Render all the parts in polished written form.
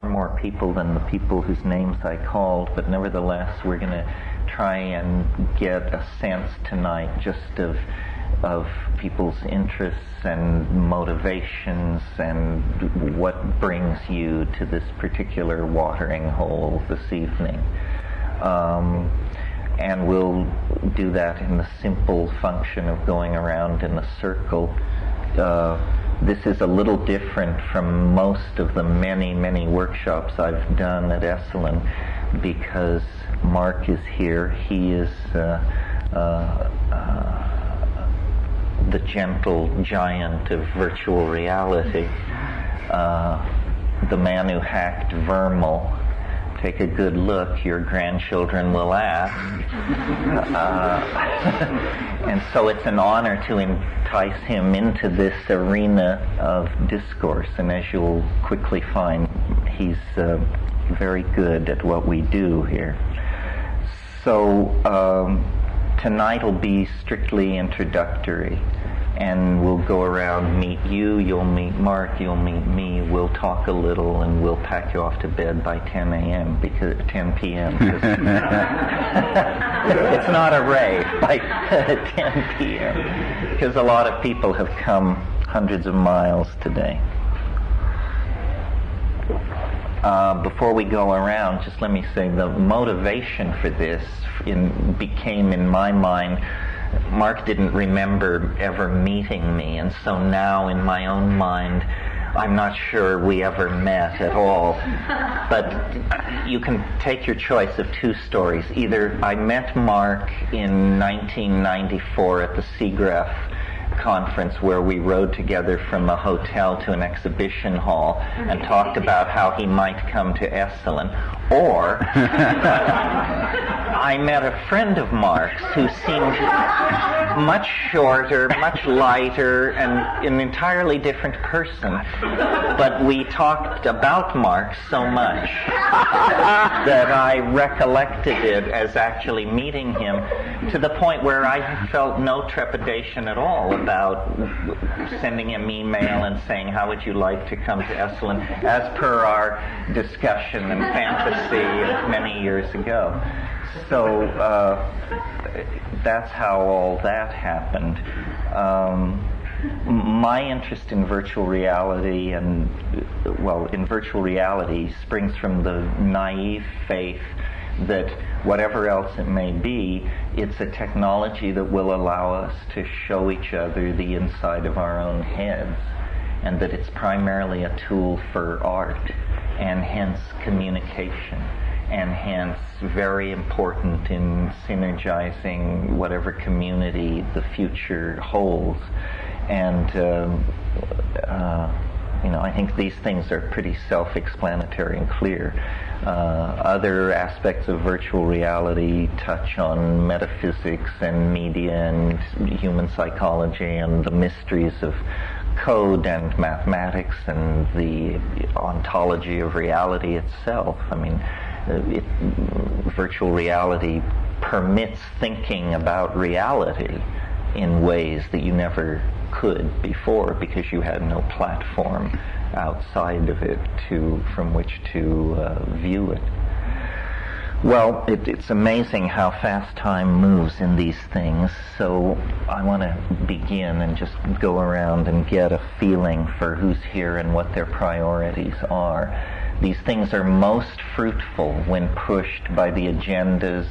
more people than the people whose names I called, but nevertheless we're going to try and get a sense tonight just of people's interests and motivations and what brings you to this particular watering hole this evening. And we'll do that in the simple function of going around in a circle. This is a little different from most of the many workshops I've done at Esalen because Mark is here. He is the gentle giant of virtual reality, the man who hacked Vermal. Take a good look, your grandchildren will ask. And so it's an honor to entice him into this arena of discourse, and as you'll quickly find, he's very good at what we do here. So tonight will be strictly introductory, and we'll go around, meet you, you'll meet Mark, you'll meet me, we'll talk a little, and we'll pack you off to bed by 10 a.m. because 10 p.m. It's not a rave by 10 p.m. because a lot of people have come hundreds of miles today. Before we go around, just let me say the motivation for this became in my mind. Mark didn't remember ever meeting me, and so now in my own mind I'm not sure we ever met at all. But you can take your choice of two stories. Either I met Mark in 1994 at the SIGGRAPH conference where we rode together from a hotel to an exhibition hall and talked about how he might come to Esalen, or I met a friend of Mark's who seemed much shorter, much lighter, and an entirely different person, but we talked about Mark so much that I recollected it as actually meeting him, to the point where I felt no trepidation at all about sending him email and saying, how would you like to come to Esalen, as per our discussion and fantasy of many years ago. So that's how all that happened. My interest in virtual reality in virtual reality springs from the naive faith that whatever else it may be, it's a technology that will allow us to show each other the inside of our own heads, and that it's primarily a tool for art and hence communication, and hence very important in synergizing whatever community the future holds. And I think these things are pretty self-explanatory and clear. Other aspects of virtual reality touch on metaphysics and media and human psychology and the mysteries of code and mathematics and the ontology of reality itself. I mean, virtual reality permits thinking about reality in ways that you never could before, because you had no platform outside of it from which to view it. Well, it's amazing how fast time moves in these things, so I want to begin and just go around and get a feeling for who's here and what their priorities are. These things are most fruitful when pushed by the agendas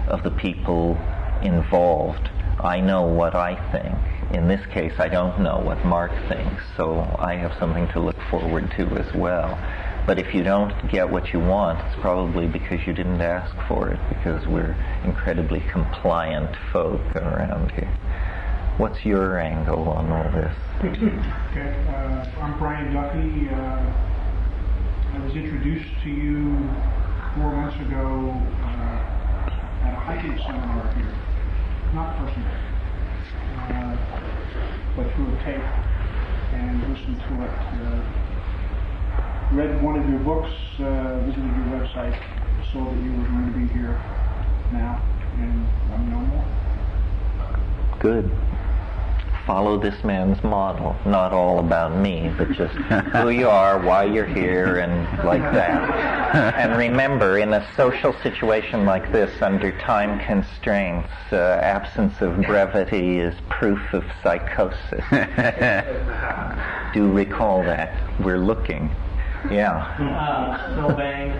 of the people involved. I know what I think. In this case, I don't know what Mark thinks, so I have something to look forward to as well. But if you don't get what you want, it's probably because you didn't ask for it, because we're incredibly compliant folk around here. What's your angle on all this? Okay, I'm Brian Duffy. I was introduced to you 4 months ago at a hiking seminar here. Not personally, but through a tape, and listened to it. Read one of your books, visited your website, saw that you were going to be here now, and I'm no more. Good. follow this man's model. Not all about me, but just who you are, why you're here, and like that. And remember, in a social situation like this, under time constraints, absence of brevity is proof of psychosis. Do recall that. We're looking. Yeah. Sylvain,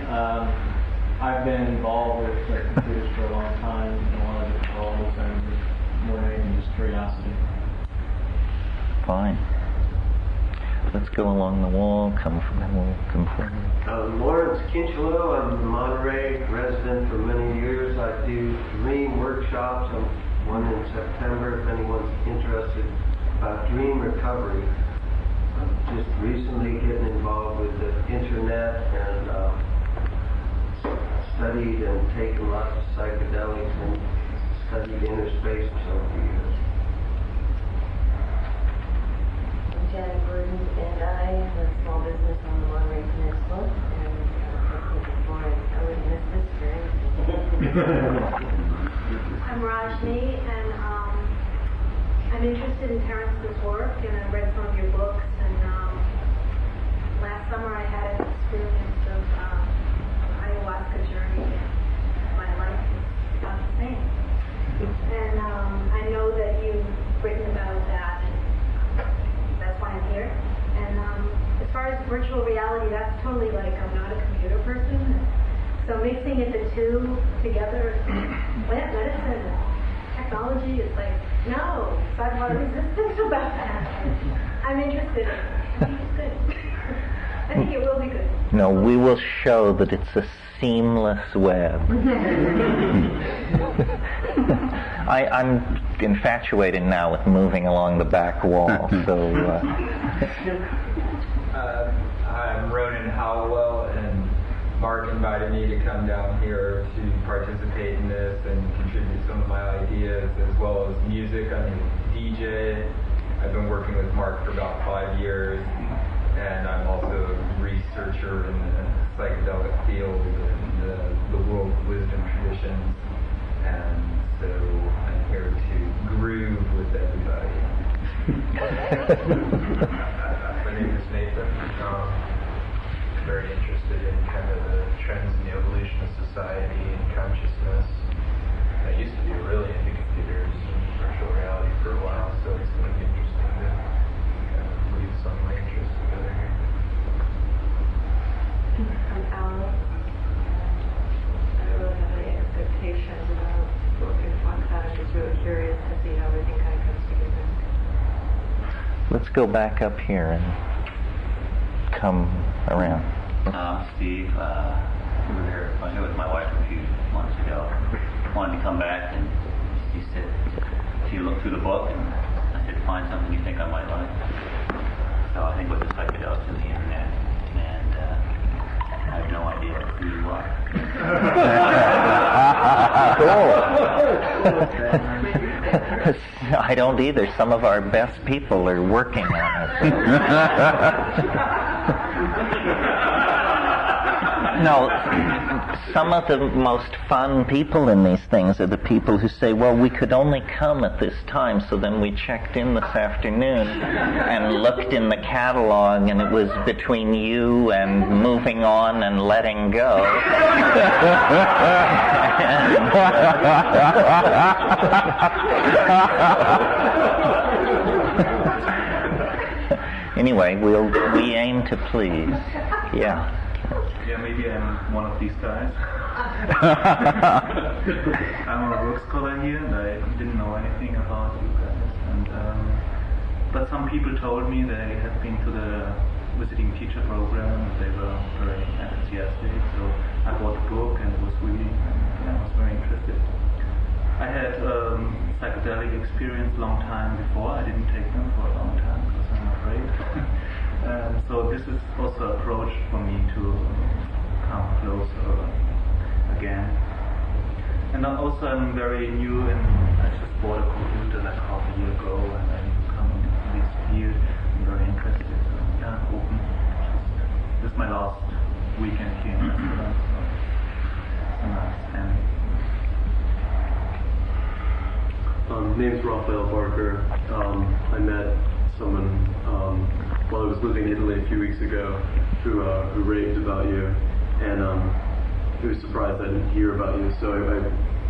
I've been involved with computers for a long time, in a lot of different roles, and more than anything, just curiosity. Fine. Let's go along the wall, come forward. Lawrence Kinchelo, I'm a Monterey resident for many years. I do dream workshops. I'm one in September if anyone's interested about dream recovery. I'm just recently getting involved with the internet and studied and taken lots of psychedelics and studied inner space for some years. I'm Janet Gordon, and I have a small business on the Monterey Peninsula, and before I already missed this very I'm Rajni, and I'm interested in Terence's work, and I've read some of your books, and last summer I had an experience of ayahuasca journey, and my life is about the same. And I know that you've written about that, and that's why I'm here. And as far as virtual reality, that's totally like I'm not a computer person. So mixing the two together, plant medicine, technology, is like, no. So I have a lot of resistance about that. I'm interested in it. I think it's good. I think it will be good. No, we will show that it's a seamless web. I'm infatuated now with moving along the back wall, so... I'm Ronan Howell, and Mark invited me to come down here to participate in this and contribute some of my ideas, as well as music. I'm a DJ. I've been working with Mark for about 5 years, and I'm also a researcher in the psychedelic field and the world wisdom traditions. And so I'm here to groove with everybody. My name is Nathan. I'm very interested in kind of the trends in the evolution of society and consciousness. I used to be really into computers and virtual reality for a while, so it's going to be interesting to kind of weave some of my interests together here. I'm Alex. I don't really have any expectations about book and podcast. I'm just really curious to see how everything kind of comes together. Let's go back up here and come around. Steve, we were here, I was here with my wife a few months ago. Wanted to come back, and she said, she looked through the book, and I said, find something you think I might like. So I think with the psychedelics and the internet, and I have no idea who you are. Cool. I don't either. Some of our best people are working on it. No, some of the most fun people in these things are the people who say, well, we could only come at this time, so then we checked in this afternoon and looked in the catalog, and it was between you and moving on and letting go. Anyway, we aim to please. Yeah. Yeah, maybe I'm one of these guys. I'm a work scholar here, and I didn't know anything about you guys. And but some people told me they had been to the visiting teacher program, and they were very enthusiastic. So I bought the book and was reading, and I was very interested. I had psychedelic experience long time before. I didn't take them for a long time because I'm afraid. So this is also an approach for me to come closer again. And also I'm very new, and I just bought a computer like half a year ago, and I'm coming into this field. I'm very interested. So yeah, I'm open. This is my last weekend here in Esalen, so it's a nice end. name's Raphael Barker. I met someone while I was living in Italy a few weeks ago who raved about you, and he was surprised I didn't hear about you. So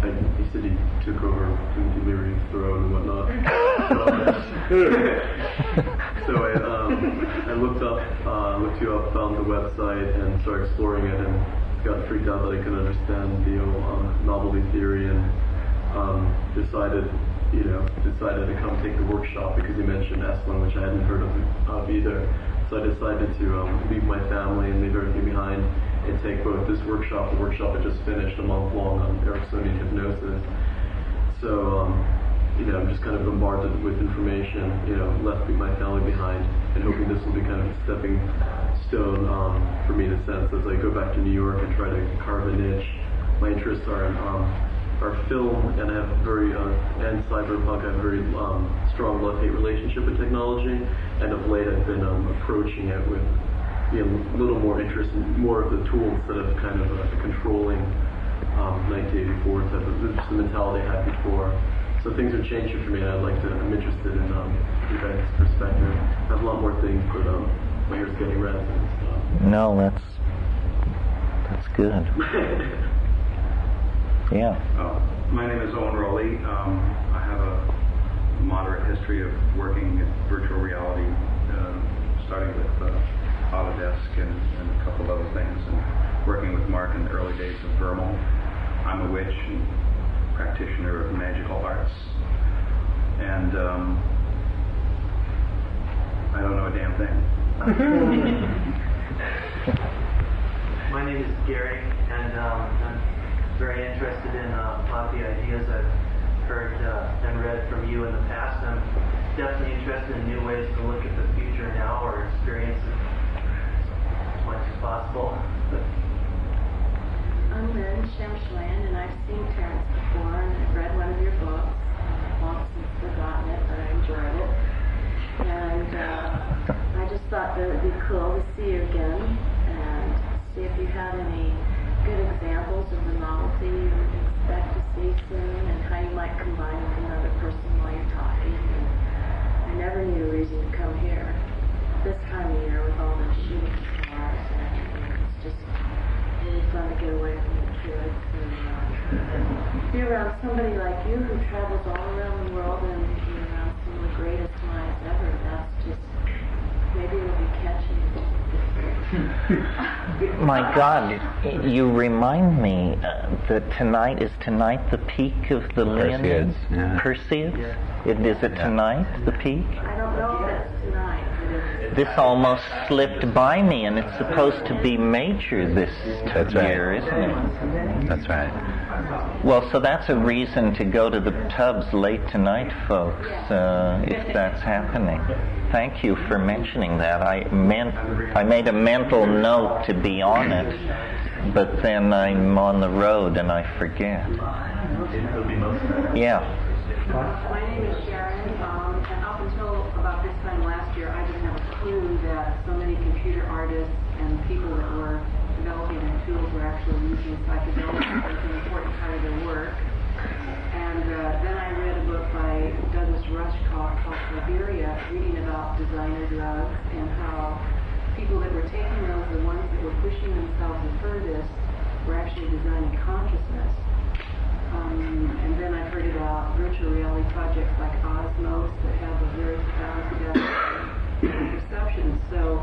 he said he took over Timothy Leary's throne and whatnot. So I looked you up, found the website, and started exploring it, and got freaked out that I couldn't understand the novelty theory, and decided to come take the workshop because you mentioned Esalen, which I hadn't heard of either. So I decided to leave my family and leave everything behind and take both this workshop, the workshop I just finished, a month long on Ericksonian hypnosis. So I'm just kind of bombarded with information, left my family behind, and hoping this will be kind of a stepping stone for me in a sense as I go back to New York and try to carve a niche. My interests are film, and I have and cyberpunk. I have a very strong love-hate relationship with technology, and of late I've been approaching it with a little more interest in more of the tool instead of kind of a controlling 1984 type of the mentality I had before. So things are changing for me, and I'm interested in your guys' perspective. I have a lot more things, but my hair's getting red and stuff. No, that's good. Yeah. My name is Owen Rowley. I have a moderate history of working in virtual reality, starting with Autodesk and a couple of other things, and working with Mark in the early days of Vermal. I'm a witch and practitioner of magical arts, and I don't know a damn thing. My name is Gary, and I'm very interested in a lot of the ideas I've heard and read from you in the past. I'm definitely interested in new ways to look at the future now or experience it as much as possible. I'm Lynn Shamshland, and I've seen Terence before, and I've read one of your books. I've long since forgotten it, but I enjoyed it. And I just thought that it would be cool to see you again and see if you had any good examples of the novelty you would expect to see soon, and how you might combine with another person while you're talking. And I never knew a reason to come here this time of year with all the shooting stars, and it's just really fun to get away from the kids and be around somebody like you who travels all around the world and be around some of the greatest minds ever. That's just, maybe it'll be catchy. My God, you remind me that tonight the peak of the Leonid? Perseus? Yeah. Is it tonight, the peak? I don't know if it's tonight. This almost slipped by me, and it's supposed to be major this year, isn't it? That's right. Well, so that's a reason to go to the pubs late tonight, folks, if that's happening. Thank you for mentioning that. I made a mental note to be on it, but then I'm on the road and I forget. Yeah. My name is Sharon, and up until about this time last year, I didn't have a clue that so many computer artists and people that were developing their tools were actually using psychedelics as an important part of their work. And then I read a book by Douglas Rushkoff called Siberia, reading about designer drugs and how people that were taking those, the ones that were pushing themselves the furthest, were actually designing consciousness. And then I heard about virtual reality projects like Osmos that have a very profound perception. So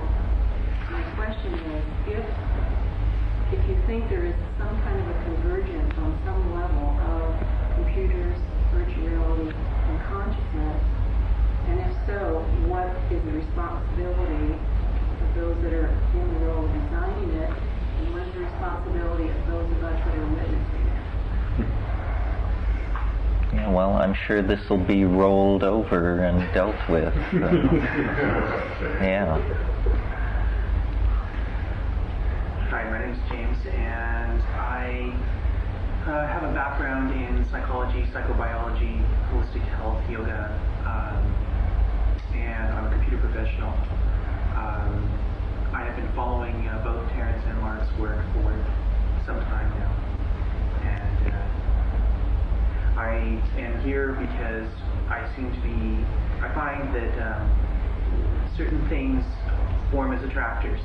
my question is, if you think there is some kind of a convergence on some level of computers, virtual reality, and consciousness, and if so, what is the responsibility of those that are in the role of designing it, and what is the responsibility of those of us that are witnessing it? Yeah, well, I'm sure this will be rolled over and dealt with. Yeah. Hi, my name is James, and I have a background in psychology, psychobiology, holistic health, yoga, and I'm a computer professional. I have been following both Terence and Mark's work for some time now, and I am here because I find that certain things form as attractors,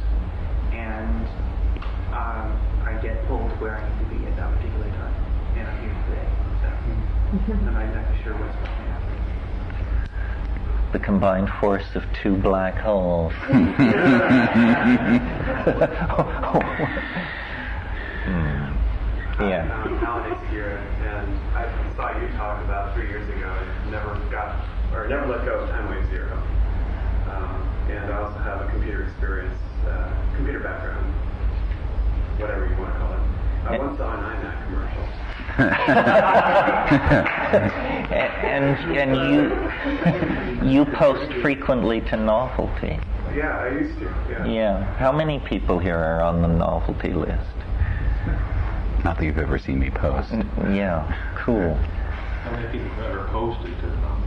and I get pulled where I need to be at that particular time, and I'm here today, so I'm not exactly sure what's going to happen. The combined force of two black holes. Yeah. I'm Alex here, and I saw you talk about 3 years ago and never let go of Time Wave Zero. And I also have a computer experience, computer background, whatever you want to call it. I once saw an iMac commercial. and you post frequently to Novelty. Yeah, I used to. Yeah. How many people here are on the Novelty list? Not that you've ever seen me post. Yeah. Cool. How many people have ever posted to them?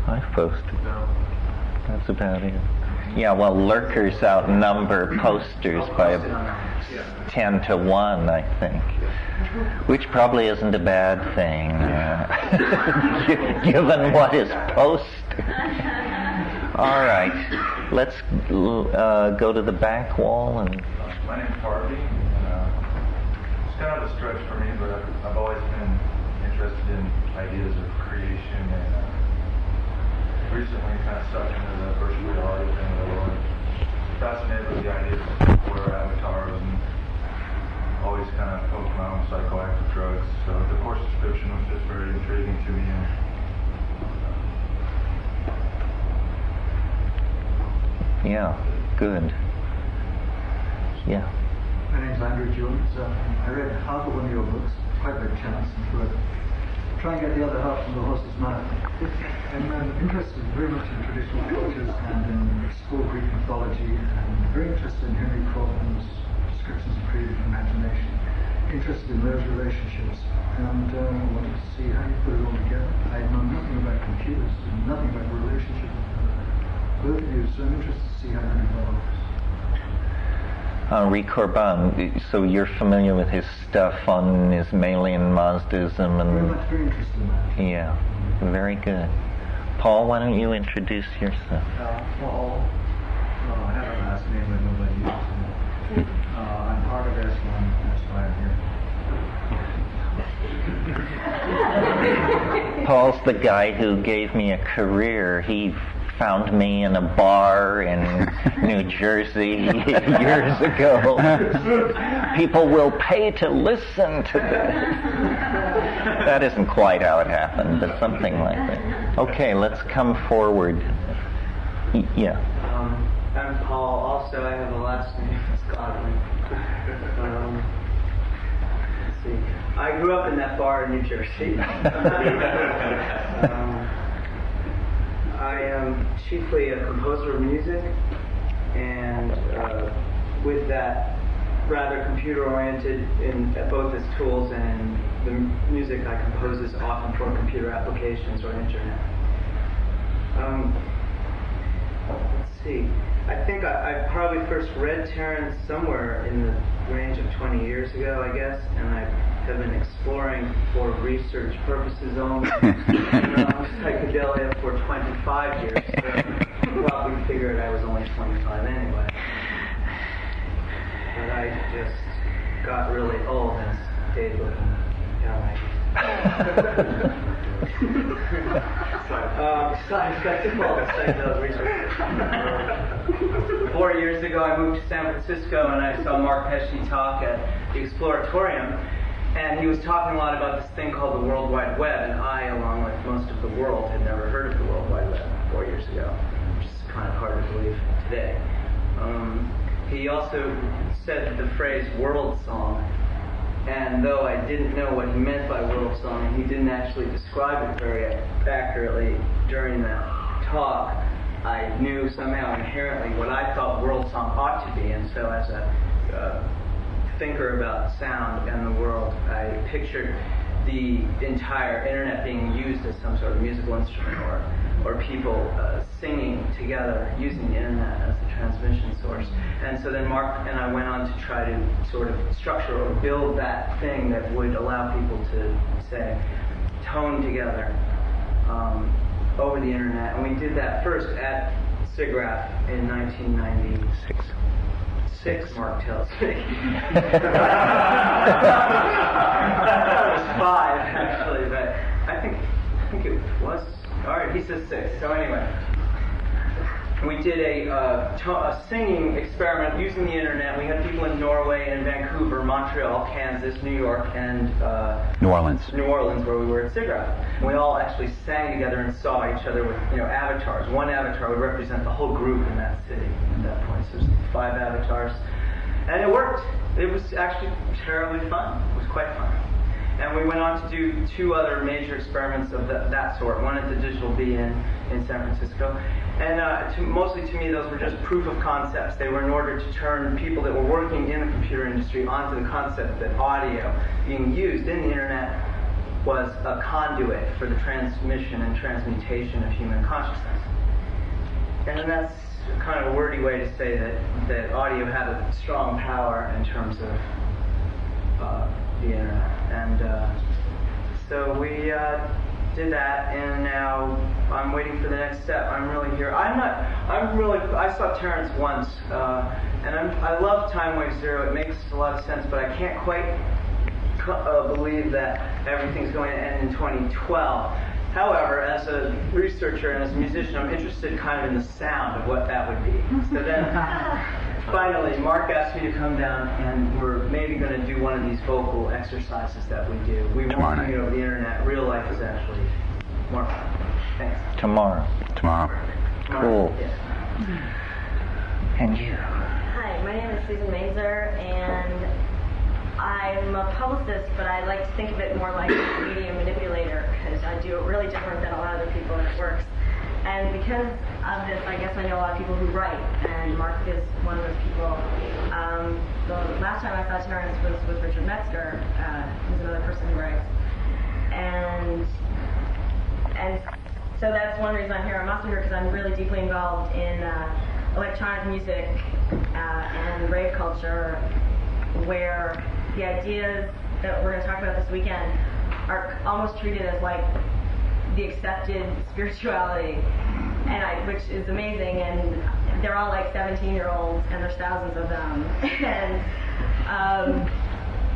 I've posted. No. That's about it. Yeah, well, lurkers outnumber posters by 10 to 1, I think. Which probably isn't a bad thing, given what is posted. All right, let's go to the back wall. And my name's Harvey. It's kind of a stretch for me, but I've always been interested in ideas of creation, and recently kind of stuck into the virtual reality thing a little, and fascinated with the ideas of software avatars, and always kind of poked my own psychoactive drugs. So the course description was just very intriguing to me. And yeah, good. Yeah. My name's Andrew Jones. I read half of one of your books, quite by chance, and thought, try and get the other half from the horse's mouth. I'm interested very much in traditional cultures and in explore Greek mythology, and very interested in Henry Kaufman's descriptions of creative imagination. Interested in those relationships, and wanted to see how you put it all together. I know nothing about computers and nothing about the relationship with both of you, so I'm interested to see how that evolves. Henri Corbin, so you're familiar with his stuff on Ismailian Mazdism and... Very much very interested in that. Yeah, very good. Paul, why don't you introduce yourself? Paul, I have a last name that nobody uses. I'm part of Esalen, that's why I'm here. Paul's the guy who gave me a career. He found me in a bar in New Jersey years ago. People will pay to listen to this. That isn't quite how it happened, but something like that. Okay, let's come forward. Yeah. I'm Paul. Also, I have a last name. It's Godwin. Let's see. I grew up in that bar in New Jersey. I am chiefly a composer of music, and with that, rather computer-oriented in both as tools and the music I compose is often for computer applications or internet. Let's see. I think I probably first read Terence somewhere in the range of 20 years ago, I guess, and I have been exploring for research purposes only psychedelia for 25 years. So probably figured I was only 25 anyway. But I just got really old and stayed looking down my besides, I took all the psychedelic research. 4 years ago, I moved to San Francisco and I saw Mark Pesce talk at the Exploratorium, and he was talking a lot about this thing called the World Wide Web, and I, along with most of the world, had never heard of the World Wide Web 4 years ago, which is kind of hard to believe today. He also said the phrase world song, and though I didn't know what he meant by world song, he didn't actually describe it very accurately during that talk, I knew somehow inherently what I thought world song ought to be, and so as a thinker about sound and the world, I pictured the entire internet being used as some sort of musical instrument, or people singing together using the internet as the transmission source. And so then Mark and I went on to try to sort of structure or build that thing that would allow people to, say, tone together over the internet, and we did that first at SIGGRAPH in 1996. Mark tells me. I thought it was 5 actually, but I think it was. All right, he says 6. So anyway, we did a singing experiment using the internet. We had people in Norway and Vancouver, Montreal, Kansas, New York, and New Orleans, where we were at SIGGRAPH. And we all actually sang together and saw each other with avatars. One avatar would represent the whole group in that city at that point. So there's 5 avatars, and it worked. It was actually terribly fun. It was quite fun. And we went on to do 2 other major experiments of that sort. One at the Digital Bee in San Francisco. And mostly to me, those were just proof of concepts. They were in order to turn people that were working in the computer industry onto the concept that audio being used in the internet was a conduit for the transmission and transmutation of human consciousness. And that's kind of a wordy way to say that audio had a strong power in terms of the internet. And so we did that, and now I'm waiting for the next step. I'm really here. I saw Terence once, and I love Time Wave Zero. It makes a lot of sense, but I can't quite believe that everything's going to end in 2012. However, as a researcher and as a musician, I'm interested kind of in the sound of what that would be. So then, finally, Mark asked me to come down, and we're maybe going to do one of these vocal exercises that we do. We won't do it over the internet. Real life is actually more fun. Thanks. Tomorrow. Cool. Yeah. And you? Hi, my name is Susan Mazer, and I'm a publicist, but I like to think of it more like a media manipulator, because I do it really different than a lot of the people and it works. And because of this, I guess I know a lot of people who write, and Mark is one of those people. The last time I saw Terence was with Richard Metzger, who's another person who writes. And so that's one reason I'm here. I'm also here because I'm really deeply involved in electronic music and rave culture, where the ideas that we're going to talk about this weekend are almost treated as like the accepted spirituality, which is amazing. And they're all like 17-year-olds, and there's thousands of them, and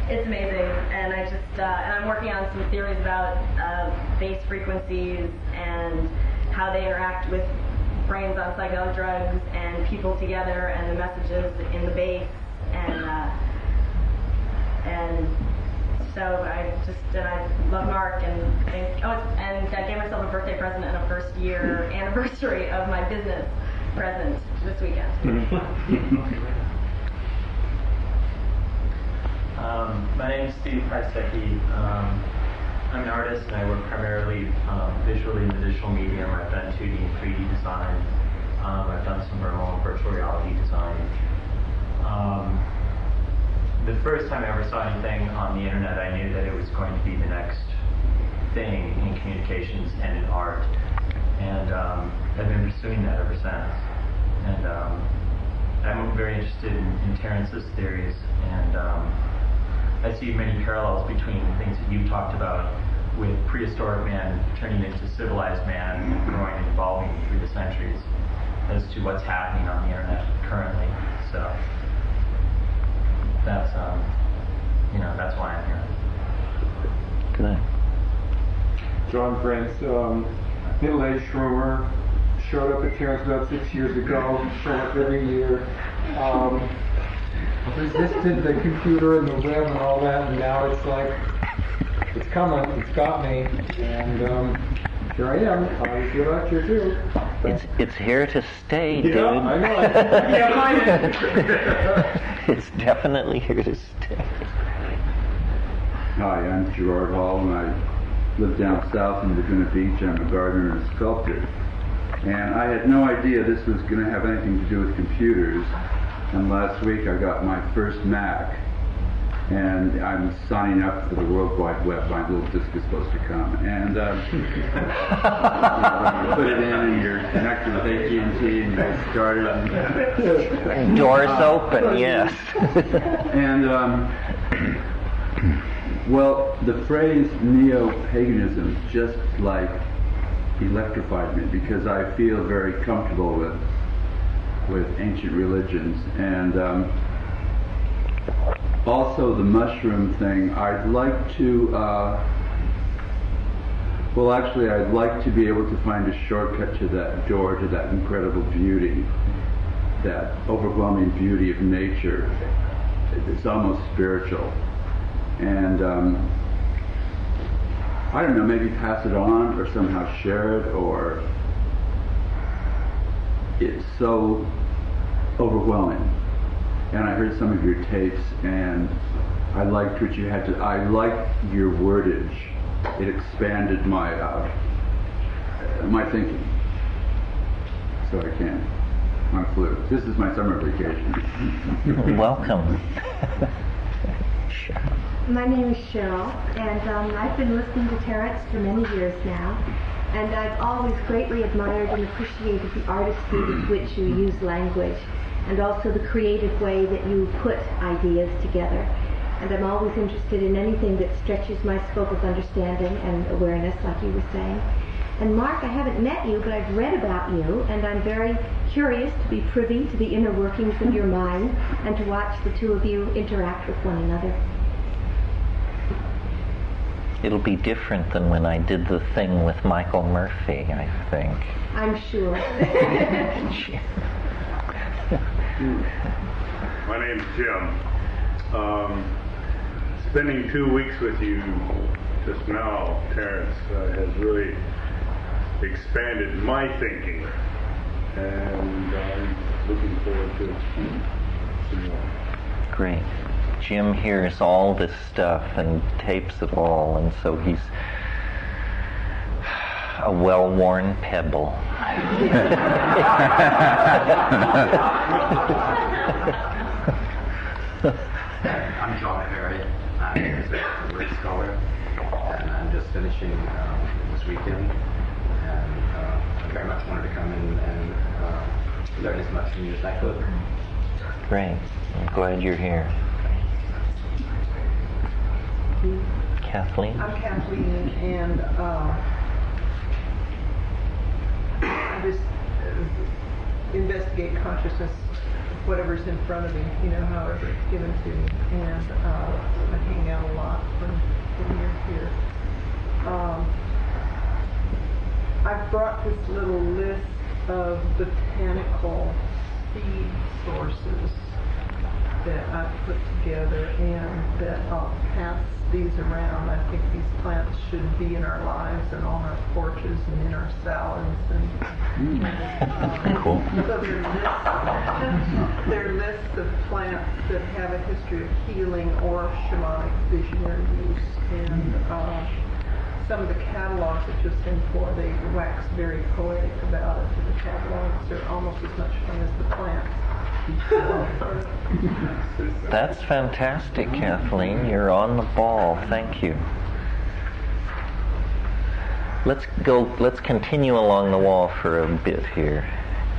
it's amazing. And and I'm working on some theories about bass frequencies and how they interact with brains on psychedelic drugs and people together, and the messages in the bass, and so I love Mark, and I gave myself a birthday present and a first-year anniversary of my business present this weekend. My name is Steve Pesce. I'm an artist, and I work primarily visually in the digital medium. I've done 2D and 3D design. I've done some remote virtual reality design. The first time I ever saw anything on the internet, I knew that it was going to be the next thing in communications and in art. And I've been pursuing that ever since. And I'm very interested in Terence's theories, and I see many parallels between the things that you talked about with prehistoric man turning into civilized man and growing and evolving through the centuries as to what's happening on the internet currently. So that's that's why I'm here. Good. John Prince, middle-aged shroomer, showed up at Terence about 6 years ago, showed up every year. Resisted the computer and the web and all that, and now it's like, it's coming, it's got me, and here I am. You're out here too. It's here to stay, dude. Yeah, I know. I can't hide it. It's definitely here to stay. Hi, I'm Gerard Hall, and I live down south in Laguna Beach. I'm a gardener and a sculptor. And I had no idea this was going to have anything to do with computers. And last week I got my first Mac. And I'm signing up for the World Wide Web. My little disc is supposed to come. And you put it in, and you're connected with AT&T, and you get started. And doors open, yes. And well, the phrase neo-paganism, just like electrified me because I feel very comfortable with ancient religions. And also the mushroom thing, I'd like to, well actually I'd like to be able to find a shortcut to that door, to that incredible beauty, that overwhelming beauty of nature. It's almost spiritual. And I don't know, maybe pass it on or somehow share it, or it's so overwhelming. And I heard some of your tapes and I liked what you had to, I liked your wordage. It expanded my thinking. So I can. I flew. This is my summer vacation. Welcome. My name is Cheryl, and I've been listening to Terence for many years now, and I've always greatly admired and appreciated the artistry with which you use language, and also the creative way that you put ideas together. And I'm always interested in anything that stretches my scope of understanding and awareness, like you were saying. And Mark, I haven't met you, but I've read about you, and I'm very curious to be privy to the inner workings of your mind and to watch the two of you interact with one another. It'll be different than when I did the thing with Michael Murphy, I think. I'm sure. My name's Jim. Spending 2 weeks with you just now, Terence, has really expanded my thinking, and I'm looking forward to some more. Great. Jim hears all this stuff and tapes it all, and so he's a well-worn pebble. I'm John Harry. I'm a word scholar, and I'm just finishing this weekend. And I very much wanted to come in and learn as much from you as I could. Great. I'm glad you're here. Kathleen? I'm Kathleen, and I just investigate consciousness, whatever's in front of me, however it's given to me, and I hang out a lot when you're here. I've brought this little list of botanical seed sources that I've put together, and that I'll pass these around. I think these plants should be in our lives and on our porches and in our salads. And cool. So they're lists of plants that have a history of healing or shamanic visionary use. And some of the catalogs that you'll send for, they wax very poetic about it. The catalogs are almost as much fun as the plants. That's fantastic, Kathleen. You're on the ball. Thank you. Let's continue along the wall for a bit here.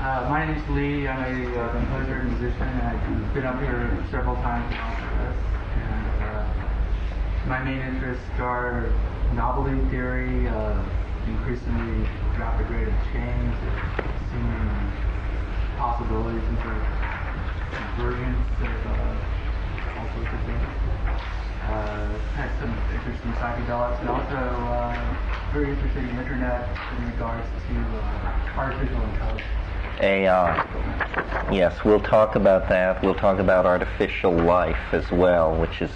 My name is Lee. I'm a composer and musician. I've been up here several times now for this. And my main interests are novelty theory, increasingly rapid rate of change, seeing possibilities into convergence of all sorts of things. Had some interest in psychedelics, and also very interested in the internet in regards to artificial intelligence. AI. Yes, we'll talk about that. We'll talk about artificial life as well, which is,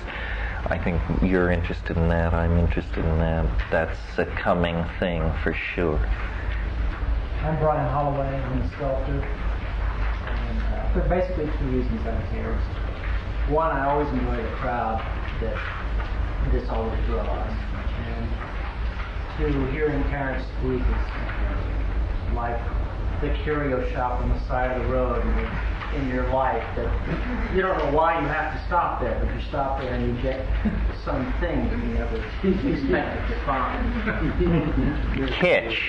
I think you're interested in that, I'm interested in that. That's a coming thing for sure. I'm Brian Holloway. I'm a sculptor. For basically two reasons I'm here. One, I always enjoy the crowd that this always draws. And two, hearing Terence speak is like the curio shop on the side of the road in your life that you don't know why you have to stop there, but you stop there and you get something that you never expected to find. Kitsch.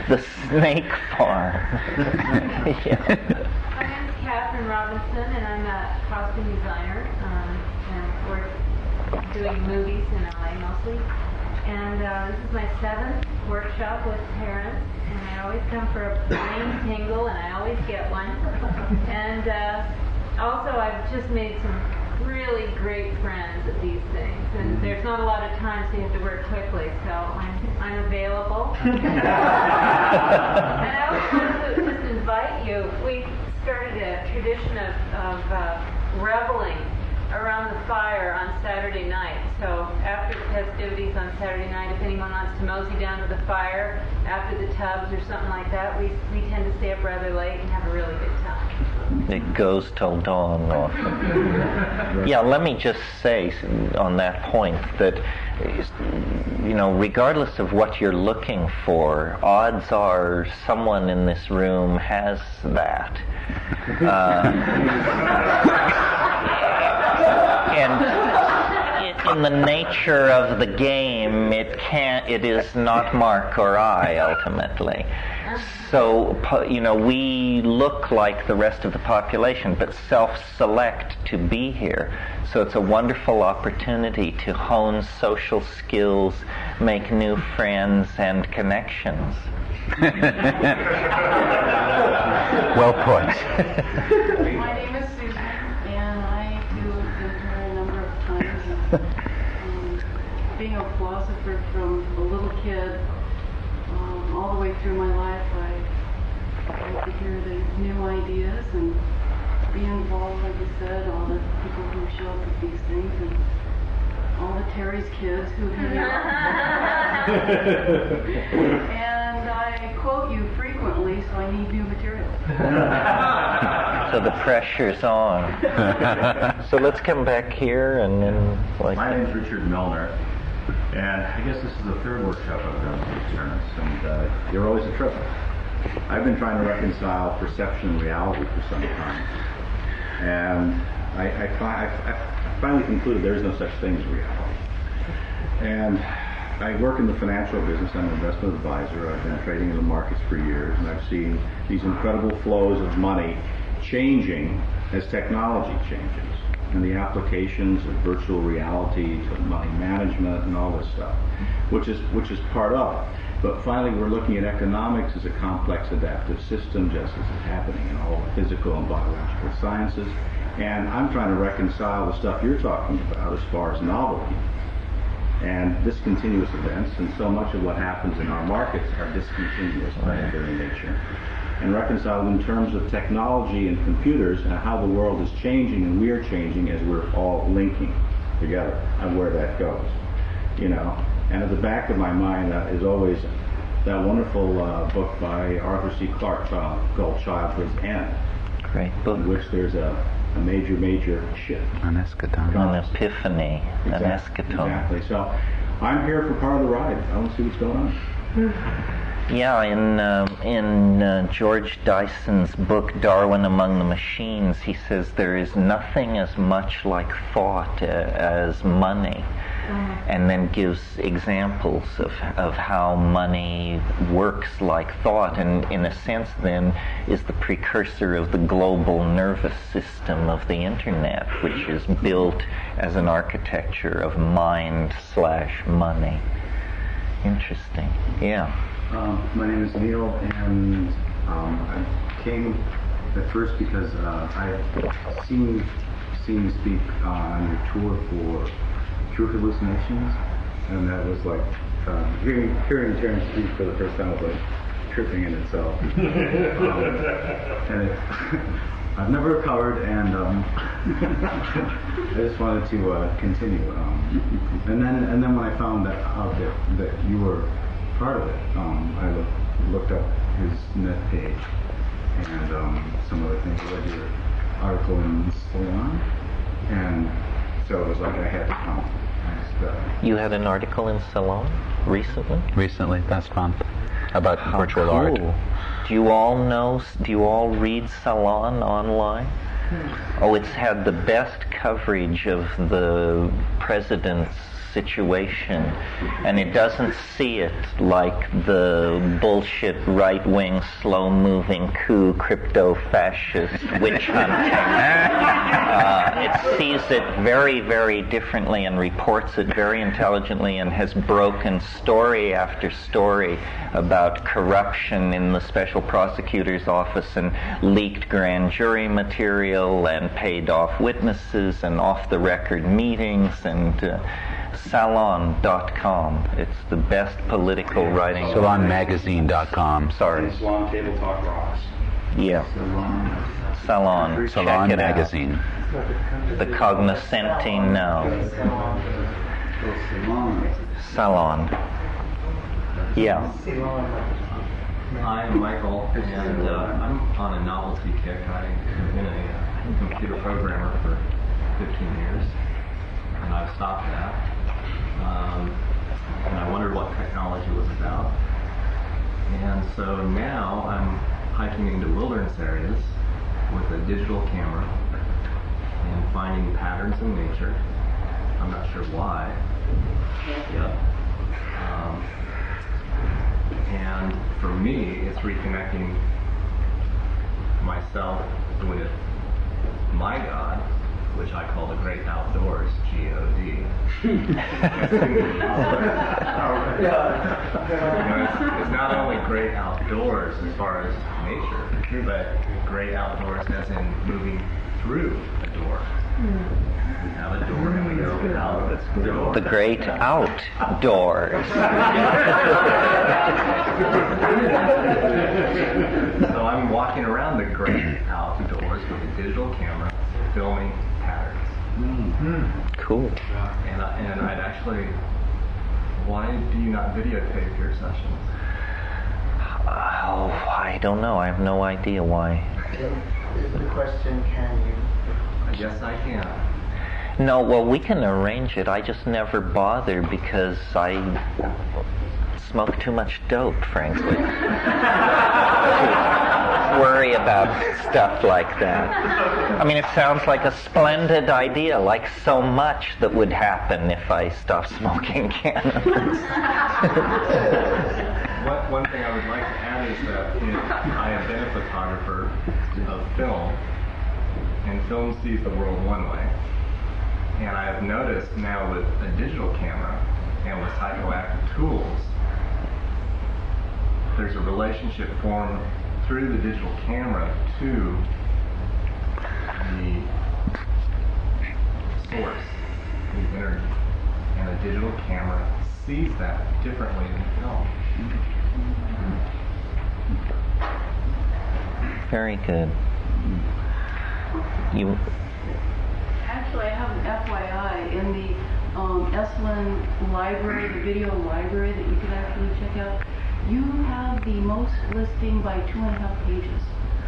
the snake farm. Yeah. My name is Catherine Robinson, and I'm a costume designer and work doing movies in LA mostly. And this is my 7th workshop with Terence, and I always come for a brain tingle, and I always get one. And also, I've just made some really great friends at these things, and there's not a lot of time, so you have to work quickly. So I'm available. And I also want to just invite you. We started a tradition of reveling around the fire on Saturday night. So after the festivities on Saturday night, if anyone wants to mosey down to the fire after the tubs or something like that, we tend to stay up rather late and have a really good time. It goes till dawn often. Yeah, let me just say on that point that, regardless of what you're looking for, odds are someone in this room has that. And in the nature of the game, it is not Mark or I ultimately. So, we look like the rest of the population, but self-select to be here. So it's a wonderful opportunity to hone social skills, make new friends and connections. Well put. My name is Susan, and I do have been here a number of times. Being a philosopher from a little kid all the way through my life, I like to hear the new ideas and be involved, like you said, all the people who show up at these things, and all the Terry's kids who hang out. And I quote you frequently, so I need new material. So the pressure's on. So let's come back here and then... My name's Richard Milner, and I guess this is the 3rd workshop I've done with Terence, and you're always a trip. I've been trying to reconcile perception and reality for some time, and I finally concluded there is no such thing as reality. And I work in the financial business. I'm an investment advisor. I've been trading in the markets for years, and I've seen these incredible flows of money changing as technology changes, and the applications of virtual reality to money management and all this stuff, which is part of it. But finally, we're looking at economics as a complex adaptive system, just as is happening in all the physical and biological sciences. And I'm trying to reconcile the stuff you're talking about as far as novelty and discontinuous events, and so much of what happens in our markets are discontinuous by their very nature, and reconcile them in terms of technology and computers and how the world is changing and we're changing as we're all linking together and where that goes. And at the back of my mind is always that wonderful book by Arthur C. Clarke called Childhood's End. Great book. In which there's a major shift. An eschaton. An epiphany. An eschaton. Exactly. So I'm here for part of the ride. I want to see what's going on. Yeah, in George Dyson's book Darwin Among the Machines, he says there is nothing as much like thought as money, and then gives examples of how money works like thought, and in a sense then is the precursor of the global nervous system of the internet, which is built as an architecture of mind/money. Interesting. Yeah. My name is Neil, and I came at first because I've seen you speak on your tour for True Hallucinations, and that was like hearing Terence speak for the first time was like tripping in itself. And I've never recovered, and I just wanted to continue. And then when I found out that you were part of it, I looked up his net page and some other things. I read your article in Salon, and so it was like I had to come. You had an article in Salon recently? Recently, last month, about virtual art. Do you all read Salon online? Oh, it's had the best coverage of the president's situation, and it doesn't see it like the bullshit right-wing, slow-moving coup, crypto-fascist witch hunting. It sees it very, very differently and reports it very intelligently, and has broken story after story about corruption in the special prosecutor's office and leaked grand jury material and paid off witnesses and off-the-record meetings, and Salon.com. It's the best political writing. Salonmagazine.com. Sorry. Salon Table Talk Rocks. Yeah. Salon. Salon Check it Magazine. Out. The Cognoscenti Now. Salon. Yeah. I'm Michael, and I'm on a novelty kick. I've been a computer programmer for 15 years, and I've stopped that. And I wondered what technology was about. And so now I'm hiking into wilderness areas with a digital camera and finding patterns in nature. I'm not sure why. Yep. And for me, it's reconnecting myself with my God, which I call the great outdoors, G-O-D. It's not only great outdoors as far as nature, but great outdoors as in moving through a door. We have a door and we go out the door. The great outdoors. So I'm walking around the great outdoors with a digital camera, filming patterns. Cool. And I'd actually, why do you not videotape your sessions? Oh, I don't know. I have no idea why. Is the question, can you? I guess I can. No, well, we can arrange it. I just never bother because I smoke too much dope, frankly. Worry about stuff like that. I mean, it sounds like a splendid idea, like so much that would happen if I stopped smoking cannabis. One thing I would like to add is that I have been a photographer of film, and film sees the world one way. And I have noticed now with a digital camera and with psychoactive tools, there's a relationship formed through the digital camera to the source, the energy. And the digital camera sees that differently than film. Very good. You. Actually, I have an FYI in the Esalen library, the video library that you can actually check out. You have the most listing by 2.5 pages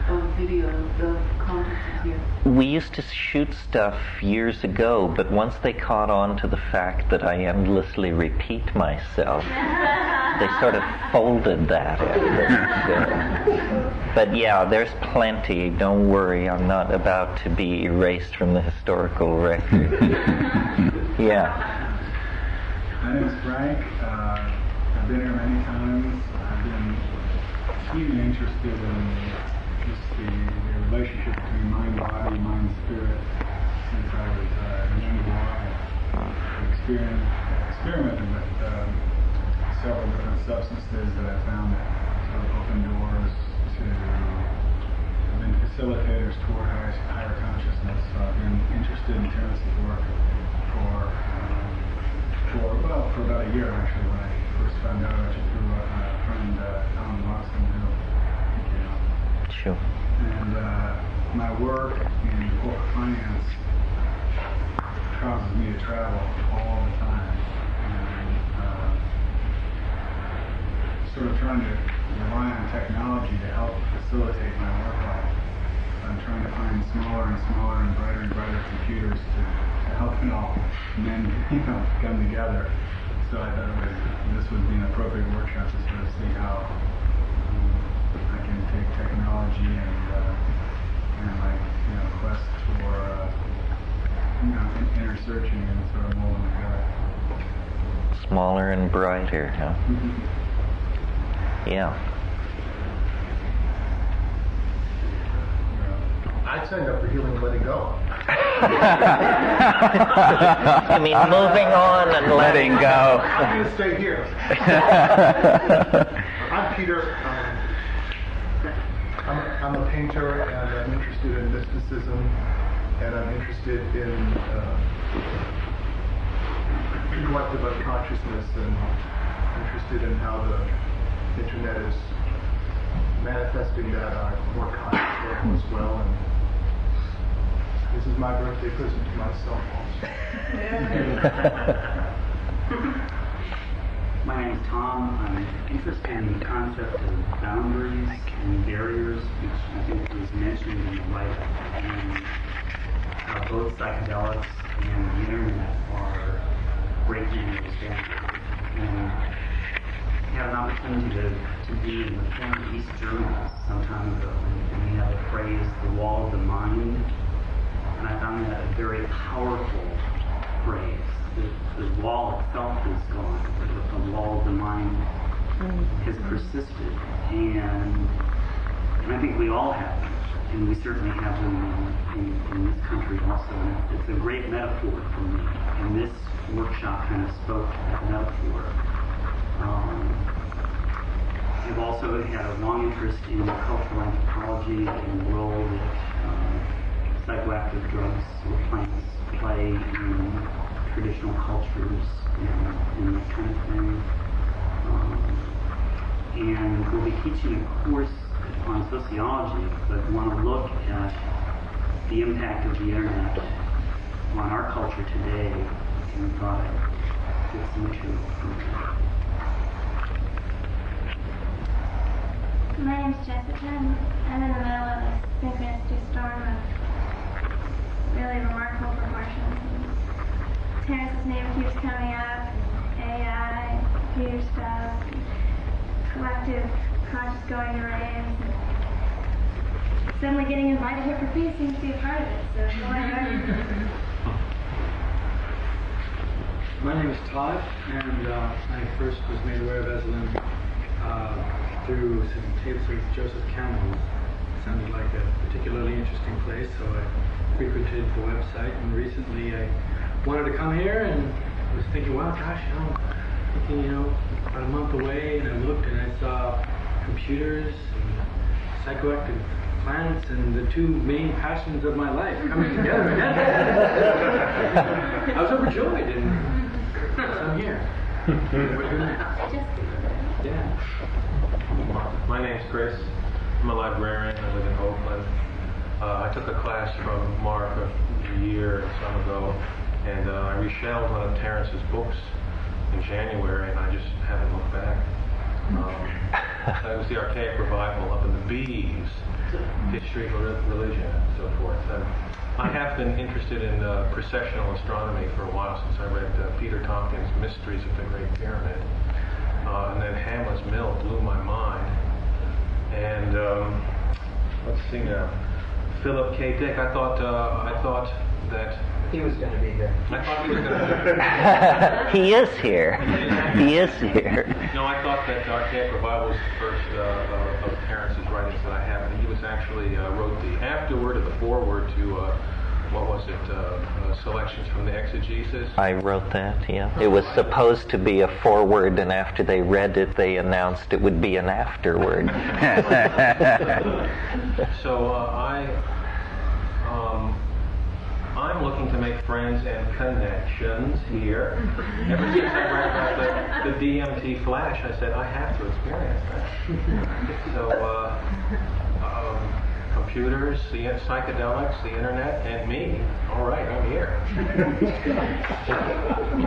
of video. The content is here. We used to shoot stuff years ago, but once they caught on to the fact that I endlessly repeat myself, they sort of folded that in. But yeah, there's plenty. Don't worry, I'm not about to be erased from the historical record. Yeah. My name is Frank. I've been here many times. I've been keenly interested in just the relationship between mind, body, mind, spirit since I was a young boy. I've experimented with several different substances that I found that sort of open doors to. I've been facilitators toward higher consciousness. So I've been interested in Terence's work for about a year actually when I first found out about you through a friend, Alan Watson, who you know. Sure. And my work in corporate finance causes me to travel all the time, and sort of trying to rely on technology to help facilitate my work life. I'm trying to find smaller and smaller and brighter computers to help it all come together. So I thought this would be an appropriate workshop to sort of see how I can take technology and my quest for inner searching and sort of mold them together. smaller and brighter, huh? Yeah. I'd signed up for healing and letting go. You mean moving on and letting go? I'm going to stay here. I'm Peter. I'm a painter, and I'm interested in mysticism, and I'm interested in collective unconsciousness, and interested in how the internet is manifesting that on a more conscious level as well. And this is my birthday present to myself also. My name is Tom. I'm interested in the concept of boundaries and barriers, which I think was mentioned in the light, and how both psychedelics and the internet are breaking those boundaries. And I had an opportunity to be in the former East Germans some time ago, and we have a phrase, the wall of the mind, and I found that a very powerful phrase. The wall itself is gone, but the wall of the mind has persisted, and I think we all have them, and we certainly have them in this country also. And it's a great metaphor for me, and this workshop kind of spoke to that metaphor. I've also had a long interest in cultural anthropology and the role that psychoactive drugs or plants play in traditional cultures and that kind of thing. And we'll be teaching a course on sociology, but want to look at the impact of the internet on our culture today, and thought I'd get some material from that. My name's Jessica. I'm in the middle of a synchronicity storm of really remarkable proportions. Terrence's name keeps coming up, AI, computer stuff, collective conscious going to raves. Suddenly getting invited here for peace seems to be a part of it, so whatever. My name is Todd, and I first was made aware of Esalen through some tapes with Joseph Campbell. It sounded like a particularly interesting place, so I frequented the website, and recently I wanted to come here and was thinking, wow, gosh, I'm thinking, about a month away, and I looked and I saw computers and psychoactive plants and the two main passions of my life coming together. I was overjoyed, and I'm here. Yeah. My name's Chris. I'm a librarian. I live in Oakland. I took a class from Mark a year or so ago, and I reshelved one of Terence's books in January, and I just haven't looked back. That was the Archaic Revival up in the Bees, History of Religion, and so forth. And I have been interested in processional astronomy for a while, since I read Peter Tompkins' Mysteries of the Great Pyramid. And then Hamlet's Mill blew my mind. And let's see now, Philip K. Dick. I thought that he was going to be here. I thought he was going to be here. He is here. He is here. No, I thought that Archaic Revival was the first of Terence's writings that I have, and he was actually wrote the afterword or the foreword to what was it? Selections from the Exegesis. I wrote that. Yeah. It was supposed to be a foreword, and after they read it, they announced it would be an afterword. So I'm looking to make friends and connections here. Ever since I read about the DMT flash, I said, I have to experience that. So, computers, the psychedelics, the internet, and me. All right, I'm here.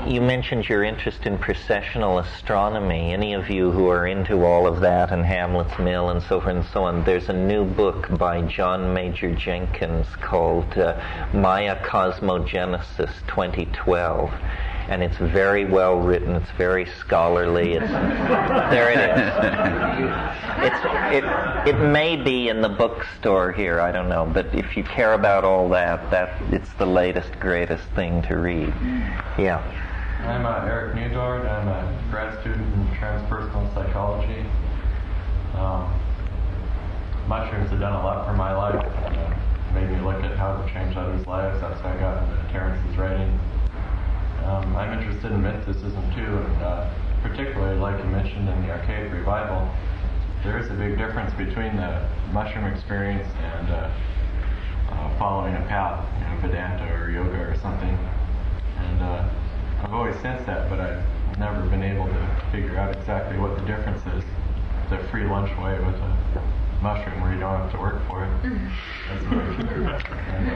You mentioned your interest in processional astronomy. Any of you who are into all of that and Hamlet's Mill and so forth and so on, there's a new book by John Major Jenkins called Maya Cosmogenesis 2012. And it's very well written. It's very scholarly. There it is. It may be in the bookstore here. I don't know. But if you care about all that it's the latest, greatest thing to read. Yeah. I'm Eric Newdord. I'm a grad student in transpersonal psychology. Mushrooms have done a lot for my life. Made me look at how to change others' lives. That's how I got into Terence's writing. I'm interested in mysticism too, and particularly, like you mentioned in the Archaic Revival, there is a big difference between the mushroom experience and following a path, Vedanta or yoga or something. And I've always sensed that, but I've never been able to figure out exactly what the difference is. The free lunch way with a mushroom where you don't have to work for it. That's what I figured. And,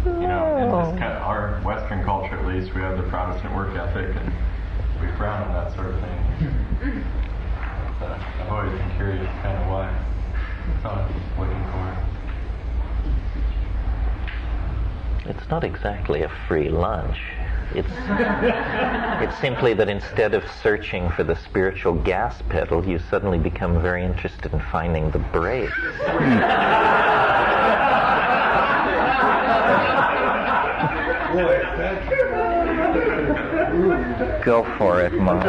in this our Western culture at least, we have the Protestant work ethic, and we frown on that sort of thing. I've always been curious kind of why. So I'm looking for it. It's not exactly a free lunch. It's simply that instead of searching for the spiritual gas pedal, you suddenly become very interested in finding the brakes. Go for it, Mark.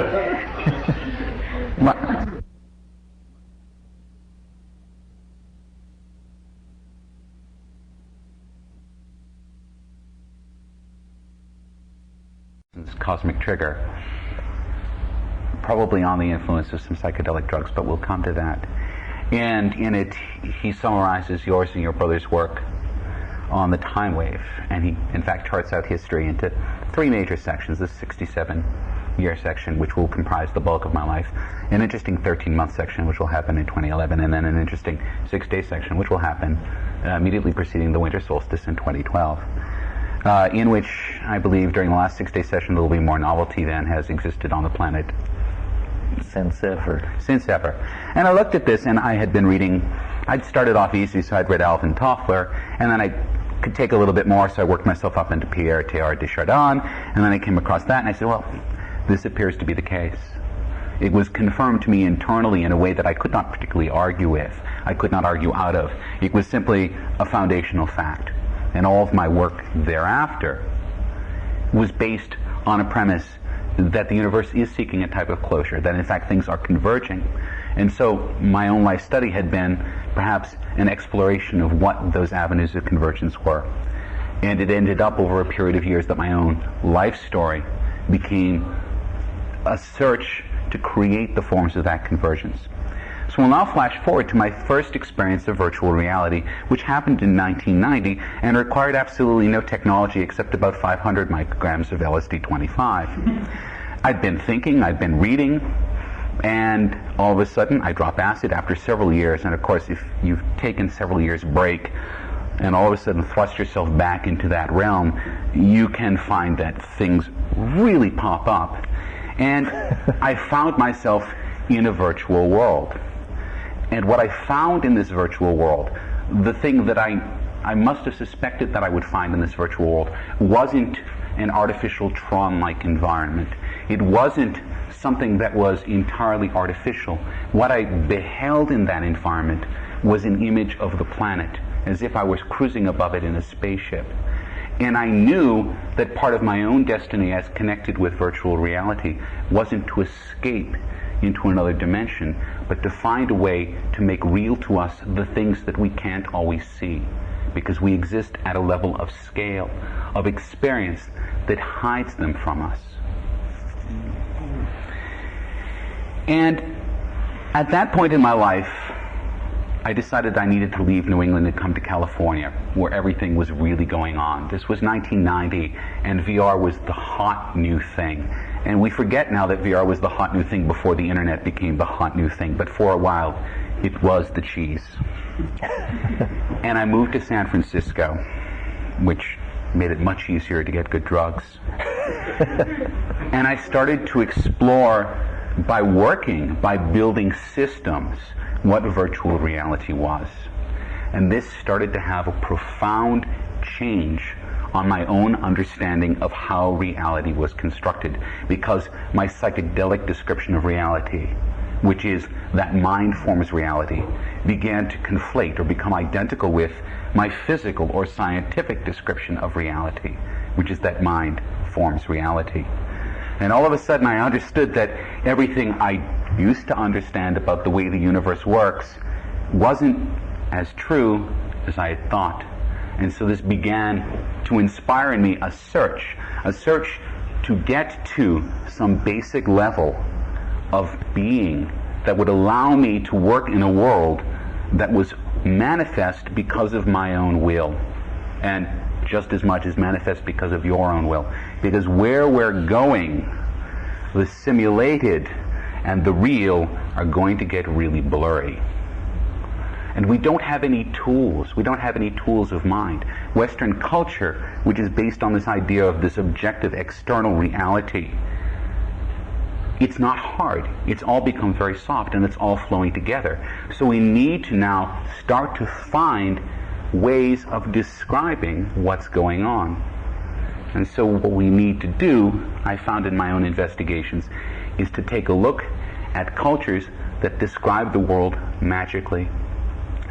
Cosmic trigger, probably on the influence of some psychedelic drugs, but we'll come to that. And in it, he summarizes yours and your brother's work on the time wave, and he, in fact, charts out history into three major sections: the 67-year section, which will comprise the bulk of my life, an interesting 13-month section, which will happen in 2011, and then an interesting 6-day section, which will happen immediately preceding the winter solstice in 2012. In which I believe during the last 6-day session there will be more novelty than has existed on the planet since ever. And I looked at this, and I had been reading, I'd started off easy, so I'd read Alvin Toffler, and then I could take a little bit more, so I worked myself up into Pierre Teilhard de Chardin, and then I came across that, and I said, well, this appears to be the case. It was confirmed to me internally in a way that I could not particularly argue with. I could not argue out of. It was simply a foundational fact. And all of my work thereafter was based on a premise that the universe is seeking a type of closure, that in fact things are converging. And so my own life study had been perhaps an exploration of what those avenues of convergence were. And it ended up over a period of years that my own life story became a search to create the forms of that convergence. So we'll now flash forward to my first experience of virtual reality, which happened in 1990 and required absolutely no technology except about 500 micrograms of LSD-25. I'd been thinking, I'd been reading, and all of a sudden I drop acid after several years. And of course, if you've taken several years break and all of a sudden thrust yourself back into that realm, you can find that things really pop up. And I found myself in a virtual world. And what I found in this virtual world, the thing that I must have suspected that I would find in this virtual world, wasn't an artificial Tron-like environment. It wasn't something that was entirely artificial. What I beheld in that environment was an image of the planet, as if I was cruising above it in a spaceship. And I knew that part of my own destiny as connected with virtual reality wasn't to escape into another dimension, but to find a way to make real to us the things that we can't always see, because we exist at a level of scale, of experience that hides them from us. And at that point in my life, I decided I needed to leave New England and come to California, where everything was really going on. This was 1990, and VR was the hot new thing. And we forget now that VR was the hot new thing before the internet became the hot new thing, but for a while, it was the cheese. And I moved to San Francisco, which made it much easier to get good drugs. And I started to explore, by working, by building systems, what virtual reality was. And this started to have a profound change on my own understanding of how reality was constructed, because my psychedelic description of reality, which is that mind forms reality, began to conflate or become identical with my physical or scientific description of reality, which is that mind forms reality. And all of a sudden I understood that everything I used to understand about the way the universe works wasn't as true as I had thought. And so this began to inspire in me a search to get to some basic level of being that would allow me to work in a world that was manifest because of my own will, and just as much as manifest because of your own will. Because where we're going, the simulated and the real are going to get really blurry. And we don't have any tools. We don't have any tools of mind. Western culture, which is based on this idea of this objective external reality, it's not hard. It's all become very soft, and it's all flowing together. So we need to now start to find ways of describing what's going on. And so what we need to do, I found in my own investigations, is to take a look at cultures that describe the world magically,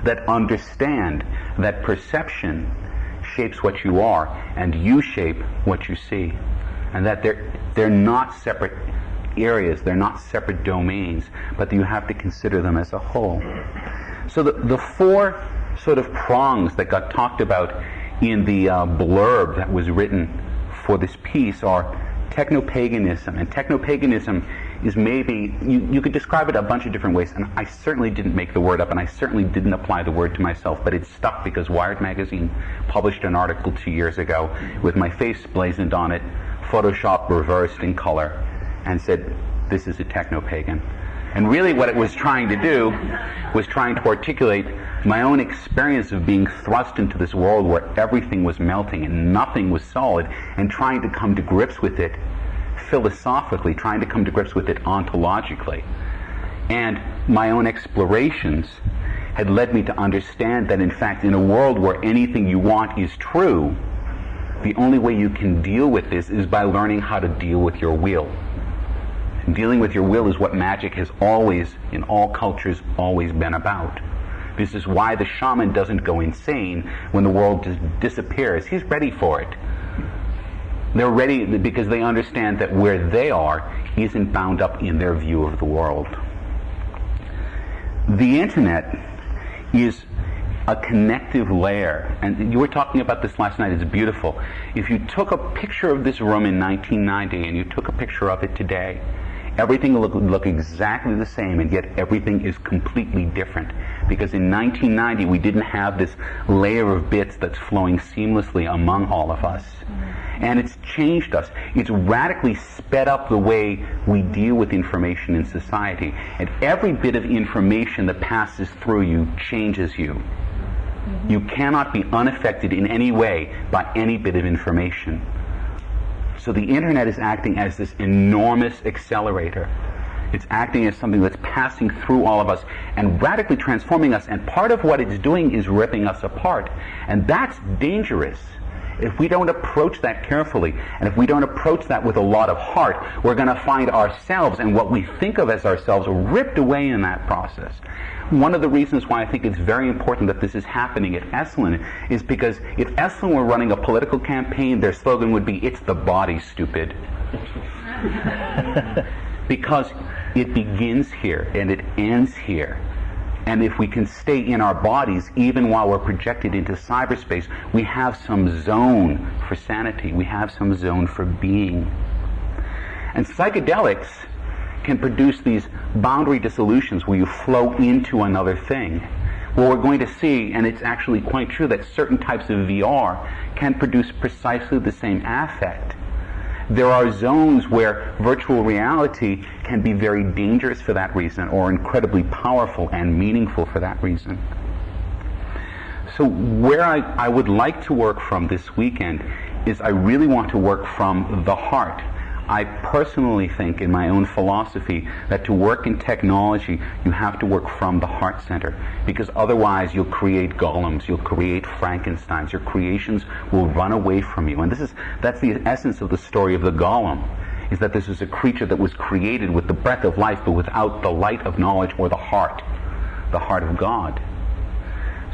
that understand that perception shapes what you are, and you shape what you see, and that they're not separate areas, they're not separate domains, but that you have to consider them as a whole. So the four sort of prongs that got talked about in the blurb that was written for this piece are technopaganism. And technopaganism is maybe, you could describe it a bunch of different ways, and I certainly didn't make the word up, and I certainly didn't apply the word to myself, but it stuck because Wired magazine published an article 2 years ago with my face blazoned on it, Photoshop reversed in color, and said, this is a technopagan. And really what it was trying to do was trying to articulate my own experience of being thrust into this world where everything was melting and nothing was solid, and trying to come to grips with it philosophically, trying to come to grips with it ontologically. And my own explorations had led me to understand that, in fact, in a world where anything you want is true, the only way you can deal with this is by learning how to deal with your will. And dealing with your will is what magic has always, in all cultures, always been about. This is why the shaman doesn't go insane when the world just disappears. He's ready for it. They're ready because they understand that where they are isn't bound up in their view of the world. The internet is a connective layer, and you were talking about this last night. It's beautiful. If you took a picture of this room in 1990 and you took a picture of it today, everything would look exactly the same, and yet everything is completely different. Because in 1990 we didn't have this layer of bits that's flowing seamlessly among all of us. And it's changed us. It's radically sped up the way we deal with information in society. And every bit of information that passes through you changes you. You cannot be unaffected in any way by any bit of information. So the internet is acting as this enormous accelerator. It's acting as something that's passing through all of us and radically transforming us. And part of what it's doing is ripping us apart. And that's dangerous. If we don't approach that carefully, and if we don't approach that with a lot of heart, we're going to find ourselves and what we think of as ourselves ripped away in that process. One of the reasons why I think it's very important that this is happening at Esalen is because if Esalen were running a political campaign, their slogan would be, "It's the body, stupid." Because it begins here and it ends here. And if we can stay in our bodies, even while we're projected into cyberspace, we have some zone for sanity. We have some zone for being. And psychedelics can produce these boundary dissolutions where you flow into another thing. Well, we're going to see, and it's actually quite true, that certain types of VR can produce precisely the same affect. There are zones where virtual reality can be very dangerous for that reason, or incredibly powerful and meaningful for that reason. So where I would like to work from this weekend is I really want to work from the heart. I personally think, in my own philosophy, that to work in technology, you have to work from the heart center, because otherwise you'll create golems, you'll create Frankensteins, your creations will run away from you. And that's the essence of the story of the golem, is that this is a creature that was created with the breath of life, but without the light of knowledge or the heart of God.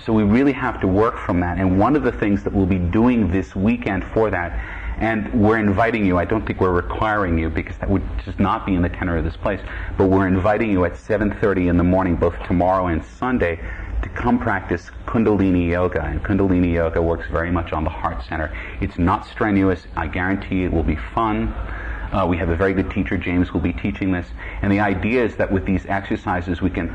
So we really have to work from that. And one of the things that we'll be doing this weekend for that, And we're inviting you, I don't think we're requiring you, because that would just not be in the tenor of this place, but we're inviting you at 7:30 in the morning, both tomorrow and Sunday, to come practice Kundalini Yoga. And Kundalini Yoga works very much on the heart center. It's not strenuous. I guarantee it will be fun. We have a very good teacher. James will be teaching this. And the idea is that with these exercises, we can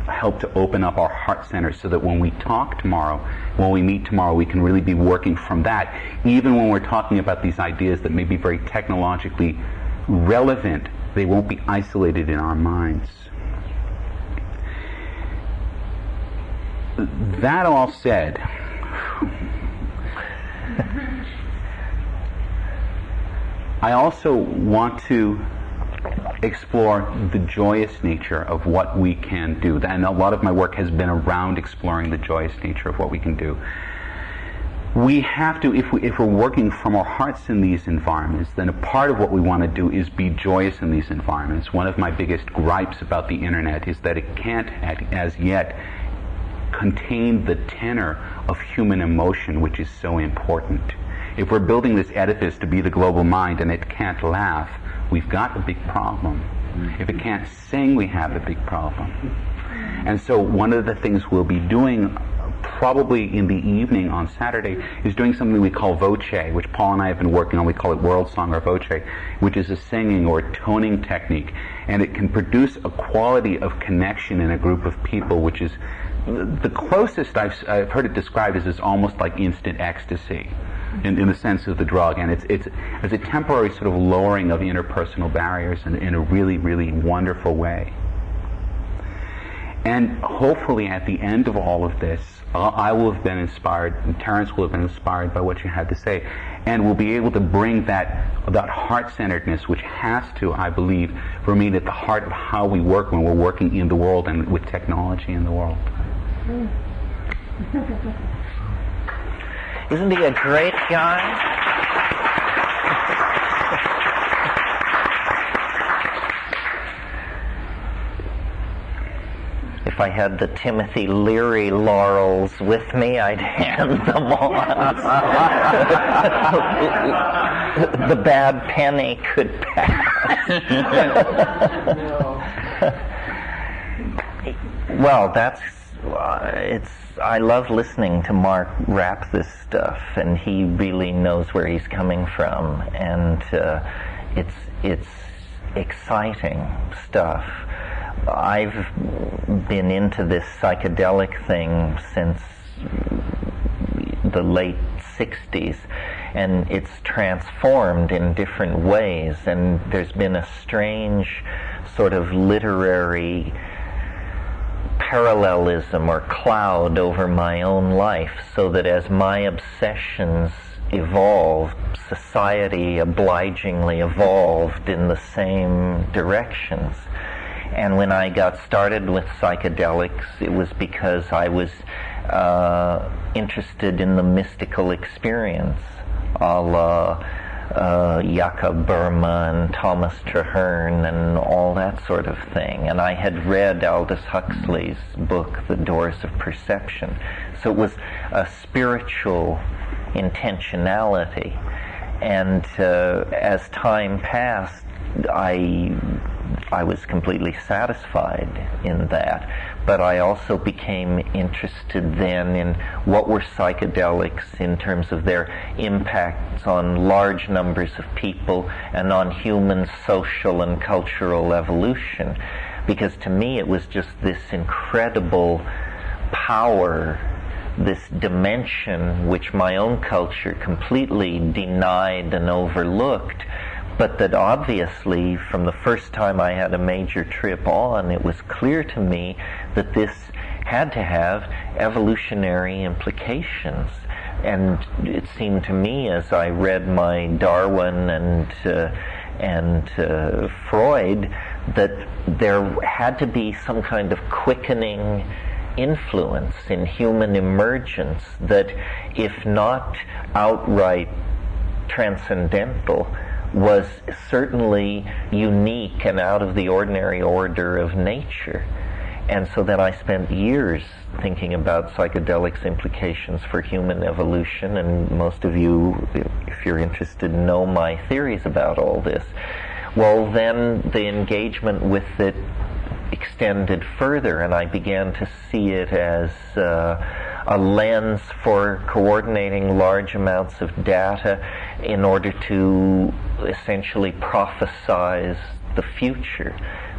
help to open up our heart center so that when we talk tomorrow, when we meet tomorrow, we can really be working from that. Even when we're talking about these ideas that may be very technologically relevant, they won't be isolated in our minds. That all said, I also want to explore the joyous nature of what we can do. And a lot of my work has been around exploring the joyous nature of what we can do. We have to, if we're working from our hearts in these environments, then a part of what we want to do is be joyous in these environments. One of my biggest gripes about the internet is that it can't, as yet, contain the tenor of human emotion, which is so important. If we're building this edifice to be the global mind and it can't laugh, we've got a big problem. If it can't sing, we have a big problem. And so one of the things we'll be doing probably in the evening on Saturday is doing something we call voce, which Paul and I have been working on. We call it world song or voce, which is a singing or toning technique. And it can produce a quality of connection in a group of people, which is the closest I've heard it described as almost like instant ecstasy in the sense of the drug. And it's a temporary sort of lowering of interpersonal barriers in a really, really wonderful way. And hopefully at the end of all of this, I will have been inspired, and Terence will have been inspired by what you had to say, and we'll be able to bring that heart-centeredness, which has to, I believe, remain at the heart of how we work when we're working in the world and with technology in the world. Isn't he a great guy? If I had the Timothy Leary laurels with me, I'd hand them on. The bad penny could pass. Well, I love listening to Mark rap this stuff, and he really knows where he's coming from, and it's exciting stuff. I've been into this psychedelic thing since the late 60s, and it's transformed in different ways, and there's been a strange sort of literary parallelism or cloud over my own life, so that as my obsessions evolved, society obligingly evolved in the same directions. And when I got started with psychedelics, it was because I was interested in the mystical experience, a la Jakob Burma and Thomas Traherne and all that sort of thing. And I had read Aldous Huxley's book, The Doors of Perception. So it was a spiritual intentionality. And as time passed, I was completely satisfied in that, but I also became interested then in what were psychedelics in terms of their impacts on large numbers of people and on human social and cultural evolution, because to me it was just this incredible power, this dimension which my own culture completely denied and overlooked, but that obviously from the first time I had a major trip on, it was clear to me that this had to have evolutionary implications. And it seemed to me, as I read my Darwin and Freud, that there had to be some kind of quickening influence in human emergence that, if not outright transcendental, was certainly unique and out of the ordinary order of nature. And so then I spent years thinking about psychedelics' implications for human evolution, and most of you, if you're interested, know my theories about all this. Well, then the engagement with it extended further, and I began to see it as a lens for coordinating large amounts of data in order to essentially prophesize the future.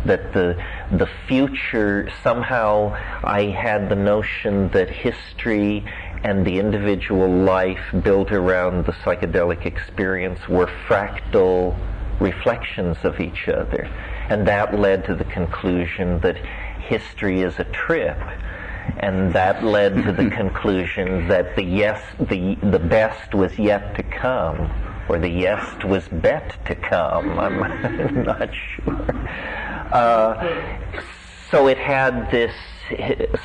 That the future, somehow I had the notion that history and the individual life built around the psychedelic experience were fractal reflections of each other. And that led to the conclusion that history is a trip. And that led to the conclusion that the best was yet to come, or the yest was bet to come. I'm not sure. So it had this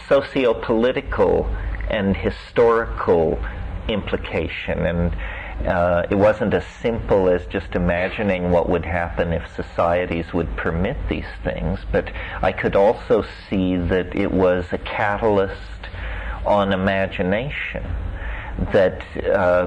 socio-political and historical implication, and it wasn't as simple as just imagining what would happen if societies would permit these things, but I could also see that it was a catalyst on imagination. That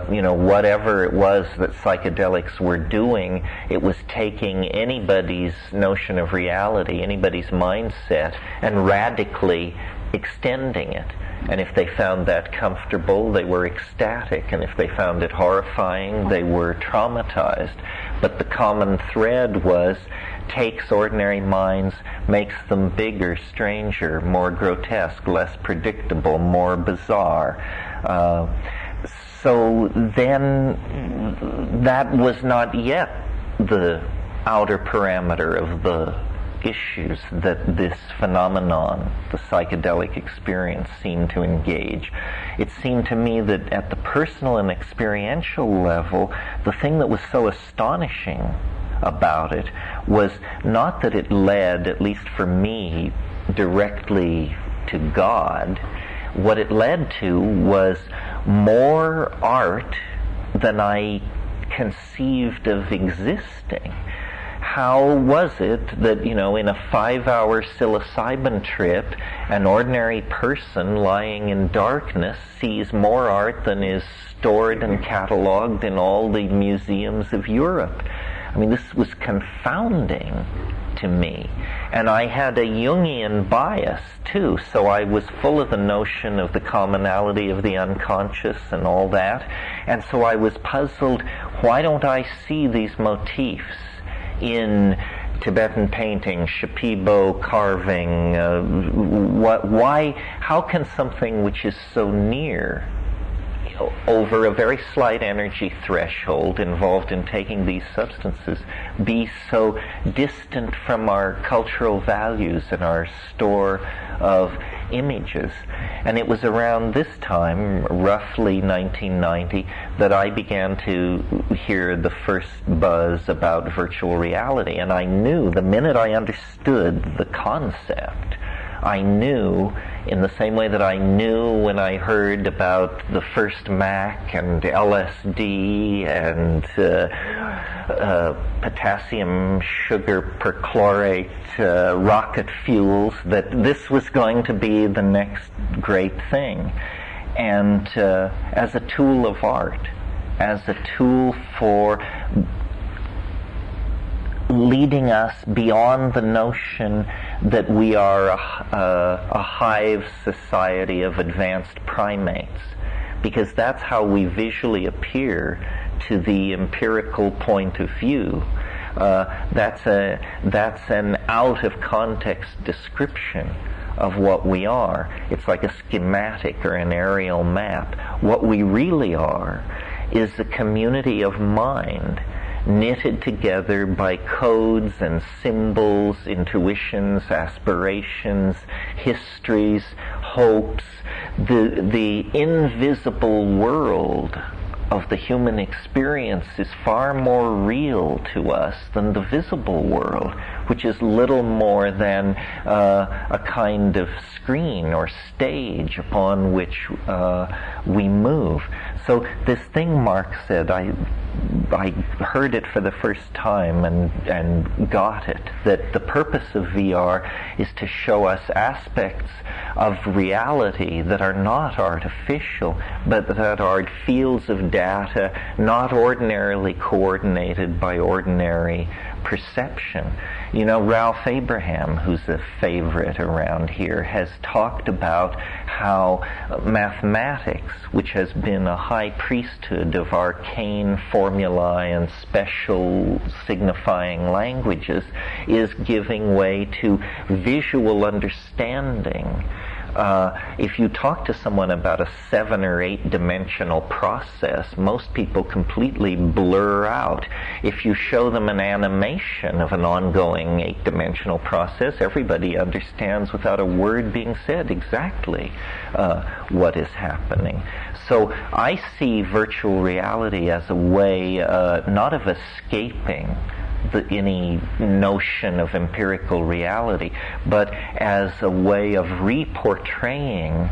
whatever it was that psychedelics were doing, it was taking anybody's notion of reality, anybody's mindset, and radically extending it. And if they found that comfortable, they were ecstatic, and if they found it horrifying, they were traumatized. But the common thread was takes ordinary minds, makes them bigger, stranger, more grotesque, less predictable, more bizarre. So then that was not yet the outer parameter of the issues that this phenomenon, the psychedelic experience, seemed to engage. It seemed to me that at the personal and experiential level, the thing that was so astonishing about it was not that it led, at least for me, directly to God. What it led to was more art than I conceived of existing. How was it that, in a 5-hour psilocybin trip, an ordinary person lying in darkness sees more art than is stored and cataloged in all the museums of Europe? I mean, this was confounding to me. And I had a Jungian bias, too, so I was full of the notion of the commonality of the unconscious and all that. And so I was puzzled, why don't I see these motifs in Tibetan painting, Shipibo carving? How can something which is so near, over a very slight energy threshold involved in taking these substances, be so distant from our cultural values and our store of images? And it was around this time, roughly 1990, that I began to hear the first buzz about virtual reality. And I knew, the minute I understood the concept, I knew, in the same way that I knew when I heard about the first Mac and LSD and potassium sugar perchlorate rocket fuels, that this was going to be the next great thing. And as a tool of art, as a tool for leading us beyond the notion that we are a hive society of advanced primates, because that's how we visually appear to the empirical point of view. That's an out of context description of what we are. It's like a schematic or an aerial map. What we really are is a community of mind, knitted together by codes and symbols, intuitions, aspirations, histories, hopes. The invisible world of the human experience is far more real to us than the visible world, which is little more than a kind of screen or stage upon which we move. So this thing Mark said, I heard it for the first time and got it, that the purpose of VR is to show us aspects of reality that are not artificial, but that are fields of data not ordinarily coordinated by ordinary perception. You know, Ralph Abraham, who's a favorite around here, has talked about how mathematics, which has been a high priesthood of arcane formulae and special signifying languages, is giving way to visual understanding. If you talk to someone about a 7 or 8 dimensional process, most people completely blur out. If you show them an animation of an ongoing 8-dimensional process, everybody understands without a word being said exactly what is happening. So I see virtual reality as a way not of escaping any notion of empirical reality, but as a way of reportraying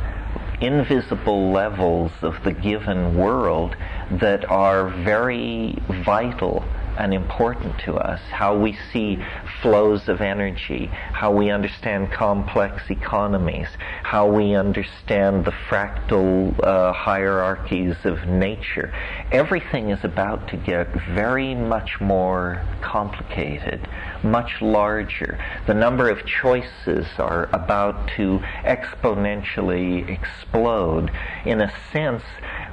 invisible levels of the given world that are very vital and important to us. How we see flows of energy, how we understand complex economies, how we understand the fractal hierarchies of nature. Everything is about to get very much more complicated, much larger. The number of choices are about to exponentially explode. In a sense,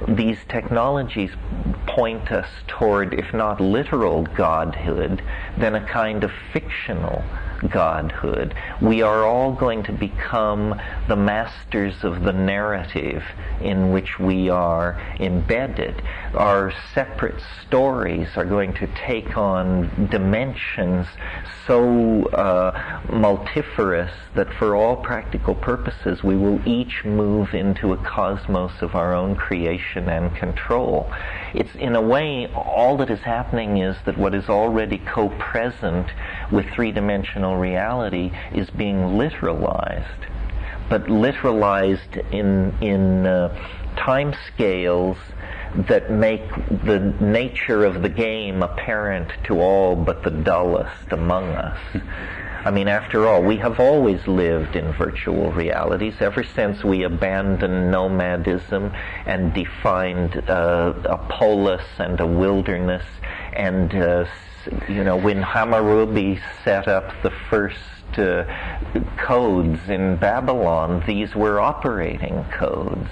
these technologies point us toward, if not literal godhood, then a kind of fictional godhood. We are all going to become the masters of the narrative in which we are embedded. Our separate stories are going to take on dimensions so multifarious that for all practical purposes we will each move into a cosmos of our own creation and control. It's, in a way, all that is happening is that what is already co-present with three-dimensional reality is being literalized, but literalized in time scales that make the nature of the game apparent to all but the dullest among us. I mean, after all, we have always lived in virtual realities ever since we abandoned nomadism and defined a polis and a wilderness. And, when Hammurabi set up the first codes in Babylon, these were operating codes.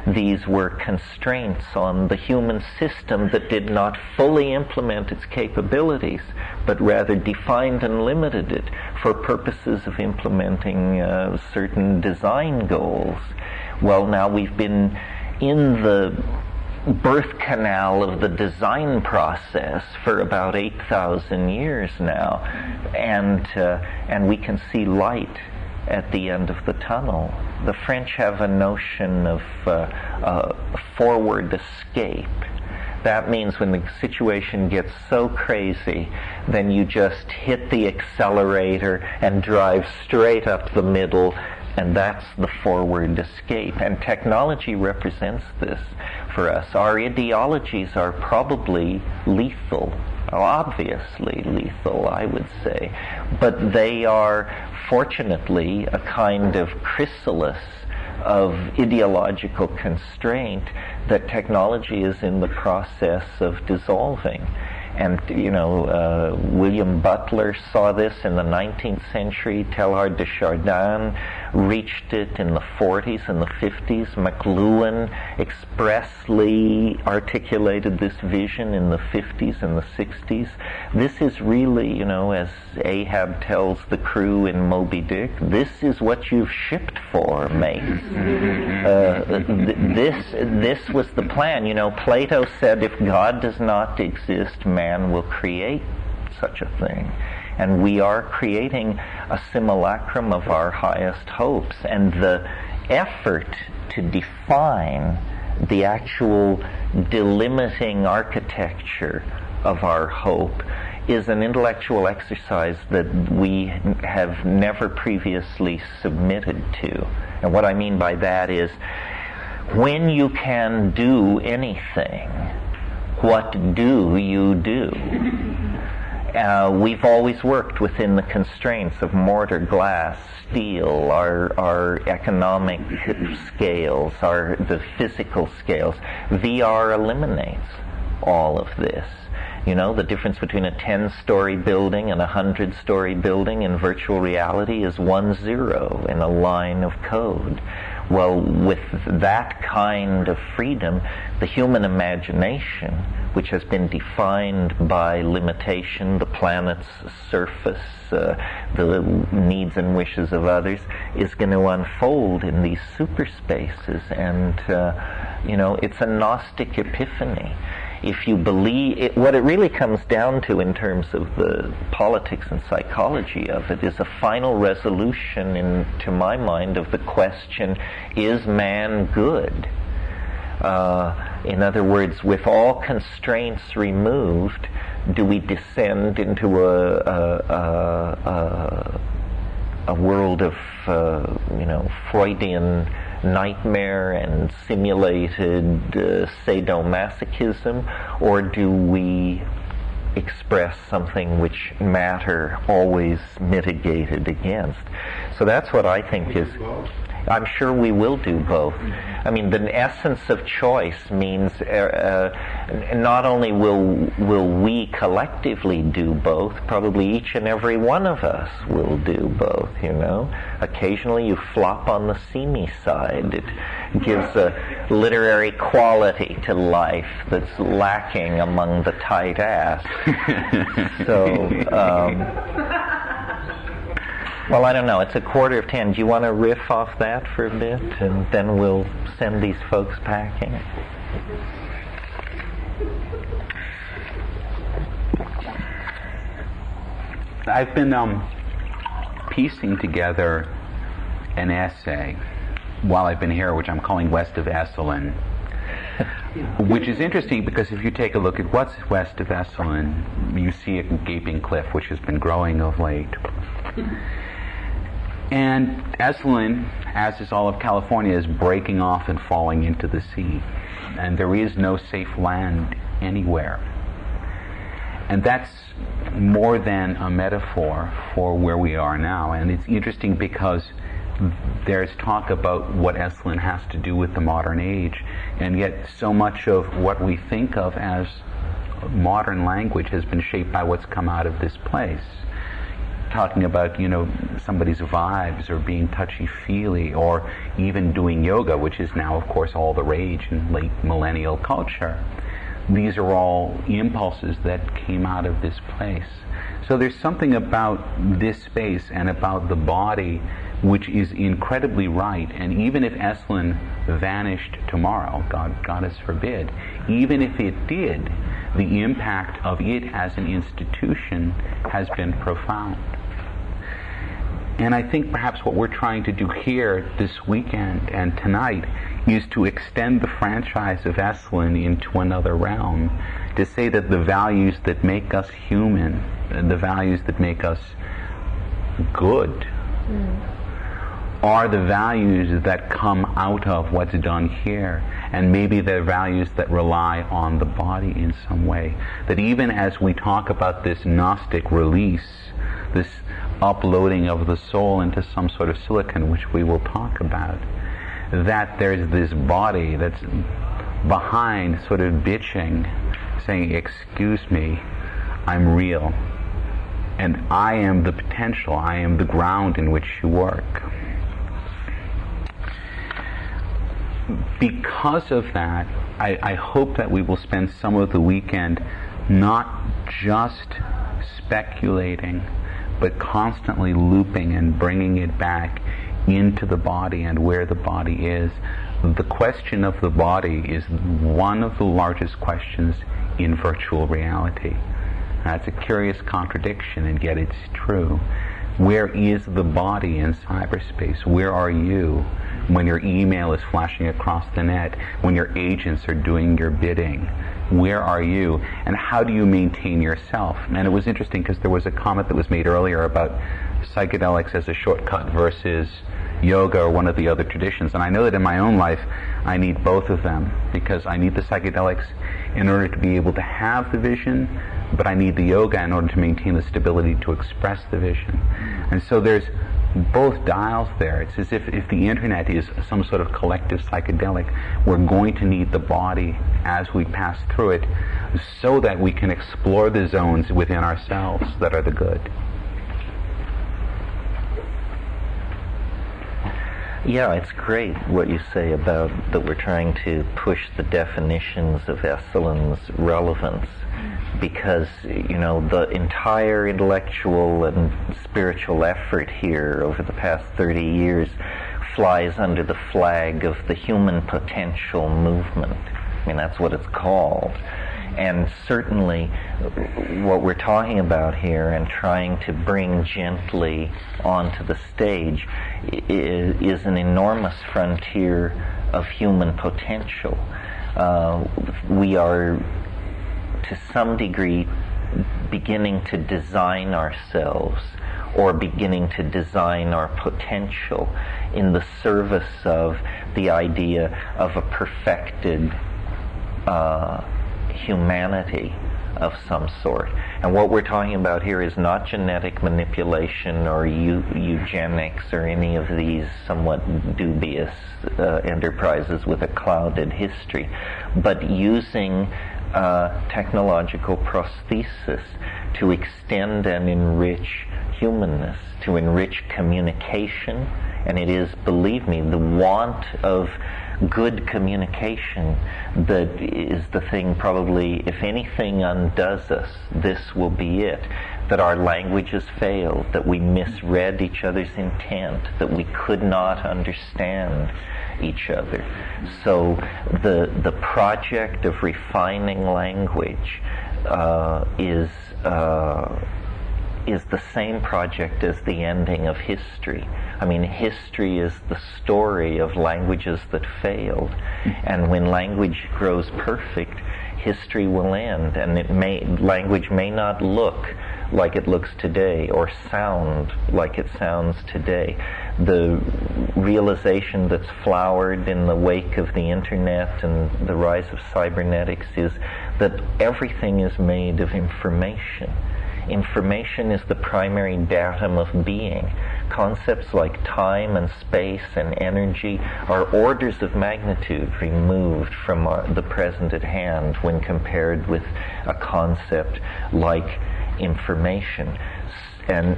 These were constraints on the human system that did not fully implement its capabilities, but rather defined and limited it for purposes of implementing certain design goals. Well, now we've been in the birth canal of the design process for about 8,000 years now, and we can see light at the end of the tunnel. The French have a notion of forward escape. That means when the situation gets so crazy, then you just hit the accelerator and drive straight up the middle, and that's the forward escape. And technology represents this for us. Our ideologies are probably lethal, obviously lethal, I would say, but they are fortunately a kind of chrysalis of ideological constraint that technology is in the process of dissolving. And, William Butler saw this in the 19th century. Teilhard de Chardin reached it in the 40s and the 50s. McLuhan expressly articulated this vision in the 50s and the 60s. This is really, as Ahab tells the crew in Moby Dick, this is what you've shipped for, mate. This was the plan. Plato said if God does not exist, man will create such a thing. And we are creating a simulacrum of our highest hopes. And the effort to define the actual delimiting architecture of our hope is an intellectual exercise that we have never previously submitted to. And what I mean by that is, when you can do anything, what do you do? We've always worked within the constraints of mortar, glass, steel, our economic scales, the physical scales. VR eliminates all of this. You know, the difference between a 10-story building and a 100-story building in virtual reality is 1 0 in a line of code. Well, with that kind of freedom, the human imagination, which has been defined by limitation, the planet's surface, the needs and wishes of others, is going to unfold in these super spaces. And, you know, it's a Gnostic epiphany. If you believe it, what it really comes down to in terms of the politics and psychology of it is a final resolution, to my mind, of the question, is man good? In other words, with all constraints removed, do we descend into a world of Freudian nightmare and simulated sadomasochism, or do we express something which matter always mitigated against? So that's what I think is. I'm sure we will do both. I mean, the essence of choice means not only will we collectively do both, probably each and every one of us will do both, you know. Occasionally you flop on the seamy side. It gives a literary quality to life that's lacking among the tight ass. So, well, I don't know. It's 9:45. Do you want to riff off that for a bit, and then we'll send these folks packing? I've been piecing together an essay while I've been here, which I'm calling West of Esalen, which is interesting because if you take a look at what's west of Esalen, you see a gaping cliff which has been growing of late. And Esalen, as is all of California, is breaking off and falling into the sea. And there is no safe land anywhere. And that's more than a metaphor for where we are now. And it's interesting because there's talk about what Esalen has to do with the modern age, and yet so much of what we think of as modern language has been shaped by what's come out of this place. Talking about, you know, somebody's vibes or being touchy-feely or even doing yoga, which is now, of course, all the rage in late millennial culture. These are all impulses that came out of this place. So there's something about this space and about the body which is incredibly right, and even if Esalen vanished tomorrow, God forbid, even if it did, the impact of it as an institution has been profound. And I think perhaps what we're trying to do here this weekend and tonight is to extend the franchise of Esalen into another realm, to say that the values that make us human, the values that make us good, are the values that come out of what's done here, and maybe they're values that rely on the body in some way. That even as we talk about this Gnostic release, this uploading of the soul into some sort of silicon, which we will talk about, that there's this body that's behind sort of bitching, saying, excuse me, I'm real, and I am the potential, I am the ground in which you work. Because of that, I hope that we will spend some of the weekend not just speculating, but constantly looping and bringing it back into the body and where the body is. The question of the body is one of the largest questions in virtual reality. It's a curious contradiction, and yet it's true. Where is the body in cyberspace? Where are you when your email is flashing across the net, when your agents are doing your bidding? Where are you? And how do you maintain yourself? And it was interesting because there was a comment that was made earlier about psychedelics as a shortcut versus yoga or one of the other traditions. And I know that in my own life, I need both of them, because I need the psychedelics in order to be able to have the vision, but I need the yoga in order to maintain the stability to express the vision. And so there's both dials there. It's as if the internet is some sort of collective psychedelic, we're going to need the body as we pass through it so that we can explore the zones within ourselves that are the good. Yeah, it's great what you say about that we're trying to push the definitions of Esalen's relevance, because, you know, the entire intellectual and spiritual effort here over the past 30 years flies under the flag of the human potential movement. I mean, that's what it's called. And certainly what we're talking about here and trying to bring gently onto the stage is an enormous frontier of human potential. We are, to some degree, beginning to design ourselves, or beginning to design our potential in the service of the idea of a perfected humanity of some sort. And what we're talking about here is not genetic manipulation or eugenics or any of these somewhat dubious enterprises with a clouded history, but using technological prosthesis to extend and enrich humanness, to enrich communication. And it is, believe me, the want of good communication that is the thing probably, if anything undoes us, this will be it. That our languages failed, that we misread each other's intent, that we could not understand each other. So the project of refining language is the same project as the ending of history. I mean, history is the story of languages that failed. And when language grows perfect, history will end. And language may not look like it looks today or sound like it sounds today. The realization that's flowered in the wake of the internet and the rise of cybernetics is that everything is made of information. Information is the primary datum of being. Concepts like time and space and energy are orders of magnitude removed from the present at hand when compared with a concept like information. And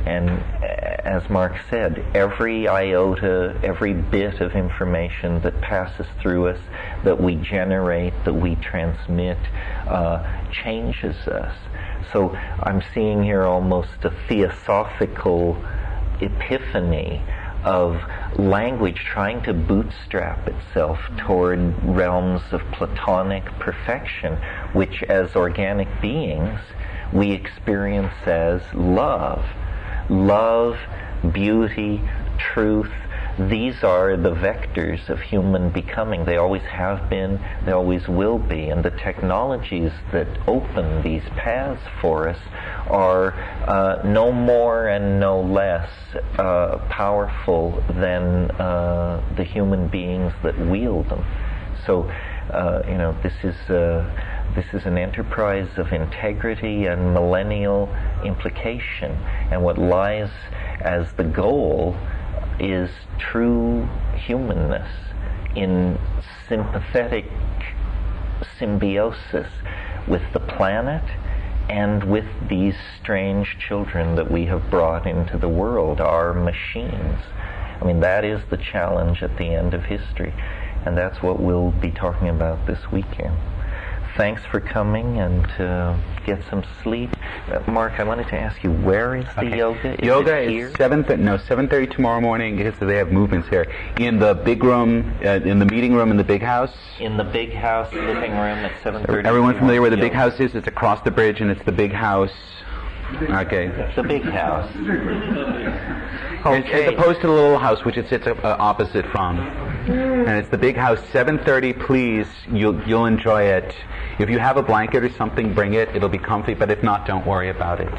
as Mark said, every iota, every bit of information that passes through us, that we generate, that we transmit, changes us. So I'm seeing here almost a theosophical epiphany of language trying to bootstrap itself toward realms of Platonic perfection, which as organic beings we experience as love. Love, beauty, truth, these are the vectors of human becoming. They always have been, they always will be. And the technologies that open these paths for us are no more and no less powerful than the human beings that wield them. So, this is an enterprise of integrity and millennial implication. And what lies as the goal is true humanness in sympathetic symbiosis with the planet and with these strange children that we have brought into the world, our machines. I mean, that is the challenge at the end of history, and that's what we'll be talking about this weekend. Thanks for coming, and get some sleep. Mark, I wanted to ask you, where is the yoga? Yoga is 7:30 tomorrow morning, because they have movements here. In the big room, in the meeting room in the big house. In the big house living room at 7:30. Everyone familiar where the big house is? It's across the bridge, and it's the big house. Okay. The big house. As opposed to the little house, which it sits opposite from. And it's the big house, 7:30, please. You'll enjoy it. If you have a blanket or something, bring it. It'll be comfy, but if not, don't worry about it.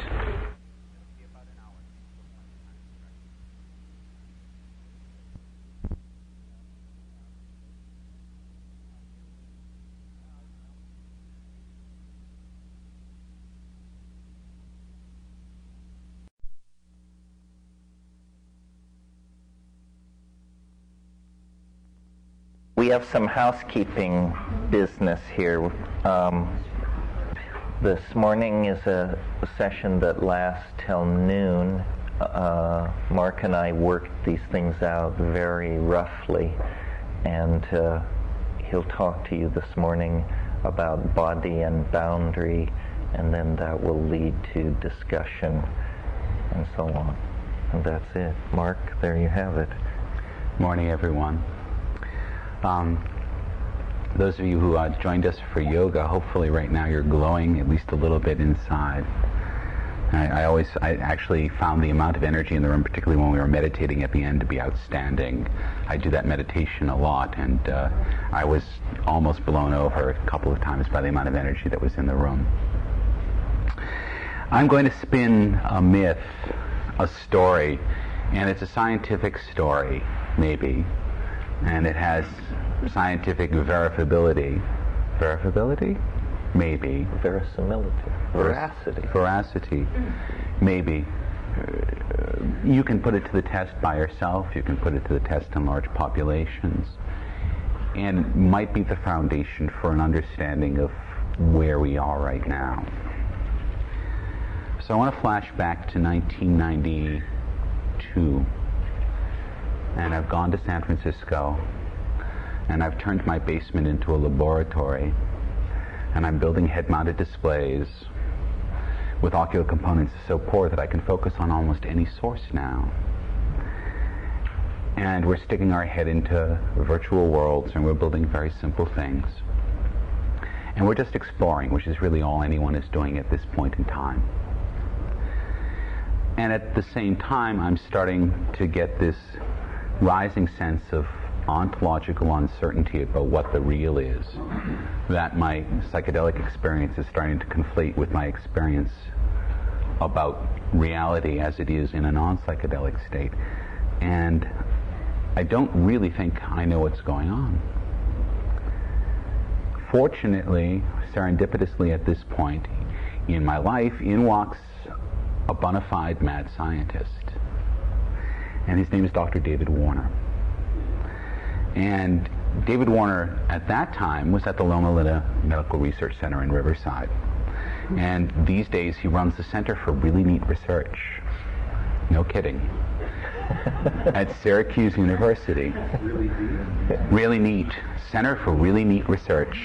have some housekeeping business here. This morning is a session that lasts till noon. Mark and I worked these things out very roughly, and he'll talk to you this morning about body and boundary, and then that will lead to discussion and so on. And that's it. Mark, there you have it. Morning, everyone. Those of you who joined us for yoga, hopefully right now you're glowing at least a little bit inside. I actually found the amount of energy in the room, particularly when we were meditating at the end, to be outstanding. I do that meditation a lot, and I was almost blown over a couple of times by the amount of energy that was in the room. I'm going to spin a myth, a story, and it's a scientific story, maybe, and it has scientific verifiability. Verifiability? Maybe. Verisimilitude. Veracity. Veracity. Maybe. You can put it to the test by yourself. You can put it to the test in large populations. And might be the foundation for an understanding of where we are right now. So I want to flash back to 1992. And I've gone to San Francisco, and I've turned my basement into a laboratory, and I'm building head-mounted displays with ocular components so poor that I can focus on almost any source now. And we're sticking our head into virtual worlds, and we're building very simple things. And we're just exploring, which is really all anyone is doing at this point in time. And at the same time, I'm starting to get this rising sense of ontological uncertainty about what the real is. That my psychedelic experience is starting to conflate with my experience about reality as it is in a non-psychedelic state. And I don't really think I know what's going on. Fortunately, serendipitously at this point in my life, in walks a bona fide mad scientist. And his name is Dr. David Warner. And David Warner, at that time, was at the Loma Linda Medical Research Center in Riverside. And these days, he runs the Center for Really Neat Research. No kidding. At Syracuse University. Really neat. Center for Really Neat Research.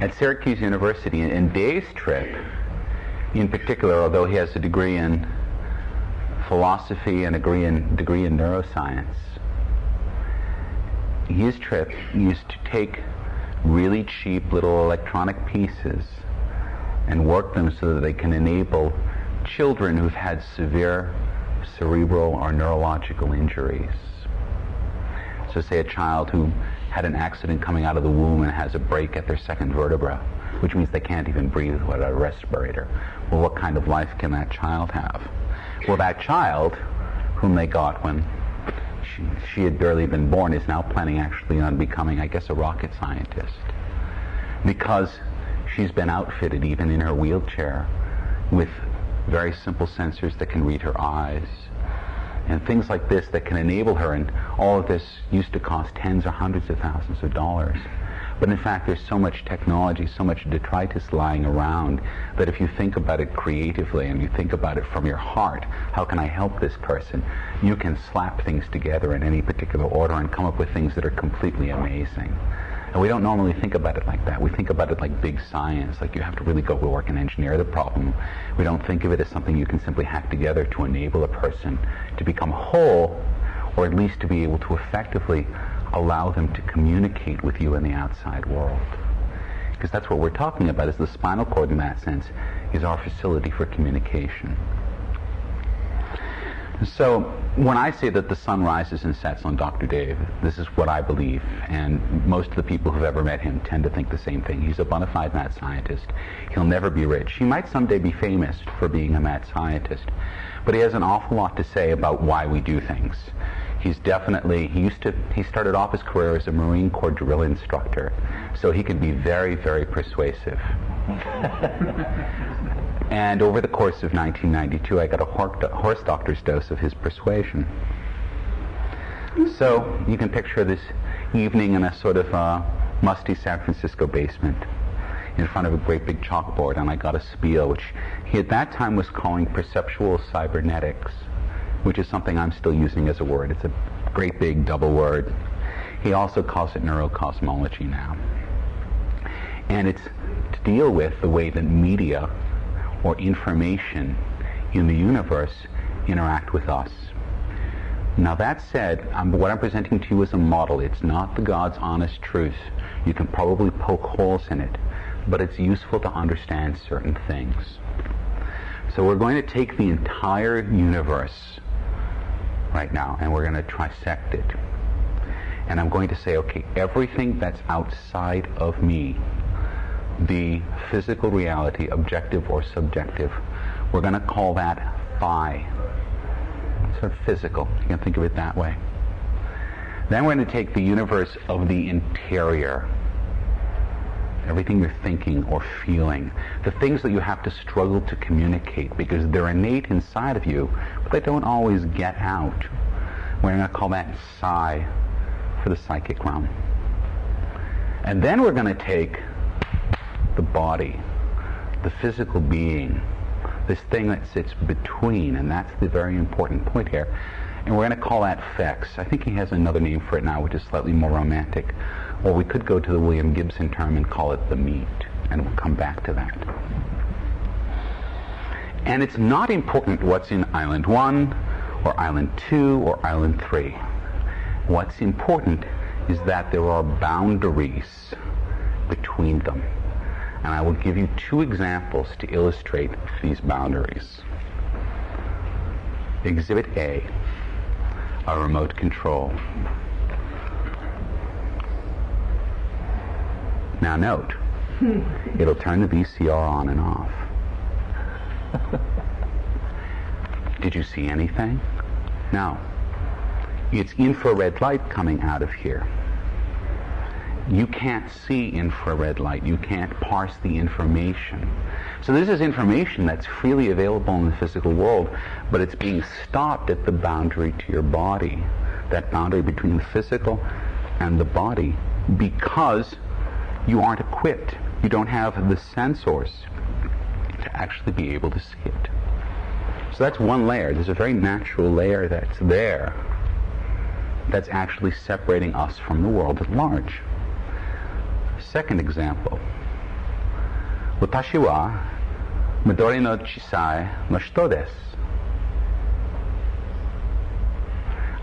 At Syracuse University. And Dave's trip, in particular, although he has a degree in philosophy and a degree in neuroscience, his trip used to take really cheap little electronic pieces and work them so that they can enable children who've had severe cerebral or neurological injuries. So say a child who had an accident coming out of the womb and has a break at their second vertebra, which means they can't even breathe without a respirator. Well, what kind of life can that child have? Well, that child, whom they got when she had barely been born, is now planning actually on becoming, I guess, a rocket scientist. Because she's been outfitted, even in her wheelchair, with very simple sensors that can read her eyes, and things like this that can enable her. And all of this used to cost tens or hundreds of thousands of dollars. But in fact, there's so much technology, so much detritus lying around, that if you think about it creatively and you think about it from your heart, how can I help this person? You can slap things together in any particular order and come up with things that are completely amazing. And we don't normally think about it like that. We think about it like big science, like you have to really go to work and engineer the problem. We don't think of it as something you can simply hack together to enable a person to become whole, or at least to be able to effectively allow them to communicate with you in the outside world. Because that's what we're talking about, is the spinal cord in that sense is our facility for communication. So when I say that the sun rises and sets on Dr. Dave, this is what I believe, and most of the people who've ever met him tend to think the same thing. He's a bona fide mad scientist. He'll never be rich. He might someday be famous for being a mad scientist, but he has an awful lot to say about why we do things. He's definitely, he started off his career as a Marine Corps drill instructor, so he can be very, very persuasive. And over the course of 1992, I got a horse doctor's dose of his persuasion. So you can picture this evening in a sort of musty San Francisco basement in front of a great big chalkboard, and I got a spiel, which he at that time was calling perceptual cybernetics, which is something I'm still using as a word. It's a great big double word. He also calls it neurocosmology now. And it's to deal with the way that media or information in the universe interact with us. Now that said, what I'm presenting to you is a model. It's not the God's honest truth. You can probably poke holes in it, but it's useful to understand certain things. So we're going to take the entire universe right now, and we're going to trisect it. And I'm going to say, okay, everything that's outside of me, the physical reality, objective or subjective, we're going to call that phi. Sort of physical. You can think of it that way. Then we're going to take the universe of the interior. Everything you're thinking or feeling. The things that you have to struggle to communicate because they're innate inside of you, but they don't always get out. We're going to call that psi for the psychic realm. And then we're going to take the body, the physical being, this thing that sits between, and that's the very important point here. And we're going to call that fex. I think he has another name for it now, which is slightly more romantic. Or we could go to the William Gibson term and call it the meat, and we'll come back to that. And it's not important what's in Island 1, or Island 2, or Island 3. What's important is that there are boundaries between them. And I will give you two examples to illustrate these boundaries. Exhibit A, a remote control. Now note, it'll turn the VCR on and off. Did you see anything? No. It's infrared light coming out of here. You can't see infrared light. You can't parse the information. So this is information that's freely available in the physical world, but it's being stopped at the boundary to your body, that boundary between the physical and the body, because you aren't equipped. You don't have the sensors to actually be able to see it. So that's one layer. There's a very natural layer that's there that's actually separating us from the world at large. Second example. Watashi wa midori no chisai no shito desu.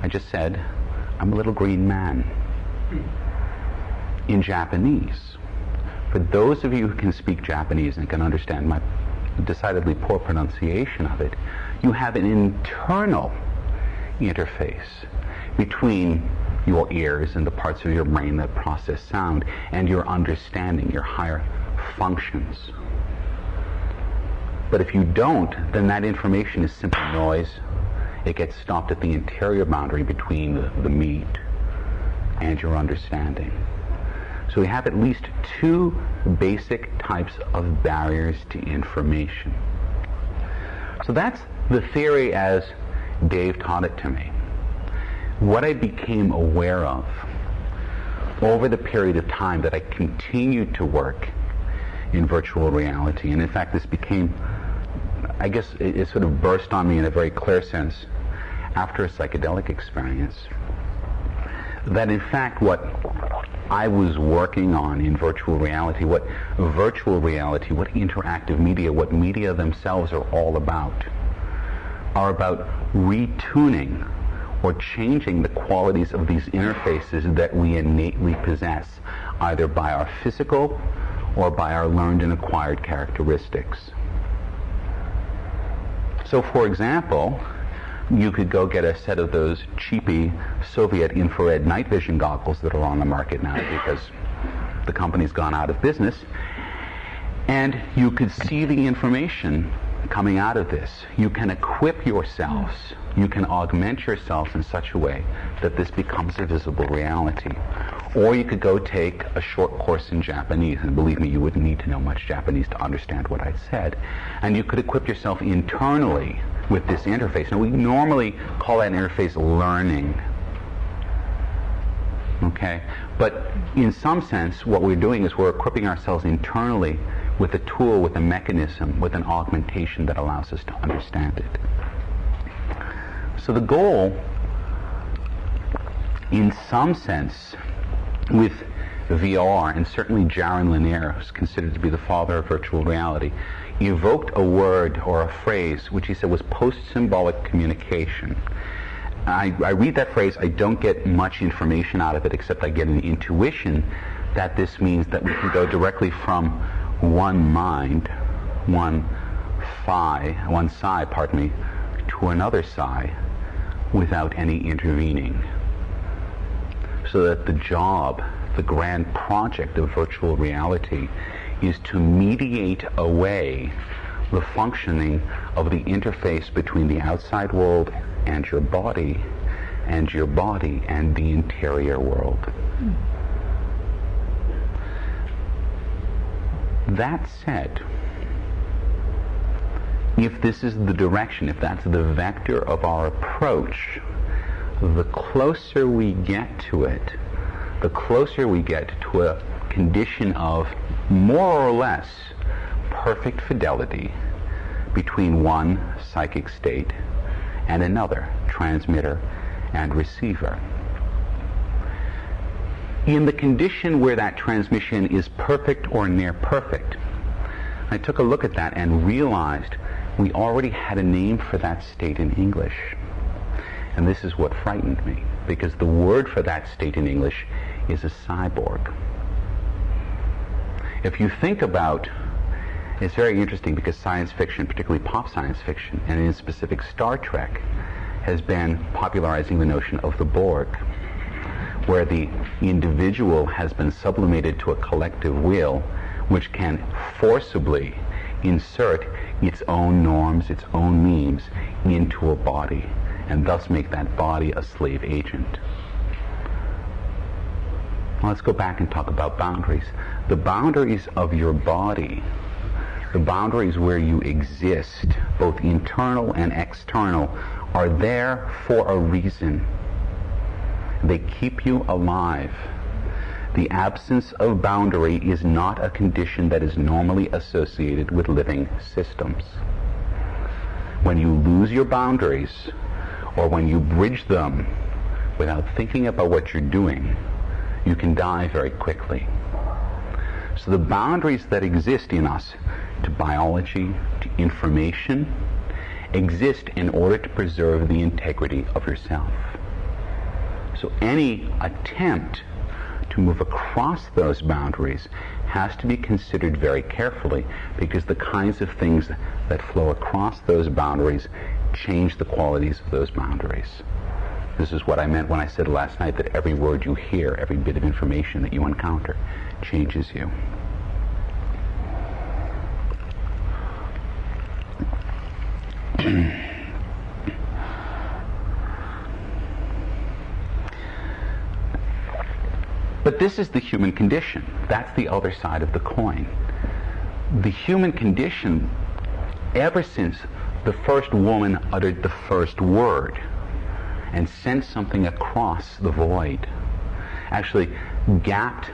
I just said, I'm a little green man. In Japanese, for those of you who can speak Japanese and can understand my decidedly poor pronunciation of it, you have an internal interface between your ears and the parts of your brain that process sound and your understanding, your higher functions. But if you don't, then that information is simple noise. It gets stopped at the interior boundary between the meat and your understanding. So we have at least two basic types of barriers to information. So that's the theory as Dave taught it to me. What I became aware of over the period of time that I continued to work in virtual reality, and in fact this became, I guess it sort of burst on me in a very clear sense after a psychedelic experience, that in fact what I was working on in virtual reality, what interactive media, what media themselves are all about, are about retuning or changing the qualities of these interfaces that we innately possess, either by our physical or by our learned and acquired characteristics. So for example, you could go get a set of those cheapy Soviet infrared night vision goggles that are on the market now because the company's gone out of business, and you could see the information coming out of this. You can equip yourselves, you can augment yourselves in such a way that this becomes a visible reality. Or you could go take a short course in Japanese, and believe me, you wouldn't need to know much Japanese to understand what I said, and you could equip yourself internally with this interface. Now we normally call that interface learning. Okay? But in some sense, what we're doing is we're equipping ourselves internally with a tool, with a mechanism, with an augmentation that allows us to understand it. So the goal, in some sense, with VR, and certainly Jaron Lanier, who's considered to be the father of virtual reality, evoked a word or a phrase which he said was post-symbolic communication. I read that phrase, I don't get much information out of it except I get an intuition that this means that we can go directly from one mind, one psi, to another psi without any intervening. So that the job, the grand project of virtual reality is to mediate away the functioning of the interface between the outside world and your body and the interior world. That said, if this is the direction, if that's the vector of our approach, the closer we get to it, the closer we get to a condition of more or less perfect fidelity between one psychic state and another, transmitter and receiver. In the condition where that transmission is perfect or near perfect, I took a look at that and realized we already had a name for that state in English. And this is what frightened me, because the word for that state in English is a cyborg. If you think about, it's very interesting because science fiction, particularly pop science fiction, and in specific Star Trek, has been popularizing the notion of the Borg, where the individual has been sublimated to a collective will which can forcibly insert its own norms, its own memes into a body, and thus make that body a slave agent. Well, let's go back and talk about boundaries. The boundaries of your body, the boundaries where you exist, both internal and external, are there for a reason. They keep you alive. The absence of boundary is not a condition that is normally associated with living systems. When you lose your boundaries, or when you bridge them without thinking about what you're doing, you can die very quickly. So the boundaries that exist in us to biology, to information, exist in order to preserve the integrity of yourself. So any attempt to move across those boundaries has to be considered very carefully, because the kinds of things that flow across those boundaries change the qualities of those boundaries. This is what I meant when I said last night that every word you hear, every bit of information that you encounter, changes you. But this is the human condition. That's the other side of the coin. The human condition, ever since the first woman uttered the first word and sent something across the void, actually bridged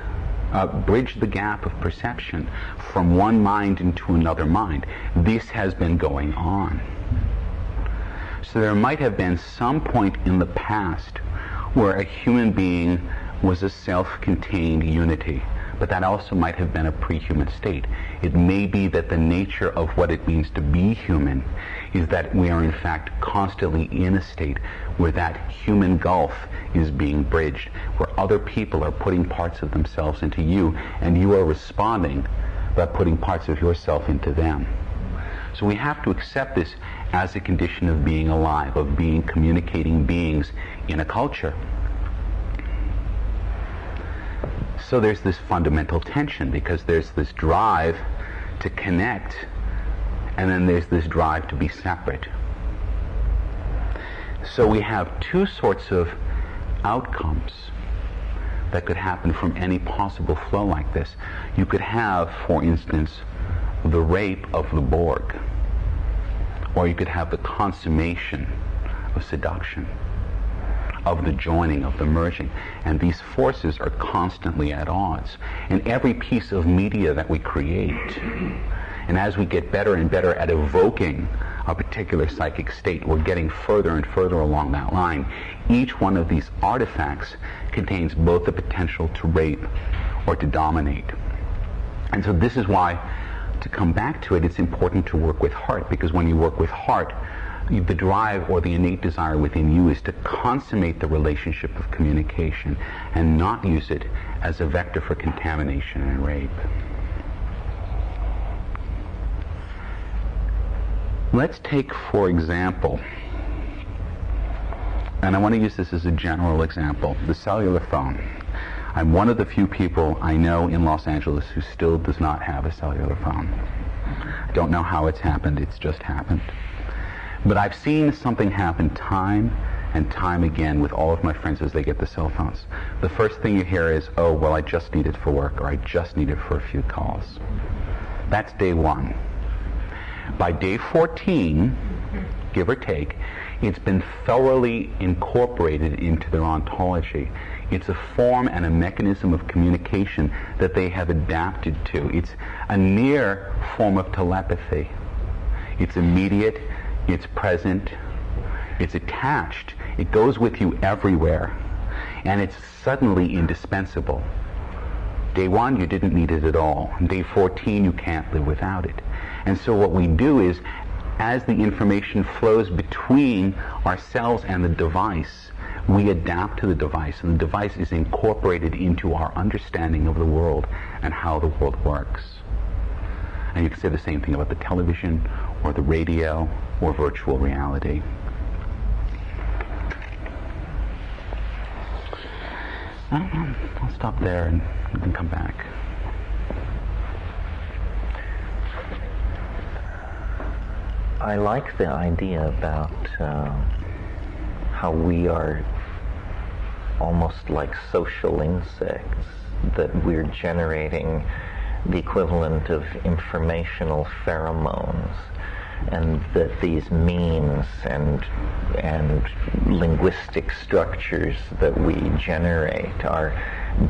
the gap of perception from one mind into another mind. This has been going on. So there might have been some point in the past where a human being was a self-contained unity, but that also might have been a pre-human state. It may be that the nature of what it means to be human is that we are in fact constantly in a state where that human gulf is being bridged, where other people are putting parts of themselves into you, and you are responding by putting parts of yourself into them. So we have to accept this as a condition of being alive, of being communicating beings in a culture. So there's this fundamental tension, because there's this drive to connect, and then there's this drive to be separate. So we have two sorts of outcomes that could happen from any possible flow like this. You could have, for instance, the rape of the Borg, or you could have the consummation of seduction. of the joining, of the merging. And these forces are constantly at odds. And every piece of media that we create, and as we get better and better at evoking a particular psychic state, we're getting further and further along that line. Each one of these artifacts contains both the potential to rape or to dominate. And so this is why, to come back to it, it's important to work with heart, because when you work with heart, the drive or the innate desire within you is to consummate the relationship of communication and not use it as a vector for contamination and rape. Let's take, for example, and I want to use this as a general example, the cellular phone. I'm one of the few people I know in Los Angeles who still does not have a cellular phone. I don't know how it's happened, it's just happened. But I've seen something happen time and time again with all of my friends as they get the cell phones. The first thing you hear is, oh, well, I just need it for work, or I just need it for a few calls. That's day one. By day 14, give or take, it's been thoroughly incorporated into their ontology. It's a form and a mechanism of communication that they have adapted to. It's a near form of telepathy. It's immediate, it's present, it's attached, it goes with you everywhere, and it's suddenly indispensable. Day 1, you didn't need it at all. Day 14, you can't live without it. And so what we do is, as the information flows between ourselves and the device, we adapt to the device, and the device is incorporated into our understanding of the world and how the world works. And you can say the same thing about the television or the radio or virtual reality. I'll stop there and we can come back. I like the idea about how we are almost like social insects, that we're generating the equivalent of informational pheromones, and that these memes and linguistic structures that we generate are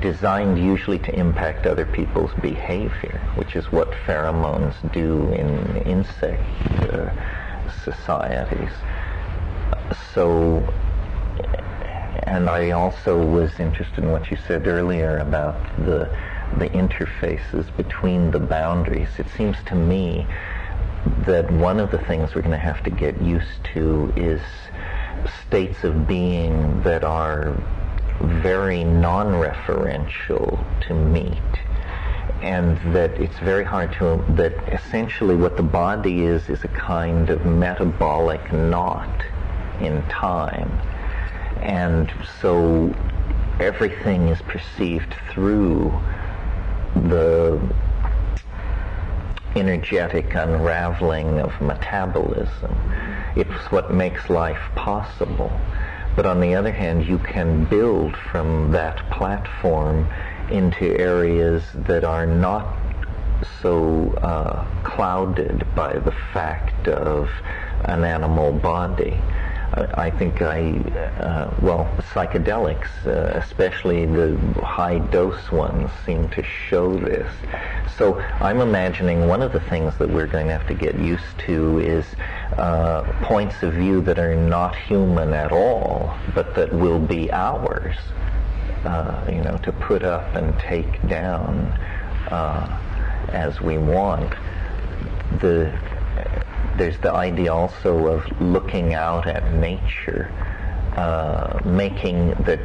designed usually to impact other people's behavior, which is what pheromones do in insect societies. So, and I also was interested in what you said earlier about the interfaces between the boundaries. It seems to me that one of the things we're going to have to get used to is states of being that are very non-referential to meat, and that it's very hard to, that essentially what the body is a kind of metabolic knot in time, and so everything is perceived through the energetic unraveling of metabolism. It's what makes life possible. But on the other hand, you can build from that platform into areas that are not so clouded by the fact of an animal body. I think psychedelics, especially the high-dose ones, seem to show this. So I'm imagining one of the things that we're going to have to get used to is points of view that are not human at all, but that will be ours, to put up and take down as we want. There's the idea also of looking out at nature, making that,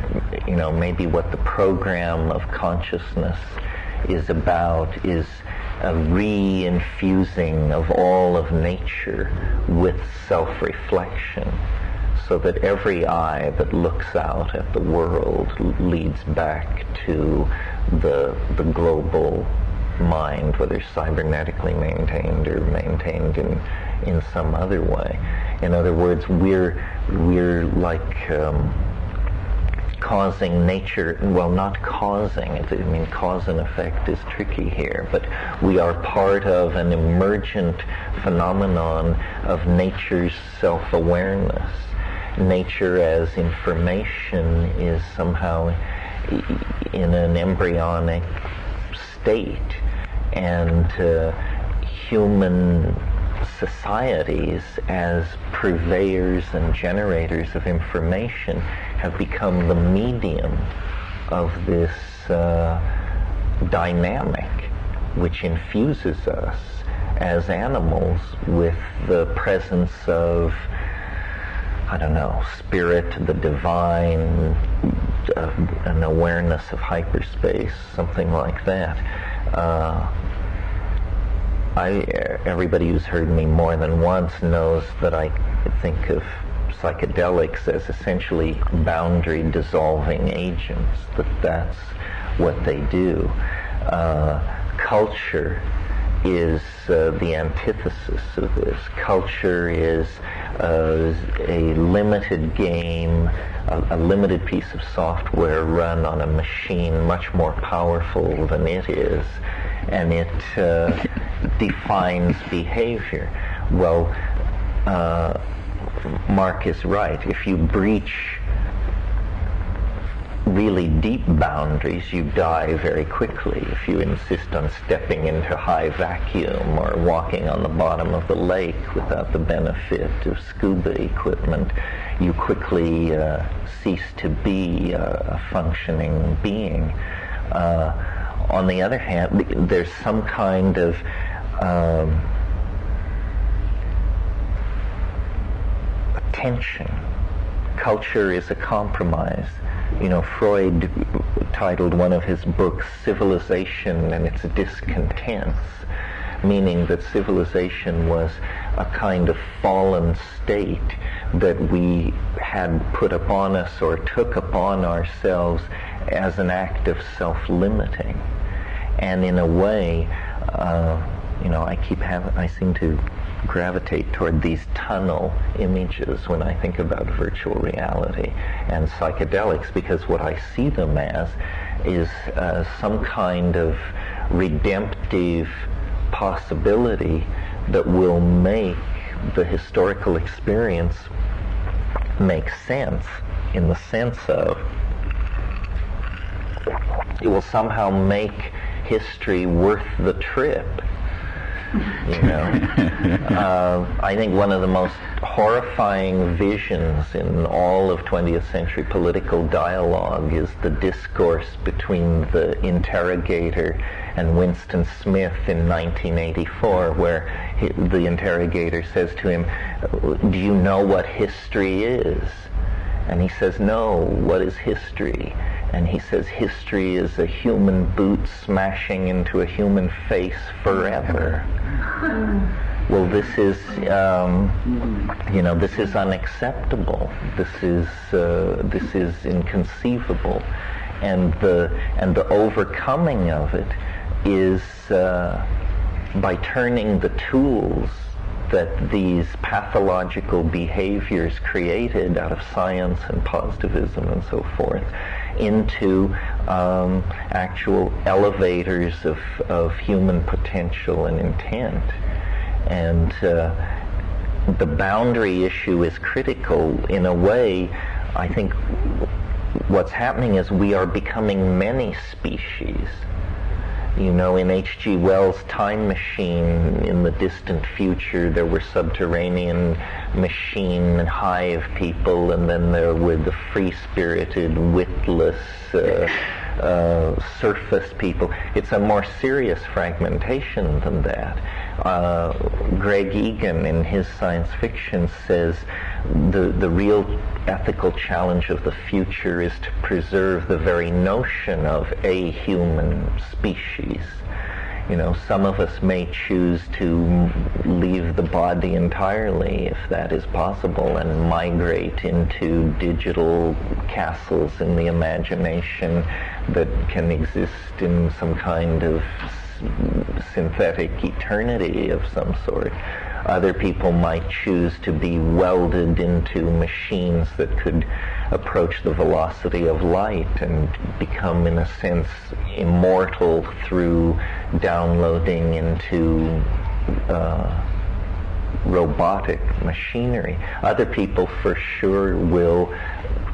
maybe what the program of consciousness is about is a re-infusing of all of nature with self-reflection, so that every eye that looks out at the world leads back to the global mind, whether cybernetically maintained or maintained in some other way. In other words, we're like causing nature, well, not causing, cause and effect is tricky here, but we are part of an emergent phenomenon of nature's self-awareness. nature as information is somehow in an embryonic state, and human societies as purveyors and generators of information have become the medium of this dynamic which infuses us as animals with the presence of, I don't know, spirit, the divine, an awareness of hyperspace, something like that. Everybody who's heard me more than once knows that I think of psychedelics as essentially boundary dissolving agents, that's what they do. Culture is the antithesis of this. Culture is a limited game, a limited piece of software run on a machine much more powerful than it is, and it defines behavior. Well, Mark is right. If you breach really deep boundaries, you die very quickly. If you insist on stepping into high vacuum or walking on the bottom of the lake without the benefit of scuba equipment, you quickly cease to be a functioning being. On the other hand, there's some kind of tension. Culture is a compromise. You know, Freud titled one of his books Civilization and Its Discontents, meaning that civilization was a kind of fallen state that we had put upon us or took upon ourselves as an act of self-limiting. And in a way, I seem to gravitate toward these tunnel images when I think about virtual reality and psychedelics, because what I see them as is some kind of redemptive possibility that will make the historical experience make sense, in the sense of it will somehow make history worth the trip. You know, I think one of the most horrifying visions in all of 20th century political dialogue is the discourse between the interrogator and Winston Smith in 1984, where the interrogator says to him, "Do you know what history is?" And he says, "No, what is history?" And he says, "History is a human boot smashing into a human face forever." Well, this is, this is unacceptable. This is inconceivable, and the overcoming of it is by turning the tools that these pathological behaviors created out of science and positivism and so forth into actual elevators of human potential and intent. And the boundary issue is critical. In a way, I think what's happening is we are becoming many species. You know, in H.G. Wells' Time Machine, in the distant future, there were subterranean machine and hive people, and then there were the free-spirited, witless, surface people. It's a more serious fragmentation than that. Greg Egan, in his science fiction, says the real ethical challenge of the future is to preserve the very notion of a human species. You know, some of us may choose to leave the body entirely, if that is possible, and migrate into digital castles in the imagination that can exist in some kind of synthetic eternity of some sort. Other people might choose to be welded into machines that could approach the velocity of light and become, in a sense, immortal through downloading into robotic machinery. Other people for sure will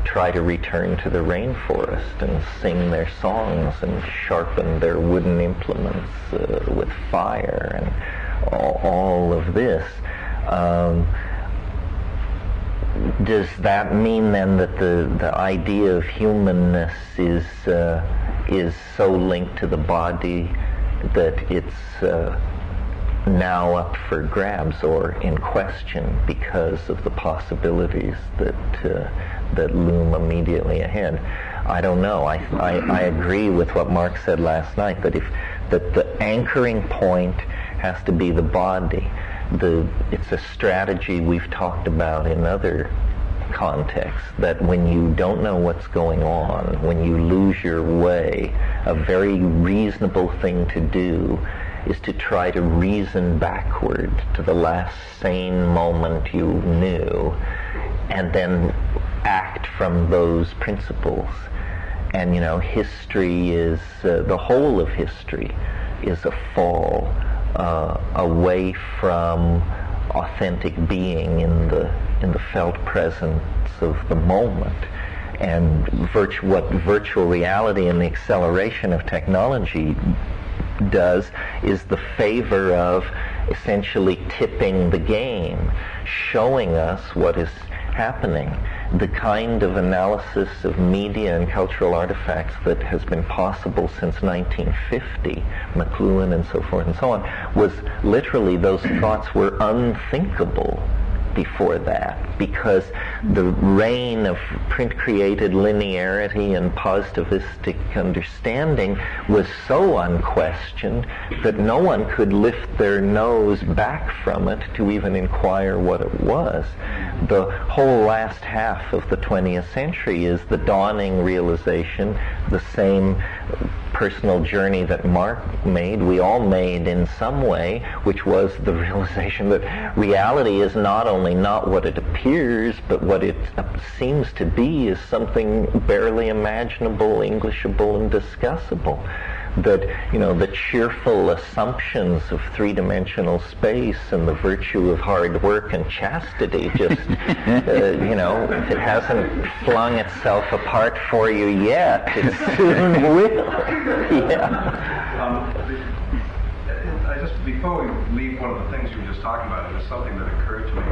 try to return to the rainforest and sing their songs and sharpen their wooden implements with fire and all of this. Does that mean then that the idea of humanness is so linked to the body that it's now up for grabs or in question because of the possibilities that loom immediately ahead? I don't know. I agree with what Mark said last night, that the anchoring point has to be the body. It's a strategy we've talked about in other contexts, that when you don't know what's going on, when you lose your way, a very reasonable thing to do is to try to reason backward to the last sane moment you knew, and then act from those principles. And history is the whole of history is a fall away from authentic being in the felt presence of the moment. And what virtual reality and the acceleration of technology does is the favor of essentially tipping the game, showing us what is happening. The kind of analysis of media and cultural artifacts that has been possible since 1950, McLuhan and so forth and so on, was literally, those thoughts were unthinkable before that, because the reign of print-created linearity and positivistic understanding was so unquestioned that no one could lift their nose back from it to even inquire what it was. The whole last half of the 20th century is the dawning realization, the same personal journey that Mark made, we all made in some way, which was the realization that reality is not only not what it appears, but what it seems to be is something barely imaginable, Englishable, and discussable. That, the cheerful assumptions of three-dimensional space and the virtue of hard work and chastity just, if it hasn't flung itself apart for you yet, it soon will. Before we leave one of the things you were just talking about, it was something that occurred to me.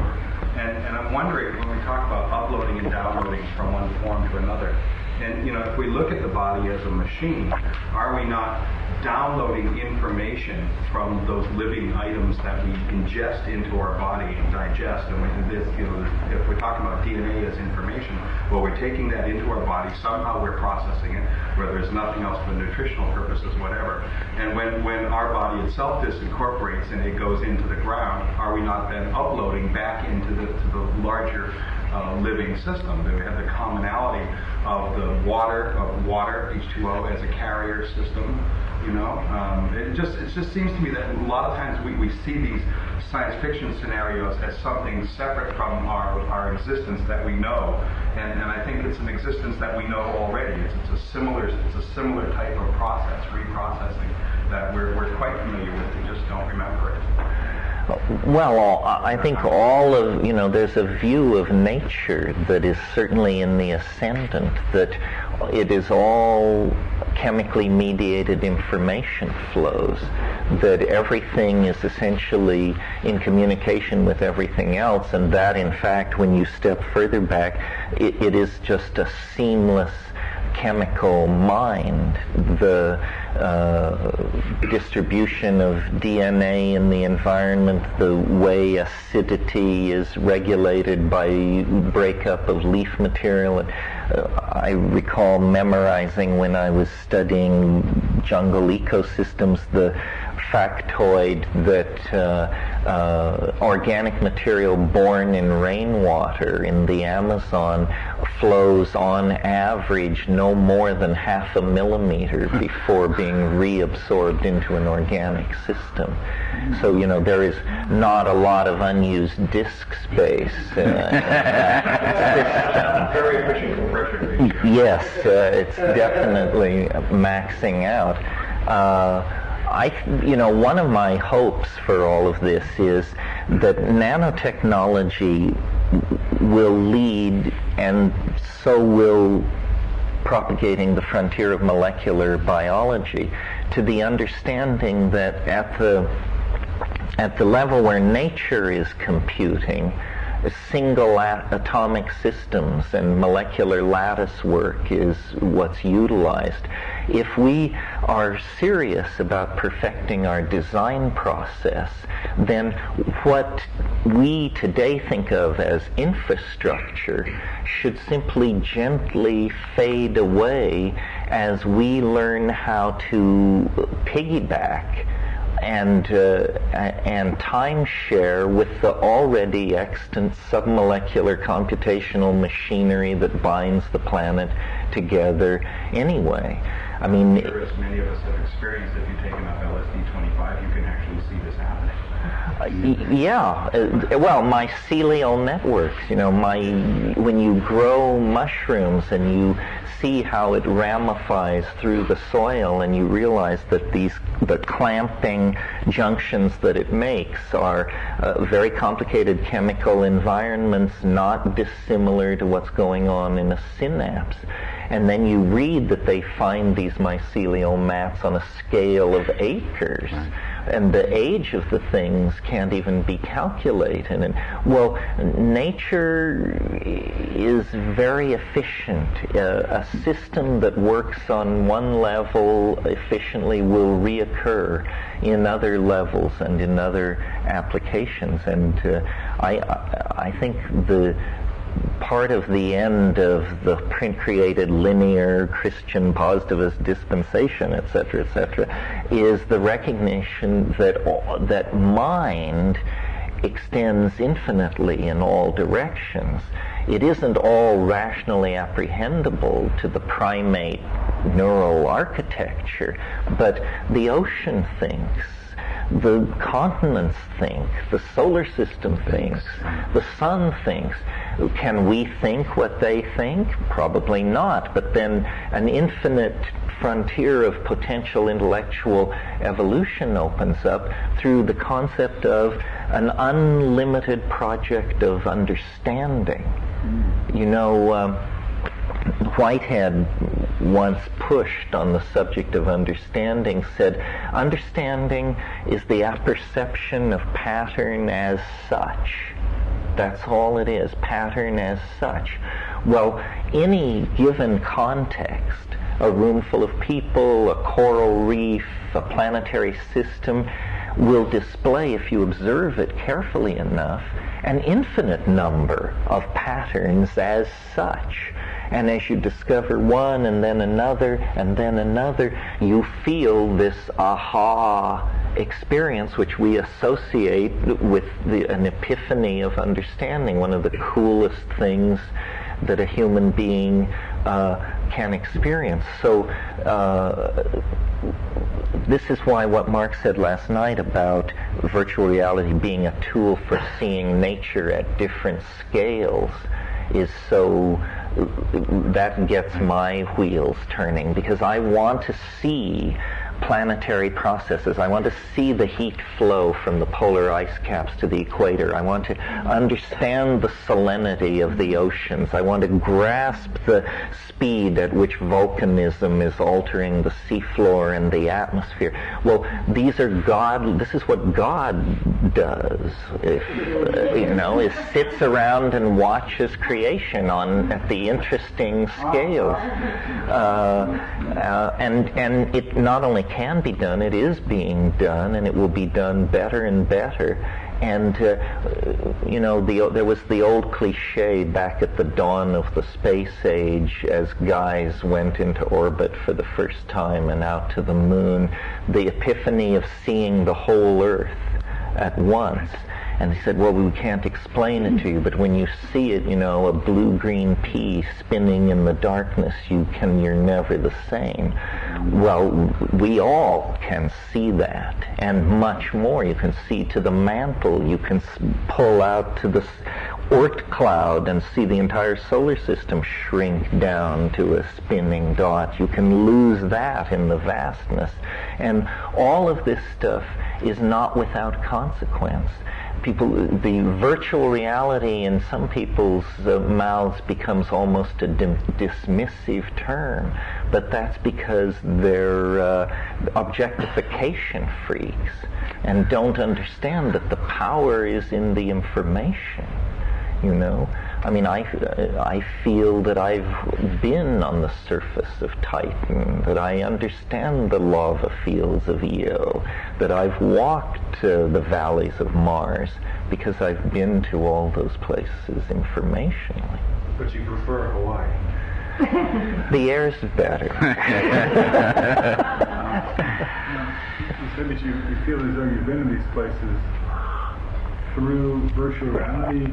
And I'm wondering, when we talk about uploading and downloading from one form to another, and if we look at the body as a machine, are we not downloading information from those living items that we ingest into our body and digest? And if we're talking about DNA as information, well, we're taking that into our body, somehow we're processing it, whether there's nothing else for nutritional purposes, whatever. And when our body itself disincorporates and it goes into the ground, are we not then uploading back into the larger living system? That we have the commonality of the water, H2O, as a carrier system. It just seems to me that a lot of times we see these science fiction scenarios as something separate from our existence that we know, and I think it's an existence that we know already. It's a similar type of process, reprocessing, that we're quite familiar with. We just don't remember it. Well, I think all of, there's a view of nature that is certainly in the ascendant, that it is all chemically mediated information flows, that everything is essentially in communication with everything else, and that, in fact, when you step further back, it is just a seamless chemical mind. The distribution of DNA in the environment, the way acidity is regulated by breakup of leaf material. I recall memorizing when I was studying jungle ecosystems the factoid that organic material born in rainwater in the Amazon flows on average no more than 0.5 millimeter before being reabsorbed into an organic system. So, there is not a lot of unused disk space in a system. Very efficient compression. Yes, it's definitely maxing out. one of my hopes for all of this is that nanotechnology will lead, and so will propagating the frontier of molecular biology, to the understanding that at the level where nature is computing, single atomic systems and molecular lattice work is what's utilized. If we are serious about perfecting our design process, then what we today think of as infrastructure should simply gently fade away as we learn how to piggyback and timeshare with the already extant submolecular computational machinery that binds the planet together anyway. I mean, sure, as many of us have experienced, if you take enough LSD 25, you can actually see this happening. Well, mycelial networks, when you grow mushrooms and you see how it ramifies through the soil, and you realize that the clamping junctions that it makes are very complicated chemical environments, not dissimilar to what's going on in a synapse. And then you read that they find these mycelial mats on a scale of acres. And the age of the things can't even be calculated. And, well, nature is very efficient. A system that works on one level efficiently will reoccur in other levels and in other applications. And I think the part of the end of the print-created linear Christian positivist dispensation, etc., is the recognition that mind extends infinitely in all directions. It isn't all rationally apprehendable to the primate neural architecture, but the ocean thinks, the continents think, the solar system thinks, the sun thinks. Can we think what they think? Probably not. But then an infinite frontier of potential intellectual evolution opens up through the concept of an unlimited project of understanding. Whitehead once pushed on the subject of understanding, said, understanding is the apperception of pattern as such. That's all it is, pattern as such. Well, any given context, a room full of people, a coral reef, a planetary system, will display, if you observe it carefully enough, an infinite number of patterns as such. And as you discover one and then another and then another, you feel this aha experience which we associate with an epiphany of understanding, one of the coolest things that a human being can experience. So this is why what Mark said last night about virtual reality being a tool for seeing nature at different scales is so, that gets my wheels turning, because I want to see planetary processes. I want to see the heat flow from the polar ice caps to the equator. I want to understand the salinity of the oceans. I want to grasp the speed at which volcanism is altering the seafloor and the atmosphere. Well, these are God. This is what God does. Is sits around and watches creation at the interesting scales. And it not only can be done, it is being done, and it will be done better and better. And there was the old cliche back at the dawn of the space age, as guys went into orbit for the first time and out to the moon, the epiphany of seeing the whole Earth at once. And they said, well, we can't explain it to you, but when you see it, a blue-green pea spinning in the darkness, you're never the same. Well, we all can see that, and much more. You can see to the mantle. You can pull out to Oort cloud and see the entire solar system shrink down to a spinning dot. You can lose that in the vastness. And all of this stuff is not without consequence. The virtual reality in some people's mouths becomes almost a dismissive term, but that's because they're objectification freaks and don't understand that the power is in the information. You know, I mean, I feel that I've been on the surface of Titan, that I understand the lava fields of Io, that I've walked the valleys of Mars, because I've been to all those places informationally. But you prefer Hawaii. The air's better. You said that you feel as though you've been in these places through virtual reality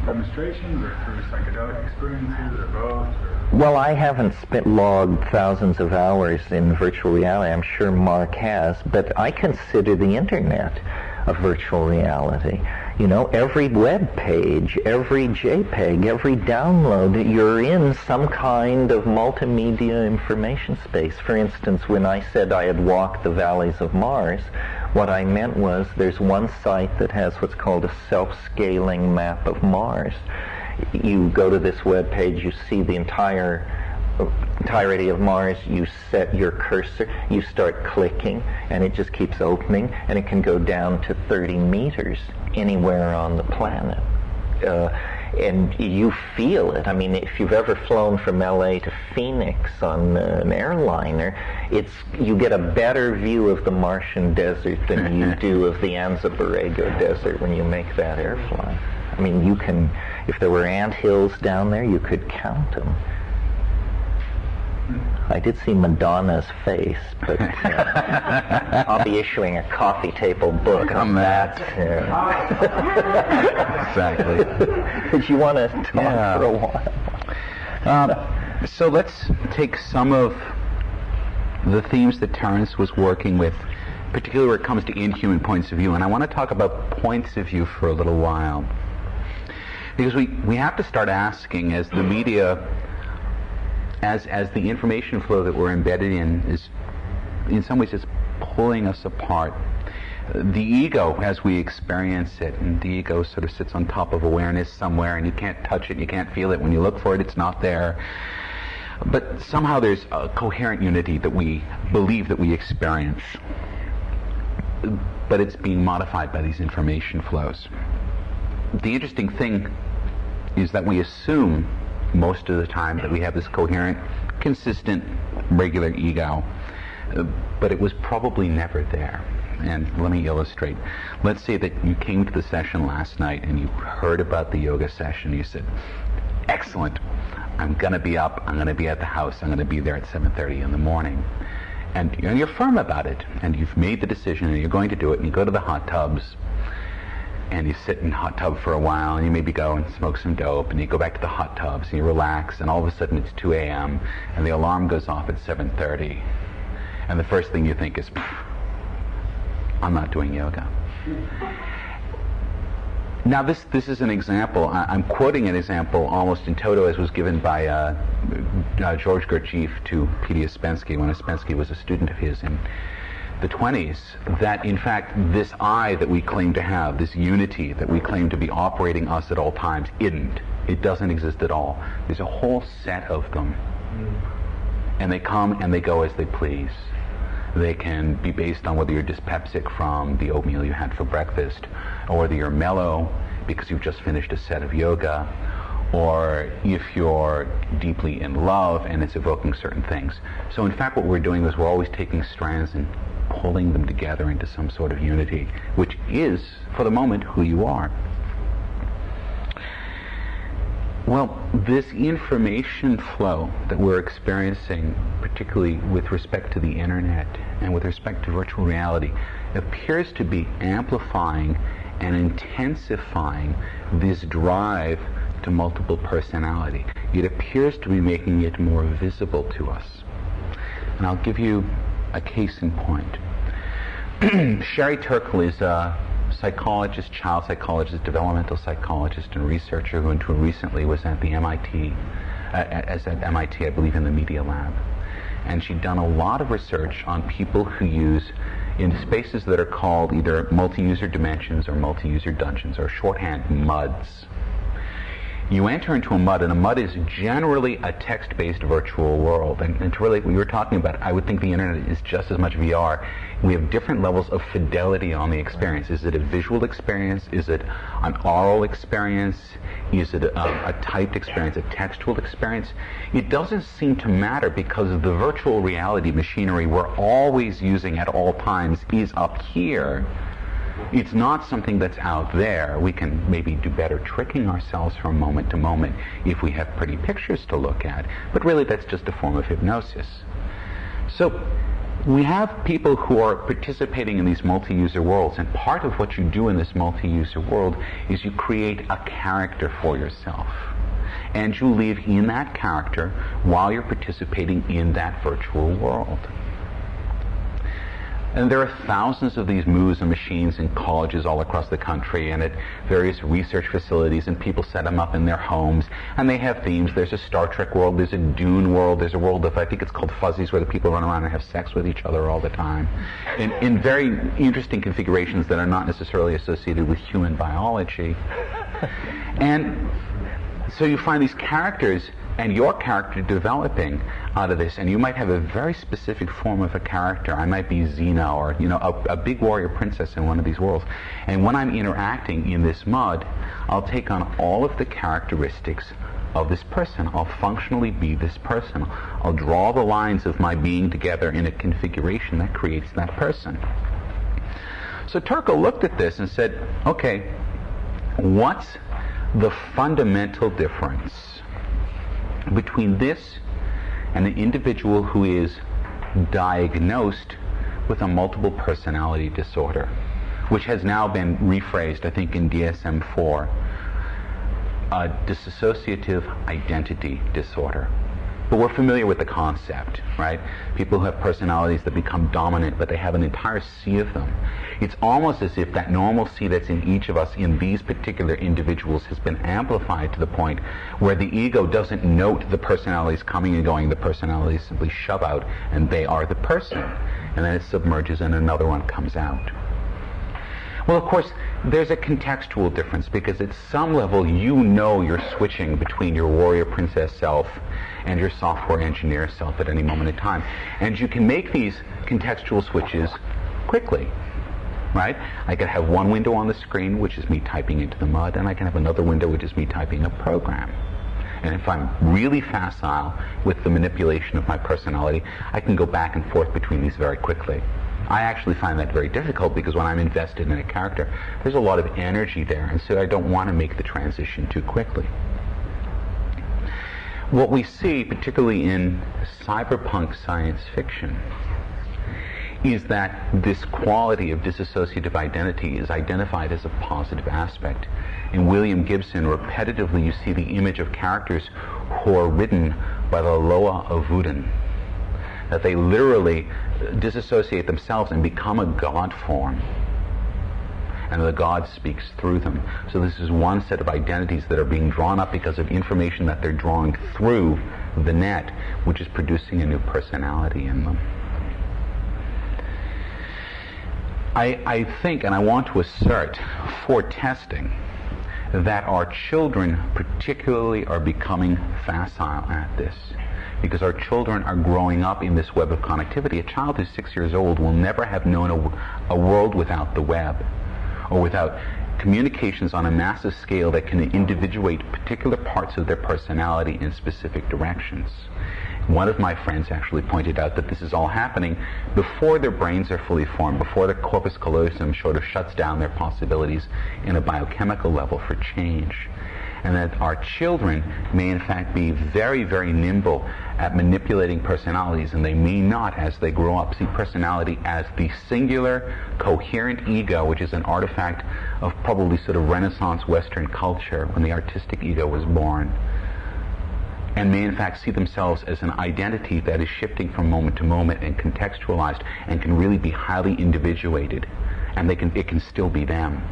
demonstrations, or through psychedelic experiences, or both? Well, I haven't logged thousands of hours in virtual reality. I'm sure Mark has, but I consider the internet a virtual reality. You know, every web page, every JPEG, every download, you're in some kind of multimedia information space. For instance, when I said I had walked the valleys of Mars, what I meant was there's one site that has what's called a self-scaling map of Mars. You go to this web page, you see the entirety of Mars, you set your cursor, you start clicking, and it just keeps opening, and it can go down to 30 meters anywhere on the planet. And you feel it. I mean, if you've ever flown from LA to Phoenix on an airliner, you get a better view of the Martian desert than you do of the Anza Borrego desert when you make that air flight. I mean, you can, if there were anthills down there, you could count them. I did see Madonna's face, but I'll be issuing a coffee table book on that. Exactly. Did you want to talk for a while? So let's take some of the themes that Terence was working with, particularly where it comes to inhuman points of view. And I want to talk about points of view for a little while. Because we have to start asking, as the media, as the information flow that we're embedded in is, in some ways, it's pulling us apart. The ego, as we experience it, and the ego sort of sits on top of awareness somewhere, and you can't touch it, you can't feel it. When you look for it, it's not there. But somehow there's a coherent unity that we believe that we experience. But it's being modified by these information flows. The interesting thing is that we assume most of the time that we have this coherent, consistent, regular ego, but it was probably never there. And let me illustrate. Let's say that you came to the session last night and you heard about the yoga session. You said, excellent, I'm going to be up, I'm going to be at the house, I'm going to be there at 7:30 in the morning. And you're firm about it, and you've made the decision, and you're going to do it, and you go to the hot tubs, and you sit in the hot tub for a while, and you maybe go and smoke some dope, and you go back to the hot tubs, and you relax, and all of a sudden it's 2 a.m., and the alarm goes off at 7:30. And the first thing you think is, I'm not doing yoga. Now this is an example. I'm quoting an example almost in toto as was given by George Gurdjieff to P.D. Ouspensky when Ouspensky was a student of his in the 20s, that in fact this I that we claim to have, this unity that we claim to be operating us at all times, isn't. It doesn't exist at all. There's a whole set of them. And they come and they go as they please. They can be based on whether you're dyspeptic from the oatmeal you had for breakfast, or whether you're mellow because you've just finished a set of yoga, or if you're deeply in love and it's evoking certain things. So in fact what we're doing is we're always taking strands and pulling them together into some sort of unity, which is, for the moment, who you are. Well, this information flow that we're experiencing, particularly with respect to the internet and with respect to virtual reality, appears to be amplifying and intensifying this drive to multiple personality. It appears to be making it more visible to us. And I'll give you a case in point. Sherry Turkle is a psychologist, child psychologist, developmental psychologist, and researcher who until recently was at the MIT, I believe, in the Media Lab. And she'd done a lot of research on people who use in spaces that are called either multi-user dimensions or multi-user dungeons, or shorthand MUDs. You enter into a MUD, and a MUD is generally a text-based virtual world. And to relate what you were talking about, I would think the internet is just as much VR. We have different levels of fidelity on the experience. Is it a visual experience? Is it an oral experience? Is it a typed experience, a textual experience? It doesn't seem to matter, because the virtual reality machinery we're always using at all times is up here. It's not something that's out there. We can maybe do better tricking ourselves from moment to moment if we have pretty pictures to look at, but really that's just a form of hypnosis. So we have people who are participating in these multi-user worlds, and part of what you do in this multi-user world is you create a character for yourself. And you live in that character while you're participating in that virtual world. And there are thousands of these moves and machines in colleges all across the country and at various research facilities, and people set them up in their homes, and they have themes. There's a Star Trek world, there's a Dune world, there's a world of, I think it's called Fuzzies, where the people run around and have sex with each other all the time, in very interesting configurations that are not necessarily associated with human biology. And so you find these characters and your character developing out of this, and you might have a very specific form of a character. I might be Xena, or a big warrior princess in one of these worlds. And when I'm interacting in this MUD, I'll take on all of the characteristics of this person. I'll functionally be this person. I'll draw the lines of my being together in a configuration that creates that person. So Turco looked at this and said, okay, what's the fundamental difference between this and the individual who is diagnosed with a multiple personality disorder, which has now been rephrased, I think, in DSM-4, a dissociative identity disorder. But we're familiar with the concept, right? People who have personalities that become dominant, but they have an entire sea of them. It's almost as if that normalcy that's in each of us in these particular individuals has been amplified to the point where the ego doesn't note the personalities coming and going. The personalities simply shove out, and they are the person. And then it submerges and another one comes out. Well, of course, there's a contextual difference, because at some level you're switching between your warrior princess self and your software engineer self at any moment in time. And you can make these contextual switches quickly, right? I can have one window on the screen, which is me typing into the MUD, and I can have another window, which is me typing a program. And if I'm really facile with the manipulation of my personality, I can go back and forth between these very quickly. I actually find that very difficult, because when I'm invested in a character, there's a lot of energy there, and so I don't want to make the transition too quickly. What we see, particularly in cyberpunk science fiction, is that this quality of dissociative identity is identified as a positive aspect. In William Gibson, repetitively you see the image of characters who are ridden by the Loa of Wudin, that they literally disassociate themselves and become a god form, and the god speaks through them. So this is one set of identities that are being drawn up because of information that they're drawing through the net, which is producing a new personality in them. I think, and I want to assert for testing, that our children particularly are becoming facile at this, because our children are growing up in this web of connectivity. A child who's 6 years old will never have known a world without the web, or without communications on a massive scale that can individuate particular parts of their personality in specific directions. One of my friends actually pointed out that this is all happening before their brains are fully formed, before the corpus callosum sort of shuts down their possibilities in a biochemical level for change. And that our children may in fact be very, very nimble at manipulating personalities, and they may not, as they grow up, see personality as the singular, coherent ego, which is an artifact of probably sort of Renaissance Western culture when the artistic ego was born, and may in fact see themselves as an identity that is shifting from moment to moment and contextualized and can really be highly individuated and it can still be them.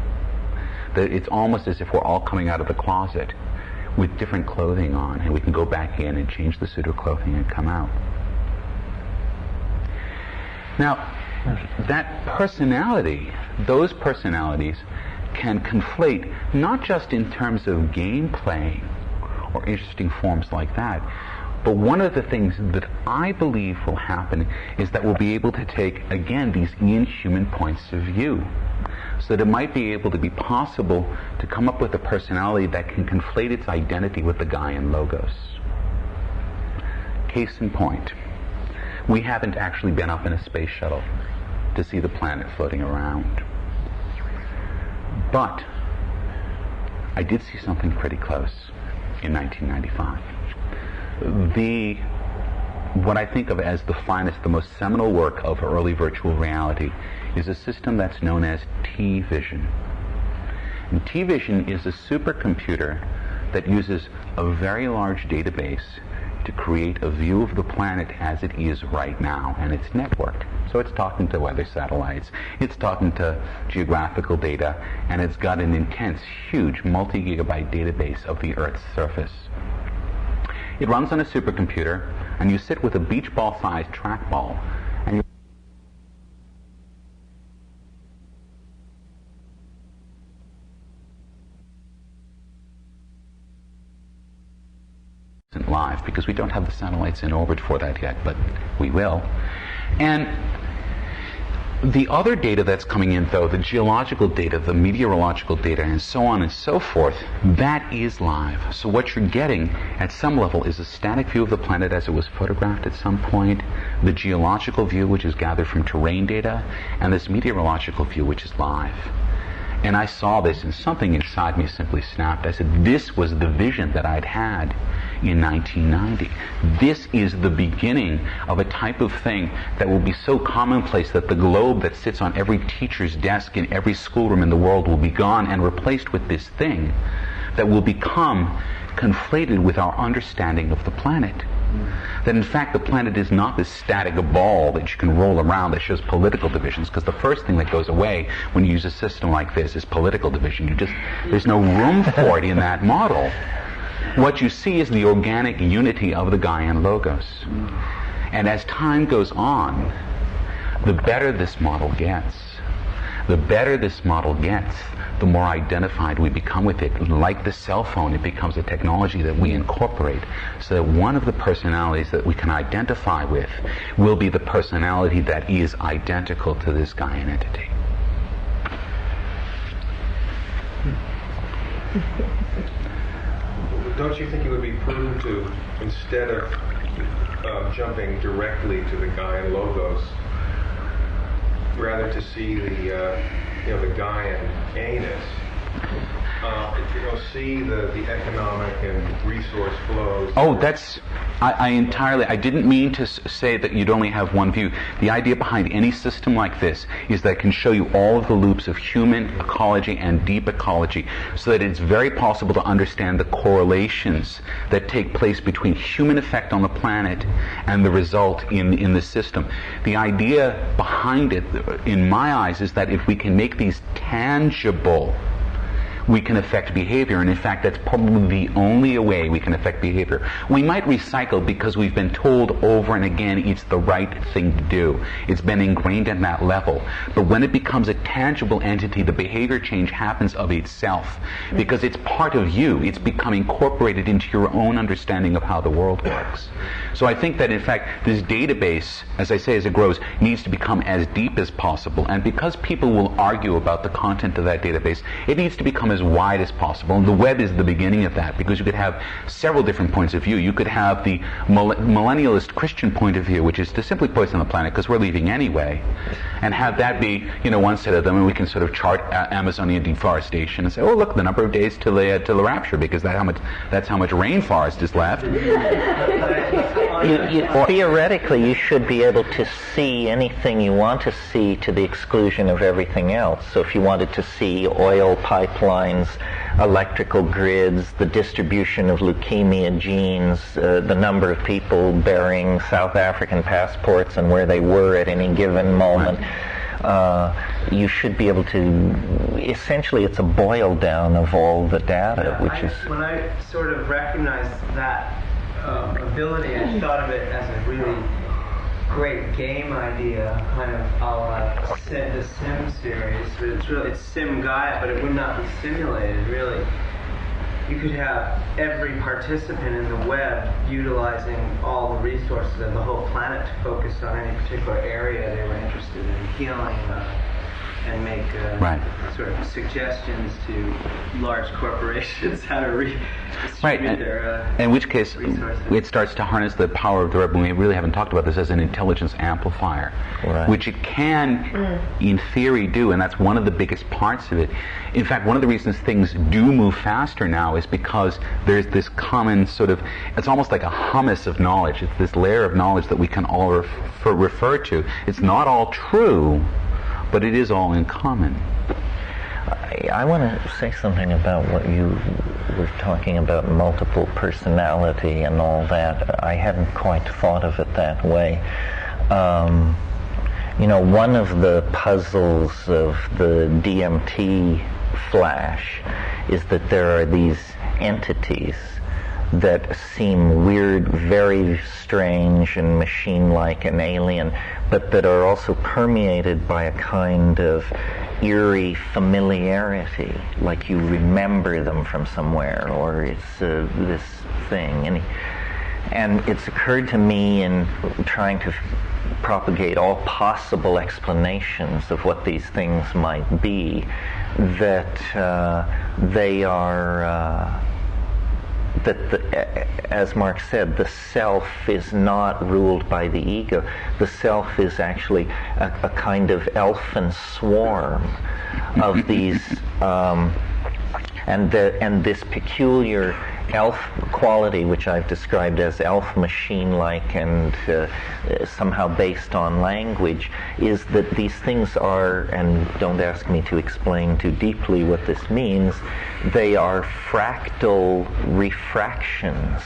That it's almost as if we're all coming out of the closet with different clothing on, and we can go back in and change the suit of clothing and come out. Now, that personality, those personalities can conflate not just in terms of game playing or interesting forms like that, but one of the things that I believe will happen is that we'll be able to take, again, these inhuman points of view. So that it might be able to be possible to come up with a personality that can conflate its identity with the Gaian logos. Case in point, we haven't actually been up in a space shuttle to see the planet floating around. But I did see something pretty close in 1995. What I think of as the finest, the most seminal work of early virtual reality is a system that's known as T-Vision. And T-Vision is a supercomputer that uses a very large database to create a view of the planet as it is right now, and it's networked. So it's talking to weather satellites, it's talking to geographical data, and it's got an intense, huge, multi-gigabyte database of the Earth's surface. It runs on a supercomputer, and you sit with a beach ball-sized trackball, and you isn't live because we don't have the satellites in orbit for that yet, but we will. And the other data that's coming in, though, the geological data, the meteorological data, and so on and so forth, that is live. So what you're getting at some level is a static view of the planet as it was photographed at some point, the geological view, which is gathered from terrain data, and this meteorological view, which is live. And I saw this, and something inside me simply snapped. I said, this was the vision that I'd had in 1990. This is the beginning of a type of thing that will be so commonplace that the globe that sits on every teacher's desk in every schoolroom in the world will be gone and replaced with this thing that will become conflated with our understanding of the planet. That in fact the planet is not this static ball that you can roll around that shows political divisions, because the first thing that goes away when you use a system like this is political division. There's no room for it in that model. What you see is the organic unity of the Gaian logos. And as time goes on, the better this model gets. The better this model gets, the more identified we become with it. Like the cell phone, it becomes a technology that we incorporate, so that one of the personalities that we can identify with will be the personality that is identical to this Gaian entity. Don't you think it would be prudent to, instead of jumping directly to the Gaian logos, rather to see the Gaian anus, see the economic and resource flows? Oh, I didn't mean to say that you'd only have one view. The idea behind any system like this is that it can show you all of the loops of human ecology and deep ecology, so that it's very possible to understand the correlations that take place between human effect on the planet and the result in the system. The idea behind it, in my eyes, is that if we can make these tangible, we can affect behavior, and in fact that's probably the only way we can affect behavior. We might recycle because we've been told over and again it's the right thing to do. It's been ingrained at that level. But when it becomes a tangible entity, the behavior change happens of itself, because it's part of you. It's become incorporated into your own understanding of how the world works. So I think that in fact this database, as I say, as it grows, needs to become as deep as possible. And because people will argue about the content of that database, it needs to become as wide as possible. And the web is the beginning of that, because you could have several different points of view. You could have the millennialist Christian point of view, which is to simply poison the planet because we're leaving anyway, and have that be, one set of them, and we can sort of chart Amazonian deforestation and say, oh look, the number of days till the rapture, because that's how much rainforest is left. Theoretically, you should be able to see anything you want to see to the exclusion of everything else. So if you wanted to see oil pipelines, electrical grids, the distribution of leukemia genes, the number of people bearing South African passports and where they were at any given moment, you should be able to, essentially it's a boil down of all the data, which is... When I sort of recognized that ability, I thought of it as a really great game idea, kind of a la the Sim series. But it's Sim Gaia, but it would not be simulated, really. You could have every participant in the web utilizing all the resources of the whole planet to focus on any particular area they were interested in healing, and make sort of suggestions to large corporations how to distribute their in which case, resources. it starts to harness the power of the web. We really haven't talked about this as an intelligence amplifier, which it can, in theory, do, and that's one of the biggest parts of it. In fact, one of the reasons things do move faster now is because there's this common sort of, it's almost like a hummus of knowledge. It's this layer of knowledge that we can all refer to. It's not all true, but it is all in common. I want to say something about what you were talking about, multiple personality and all that. I hadn't quite thought of it that way. One of the puzzles of the DMT flash is that there are these entities that seem weird, very strange and machine-like and alien, but that are also permeated by a kind of eerie familiarity, like you remember them from somewhere, or it's this thing. And it's occurred to me in trying to propagate all possible explanations of what these things might be, that they are... as Mark said, the self is not ruled by the ego. The self is actually a kind of elfin swarm of these, and this peculiar elf quality, which I've described as elf machine-like and somehow based on language, is that these things are, and don't ask me to explain too deeply what this means, they are fractal refractions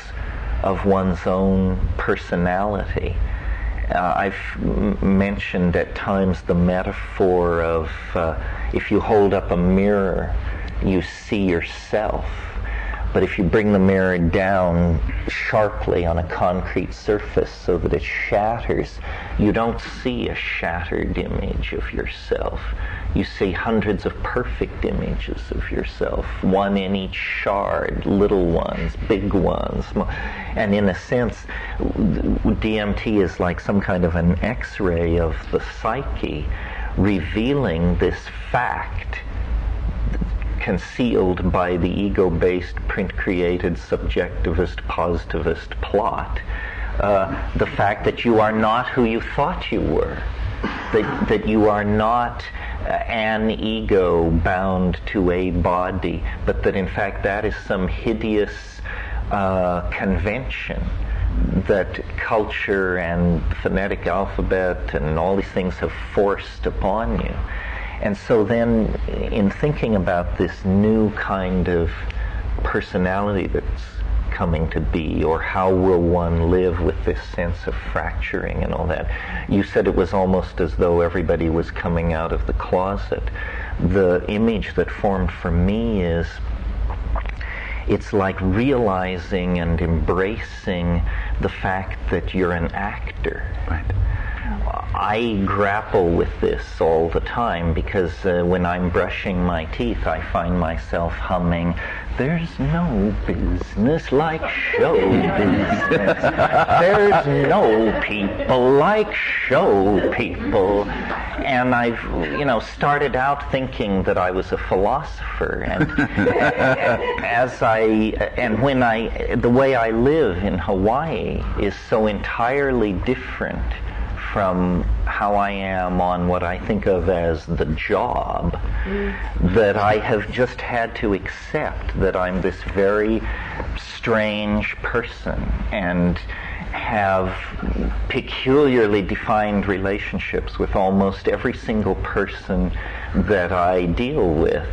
of one's own personality. I've mentioned at times the metaphor of if you hold up a mirror, you see yourself. But if you bring the mirror down sharply on a concrete surface so that it shatters, you don't see a shattered image of yourself. You see hundreds of perfect images of yourself, one in each shard, little ones, big ones. And in a sense, DMT is like some kind of an X-ray of the psyche, revealing this fact concealed by the ego-based, print-created, subjectivist, positivist plot. The fact that you are not who you thought you were, that you are not an ego bound to a body, but that in fact that is some hideous convention that culture and phonetic alphabet and all these things have forced upon you. And so then, in thinking about this new kind of personality that's coming to be, or how will one live with this sense of fracturing and all that, you said it was almost as though everybody was coming out of the closet. The image that formed for me is, it's like realizing and embracing the fact that you're an actor. Right. I grapple with this all the time because when I'm brushing my teeth, I find myself humming, "There's no business like show business. There's no people like show people." And I've, started out thinking that I was a philosopher, and the way I live in Hawaii is so entirely different from how I am on what I think of as the job, that I have just had to accept that I'm this very strange person and have peculiarly defined relationships with almost every single person that I deal with.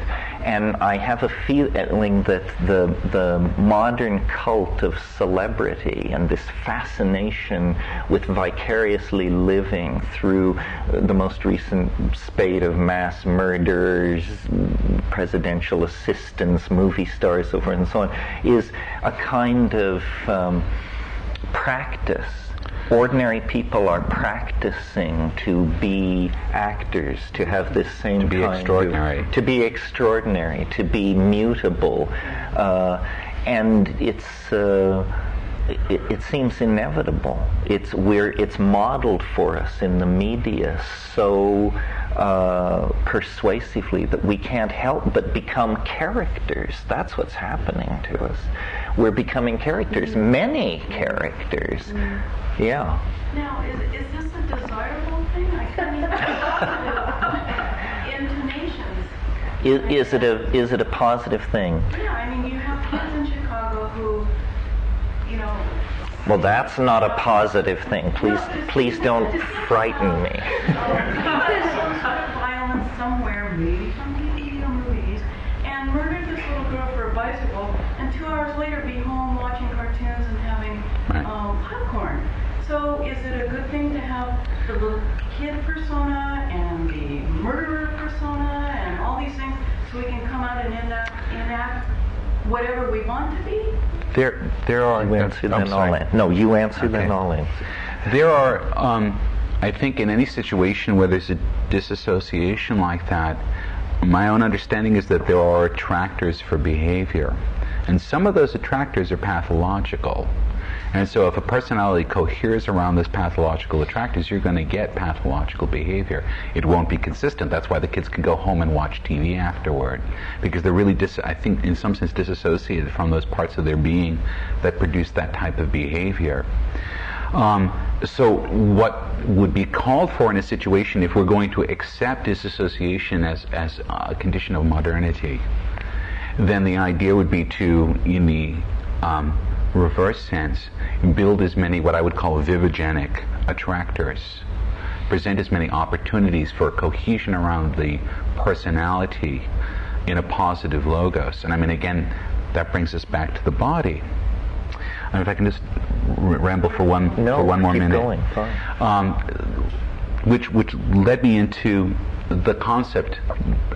And I have a feeling that the modern cult of celebrity and this fascination with vicariously living through the most recent spate of mass murderers, presidential assistants, movie stars, so forth and so on, is a kind of practice. Ordinary people are practicing to be actors, to have this same to be extraordinary, to be extraordinary, to be mutable, and it seems inevitable. It's modeled for us in the media so persuasively that we can't help but become characters. That's what's happening to us. We're becoming characters, many characters. Yeah. Now, is this a desirable thing? I mean, intonations. Is it a positive thing? Yeah, I mean, you have kids in Chicago who, you know. Well, that's not a positive thing. Please don't frighten me. Violence somewhere, maybe from TV or movies, and murdered this little girl for a bicycle, and 2 hours later be home watching cartoons and having popcorn. So is it a good thing to have the little kid persona and the murderer persona and all these things so we can come out and enact whatever we want to be? There are. You answer then I'll answer. No, you answer then I'll answer. There are. I think in any situation where there's a disassociation like that, my own understanding is that there are attractors for behavior, and some of those attractors are pathological. And so if a personality coheres around those pathological attractors, you're going to get pathological behavior. It won't be consistent. That's why the kids can go home and watch TV afterward, because they're really, I think, in some sense disassociated from those parts of their being that produce that type of behavior. So what would be called for in a situation if we're going to accept disassociation as a condition of modernity, then the idea would be to, in the reverse sense, build as many what I would call vivigenic attractors, present as many opportunities for cohesion around the personality in a positive logos. And I mean, again, that brings us back to the body. And if I can just ramble for one more minute. Going, fine. Which led me into the concept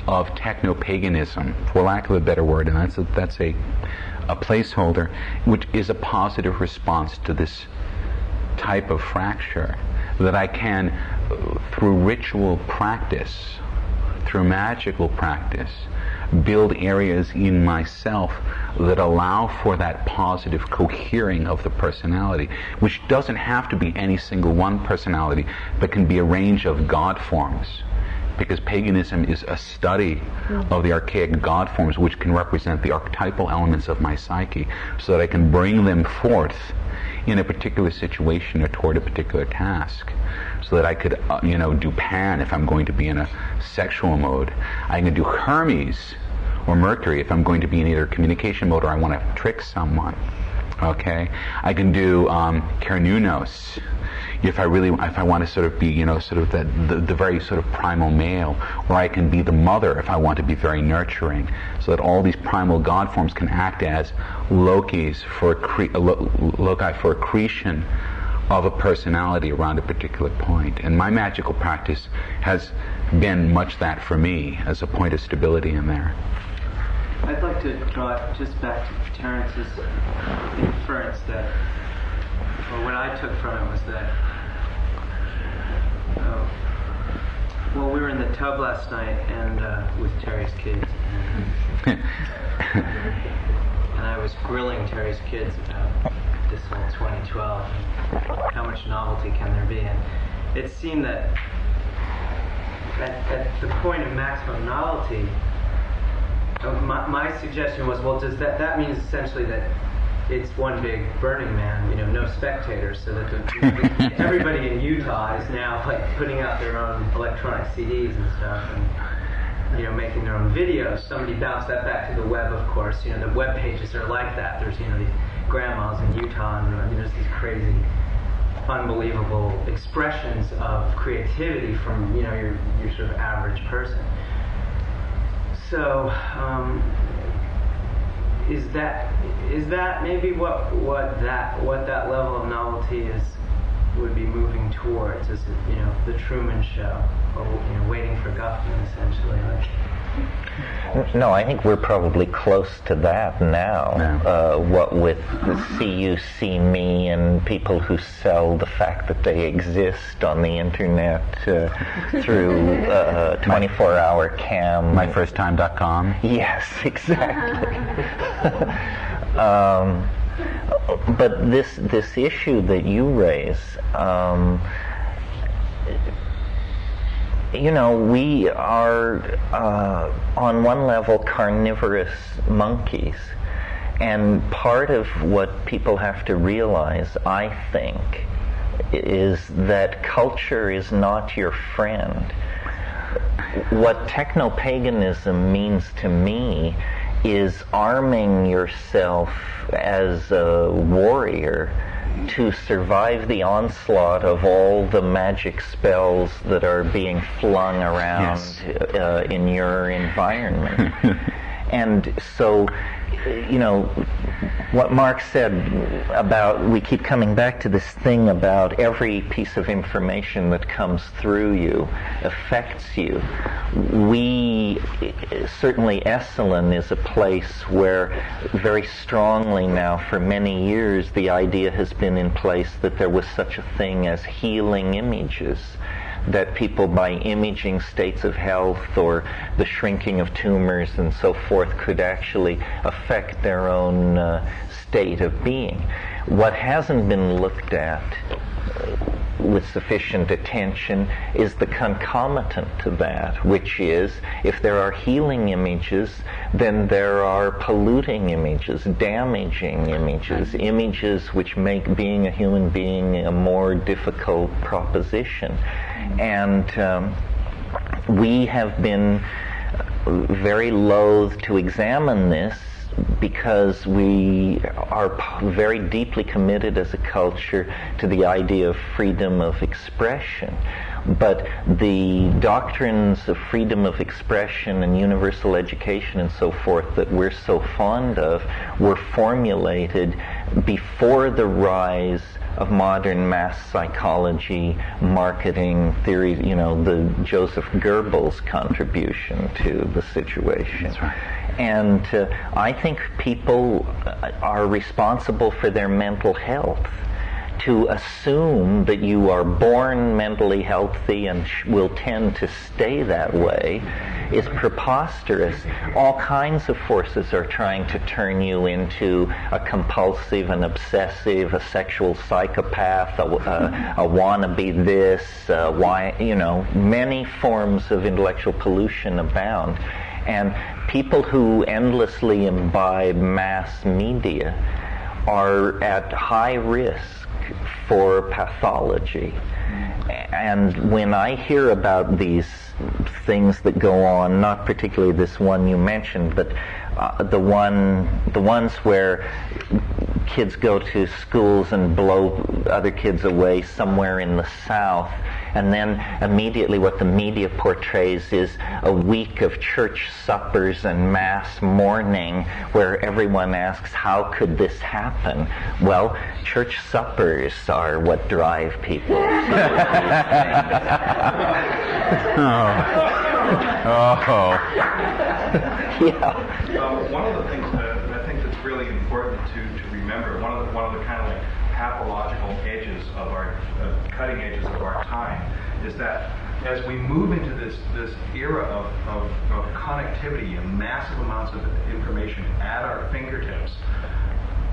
of techno-paganism, for lack of a better word, and that's a placeholder, which is a positive response to this type of fracture, that I can, through ritual practice, through magical practice, build areas in myself that allow for that positive cohering of the personality, which doesn't have to be any single one personality, but can be a range of God forms. Because paganism is a study of the archaic God forms, which can represent the archetypal elements of my psyche, so that I can bring them forth in a particular situation or toward a particular task. So that I could, do Pan if I'm going to be in a sexual mode. I can do Hermes or Mercury if I'm going to be in either communication mode or I want to trick someone. Okay? I can do Cernunnos if I want to sort of be, the very sort of primal male, or I can be the mother if I want to be very nurturing, so that all these primal God forms can act as loci for accretion of a personality around a particular point. And my magical practice has been much that for me, as a point of stability in there. I'd like to draw it just back to Terence's inference that, or what I took from it was that, we were in the tub last night and with Terry's kids, and I was grilling Terry's kids about this whole 2012 and how much novelty can there be, and it seemed that at the point of maximum novelty, my suggestion was, well, does that means essentially that it's one big Burning Man, no spectators, so that everybody in Utah is now like putting out their own electronic CDs and stuff, and making their own videos. Somebody bounced that back to the web, of course. The web pages are like that. There's these grandmas in Utah, and there's these crazy, unbelievable expressions of creativity from your sort of average person. So, is that maybe what that level of novelty would be moving towards? Is it the Truman Show, or waiting for Guffman, essentially? No, I think we're probably close to that now. What with See You, See Me, and people who sell the fact that they exist on the internet through 24-hour cam. MyFirstTime.com. Yes, exactly. But this issue that you raise, we are on one level carnivorous monkeys, and part of what people have to realize, I think, is that culture is not your friend. What techno-paganism means to me is arming yourself as a warrior to survive the onslaught of all the magic spells that are being flung around in your environment. And so, what Mark said about, we keep coming back to this thing about every piece of information that comes through you affects you. Certainly Esalen is a place where very strongly now for many years the idea has been in place that there was such a thing as healing images, that people by imaging states of health or the shrinking of tumors and so forth could actually affect their own state of being. What hasn't been looked at with sufficient attention is the concomitant to that, which is if there are healing images, then there are polluting images, damaging images, images which make being a human being a more difficult proposition. And we have been very loath to examine this because we are very deeply committed as a culture to the idea of freedom of expression. But the doctrines of freedom of expression and universal education and so forth that we're so fond of were formulated before the rise of modern mass psychology, marketing theory, the Joseph Goebbels contribution to the situation. That's right. And I think people are responsible for their mental health. To assume that you are born mentally healthy and will tend to stay that way is preposterous. All kinds of forces are trying to turn you into a compulsive, an obsessive, a sexual psychopath, a wannabe this, many forms of intellectual pollution abound. And people who endlessly imbibe mass media are at high risk for pathology. And when I hear about these things that go on, not particularly this one you mentioned, but the ones where kids go to schools and blow other kids away somewhere in the South, and then immediately what the media portrays is a week of church suppers and mass mourning where everyone asks, how could this happen? Well, church suppers are what drive people. One of the things that I think that's really important to remember, one of the kind of like pathological edges of our cutting edges of our time, is that as we move into this era of connectivity and massive amounts of information at our fingertips,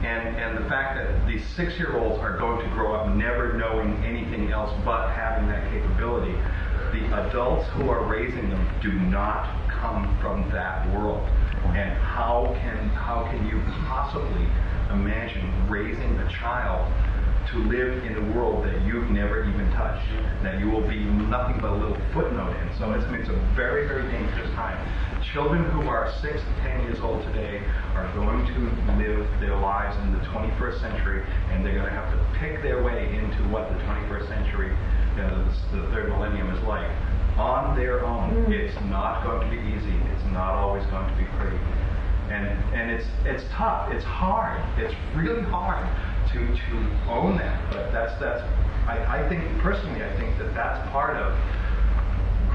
and the fact that these 6-year-olds are going to grow up never knowing anything else but having that capability, the adults who are raising them do not come from that world. And how can you possibly imagine raising a child to live in a world that you've never even touched, that you will be nothing but a little footnote in? So it's a very, very dangerous time. Children who are 6 to 10 years old today are going to live their lives in the 21st century, and they're going to have to pick their way into what the 21st century, the third millennium, is like on their own. It's not going to be easy. It's not always always going to be pretty. And it's tough. It's hard. It's really hard to own that. But I think personally, I think that's part of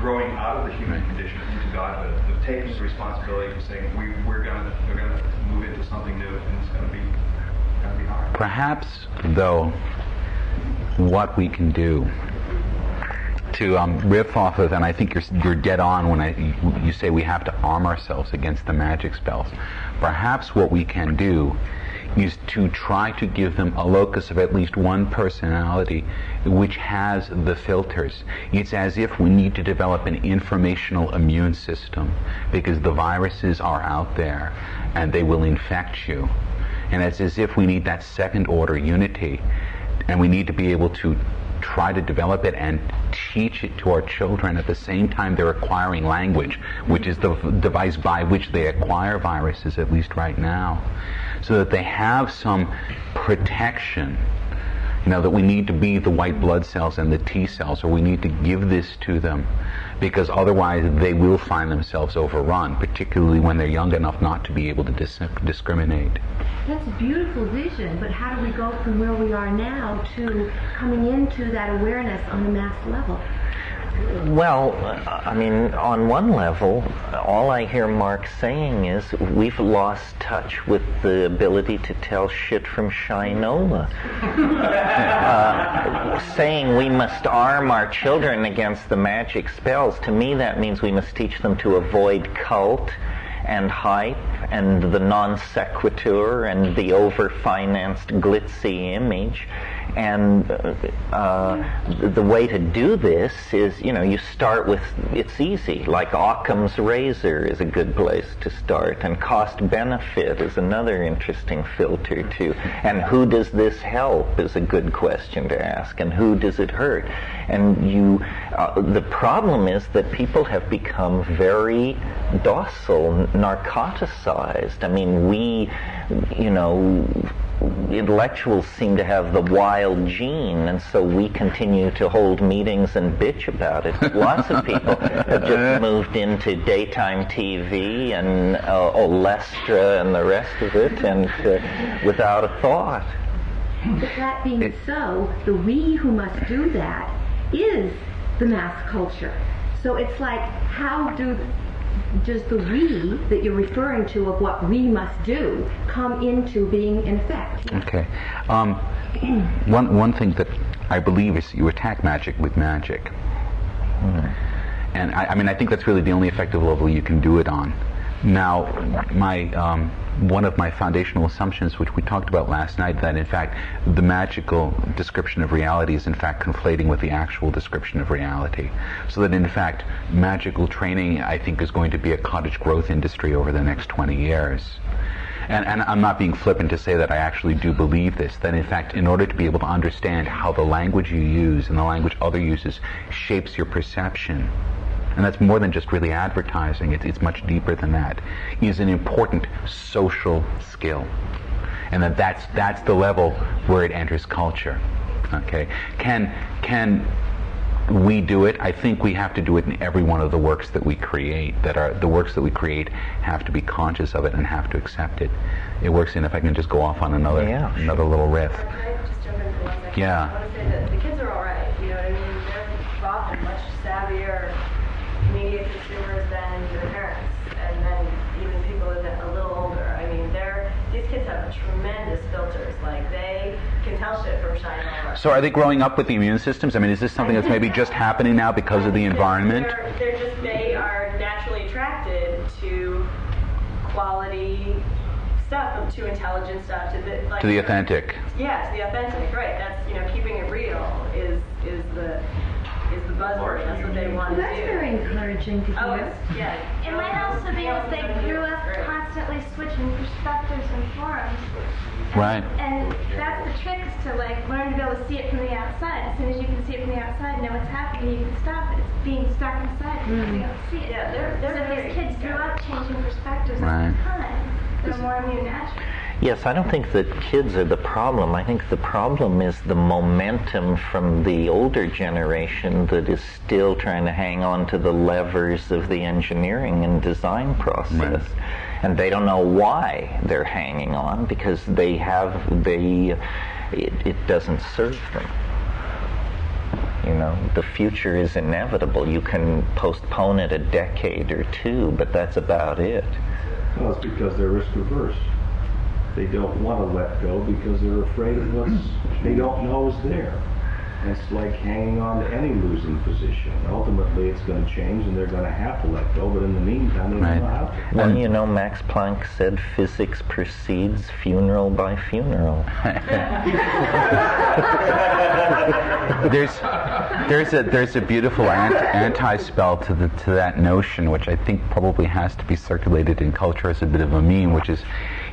growing out of the human condition into godhood, of taking the responsibility of saying we're gonna move into something new, and it's gonna be hard. Perhaps, though, what we can do to riff off of, and I think you're dead on when you say we have to arm ourselves against the magic spells. Perhaps what we can do is to try to give them a locus of at least one personality which has the filters. It's as if we need to develop an informational immune system, because the viruses are out there and they will infect you. And it's as if we need that second order unity, and we need to be able to try to develop it and teach it to our children at the same time they're acquiring language, which is the device by which they acquire viruses, at least right now, so that they have some protection. You know, that we need to be the white blood cells and the T cells, or we need to give this to them, because otherwise they will find themselves overrun, particularly when they're young enough not to be able to discriminate. That's a beautiful vision, but how do we go from where we are now to coming into that awareness on a mass level? Well, I mean, on one level, all I hear Mark saying is we've lost touch with the ability to tell shit from Shinola. Saying we must arm our children against the magic spells, to me that means we must teach them to avoid cult and hype and the non sequitur and the over-financed glitzy image. And the way to do this is, you start with, it's easy, like Occam's razor is a good place to start, and cost-benefit is another interesting filter too. And who does this help is a good question to ask, and who does it hurt? And the problem is that people have become very docile, narcoticized. I mean, intellectuals seem to have the wild gene, and so we continue to hold meetings and bitch about it. Lots of people have just moved into daytime TV and Olestra and the rest of it, and without a thought. But that being so, the we who must do that is the mass culture. So it's like, how does the we that you're referring to of what we must do come into being in effect? Okay. One thing that I believe is you attack magic with magic. And I think that's really the only effective level you can do it on. Now, one of my foundational assumptions, which we talked about last night, that in fact the magical description of reality is in fact conflating with the actual description of reality. So that in fact magical training, I think, is going to be a cottage growth industry over the next 20 years. And I'm not being flippant to say that I actually do believe this, that in fact in order to be able to understand how the language you use and the language other uses shapes your perception, and that's more than just really advertising, it's much deeper than that, is an important social skill. And that's the level where it enters culture. Okay? Can we do it? I think we have to do it in every one of the works that we create. The works that we create have to be conscious of it and have to accept it. It works in, if I can just go off on another little riff. Can I just jump in for 1 second? Yeah. I want to say that the kids are all right. You know what I mean? They're often much savvier media consumers than their parents, and then even people that are a little older. I mean, these kids have tremendous filters. Like, they can tell shit from Shinola. So are they growing up with the immune systems? I mean, is this something that's maybe just happening now because of the environment? They are naturally attracted to quality stuff, to intelligent stuff, to the authentic. Yeah, to the authentic, right. That's, keeping it real is the buzzword. That's what they want to do. That's very encouraging to hear. Yeah. It might also be as they grew up constantly switching perspectives and forums. Right. And that's the trick, is to learn to be able to see it from the outside. As soon as you can see it from the outside, know what's happening, you can stop it. It's being stuck inside. You have to see it. Yeah, they're so these kids grew up changing perspectives all the time. They're more immune naturally. Yes, I don't think that kids are the problem. I think the problem is the momentum from the older generation that is still trying to hang on to the levers of the engineering and design process. Right. And they don't know why they're hanging on, because it doesn't serve them. You know, the future is inevitable. You can postpone it a decade or two, but that's about it. Well, it's because they're risk averse. They don't want to let go because they're afraid of what they don't know is there. And it's like hanging on to any losing position. Ultimately, it's going to change, and they're going to have to let go. But in the meantime, they don't know how to. Well, you know, Max Planck said physics proceeds funeral by funeral. There's a beautiful anti-spell to that notion, which I think probably has to be circulated in culture as a bit of a meme, which is,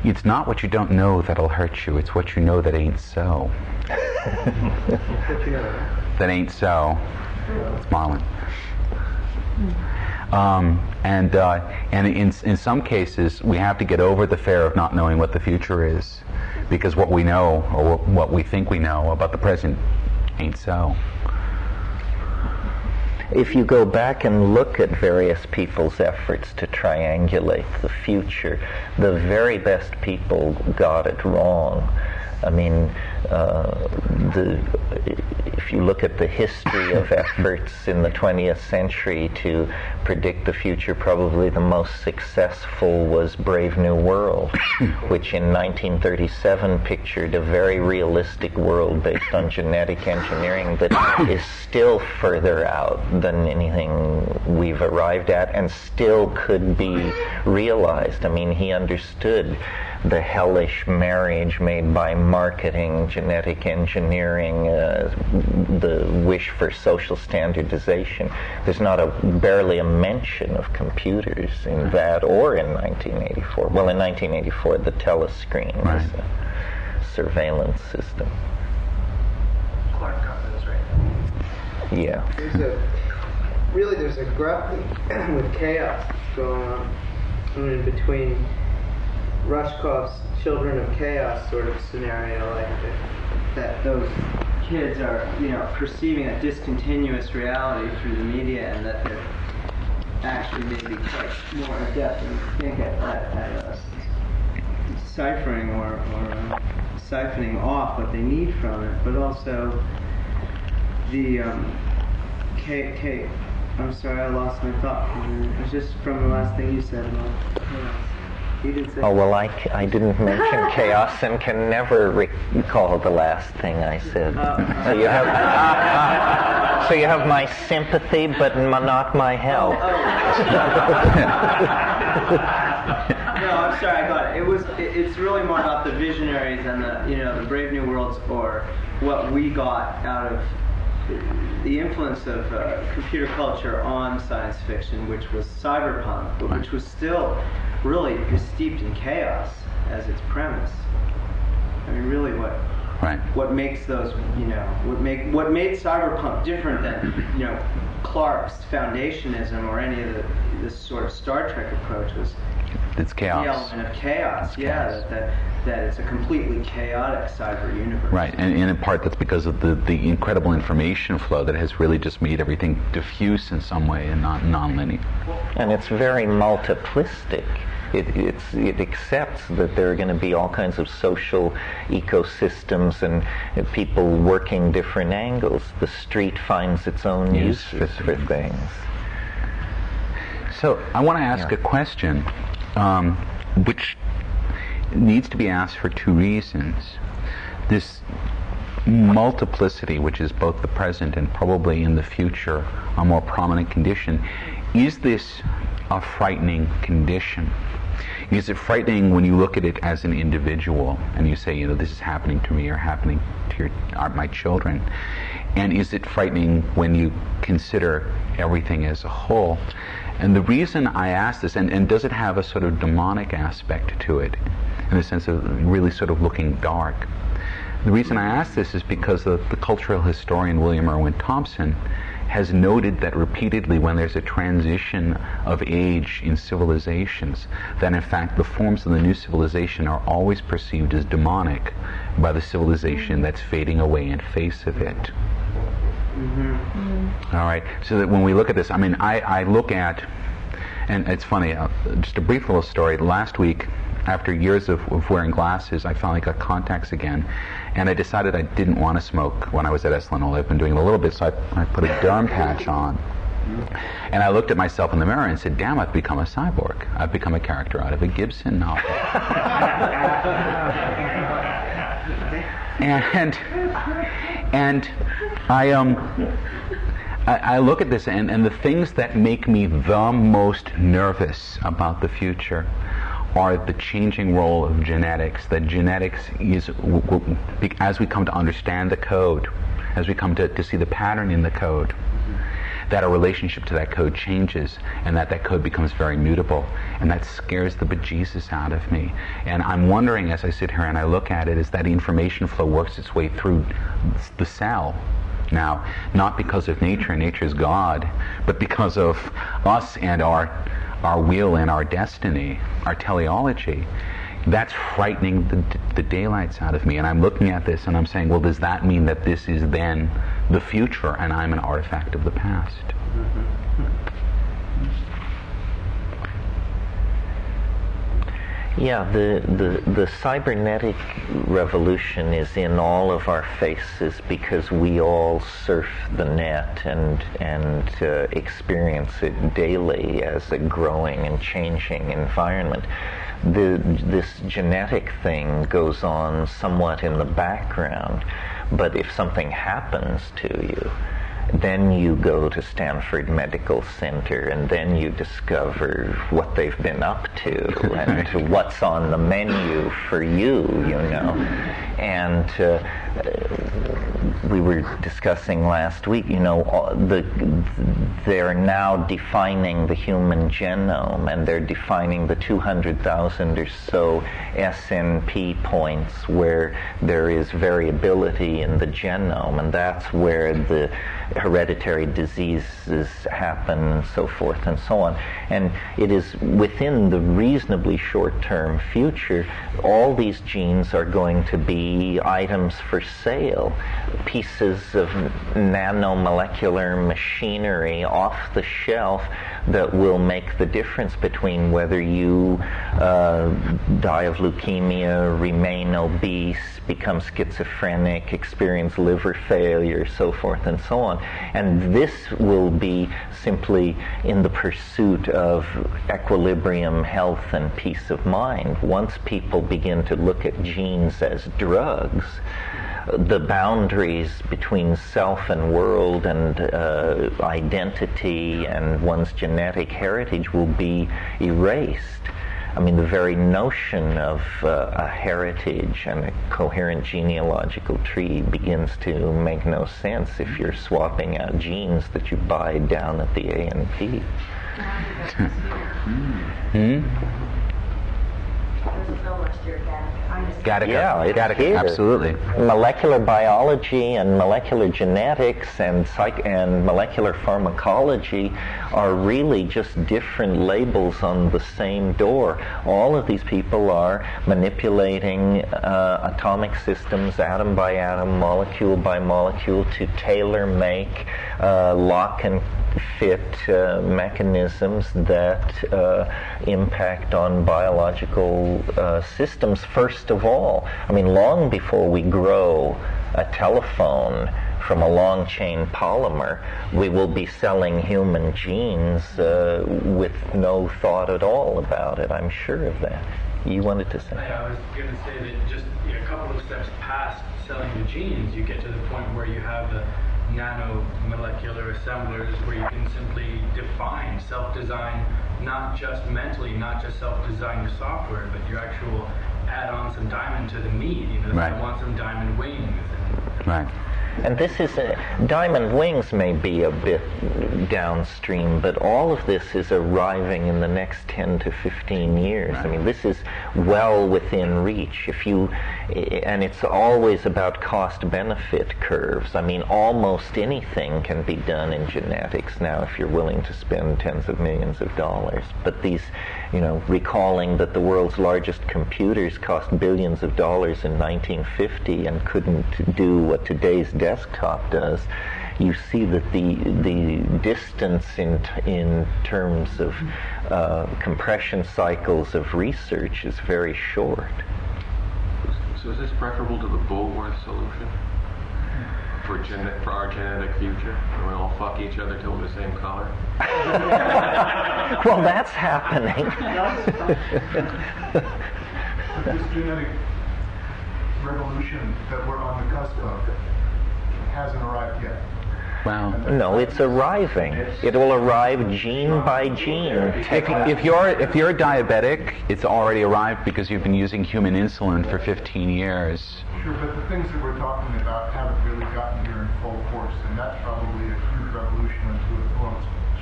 it's not what you don't know that'll hurt you, it's what you know that ain't so. That ain't so. It's Marlon. And in some cases, we have to get over the fear of not knowing what the future is, because what we know, or what we think we know about the present, ain't so. If you go back and look at various people's efforts to triangulate the future, the very best people got it wrong. I mean, if you look at the history of efforts in the 20th century to predict the future, probably the most successful was Brave New World, which in 1937 pictured a very realistic world based on genetic engineering that is still further out than anything we've arrived at, and still could be realized. I mean, he understood the hellish marriage made by marketing, genetic engineering, the wish for social standardization. There's barely a mention of computers in that, or in 1984. Well, in 1984, the telescreen was a surveillance system. Clark got those right. Yeah. There's a grappling with chaos going on. I mean, between Rushkoff's Children of Chaos sort of scenario, like that those kids are, perceiving a discontinuous reality through the media, and that they're actually maybe quite more adept and think at deciphering or siphoning off what they need from it, but also the I'm sorry, I lost my thought. It was just from the last thing you said about chaos. Oh, well, I didn't mention chaos and can never recall the last thing I said. So you have my sympathy, but not my help. No, I'm sorry, I got it. It's really more about the visionaries and the Brave New Worlds, or what we got out of the influence of computer culture on science fiction, which was cyberpunk, but which was still really steeped in chaos as its premise. I mean, really, what makes those, what made cyberpunk different than, Clark's foundationism or any of this sort of Star Trek approach was it's chaos. The element of chaos. That it's a completely chaotic cyber universe. Right, and in part that's because of the incredible information flow that has really just made everything diffuse in some way and not non-linear. And it's very multiplistic. It accepts that there are going to be all kinds of social ecosystems and people working different angles. The street finds its own uses for things. So I want to ask a question, which needs to be asked for two reasons. This multiplicity, which is both the present and probably in the future a more prominent condition, is this a frightening condition? Is it frightening when you look at it as an individual and you say, this is happening to me or happening to my children? And is it frightening when you consider everything as a whole? And the reason I ask this, and does it have a sort of demonic aspect to it, in the sense of really sort of looking dark? The reason I ask this is because the cultural historian William Irwin Thompson has noted that repeatedly when there's a transition of age in civilizations, that in fact the forms of the new civilization are always perceived as demonic by the civilization that's fading away in face of it. All right, so that when we look at this, I mean, I look at, and it's funny, just a brief little story. Last week, after years of wearing glasses, I finally got contacts again, and I decided I didn't want to smoke when I was at Esalen. I've been doing it a little bit, so I put a derm patch on. And I looked at myself in the mirror and said, damn, I've become a cyborg. I've become a character out of a Gibson novel. And I look at this, and the things that make me the most nervous about the future are the changing role of genetics. That genetics is, as we come to understand the code, as we come to see the pattern in the code, that our relationship to that code changes, and that code becomes very mutable, and that scares the bejesus out of me. And I'm wondering, as I sit here and I look at it, as that information flow works its way through the cell, now, not because of nature, nature's God, but because of us and our will and our destiny, our teleology. That's frightening the daylights out of me. And I'm looking at this and I'm saying, well, does that mean that this is then the future and I'm an artifact of the past? Yeah, the cybernetic revolution is in all of our faces because we all surf the net and experience it daily as a growing and changing environment. This genetic thing goes on somewhat in the background, but if something happens to you, then you go to Stanford Medical Center and then you discover what they've been up to and what's on the menu for you, you know. And we were discussing last week, you know, they're now defining the human genome, and they're defining the 200,000 or so SNP points where there is variability in the genome, and that's where the hereditary diseases happen and so forth and so on. And it is within the reasonably short-term future, all these genes are going to be items for sale, pieces of nanomolecular machinery off the shelf that will make the difference between whether you die of leukemia, remain obese, become schizophrenic, experience liver failure, so forth and so on. And this will be simply in the pursuit of equilibrium, health, and peace of mind. Once people begin to look at genes as drugs, the boundaries between self and world and identity and one's genetic heritage will be erased. I mean, the very notion of a heritage and a coherent genealogical tree begins to make no sense if you're swapping out genes that you buy down at the A&P. Gattaca, absolutely. Molecular biology and molecular genetics and molecular pharmacology are really just different labels on the same door. All of these people are manipulating atomic systems, atom by atom, molecule by molecule, to tailor-make lock and fit mechanisms that impact on biological systems first of all. I mean, long before we grow a telephone from a long chain polymer, we will be selling human genes with no thought at all about it. I'm sure of that. You wanted to say? I was going to say that just a couple of steps past selling the genes, you get to the point where you have the nanomolecular assemblers where you can simply define, self-design, not just mentally, not just self-design your software, but you actual add on some diamond to the meat. You know, right. I want some diamond wings. Right. And this is diamond wings may be a bit downstream, but all of this is arriving in the next 10 to 15 years. I mean, this is well within reach. And it's always about cost-benefit curves. I mean, almost anything can be done in genetics now if you're willing to spend tens of millions of dollars. But these, recalling that the world's largest computers cost billions of dollars in 1950 and couldn't do what today's desktop does, you see that the distance in terms of compression cycles of research is very short. So is this preferable to the Bulworth solution for our genetic future? And we all fuck each other till we're the same color? Well, that's happening. This genetic revolution that we're on the cusp of hasn't arrived yet. Wow. No, it's arriving. It will arrive gene by gene. If you're diabetic, it's already arrived because you've been using human insulin for 15 years. Sure, but the things that we're talking about haven't really gotten here in full force, and that's probably a huge revolution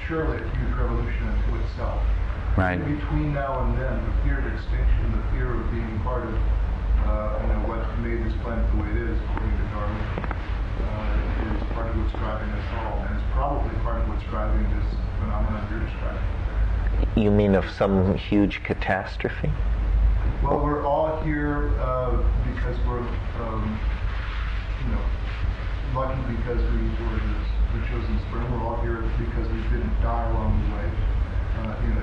surely a huge revolution unto itself. Right. Between now and then, the fear of extinction, the fear of being part of what made this planet the way it is, according to Darwin, is part of what's driving us all, and it's probably part of what's driving this phenomenon you're describing. You mean of some huge catastrophe? Well, we're all here because we're, lucky because we were the chosen sperm. We're all here because we didn't die along the way.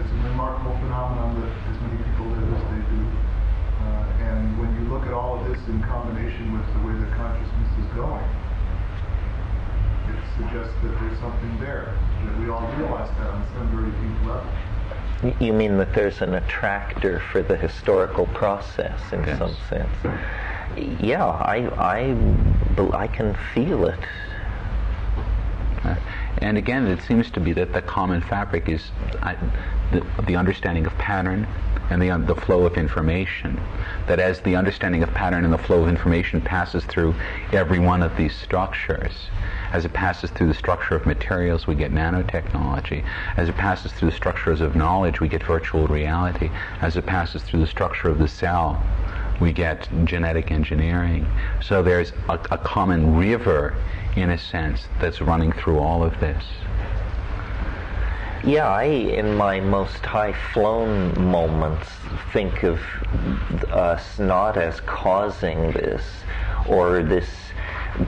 It's a remarkable phenomenon that as many people live as they do. And when you look at all of this in combination with the way that consciousness is going, it suggests that there's something there, that we all realize that on some very deep level. You mean that there's an attractor for the historical process in some sense? Yeah, I can feel it. And again, it seems to be that the common fabric is the understanding of pattern and the flow of information. That as the understanding of pattern and the flow of information passes through every one of these structures, as it passes through the structure of materials, we get nanotechnology. As it passes through the structures of knowledge, we get virtual reality. As it passes through the structure of the cell, we get genetic engineering. So there's a common river, in a sense, that's running through all of this. Yeah, I, in my most high-flown moments, think of us not as causing this, or this,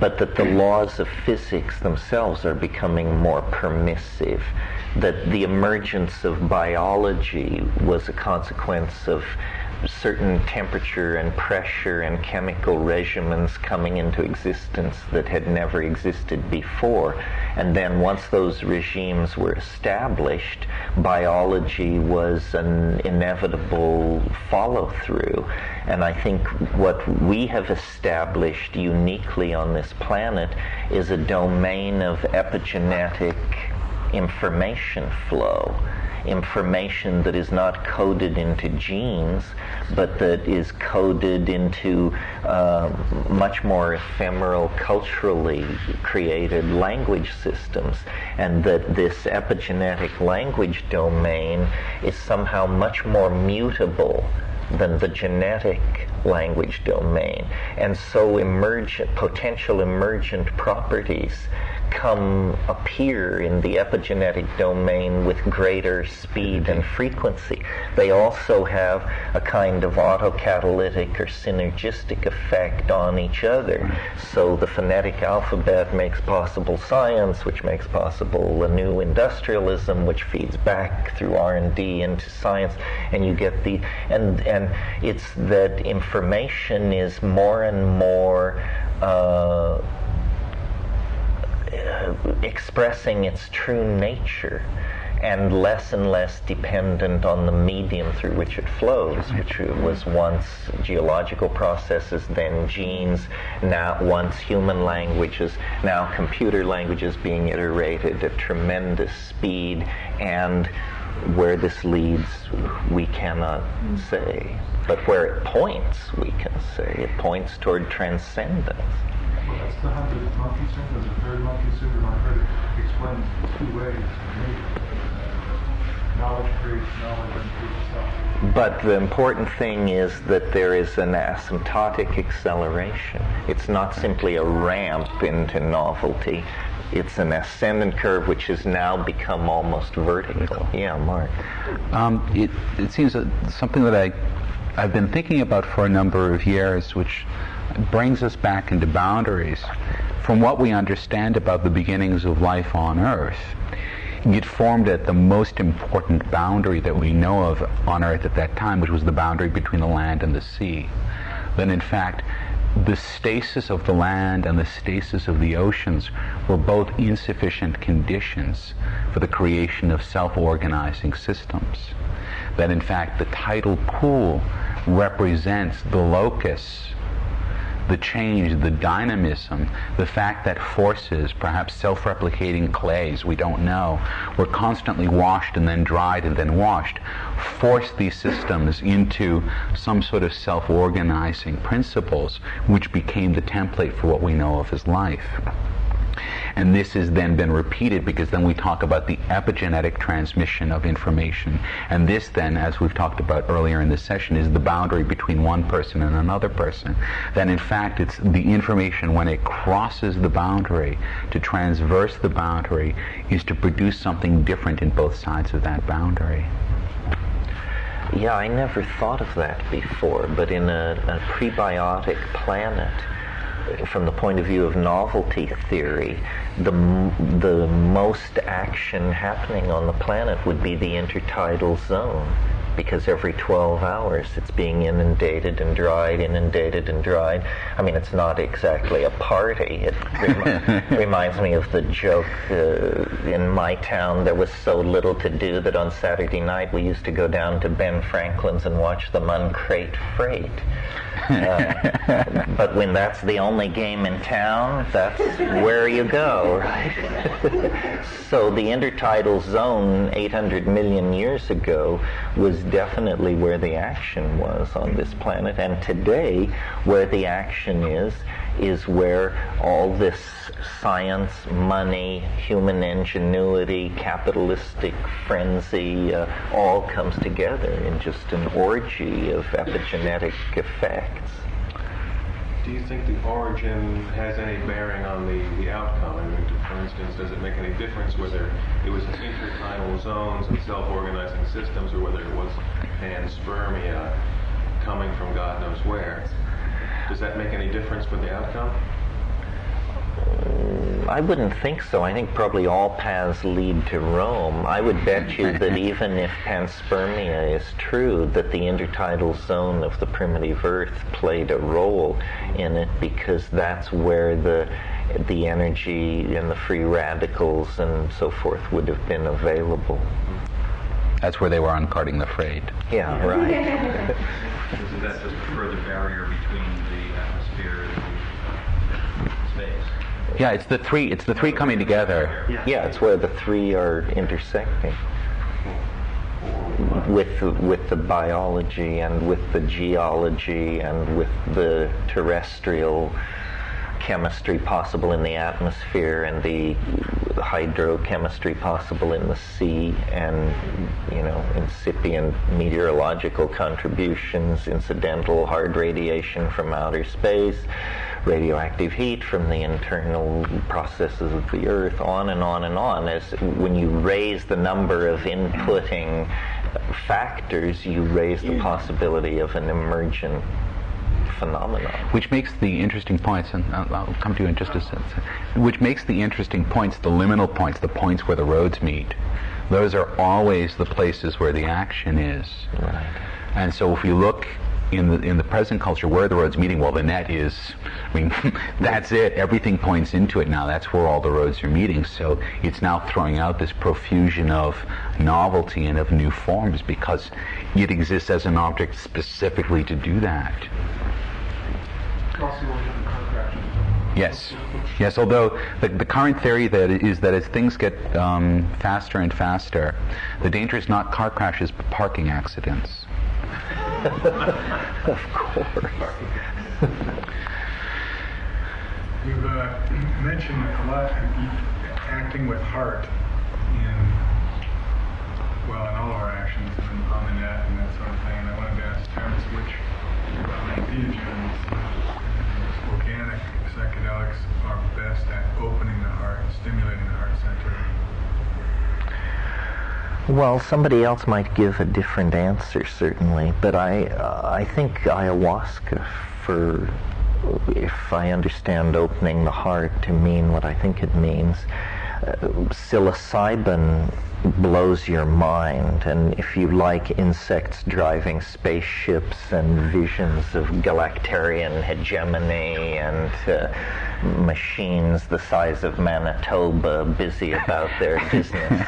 but that the laws of physics themselves are becoming more permissive, that the emergence of biology was a consequence of certain temperature and pressure and chemical regimens coming into existence that had never existed before. And then once those regimes were established, biology was an inevitable follow-through. And I think what we have established uniquely on this planet is a domain of epigenetic information flow. Information that is not coded into genes, but that is coded into much more ephemeral, culturally created language systems, and that this epigenetic language domain is somehow much more mutable than the genetic language domain. And so potential emergent properties appear in the epigenetic domain with greater speed and frequency. They also have a kind of autocatalytic or synergistic effect on each other. So the phonetic alphabet makes possible science, which makes possible a new industrialism, which feeds back through R&D into science, and you get and it's that information is more and more expressing its true nature and less dependent on the medium through which it flows, which was once geological processes, then genes, now once human languages, now computer languages being iterated at tremendous speed, and where this leads we cannot say, but where it points we can say. It points toward transcendence. That's the 100th monkey syndrome, the third monkey syndrome. I've heard it explained two ways. Knowledge creates knowledge and creates self. But the important thing is that there is an asymptotic acceleration. It's not simply a ramp into novelty. It's an ascendant curve which has now become almost vertical. Yeah, Mark. It seems that something that I've been thinking about for a number of years, which brings us back into boundaries. From what we understand about the beginnings of life on Earth, it formed at the most important boundary that we know of on Earth at that time, which was the boundary between the land and the sea. Then, in fact, the stasis of the land and the stasis of the oceans were both insufficient conditions for the creation of self-organizing systems. That, in fact, the tidal pool represents the locus, the change, the dynamism, the fact that forces, perhaps self-replicating clays, we don't know, were constantly washed and then dried and then washed, forced these systems into some sort of self-organizing principles, which became the template for what we know of as life. And this has then been repeated because then we talk about the epigenetic transmission of information. And this then, as we've talked about earlier in this session, is the boundary between one person and another person. Then in fact it's the information when it crosses the boundary, to transverse the boundary, is to produce something different in both sides of that boundary. Yeah, I never thought of that before, but in a prebiotic planet, from the point of view of novelty theory, the most action happening on the planet would be the intertidal zone, because every 12 hours it's being inundated and dried, inundated and dried. I mean, it's not exactly a party. It reminds me of the joke, in my town there was so little to do that on Saturday night we used to go down to Ben Franklin's and watch them uncrate freight. But when that's the only game in town, that's where you go, right? So the intertidal zone 800 million years ago was definitely where the action was on this planet, and today where the action is where all this science, money, human ingenuity, capitalistic frenzy all comes together in just an orgy of epigenetic effects. Do you think the origin has any bearing on the outcome? I mean, for instance, does it make any difference whether it was intertidal zones and self-organizing systems, or whether it was panspermia coming from God knows where? Does that make any difference for the outcome? I wouldn't think so. I think probably all paths lead to Rome. I would bet you that even if panspermia is true, that the intertidal zone of the primitive Earth played a role in it, because that's where the energy and the free radicals and so forth would have been available. That's where they were uncarting the freight. Yeah, right. Isn't that just a further barrier between the atmosphere and the space? Yeah, it's the three coming together. Yeah, it's where the three are intersecting with the biology and with the geology and with the terrestrial chemistry possible in the atmosphere and the hydrochemistry possible in the sea, and incipient meteorological contributions, incidental hard radiation from outer space, radioactive heat from the internal processes of the Earth, on and on and on. As when you raise the number of inputting factors, you raise the possibility of an emergent phenomenon. Which makes the interesting points, and I'll come to you in just a second, which makes the interesting points, the liminal points, the points where the roads meet. Those are always the places where the action is. Right. And so if you look in the present culture, where the roads meeting, well, the net is, I mean, that's it. Everything points into it now. That's where all the roads are meeting. So it's now throwing out this profusion of novelty and of new forms, because it exists as an object specifically to do that. Yes. Although the current theory is that as things get faster and faster, the danger is not car crashes but parking accidents. Of course. You've mentioned a lot acting with heart in all of our actions and on the net and that sort of thing. And I wanted to ask Terence which entheogens and organic psychedelics are best at opening the heart, stimulating the heart center. Well, somebody else might give a different answer, certainly, but I think ayahuasca, for, if I understand opening the heart to mean what I think it means, psilocybin blows your mind, and if you like insects driving spaceships and visions of galactarian hegemony and machines the size of Manitoba busy about their business,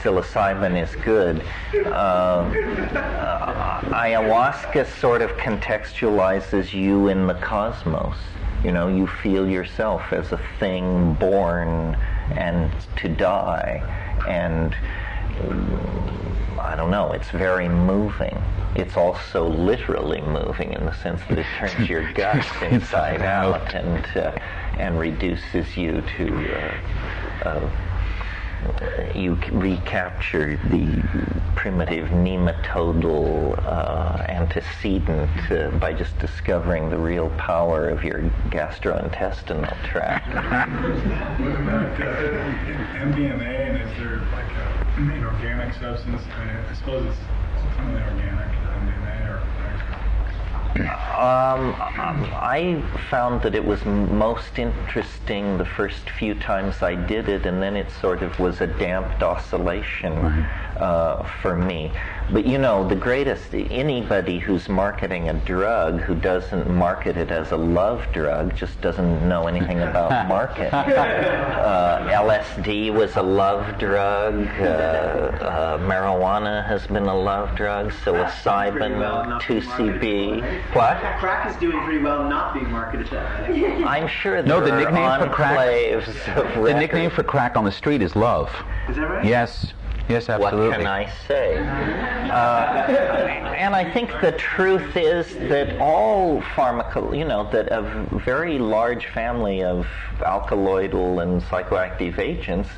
psilocybin is good. Ayahuasca sort of contextualizes you in the cosmos. You know, you feel yourself as a thing born and to die, and I don't know, it's very moving. It's also literally moving in the sense that it turns your guts inside out and reduces you to you recapture the primitive nematodal antecedent by just discovering the real power of your gastrointestinal tract. What about MDMA, and is there like an organic substance? I suppose it's something organic, MDMA, or I found that it was most interesting the first few times I did it, and then it sort of was a damped oscillation for me. But you know, the greatest, anybody who's marketing a drug who doesn't market it as a love drug just doesn't know anything about market. LSD was a love drug, marijuana has been a love drug, psilocybin, 2CB. What? Crack is doing pretty well not being marketed that way. I'm sure there No, the nickname are for crack. The nickname for crack on the street is love. Is that right? Yes. Yes, absolutely. What can I say? And I think the truth is that all that a very large family of alkaloidal and psychoactive agents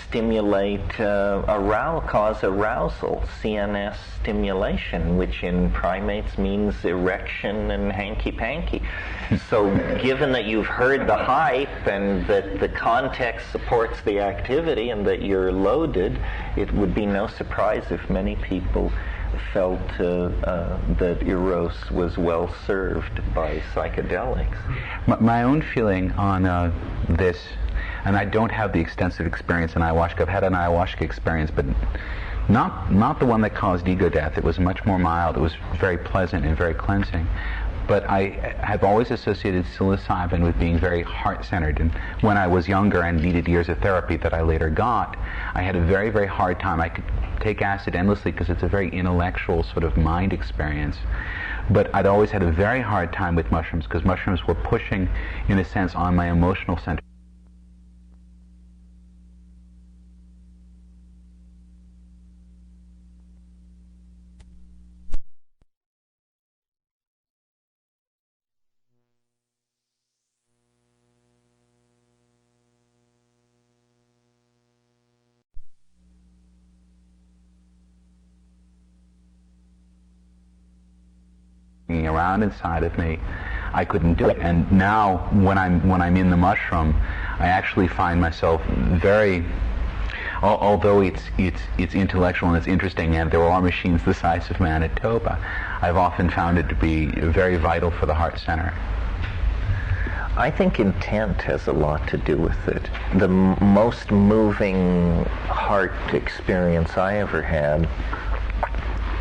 stimulate cause arousal, CNS stimulation, which in primates means erection and hanky-panky. So given that you've heard the hype and that the context supports the activity and that you're loaded, it would be no surprise if many people felt that Eros was well served by psychedelics. My own feeling on this, and I don't have the extensive experience in ayahuasca. I've had an ayahuasca experience, but not the one that caused ego death. It was much more mild. It was very pleasant and very cleansing. But I have always associated psilocybin with being very heart-centered. And when I was younger and needed years of therapy that I later got, I had a very, very hard time. I could take acid endlessly because it's a very intellectual sort of mind experience. But I'd always had a very hard time with mushrooms because mushrooms were pushing, in a sense, on my emotional center. Around inside of me, I couldn't do it. And now, when I'm in the mushroom, I actually find myself very, although it's intellectual and it's interesting, and there are machines the size of Manitoba, I've often found it to be very vital for the heart center. I think intent has a lot to do with it. The most moving heart experience I ever had,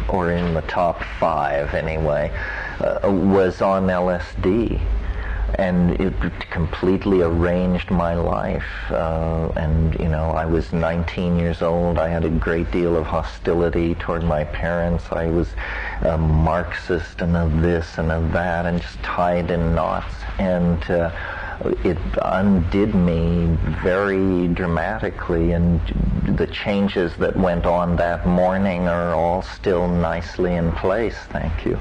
or in the top 5 anyway, was on LSD, and it completely arranged my life. And I was 19 years old. I had a great deal of hostility toward my parents. I was a Marxist and of this and of that, and just tied in knots. And it undid me very dramatically, and the changes that went on that morning are all still nicely in place, thank you.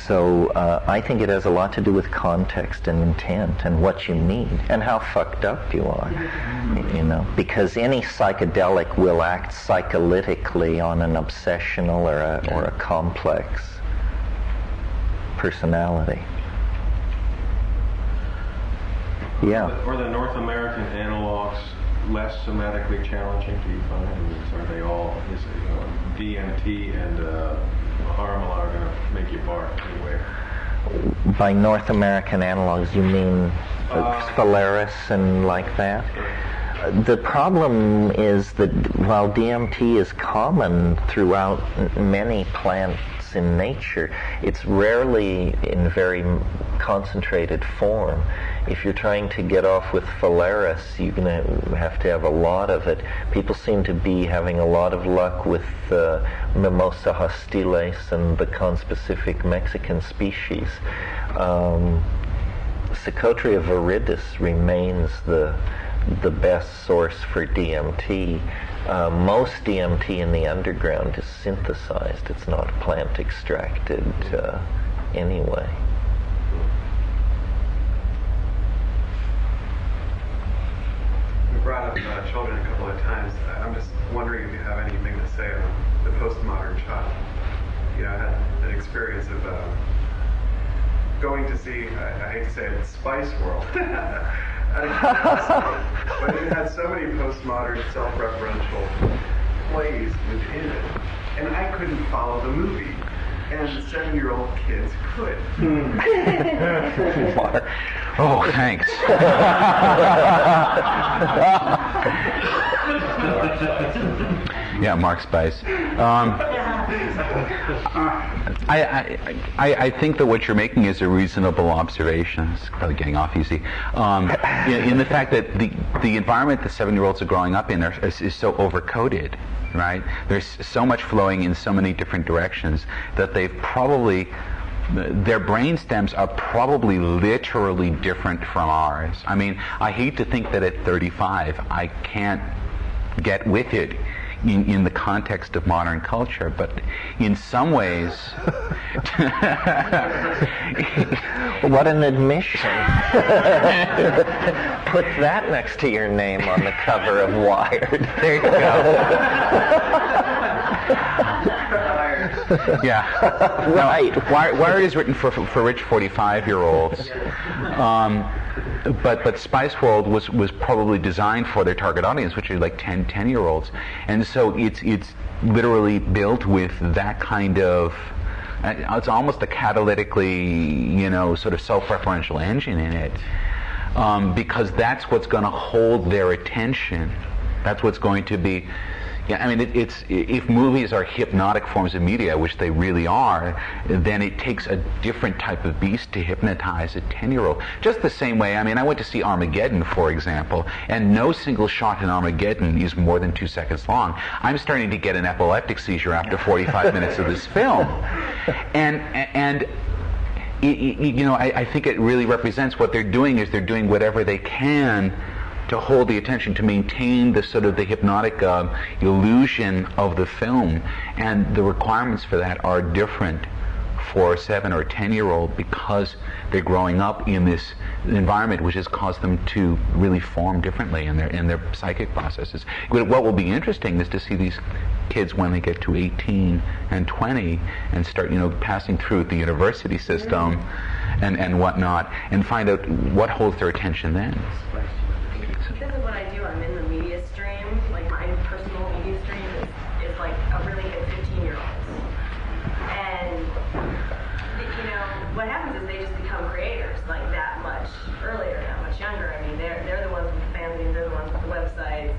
So I think it has a lot to do with context and intent and what you need and how fucked up you are, you know, because any psychedelic will act psycholytically on an obsessional or a complex personality. Yeah. Are the North American analogs less somatically challenging, do you find? Are they all, is it, you know, DMT and Harmala are going to make you bark anyway? By North American analogs, you mean Phalaris and like that? The problem is that while DMT is common throughout many plants in nature, it's rarely in very concentrated form. If you're trying to get off with Phalaris, you're going to have a lot of it. People seem to be having a lot of luck with Mimosa hostiles and the conspecific Mexican species. Psychotria viridis remains the best source for DMT. Most DMT in the underground is synthesized. It's not plant extracted anyway. We brought up children a couple of times. I'm just wondering if you have anything to say on the postmodern child. You know, I had an experience of going to see, I hate to say it, Spice World. But it had so many postmodern, self-referential plays within it, and I couldn't follow the movie, and 7-year-old kids could. Oh, thanks. Yeah, Mark Spice. I think that what you're making is a reasonable observation. It's probably getting off easy. In the fact that the environment that 7-year-olds are growing up in is so overcoded, right? There's so much flowing in so many different directions that they've probably, their brain stems are probably literally different from ours. I mean, I hate to think that at 35 I can't get with it in the context of modern culture, but in some ways... What an admission. Put that next to your name on the cover of Wired. There you go. Yeah. Right. Wired is written for rich 45-year-olds. But Spice World was probably designed for their target audience, which are like 10-year-olds. And so it's literally built with that kind of, it's almost a catalytically, you know, sort of self-referential engine in it. Because that's what's going to hold their attention. That's what's going to be... Yeah, I mean, if movies are hypnotic forms of media, which they really are, then it takes a different type of beast to hypnotize a 10-year-old. Just the same way, I mean, I went to see Armageddon, for example, and no single shot in Armageddon is more than 2 seconds long. I'm starting to get an epileptic seizure after 45 minutes of this film. And you know, I think it really represents what they're doing is they're doing whatever they can to hold the attention, to maintain the sort of the hypnotic illusion of the film, and the requirements for that are different for a 7 or 10-year-old because they're growing up in this environment which has caused them to really form differently in their psychic processes. What will be interesting is to see these kids when they get to 18 and 20 and start, you know, passing through the university system and whatnot, and find out what holds their attention then. Because of what I do, I'm in the media stream. Like my personal media stream is like a really hit 15-year-olds. And you know, what happens is they just become creators like that much earlier, that much younger. I mean, they're the ones with the fanzines, they're the ones with the websites.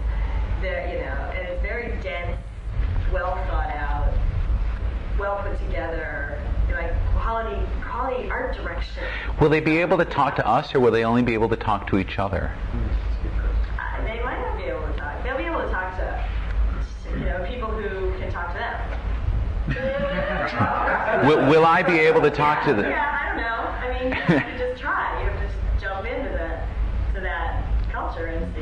They're, you know, and it's very dense, well thought out, well put together, like quality art direction. Will they be able to talk to us, or will they only be able to talk to each other? They might not be able to talk. They'll be able to talk to, you know, people who can talk to them. Will I be able to talk to them? Yeah, I don't know. I mean, you have to just try. You have to just jump into that.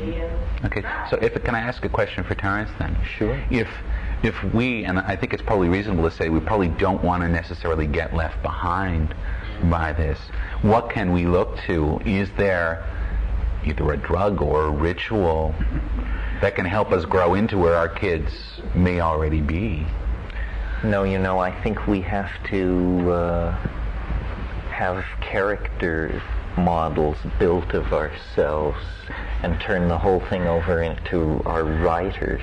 honesty and Okay, so can I ask a question for Terence then? Sure. If we, and I think it's probably reasonable to say we probably don't want to necessarily get left behind by this, what can we look to? Is there either a drug or a ritual that can help us grow into where our kids may already be? No, I think we have to have character models built of ourselves and turn the whole thing over into our writers.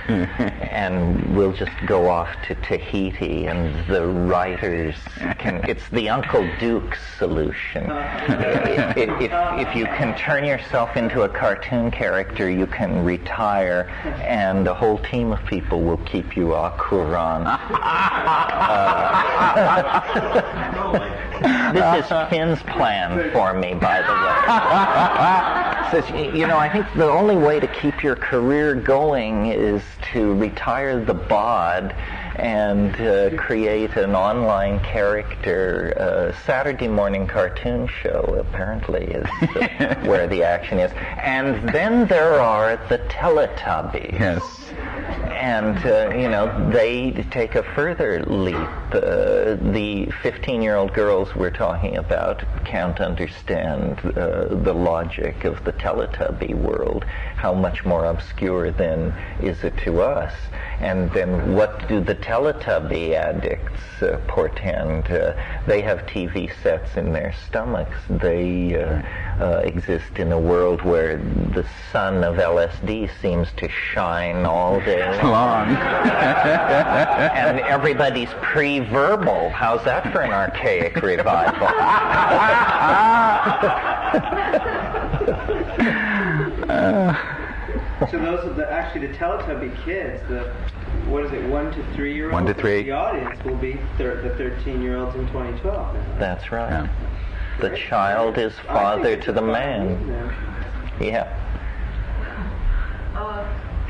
And we'll just go off to Tahiti, and the writers it's the Uncle Duke's solution. If you can turn yourself into a cartoon character, you can retire, and a whole team of people will keep you au courant. This is Finn's plan for me, by the way. Says, I think the only way to keep your career going is to retire the bod and create an online character. Saturday morning cartoon show apparently is where the action is. And then there are the Teletubbies. Yes. And, they take a further leap. The 15-year-old girls we're talking about can't understand the logic of the Teletubby world. How much more obscure, then, is it to us? And then what do the Teletubby addicts portend? They have TV sets in their stomachs. They exist in a world where the sun of LSD seems to shine all day long. And everybody's pre-verbal. How's that for an archaic revival? So those are actually the Teletubby kids, the 1 to 3 year olds? 1 to 3. The audience will be the 13-year-olds in 2012. That's right. Yeah. The child is father to the man. Yeah.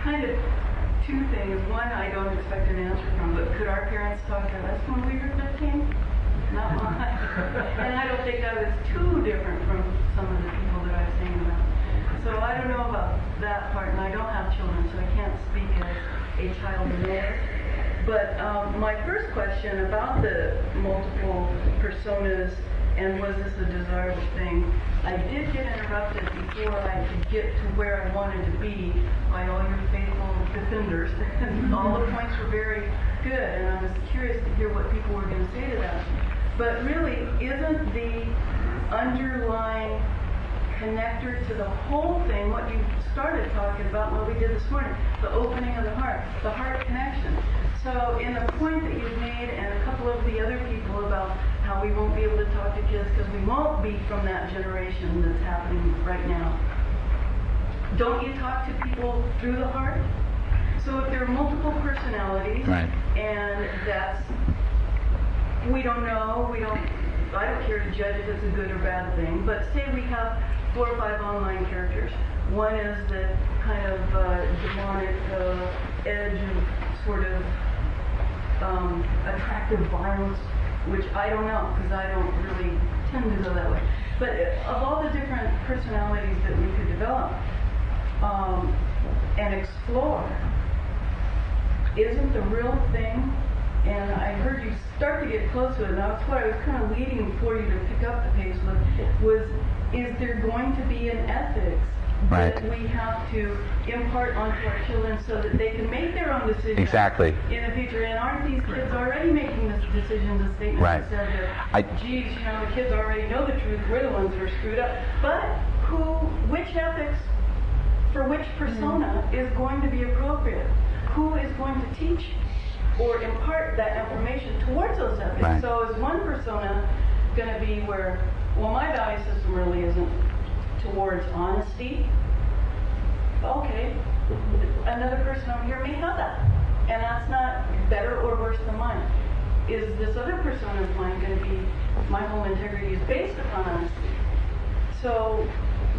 Kind of two things. One, I don't expect an answer from, but could our parents talk to us when we were 15? Not mine. And I don't think I was too different from some of the people that I've seen about. So I don't know about that part, and I don't have children, so I can't speak as a child knows. But my first question about the multiple personas and was this a desirable thing, I did get interrupted before I could get to where I wanted to be by all your faithful defenders. And all the points were very good, and I was curious to hear what people were going to say to that. But really, isn't the underlying connector to the whole thing what you started talking about, what we did this morning, the opening of the heart connection. So in the point that you've made and a couple of the other people about how we won't be able to talk to kids because we won't be from that generation that's happening right now, don't you talk to people through the heart? So if there are multiple personalities, right, and that's, we don't know, I don't care to judge if it's a good or bad thing, but say we have 4 or 5 online characters. One is the kind of demonic edge of sort of attractive violence, which I don't know, because I don't really tend to go that way. But of all the different personalities that we could develop and explore, isn't the real thing, and I heard you start to get close to it, and that's what I was kind of leading for you to pick up the pace with, was, is there going to be an ethics that we have to impart onto our children so that they can make their own decisions in the future? And aren't these kids already making this decision, the statement that said that, geez, the kids already know the truth, we're the ones that are screwed up. But which ethics for which persona is going to be appropriate? Who is going to teach or impart that information towards those ethics? Right. So is one persona going to be where, well, my value system really isn't towards honesty? Okay, another person over here may have that, and that's not better or worse than mine. Is this other persona of mine going to be, my whole integrity is based upon honesty? So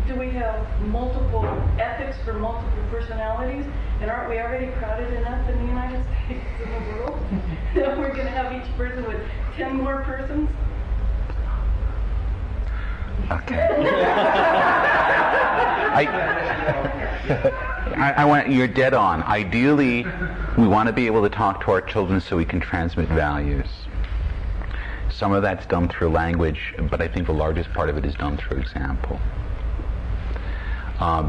do we have multiple ethics for multiple personalities? And aren't we already crowded enough in the United States and the world that we're going to have each person with 10 more persons? Okay. You're dead on. Ideally, we want to be able to talk to our children so we can transmit values. Some of that's done through language, but I think the largest part of it is done through example.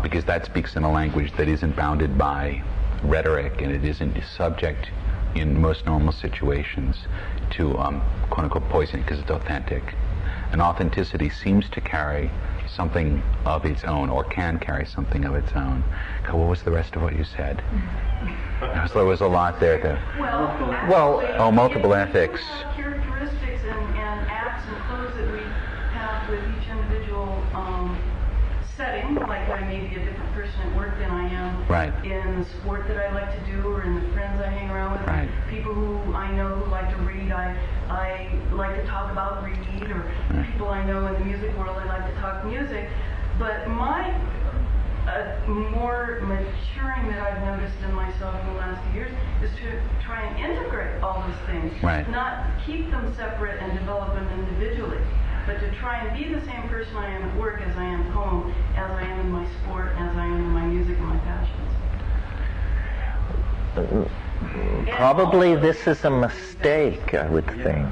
Because that speaks in a language that isn't bounded by rhetoric, and it isn't subject in most normal situations to quote-unquote poisoning, because it's authentic. And authenticity seems to carry something of its own, or can carry something of its own. What was the rest of what you said? There was a lot there. Multiple ethics. Characteristics and acts and clothes that we have with each individual setting, like I may be a different person at work than I am in the sport that I like to do, or in the friends I hang around with, people who I know who like to read, I like to talk about read, or people I know in the music world, I like to talk music. But my more maturing that I've noticed in myself in the last few years is to try and integrate all those things, not keep them separate and develop them individually, but to try and be the same person I am at work as I am at home, as I am in my sport, as I am in my music and my passions. Probably this is a mistake, I would think.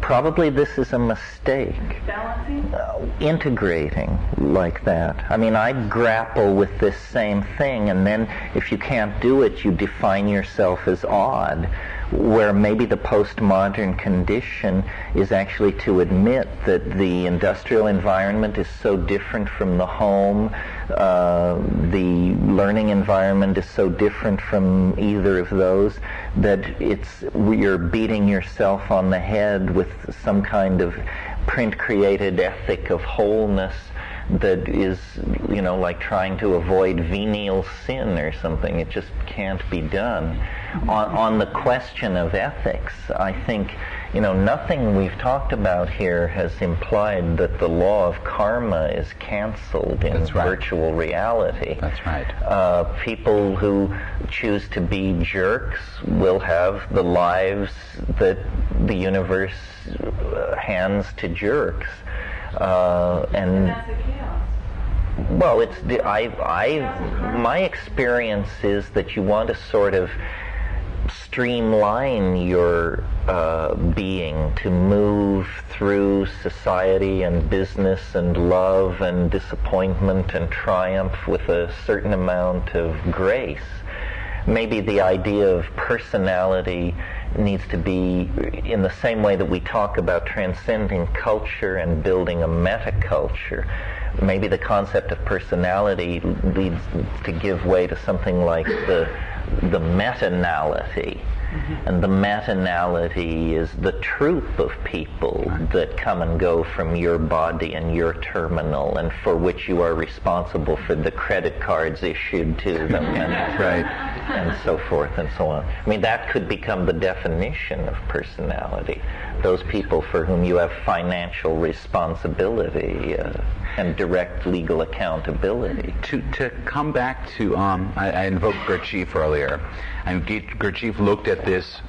Probably this is a mistake. Balancing? Integrating like that. I mean, I grapple with this same thing, and then if you can't do it, you define yourself as odd, where maybe the postmodern condition is actually to admit that the industrial environment is so different from the home, the learning environment is so different from either of those, that you're beating yourself on the head with some kind of print-created ethic of wholeness that is, like trying to avoid venial sin or something. It just can't be done. On the question of ethics, I think, nothing we've talked about here has implied that the law of karma is canceled in virtual reality. That's right. People who choose to be jerks will have the lives that the universe hands to jerks. And that's the chaos. Well, my experience is that you want to sort of streamline your being to move through society and business and love and disappointment and triumph with a certain amount of grace. Maybe the idea of personality needs to be in the same way that we talk about transcending culture and building a metaculture. Maybe the concept of personality leads to give way to something like the metanality. And the metanality is the troop of people that come and go from your body and your terminal, and for which you are responsible for the credit cards issued to them, and so forth and so on. I mean, that could become the definition of personality. Those people for whom you have financial responsibility and direct legal accountability. To come back to, I invoked Gurdjieff earlier, and Gurdjieff looked at this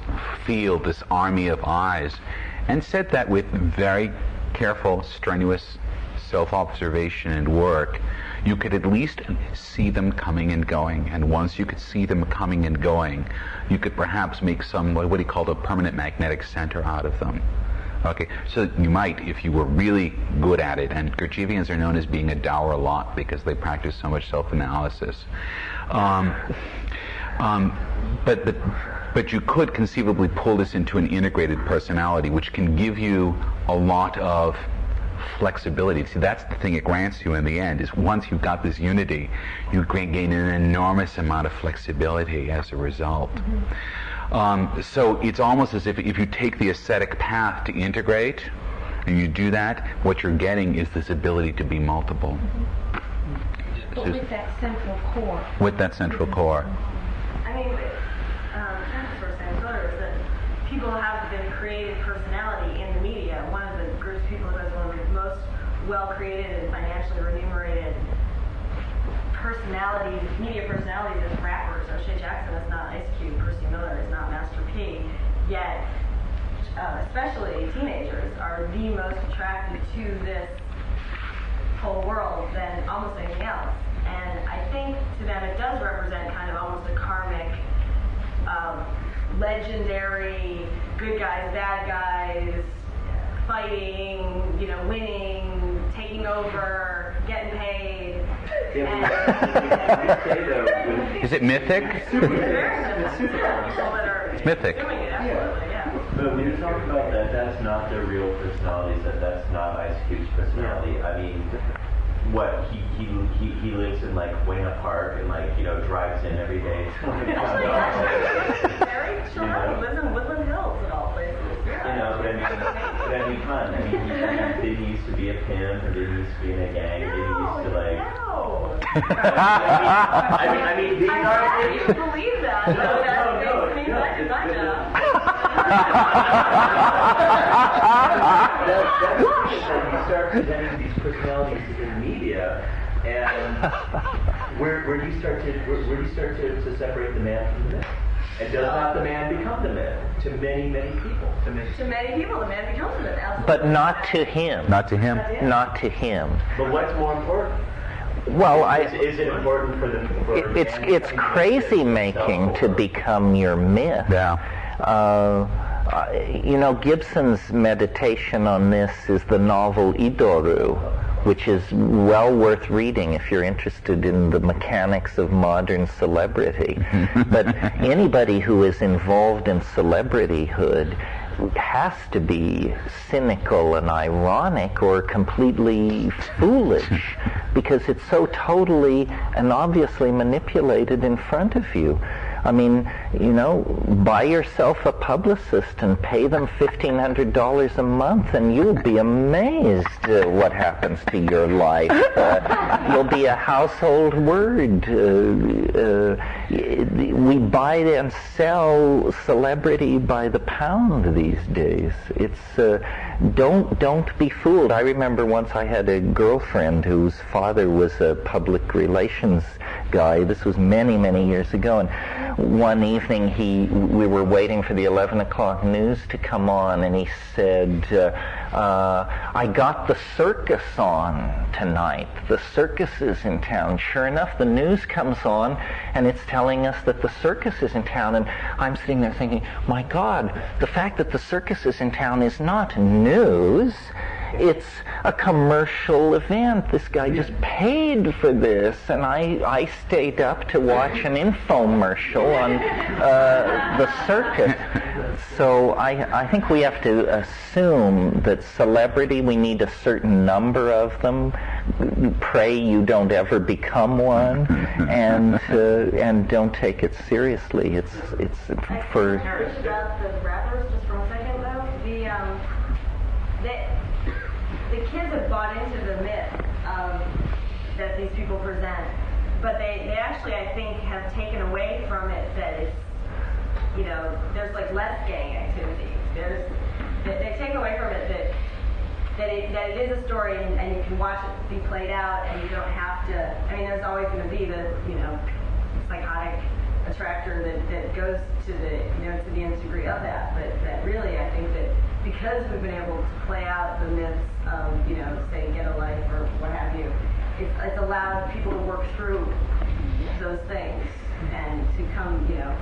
field, this army of eyes, and said that with very careful, strenuous self-observation and work, you could at least see them coming and going. And once you could see them coming and going, you could perhaps make some, what he called a permanent magnetic center out of them. Okay, so you might, if you were really good at it, and Gurdjieffians are known as being a dour lot because they practice so much self-analysis. But you could conceivably pull this into an integrated personality, which can give you a lot of flexibility. See, that's the thing it grants you in the end, is once you've got this unity, you gain an enormous amount of flexibility as a result. So it's almost as if you take the ascetic path to integrate, and you do that, what you're getting is this ability to be multiple. But with that central core. With that central core. I mean, Terence was saying earlier is that people have been created personality in the media. One of the groups of people who has one of the most well-created and financially remunerated personalities, media personalities, is rappers. O'Shea Jackson is not Ice Cube. Percy Miller is not Master P. Yet, especially teenagers are the most attracted to this whole world than almost anything else. And think to them it does represent kind of almost a karmic, legendary, good guys, bad guys, fighting, winning, taking over, getting paid. Is it mythic? It's mythic. But when you talk about that, that's not their real personalities, that's not Ice Cube's personality. I mean, what, he lives in like Wayne Park and drives in every day. Very chill. He lives in Woodland Hills and all places. But I mean, fun. I mean, did he used to be a pimp, or did he used to be in a gang, or did he used to I mean, these are. You believe that? No. I did not know. You start presenting these personalities in media, and where do you start to separate the man from the myth? And does not the man become the myth to many, many people? To many people, the man becomes the myth. Absolutely. But not to him. Not to him. Not to him. But what's more important? Well, is it important for them? It's crazy making to become your myth. Yeah. Gibson's meditation on this is the novel Idoru, which is well worth reading if you're interested in the mechanics of modern celebrity. But anybody who is involved in celebrityhood has to be cynical and ironic or completely foolish, because it's so totally and obviously manipulated in front of you. I mean, buy yourself a publicist and pay them $1,500 a month, and you'll be amazed what happens to your life. You'll be a household word. We buy and sell celebrity by the pound these days. It's don't be fooled. I remember once I had a girlfriend whose father was a public relations guy. This was many, many years ago, and one evening we were waiting for the 11 o'clock news to come on, and he said, I got the circus on tonight. The circus is in town. Sure enough, the news comes on, and it's telling us that the circus is in town, and I'm sitting there thinking, my God, the fact that the circus is in town is not news. It's a commercial event. This guy just paid for this, and I stayed up to watch an infomercial on the circus. So I think we have to assume that celebrity, we need a certain number of them. Pray you don't ever become one, and don't take it seriously. It's for. About the rappers, just for a second though, the kids have bought into the myth that these people present, but they actually, I think, have taken away from it that it's, there's like less gang activity. They take away from it that it is a story, and you can watch it be played out, and you don't have to. I mean, there's always going to be the psychotic attractor that goes to the to the nth degree of that, but that really, I think that because we've been able to play out the myths of, say, get a life or what have you, it's allowed people to work through those things and to come, to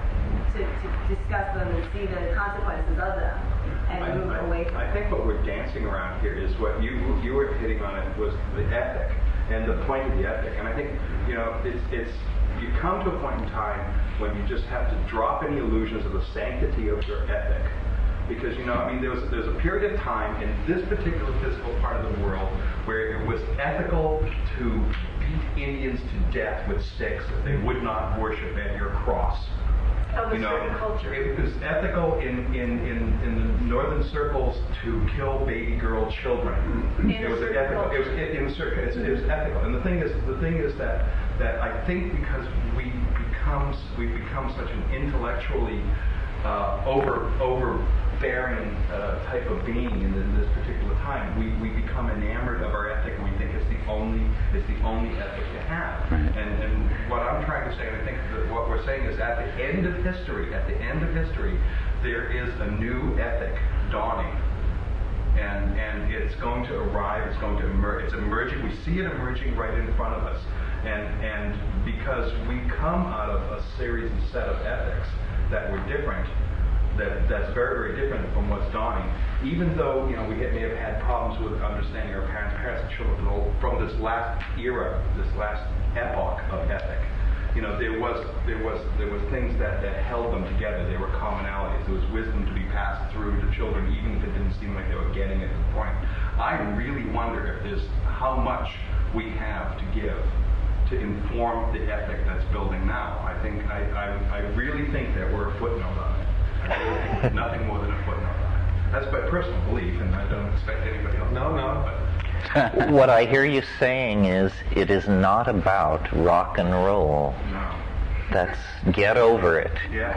discuss them and see the consequences of them and move away from I think what we're dancing around here is what you were hitting on it was the ethic and the point of the ethic. And I think, it's you come to a point in time when you just have to drop any illusions of the sanctity of your ethic. Because, there's a period of time in this particular physical part of the world where it was ethical to beat Indians to death with sticks if they would not worship at your cross. Of a certain culture. It was ethical in the northern circles to kill baby girl children. It was ethical. It was ethical. And the thing is that I think because we've become such an intellectually overbearing type of being in this particular time, we become enamored of our ethic, and we think it's the only ethic to have. And what I'm trying to say, and I think that what we're saying is at the end of history, there is a new ethic dawning. And it's going to arrive, it's going to emerge, it's emerging, we see it emerging right in front of us. And because we come out of a series and set of ethics that were different, that's very, very different from what's dawning. Even though, you know, we may have had problems with understanding our parents and children from this last era, this last epoch of ethic. You know, there was things that held them together. There were commonalities. There was wisdom to be passed through to children, even if it didn't seem like they were getting it at the point. I really wonder if there's how much we have to give to inform the ethic that's building now. I really think that we're a footnote on it. I really think it's nothing more than a footnote on it. That's my personal belief, and I don't expect anybody else. No. What I hear you saying is it is not about rock and roll. No. That's get over it. Yes.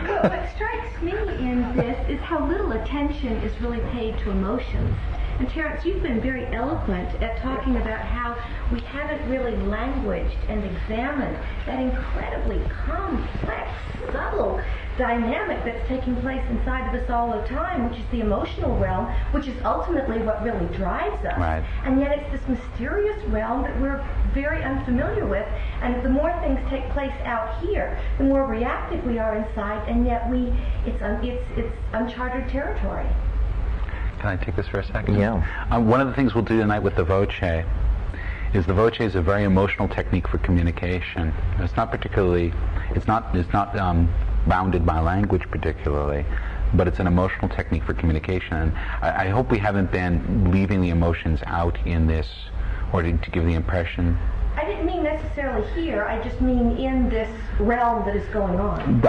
Well, what strikes me in this is how little attention is really paid to emotions. And Terence, you've been very eloquent at talking about how we haven't really languaged and examined that incredibly complex, subtle dynamic that's taking place inside of us all the time, which is the emotional realm, which is ultimately what really drives us. Right. And yet it's this mysterious realm that we're very unfamiliar with, and the more things take place out here, the more reactive we are inside, and yet it's uncharted territory. Can I take this for a second? Yeah. One of the things we'll do tonight with the voce is the voce is a very emotional technique for communication. It's not bounded by language particularly, but it's an emotional technique for communication. And I hope we haven't been leaving the emotions out in this, or to give the impression. I didn't mean necessarily here, I just mean in this realm that is going on.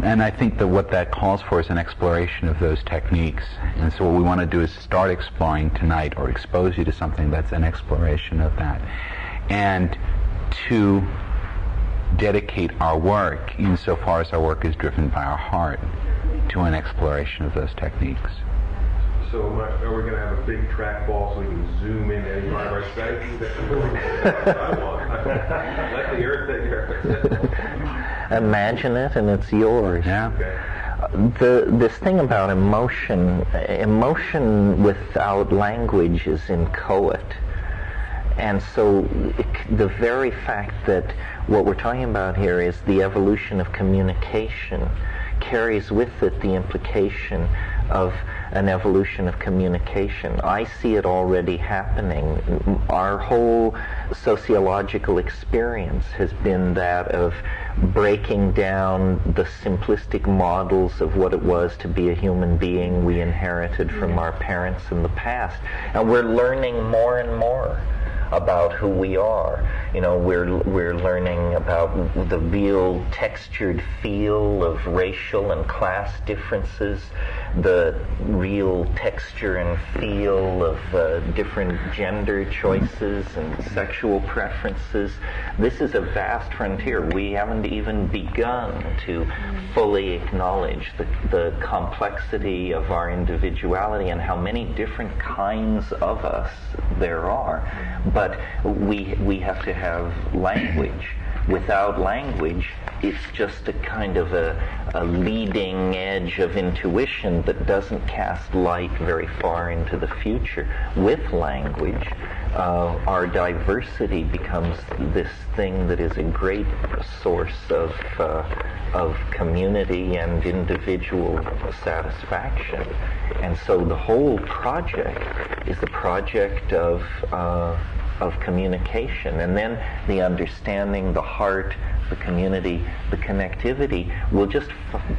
And I think that what that calls for is an exploration of those techniques. And so what we want to do is start exploring tonight, or expose you to something that's an exploration of that. And to dedicate our work, insofar as our work is driven by our heart, to an exploration of those techniques. So are we going to have a big trackball so we can zoom in any part of our strategy? Let the earth take care of it. Imagine it, and it's yours. Yeah. Okay. This thing about emotion without language is inchoate. And so the very fact that what we're talking about here is the evolution of communication carries with it the implication of an evolution of communication. I see it already happening. Our whole sociological experience has been that of breaking down the simplistic models of what it was to be a human being we inherited from our parents in the past. And we're learning more and more about who we are. You know, we're learning about the real textured feel of racial and class differences, the real texture and feel of different gender choices and sexual preferences. This is a vast frontier. We haven't even begun to fully acknowledge the complexity of our individuality and how many different kinds of us there are. But we have to have language. Without language, it's just a kind of a leading edge of intuition that doesn't cast light very far into the future. With language, our diversity becomes this thing that is a great source of community and individual satisfaction. And so the whole project is the project of communication, and then the understanding, the heart, the community, the connectivity will just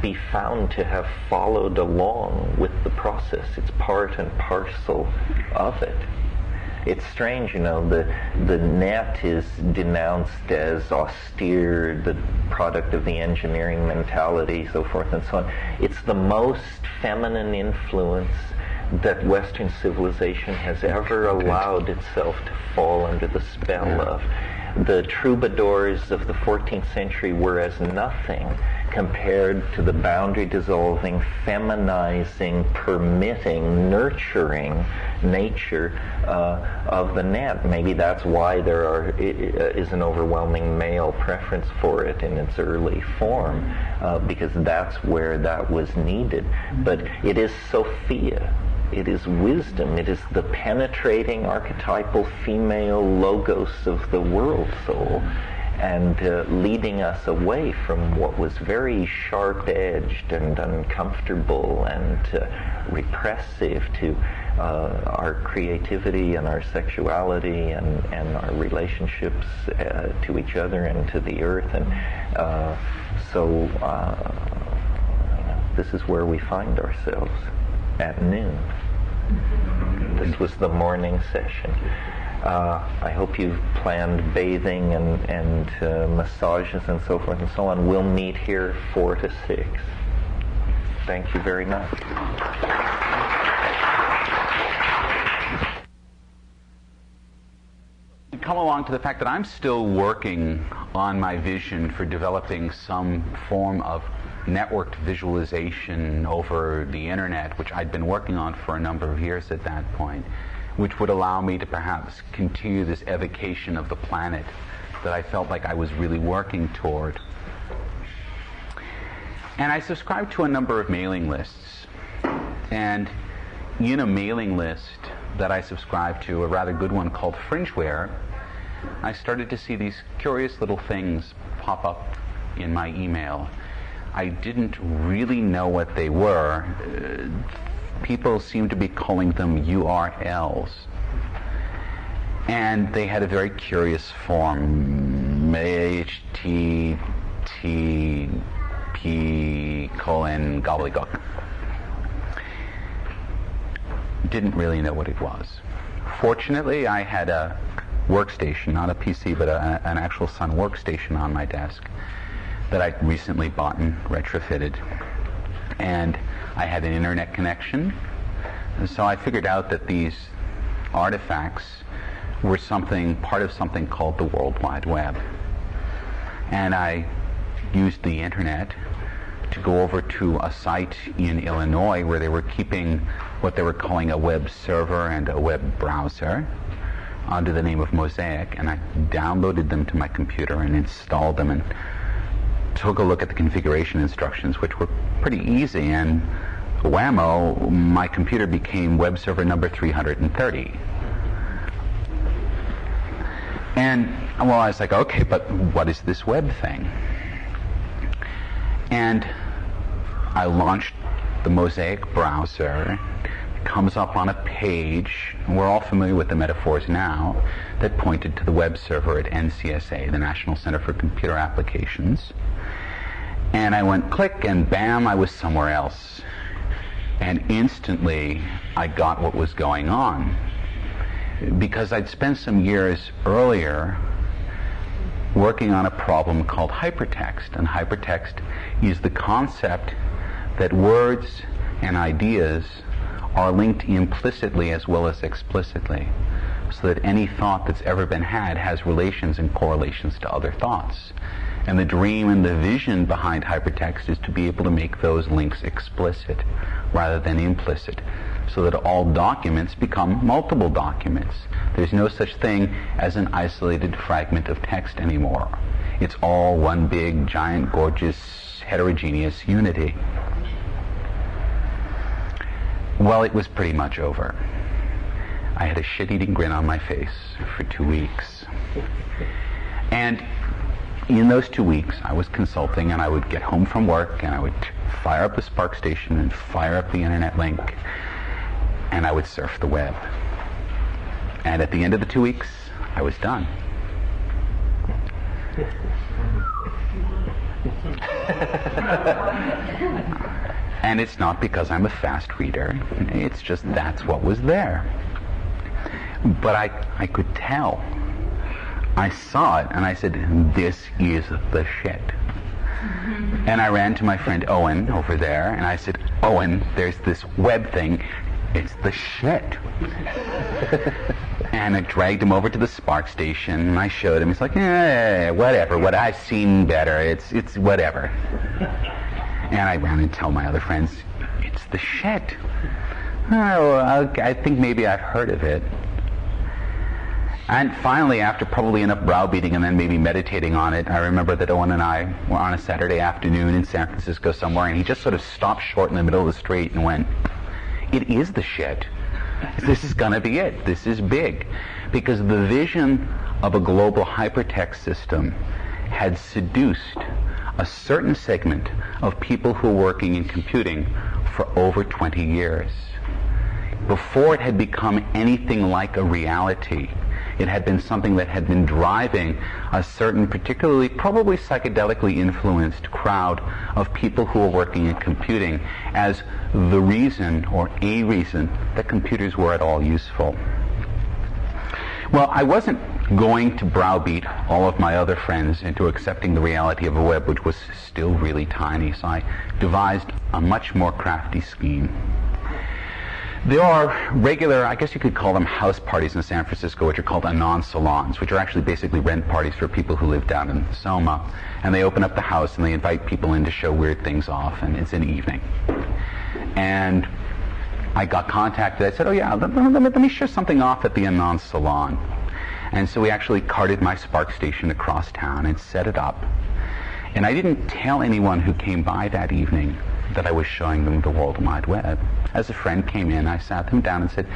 be found to have followed along with the process. It's part and parcel of it. It's strange, you know, the net is denounced as austere, the product of the engineering mentality, so forth and so on. It's the most feminine influence that Western civilization has ever allowed itself to fall under the spell of. The troubadours of the 14th century were as nothing compared to the boundary-dissolving, feminizing, permitting, nurturing nature of the net. Maybe that's why there is an overwhelming male preference for it in its early form, because that's where that was needed. But it is Sophia. It is wisdom. It is the penetrating archetypal female logos of the world soul, and leading us away from what was very sharp-edged and uncomfortable and repressive to our creativity and our sexuality and our relationships to each other and to the earth. And so this is where we find ourselves at noon. This was the morning session. I hope you've planned bathing and massages and so forth and so on. We'll meet here 4 to 6. Thank you very much. Come along to the fact that I'm still working on my vision for developing some form of networked visualization over the internet, which I'd been working on for a number of years at that point, which would allow me to perhaps continue this evocation of the planet that I felt like I was really working toward. And I subscribe to a number of mailing lists. And in a mailing list that I subscribe to, a rather good one called Fringeware, I started to see these curious little things pop up in my email. I didn't really know what they were. People seemed to be calling them URLs. And they had a very curious form, HTTP:// Didn't really know what it was. Fortunately, I had a workstation, not a PC, but an actual Sun workstation on my desk that I'd recently bought and retrofitted. And I had an internet connection, and so I figured out that these artifacts were part of something called the World Wide Web. And I used the internet to go over to a site in Illinois where they were keeping what they were calling a web server and a web browser under the name of Mosaic, and I downloaded them to my computer and installed them and took a look at the configuration instructions, which were pretty easy, and whammo, my computer became web server number 330. And well, I was like, okay, but what is this web thing? And I launched the Mosaic browser. It comes up on a page, and we're all familiar with the metaphors now, that pointed to the web server at NCSA, the National Center for Computer Applications. And I went click, and bam, I was somewhere else. And instantly, I got what was going on. Because I'd spent some years earlier working on a problem called hypertext. And hypertext is the concept that words and ideas are linked implicitly as well as explicitly, so that any thought that's ever been had has relations and correlations to other thoughts. And the dream and the vision behind hypertext is to be able to make those links explicit rather than implicit, so that all documents become multiple documents. There's no such thing as an isolated fragment of text anymore. It's all one big, giant, gorgeous, heterogeneous unity. Well, it was pretty much over. I had a shit-eating grin on my face for 2 weeks. And in those 2 weeks, I was consulting, and I would get home from work, and I would fire up the Spark station and fire up the internet link, and I would surf the web. And at the end of the 2 weeks, I was done. And it's not because I'm a fast reader. It's just that's what was there. But I could tell. I saw it, and I said, this is the shit. And I ran to my friend Owen over there, and I said, Owen, there's this web thing. It's the shit. And I dragged him over to the Spark station, and I showed him. He's like, whatever. What I've seen better. It's whatever. And I ran and tell my other friends, it's the shit. Oh, I think maybe I've heard of it. And finally, after probably enough browbeating and then maybe meditating on it, I remember that Owen and I were on a Saturday afternoon in San Francisco somewhere, and he just sort of stopped short in the middle of the street and went, it is the shit. This is going to be it. This is big. Because the vision of a global hypertext system had seduced a certain segment of people who were working in computing for over 20 years. Before it had become anything like a reality, it had been something that had been driving a certain, particularly probably psychedelically influenced crowd of people who were working in computing as the reason, or a reason, that computers were at all useful. Well, I wasn't going to browbeat all of my other friends into accepting the reality of a web which was still really tiny, so I devised a much more crafty scheme. There are regular, I guess you could call them house parties in San Francisco, which are called anon salons, which are actually basically rent parties for people who live down in Soma. And they open up the house and they invite people in to show weird things off, and it's an evening. And I got contacted. I said, oh yeah, let me show something off at the anon salon. And so we actually carted my Spark station across town and set it up. And I didn't tell anyone who came by that evening that I was showing them the World Wide Web. As a friend came in, I sat them down and said,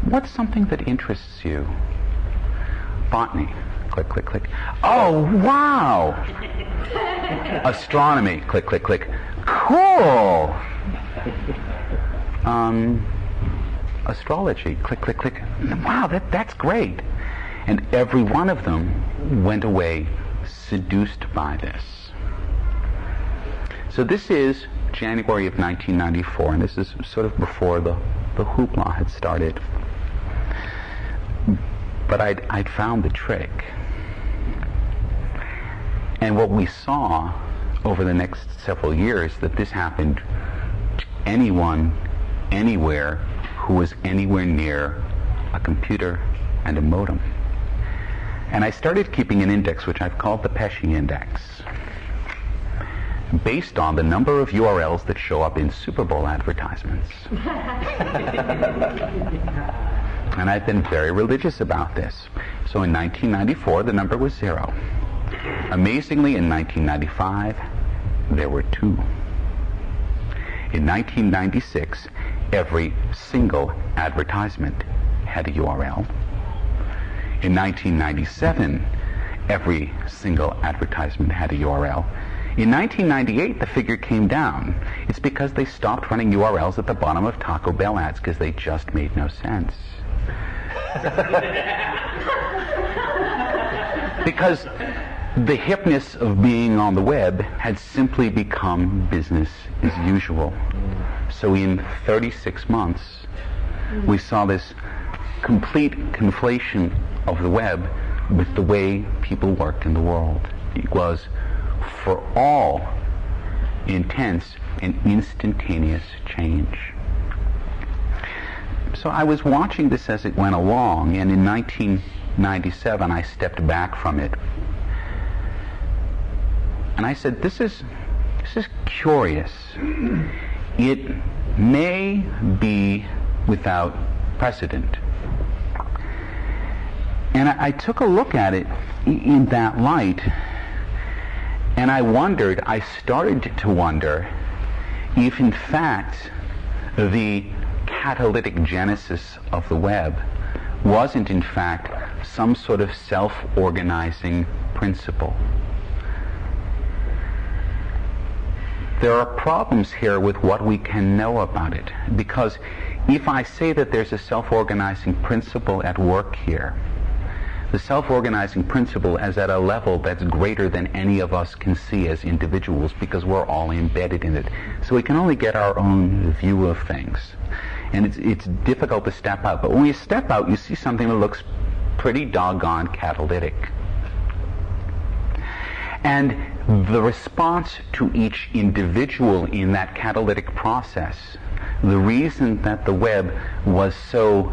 what's something that interests you? Botany. Click, click, click. Oh, wow! Astronomy. Click, click, click. Cool! Astrology. Click, click, click. Wow, that's great. And every one of them went away seduced by this. So this is January of 1994, and this is sort of before the hoopla had started. But I'd found the trick. And what we saw over the next several years, that this happened to anyone, anywhere, who was anywhere near a computer and a modem. And I started keeping an index, which I've called the Pesce Index, based on the number of URLs that show up in Super Bowl advertisements. And I've been very religious about this. So in 1994, the number was 0. Amazingly, in 1995, there were 2. In 1996, every single advertisement had a URL. In 1997, every single advertisement had a URL. In 1998, the figure came down. It's because they stopped running URLs at the bottom of Taco Bell ads because they just made no sense. Because the hipness of being on the web had simply become business as usual. So in 36 months, we saw this complete conflation of the web with the way people worked in the world. It was, for all intents, an instantaneous change. So I was watching this as it went along, and in 1997 I stepped back from it. And I said, this is curious. It may be without precedent. And I took a look at it in that light, and I started to wonder if in fact the catalytic genesis of the web wasn't in fact some sort of self-organizing principle. There are problems here with what we can know about it, because if I say that there's a self-organizing principle at work here, the self-organizing principle is at a level that's greater than any of us can see as individuals, because we're all embedded in it. So we can only get our own view of things. And it's difficult to step out. But when you step out, you see something that looks pretty doggone catalytic. And the response to each individual in that catalytic process, the reason that the web was so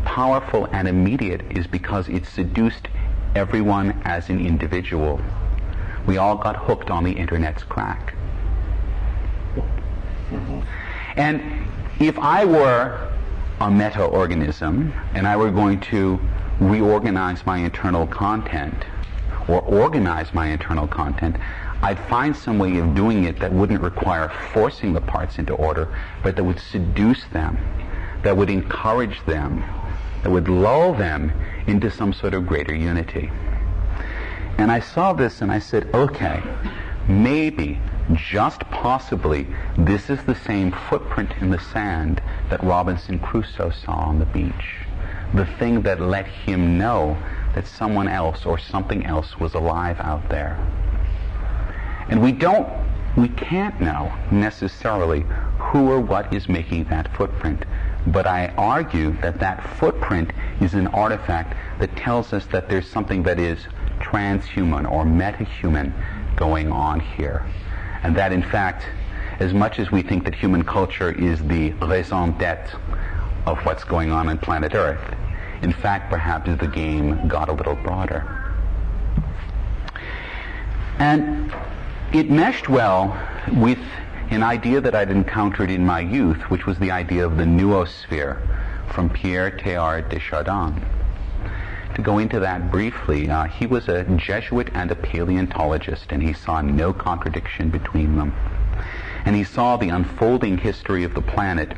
powerful and immediate is because it seduced everyone as an individual. We all got hooked on the internet's crack. And if I were a meta-organism and I were going to reorganize my internal content or organize my internal content, I'd find some way of doing it that wouldn't require forcing the parts into order, but that would seduce them, that would encourage them, that would lull them into some sort of greater unity. And I saw this and I said, okay, maybe, just possibly, this is the same footprint in the sand that Robinson Crusoe saw on the beach. The thing that let him know that someone else or something else was alive out there. And we can't know necessarily who or what is making that footprint. But I argue that that footprint is an artifact that tells us that there's something that is transhuman or metahuman going on here. And that in fact, as much as we think that human culture is the raison d'etre of what's going on planet Earth, in fact, perhaps the game got a little broader. And it meshed well with an idea that I'd encountered in my youth, which was the idea of the noosphere from Pierre Teilhard de Chardin. To go into that briefly, he was a Jesuit and a paleontologist, and he saw no contradiction between them. And he saw the unfolding history of the planet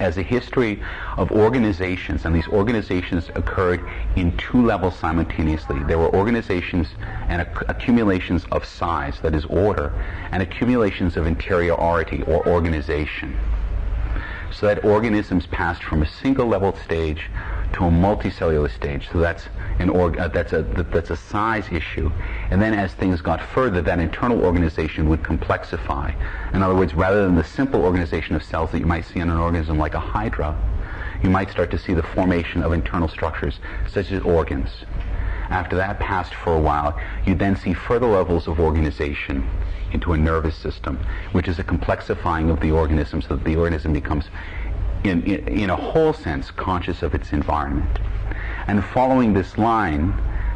as a history of organizations, and these organizations occurred in two levels simultaneously. There were organizations and accumulations of size, that is order, and accumulations of interiority or organization. So that organisms passed from a single level stage to a multicellular stage. So that's a size issue. And then as things got further, that internal organization would complexify. In other words, rather than the simple organization of cells that you might see in an organism like a hydra, you might start to see the formation of internal structures such as organs. After that passed for a while, you then see further levels of organization into a nervous system, which is a complexifying of the organism so that the organism becomes, in a whole sense, conscious of its environment. And following this line,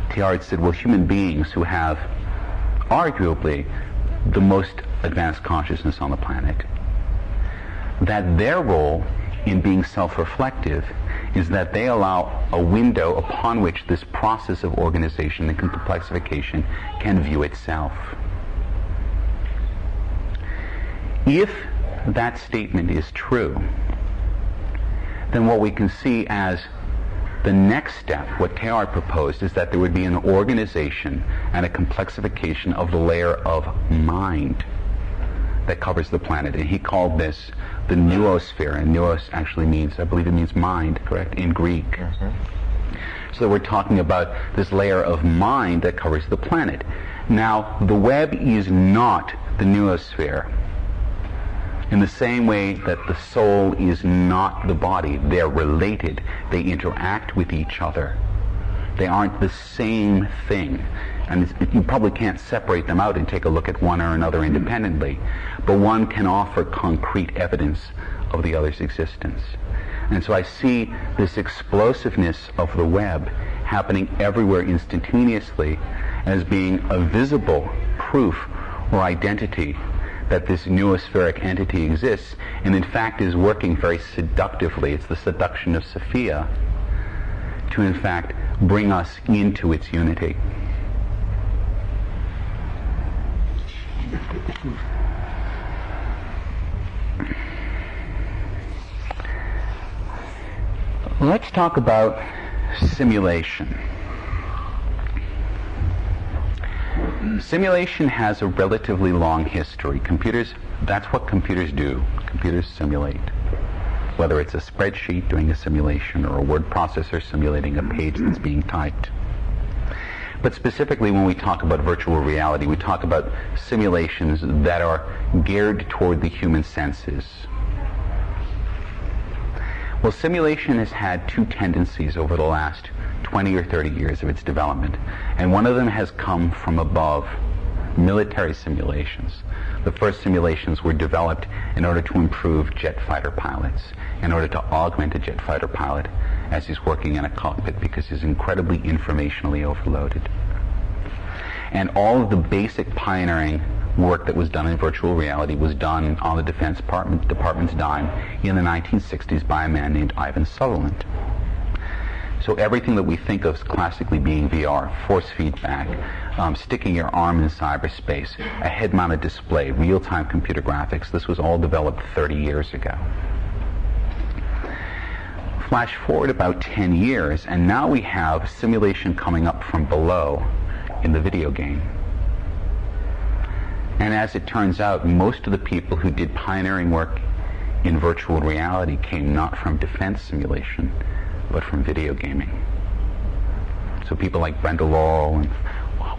Teilhard said, well, human beings who have arguably the most advanced consciousness on the planet, that their role in being self-reflective is that they allow a window upon which this process of organization and complexification can view itself. If that statement is true, then what we can see as the next step, what Teilhard proposed, is that there would be an organization and a complexification of the layer of mind that covers the planet. And he called this the noosphere, and noos actually means, I believe it means mind, correct, in Greek. Mm-hmm. So we're talking about this layer of mind that covers the planet. Now, the web is not the noosphere. In the same way that the soul is not the body, they're related, they interact with each other. They aren't the same thing. And you probably can't separate them out and take a look at one or another independently, but one can offer concrete evidence of the other's existence. And so I see this explosiveness of the web happening everywhere instantaneously as being a visible proof or identity that this noospheric entity exists, and in fact is working very seductively. It's the seduction of Sophia to in fact bring us into its unity. Let's talk about simulation. Simulation has a relatively long history. Computers, that's what computers do. Computers simulate. Whether it's a spreadsheet doing a simulation or a word processor simulating a page that's being typed. But specifically when we talk about virtual reality, we talk about simulations that are geared toward the human senses. Well, simulation has had two tendencies over the last 20 or 30 years of its development, and one of them has come from above, military simulations. The first simulations were developed in order to improve jet fighter pilots, in order to augment a jet fighter pilot as he's working in a cockpit because he's incredibly informationally overloaded. And all of the basic pioneering work that was done in virtual reality was done on the Defense Department's dime in the 1960s by a man named Ivan Sutherland. So everything that we think of as classically being VR, force feedback, sticking your arm in cyberspace, a head-mounted display, real-time computer graphics, this was all developed 30 years ago. Flash forward about 10 years, and now we have simulation coming up from below in the video game. And as it turns out, most of the people who did pioneering work in virtual reality came not from defense simulation, but from video gaming. So people like Brenda Laurel and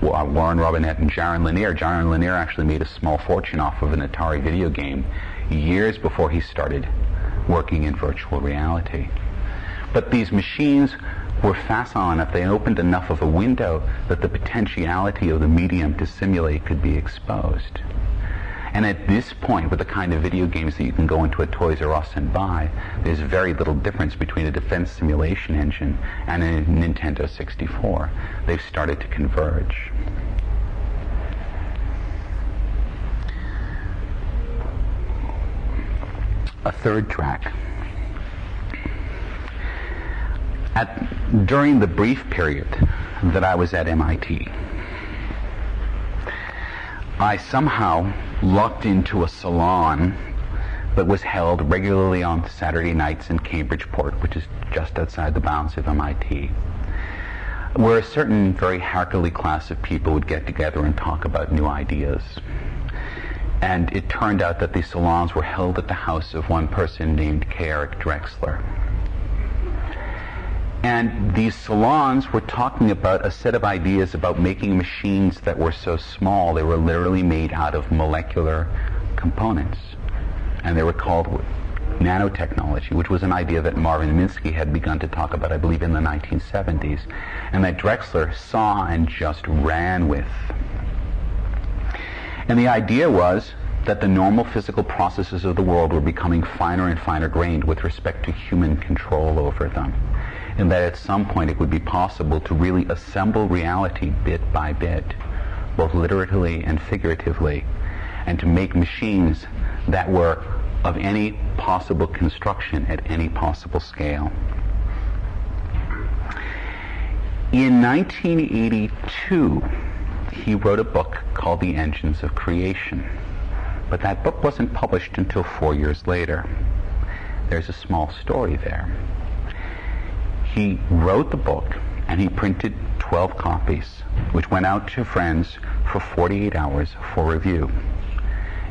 Warren Robinette and Jaron Lanier. Jaron Lanier actually made a small fortune off of an Atari video game years before he started working in virtual reality. But these machines were facile enough, they opened enough of a window that the potentiality of the medium to simulate could be exposed. And at this point, with the kind of video games that you can go into a Toys R Us and buy, there's very little difference between a defense simulation engine and a Nintendo 64. They've started to converge. A third track. During the brief period that I was at MIT, I somehow lucked into a salon that was held regularly on Saturday nights in Cambridgeport, which is just outside the bounds of MIT, where a certain very Harkerly class of people would get together and talk about new ideas. And it turned out that these salons were held at the house of one person named K. Eric Drexler. And these salons were talking about a set of ideas about making machines that were so small they were literally made out of molecular components. And they were called nanotechnology, which was an idea that Marvin Minsky had begun to talk about, I believe, in the 1970s, and that Drexler saw and just ran with. And the idea was that the normal physical processes of the world were becoming finer and finer grained with respect to human control over them. And that at some point it would be possible to really assemble reality bit by bit, both literally and figuratively, and to make machines that were of any possible construction at any possible scale. In 1982, he wrote a book called The Engines of Creation, but that book wasn't published until 4 years later. There's a small story there. He wrote the book, and he printed 12 copies, which went out to friends for 48 hours for review.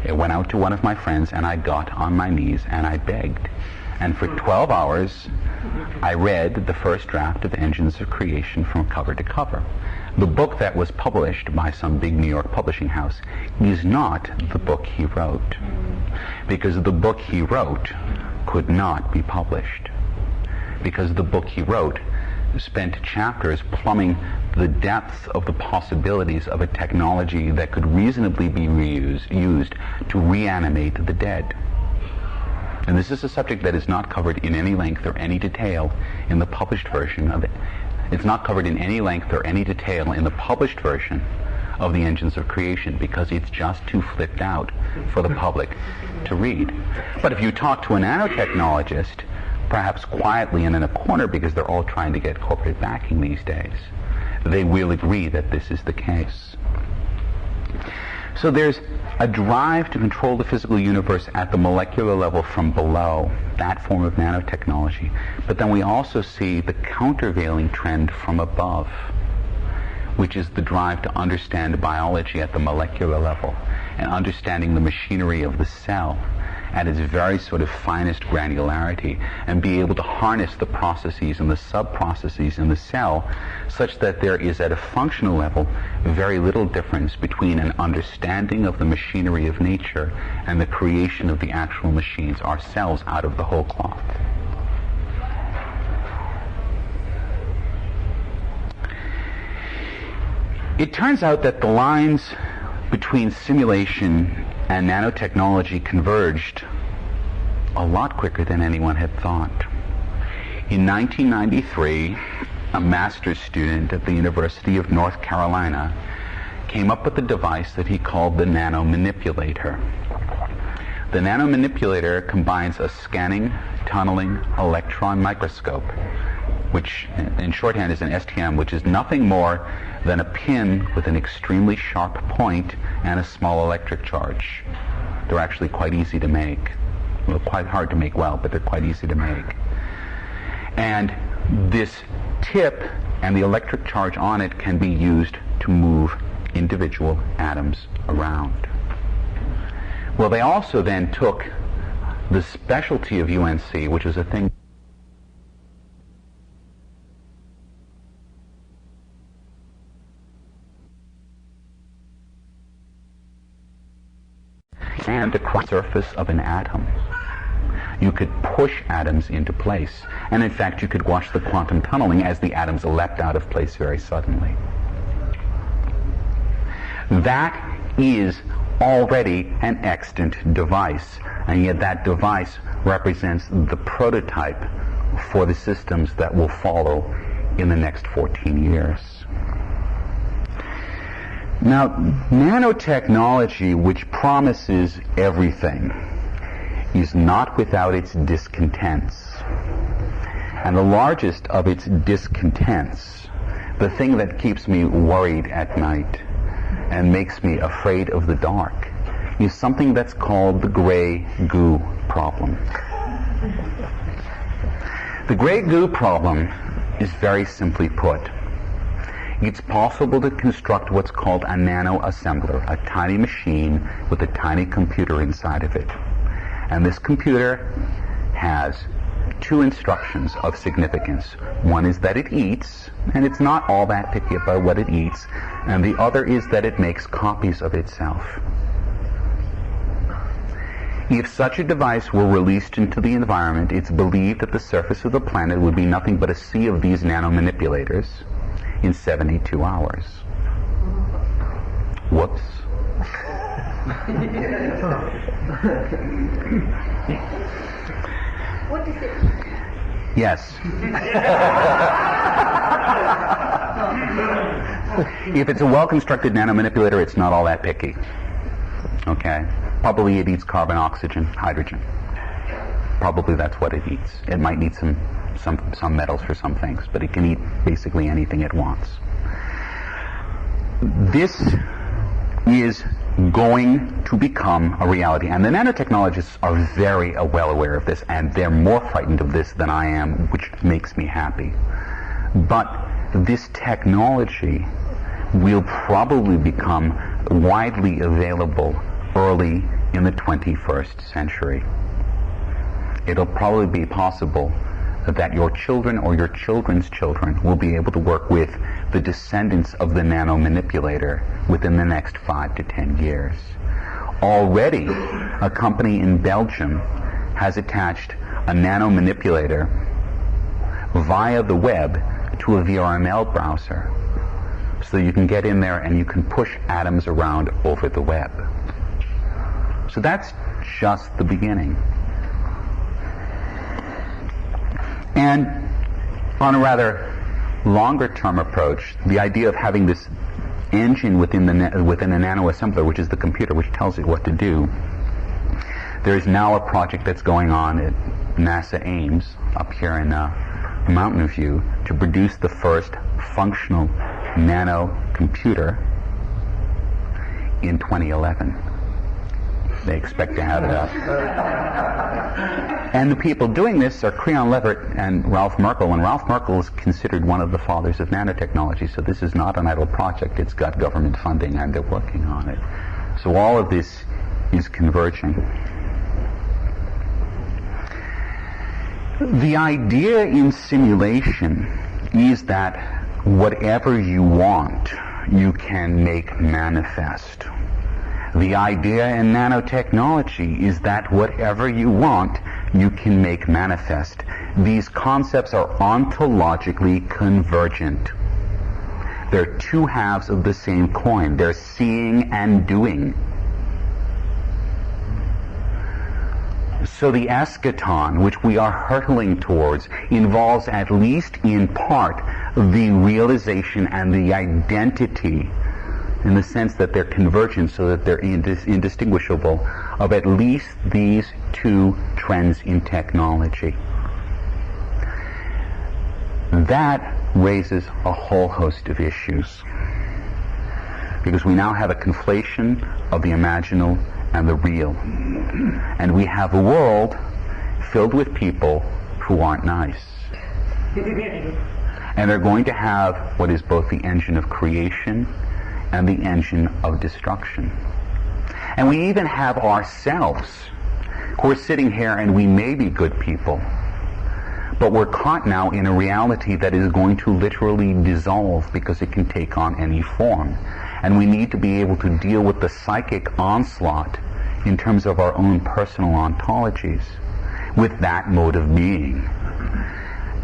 It went out to one of my friends, and I got on my knees and I begged. And for 12 hours, I read the first draft of Engines of Creation from cover to cover. The book that was published by some big New York publishing house is not the book he wrote, because the book he wrote could not be published. Because the book he wrote spent chapters plumbing the depths of the possibilities of a technology that could reasonably be used to reanimate the dead. And this is a subject that is not covered in any length or any detail in the published version of it. It's not covered in any length or any detail in the published version of the Engines of Creation because it's just too flipped out for the public to read. But if you talk to a nanotechnologist, perhaps quietly and in a corner because they're all trying to get corporate backing these days, they will agree that this is the case. So there's a drive to control the physical universe at the molecular level from below, that form of nanotechnology. But then we also see the countervailing trend from above, which is the drive to understand biology at the molecular level and understanding the machinery of the cell at its very sort of finest granularity, and be able to harness the processes and the sub-processes in the cell such that there is at a functional level very little difference between an understanding of the machinery of nature and the creation of the actual machines, ourselves, out of the whole cloth. It turns out that the lines between simulation and nanotechnology converged a lot quicker than anyone had thought. In 1993, a master's student at the University of North Carolina came up with a device that he called the nanomanipulator. The nanomanipulator combines a scanning, tunneling electron microscope which in shorthand is an STM, which is nothing more than a pin with an extremely sharp point and a small electric charge. They're actually quite easy to make. Well, quite hard to make well, but they're quite easy to make. And this tip and the electric charge on it can be used to move individual atoms around. Well, they also then took the specialty of UNC, which is a thing and across the surface of an atom. You could push atoms into place, and in fact you could watch the quantum tunneling as the atoms leapt out of place very suddenly. That is already an extant device, and yet that device represents the prototype for the systems that will follow in the next 14 years. Now, nanotechnology, which promises everything, is not without its discontents. And the largest of its discontents, the thing that keeps me worried at night and makes me afraid of the dark, is something that's called the gray goo problem. The gray goo problem is very simply put. It's possible to construct what's called a nanoassembler, a tiny machine with a tiny computer inside of it. And this computer has two instructions of significance. One is that it eats, and it's not all that picky about what it eats, and the other is that it makes copies of itself. If such a device were released into the environment, it's believed that the surface of the planet would be nothing but a sea of these nanomanipulators in 72 hours. Whoops. What does it? Yes. If it's a well-constructed nanomanipulator, it's not all that picky. Okay? Probably it eats carbon, oxygen, hydrogen. Probably that's what it eats. It might need some metals for some things, but it can eat basically anything it wants. This is going to become a reality, and the nanotechnologists are very well aware of this, and they're more frightened of this than I am, which makes me happy. But this technology will probably become widely available early in the 21st century. It'll probably be possible that your children or your children's children will be able to work with the descendants of the nanomanipulator within the next 5 to 10 years. Already, a company in Belgium has attached a nanomanipulator via the web to a VRML browser, so you can get in there and you can push atoms around over the web. So that's just the beginning. And on a rather longer-term approach, the idea of having this engine within a nanoassembler, which is the computer, which tells it what to do, there is now a project that's going on at NASA Ames up here in Mountain View to produce the first functional nano computer in 2011. They expect to have it up. And the people doing this are Creon Leverett and Ralph Merkle, and Ralph Merkle is considered one of the fathers of nanotechnology, so this is not an idle project. It's got government funding and they're working on it. So all of this is converging. The idea in simulation is that whatever you want, you can make manifest. The idea in nanotechnology is that whatever you want, you can make manifest. These concepts are ontologically convergent. They're two halves of the same coin. They're seeing and doing. So the eschaton, which we are hurtling towards, involves at least in part the realization and the identity, in the sense that they're convergent so that they're indistinguishable, of at least these two trends in technology. that raises a whole host of issues. Because we now have a conflation of the imaginal and the real. And we have a world filled with people who aren't nice. And they're going to have what is both the engine of creation and the engine of destruction. And we even have ourselves. We're sitting here and we may be good people, but we're caught now in a reality that is going to literally dissolve because it can take on any form. And we need to be able to deal with the psychic onslaught in terms of our own personal ontologies with that mode of being.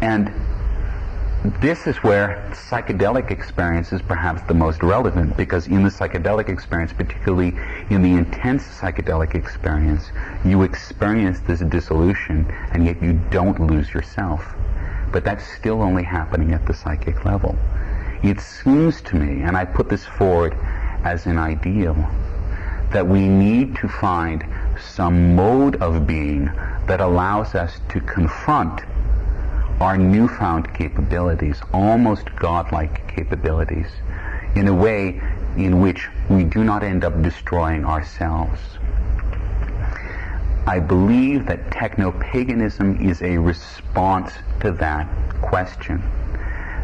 And this is where psychedelic experience is perhaps the most relevant, because in the psychedelic experience, particularly in the intense psychedelic experience, you experience this dissolution and yet you don't lose yourself. But that's still only happening at the psychic level. It seems to me, and I put this forward as an ideal, that we need to find some mode of being that allows us to confront our newfound capabilities, almost godlike capabilities, in a way in which we do not end up destroying ourselves. I believe that techno-paganism is a response to that question.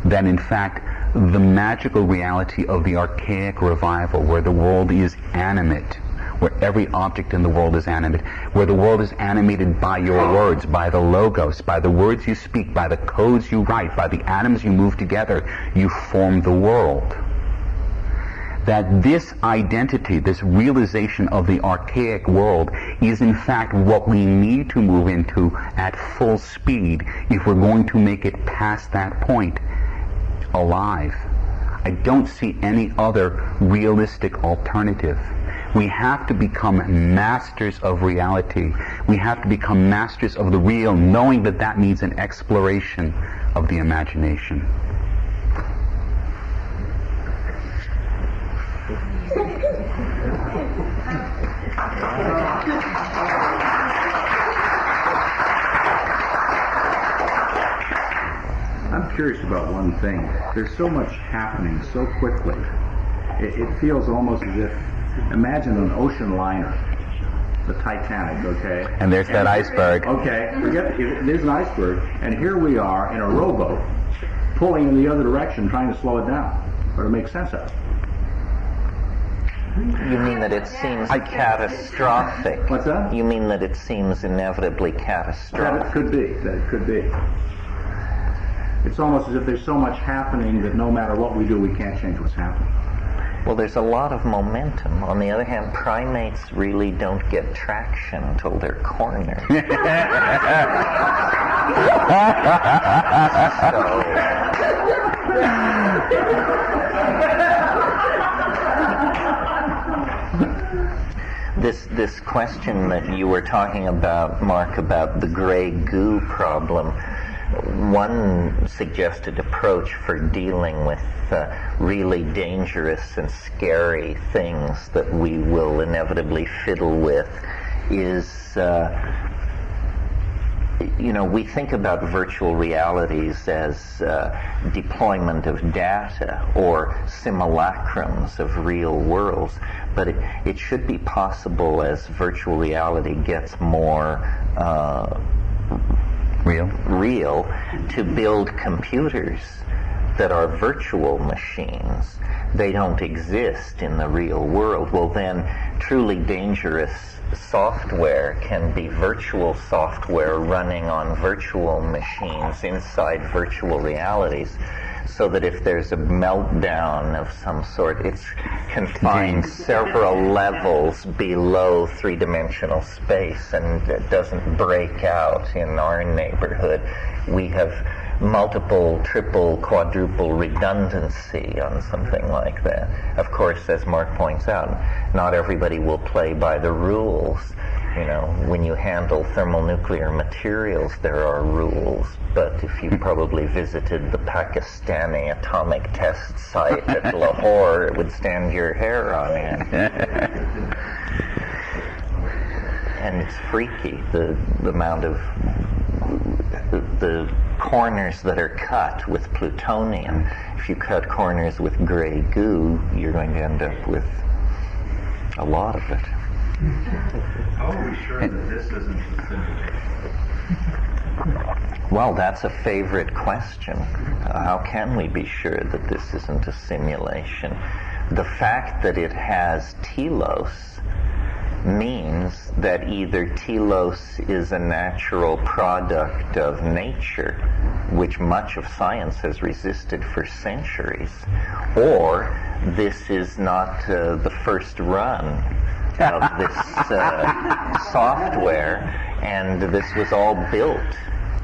That in fact, the magical reality of the archaic revival, where the world is animate, where every object in the world is animate, where the world is animated by your words, by the logos, by the words you speak, by the codes you write, by the atoms you move together, you form the world. That this identity, this realization of the archaic world, is in fact what we need to move into at full speed if we're going to make it past that point alive. I don't see any other realistic alternative. We have to become masters of reality. We have to become masters of the real, knowing that that means an exploration of the imagination. I'm curious about one thing. There's so much happening so quickly. It feels almost as if, imagine an ocean liner, the Titanic, okay? And there's that iceberg. Okay, there's an iceberg, and here we are in a rowboat, pulling in the other direction, trying to slow it down, or to make sense of it. You mean that it seems catastrophic? What's that? You mean that it seems inevitably catastrophic? That it could be. It's almost as if there's so much happening that no matter what we do, we can't change what's happening. Well, there's a lot of momentum. On the other hand, primates really don't get traction until they're cornered. This question that you were talking about, Mark, about the gray goo problem, one suggested approach for dealing with really dangerous and scary things that we will inevitably fiddle with is, we think about virtual realities as deployment of data or simulacrums of real worlds, but it should be possible as virtual reality gets more real to build computers that are virtual machines. They don't exist in the real world. Well, then truly dangerous software can be virtual software running on virtual machines inside virtual realities, so that if there's a meltdown of some sort, it's confined several levels below three-dimensional space and it doesn't break out in our neighborhood. We have multiple, triple, quadruple redundancy on something like that. Of course, as Mark points out, not everybody will play by the rules. When you handle thermonuclear materials, there are rules. But if you probably visited the Pakistani atomic test site at Lahore, it would stand your hair on end. And it's freaky, the amount of the corners that are cut with plutonium. If you cut corners with gray goo, you're going to end up with a lot of it. How are we sure that this isn't a simulation? Well, that's a favorite question. How can we be sure that this isn't a simulation? The fact that it has telos means that either telos is a natural product of nature, which much of science has resisted for centuries, or this is not the first run of this software, and this was all built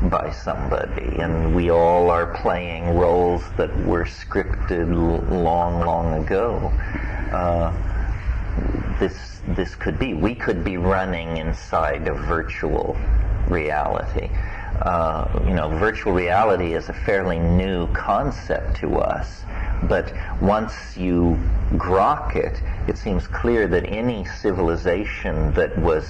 by somebody, and we all are playing roles that were scripted long ago. This could be. We could be running inside of virtual reality. Virtual reality is a fairly new concept to us, but once you grok it, it seems clear that any civilization that was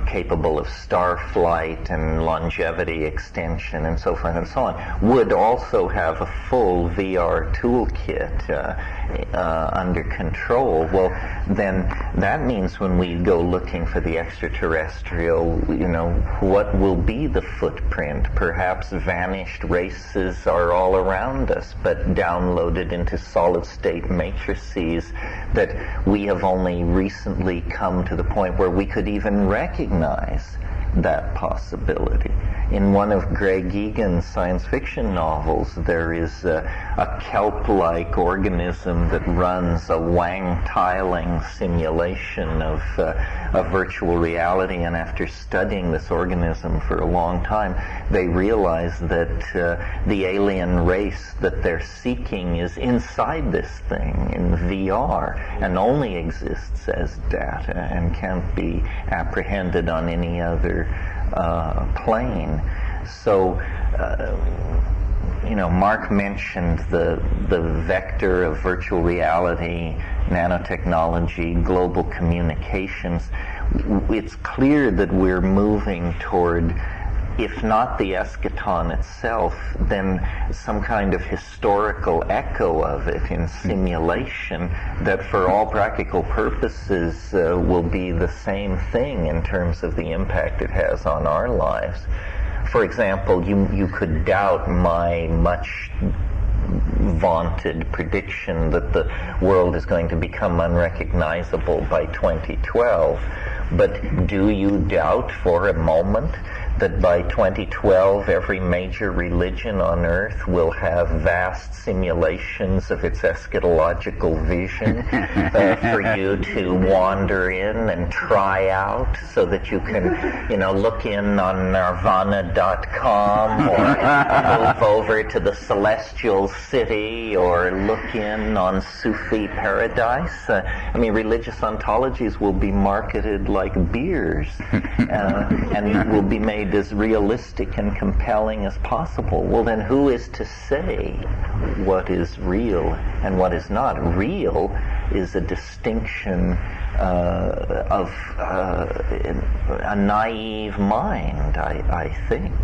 capable of star flight and longevity extension and so forth and so on would also have a full VR toolkit under control. Well, then that means when we go looking for the extraterrestrial, what will be the footprint? Perhaps vanished races are all around us, but downloaded into solid-state matrices that we have only recently come to the point where we could even recognize that possibility. In one of Greg Egan's science fiction novels, there is a kelp-like organism that runs a wang-tiling simulation of virtual reality, and after studying this organism for a long time, they realize that the alien race that they're seeking is inside this thing in VR and only exists as data and can't be apprehended on any other plane. So, Mark mentioned the vector of virtual reality, nanotechnology, global communications. It's clear that we're moving toward, if not the eschaton itself, then some kind of historical echo of it in simulation that for all practical purposes will be the same thing in terms of the impact it has on our lives. For example, you could doubt my much vaunted prediction that the world is going to become unrecognizable by 2012. But do you doubt for a moment that by 2012 every major religion on earth will have vast simulations of its eschatological vision for you to wander in and try out, so that you can, look in on nirvana.com or move over to the celestial city or look in on Sufi paradise? Religious ontologies will be marketed like beers and will be made as realistic and compelling as possible. Well, then who is to say what is real and what is not? Real is a distinction of a naive mind, I think.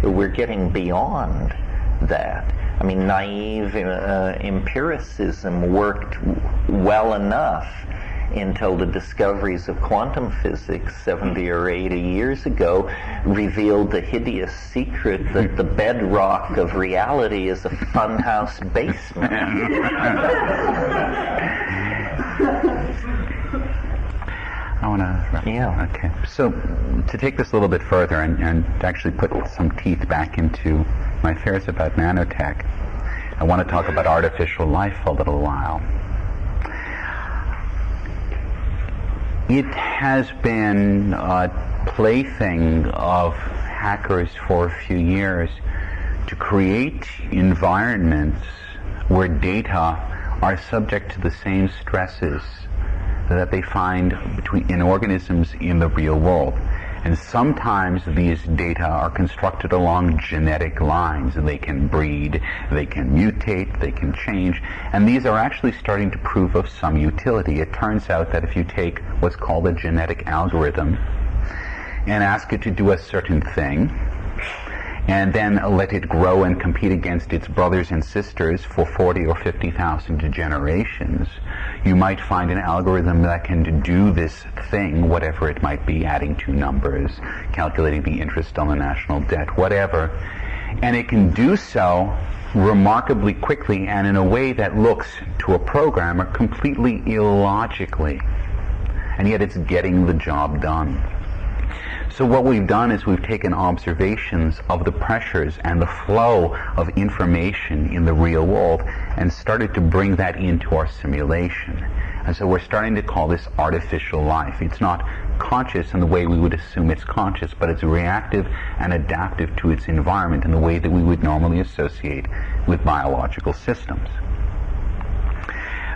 We're getting beyond that. Naive empiricism worked well enough until the discoveries of quantum physics 70 or 80 years ago revealed the hideous secret that the bedrock of reality is a funhouse basement. I want to... Yeah. Okay. So, to take this a little bit further and to actually put some teeth back into my fears about nanotech, I want to talk about artificial life for a little while. It has been a plaything of hackers for a few years to create environments where data are subject to the same stresses that they find in organisms in the real world. And sometimes these data are constructed along genetic lines, and they can breed, they can mutate, they can change, and these are actually starting to prove of some utility. It turns out that if you take what's called a genetic algorithm and ask it to do a certain thing, and then let it grow and compete against its brothers and sisters for 40 or 50,000 generations, you might find an algorithm that can do this thing, whatever it might be, adding two numbers, calculating the interest on the national debt, whatever, and it can do so remarkably quickly and in a way that looks to a programmer completely illogically, and yet it's getting the job done. So what we've done is we've taken observations of the pressures and the flow of information in the real world and started to bring that into our simulation. And so we're starting to call this artificial life. It's not conscious in the way we would assume it's conscious, but it's reactive and adaptive to its environment in the way that we would normally associate with biological systems.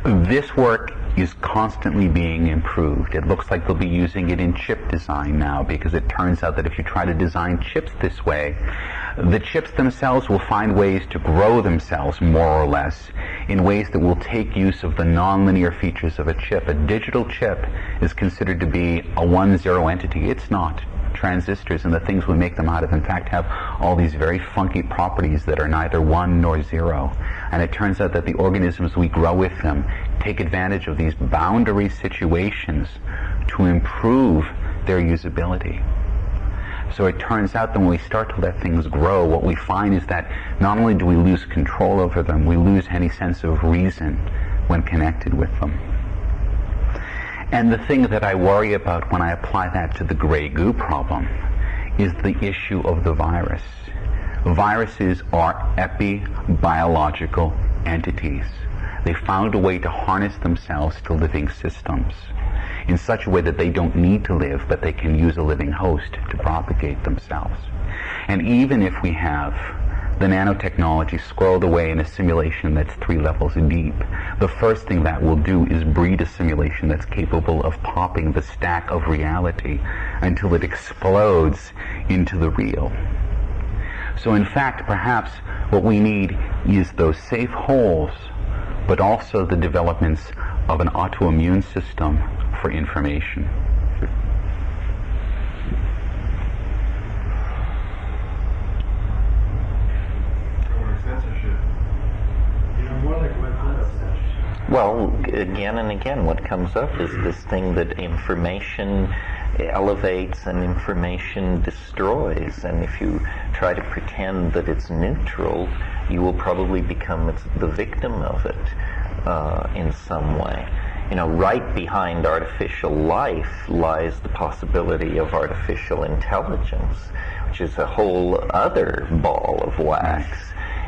This work is constantly being improved. It looks like they'll be using it in chip design now, because it turns out that if you try to design chips this way, the chips themselves will find ways to grow themselves more or less in ways that will take use of the nonlinear features of a chip. A digital chip is considered to be a 1-0 entity. It's not. Transistors and the things we make them out of, in fact, have all these very funky properties that are neither 1 nor 0. And it turns out that the organisms we grow with them take advantage of these boundary situations to improve their usability. So it turns out that when we start to let things grow, what we find is that not only do we lose control over them, we lose any sense of reason when connected with them. And the thing that I worry about when I apply that to the gray goo problem is the issue of the virus. Viruses are epi-biological entities. They found a way to harness themselves to living systems in such a way that they don't need to live, but they can use a living host to propagate themselves. And even if we have the nanotechnology squirreled away in a simulation that's 3 levels deep, the first thing that will do is breed a simulation that's capable of popping the stack of reality until it explodes into the real. So in fact, perhaps what we need is those safe holes, but also the developments of an autoimmune system for information. Well, again and again, what comes up is this thing that information elevates and information destroys. And if you try to pretend that it's neutral, you will probably become the victim of it in some way. You know, right behind artificial life lies the possibility of artificial intelligence, which is a whole other ball of wax.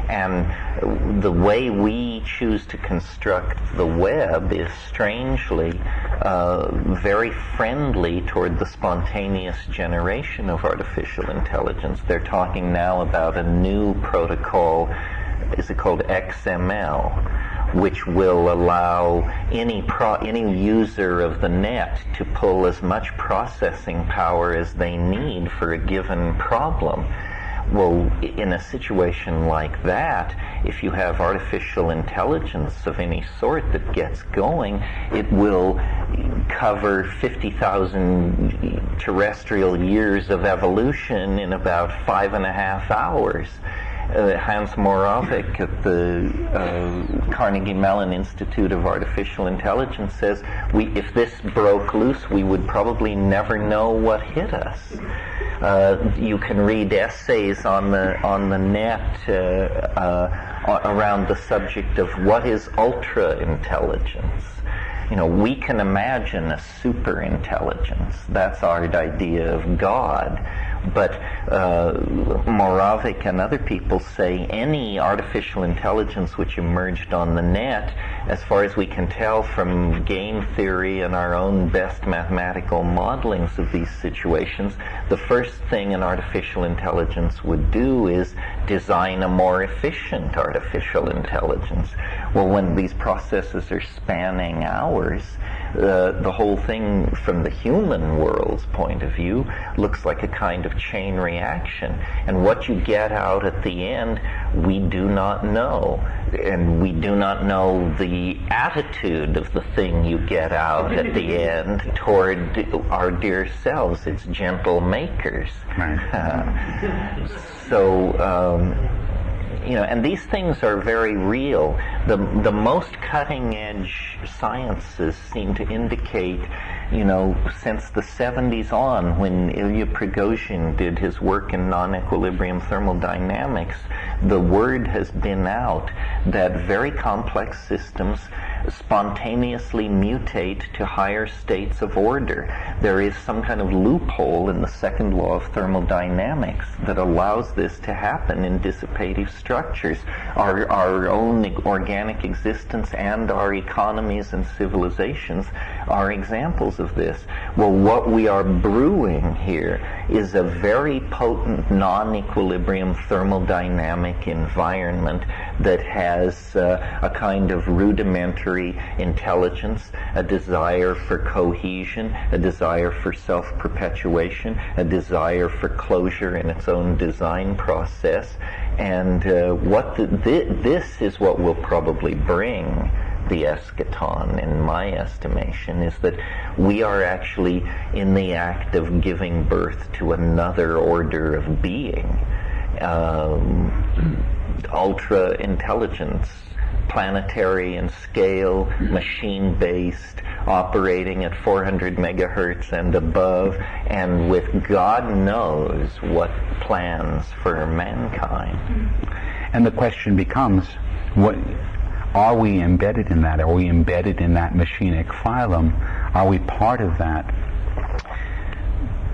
And the way we choose to construct the web is strangely very friendly toward the spontaneous generation of artificial intelligence. They're talking now about a new protocol, is it called XML, which will allow any user of the net to pull as much processing power as they need for a given problem. Well, in a situation like that, if you have artificial intelligence of any sort that gets going, it will cover 50,000 terrestrial years of evolution in about 5.5 hours. Hans Moravec at the Carnegie Mellon Institute of Artificial Intelligence says, if this broke loose, we would probably never know what hit us. You can read essays on the net around the subject of what is ultra-intelligence. You know, we can imagine a super-intelligence. That's our idea of God. But Moravec and other people say any artificial intelligence which emerged on the net, as far as we can tell from game theory and our own best mathematical modelings of these situations, the first thing an artificial intelligence would do is design a more efficient artificial intelligence. Well, when these processes are spanning hours, the whole thing from the human world's point of view looks like a kind of chain reaction. And what you get out at the end, we do not know. And we do not know the attitude of the thing you get out at the end toward our dear selves, its gentle makers. Right. And these things are very real. The most cutting-edge sciences seem to indicate, since the 70s on, when Ilya Prigozhin did his work in non-equilibrium thermodynamics, the word has been out that very complex systems spontaneously mutate to higher states of order. There is some kind of loophole in the second law of thermodynamics that allows this to happen in dissipative structures. Our own organic existence and our economies and civilizations are examples of this. Well, what we are brewing here is a very potent non-equilibrium thermodynamic environment that has a kind of rudimentary intelligence, a desire for cohesion, a desire for self-perpetuation, a desire for closure in its own design process. And this is what will probably bring the eschaton, in my estimation, is that we are actually in the act of giving birth to another order of being. Ultra intelligence, planetary in scale, machine-based, operating at 400 megahertz and above, and with God knows what plans for mankind. And the question becomes, what are we embedded in that? Are we embedded in that machinic phylum? Are we part of that?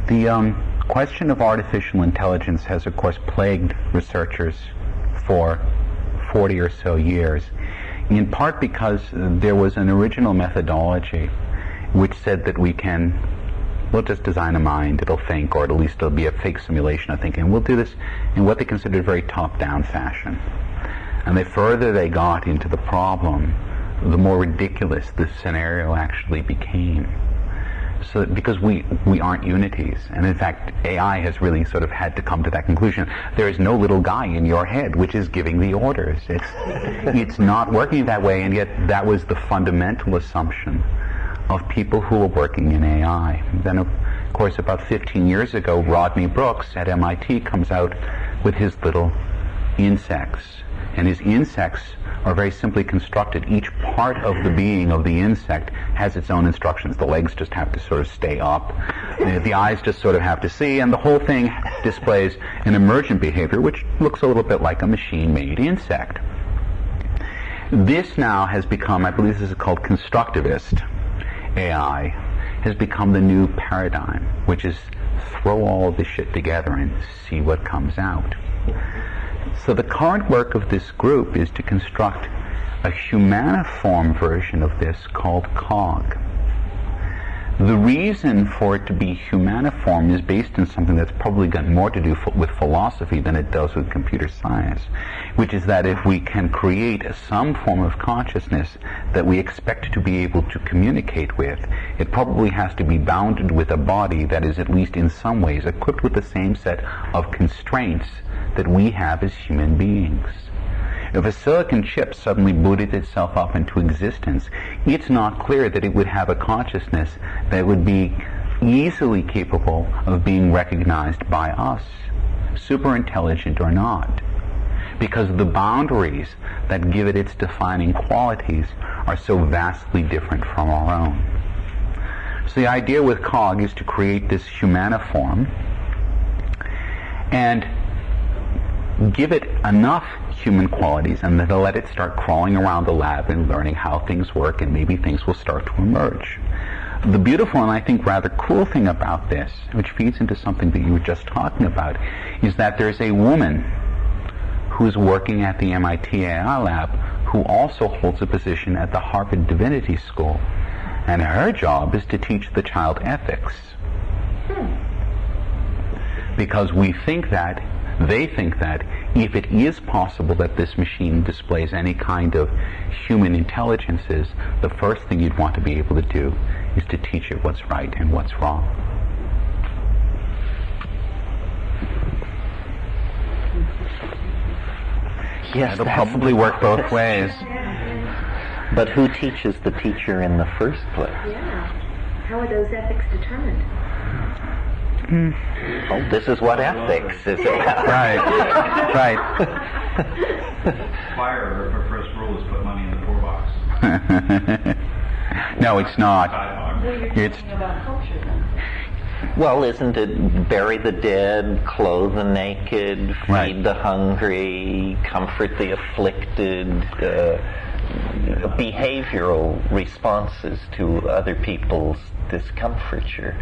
The question of artificial intelligence has, of course, plagued researchers for 40 or so years, in part because there was an original methodology which said that we'll just design a mind, it'll think, or at least it'll be a fake simulation of thinking. We'll do this in what they considered very top-down fashion. And the further they got into the problem, the more ridiculous the scenario actually became. So because we aren't unities, and in fact AI has really sort of had to come to that conclusion. There is no little guy in your head which is giving the orders. It's not working that way, and yet that was the fundamental assumption of people who were working in AI. Then of course about 15 years ago, Rodney Brooks at MIT comes out with his little insects, and his insects are very simply constructed. Each part of the being of the insect has its own instructions. The legs just have to sort of stay up. The eyes just sort of have to see, and the whole thing displays an emergent behavior which looks a little bit like a machine-made insect. This now has become, I believe this is called constructivist AI, has become the new paradigm, which is throw all of this shit together and see what comes out. So the current work of this group is to construct a humaniform version of this called COG. The reason for it to be humaniform is based on something that's probably got more to do with philosophy than it does with computer science, which is that if we can create some form of consciousness that we expect to be able to communicate with, it probably has to be bounded with a body that is at least in some ways equipped with the same set of constraints that we have as human beings. If a silicon chip suddenly booted itself up into existence, it's not clear that it would have a consciousness that would be easily capable of being recognized by us, super intelligent or not, because the boundaries that give it its defining qualities are so vastly different from our own. So the idea with COG is to create this humaniform and give it enough human qualities and then to let it start crawling around the lab and learning how things work, and maybe things will start to emerge. The beautiful and I think rather cool thing about this, which feeds into something that you were just talking about, is that there's a woman who's working at the MIT AI lab who also holds a position at the Harvard Divinity School, and her job is to teach the child ethics. Because they think that if it is possible that this machine displays any kind of human intelligences, the first thing you'd want to be able to do is to teach it what's right and what's wrong. Yes, it'll probably work both ways. But who teaches the teacher in the first place? Yeah. How are those ethics determined? Oh, this is what ethics is about. Right. Fire, her first rule is put money in the poor box. No, it's not. Well, you're talking about culture then. Well, isn't it bury the dead, clothe the naked, feed the hungry, comfort the afflicted, behavioral responses to other people's discomfiture?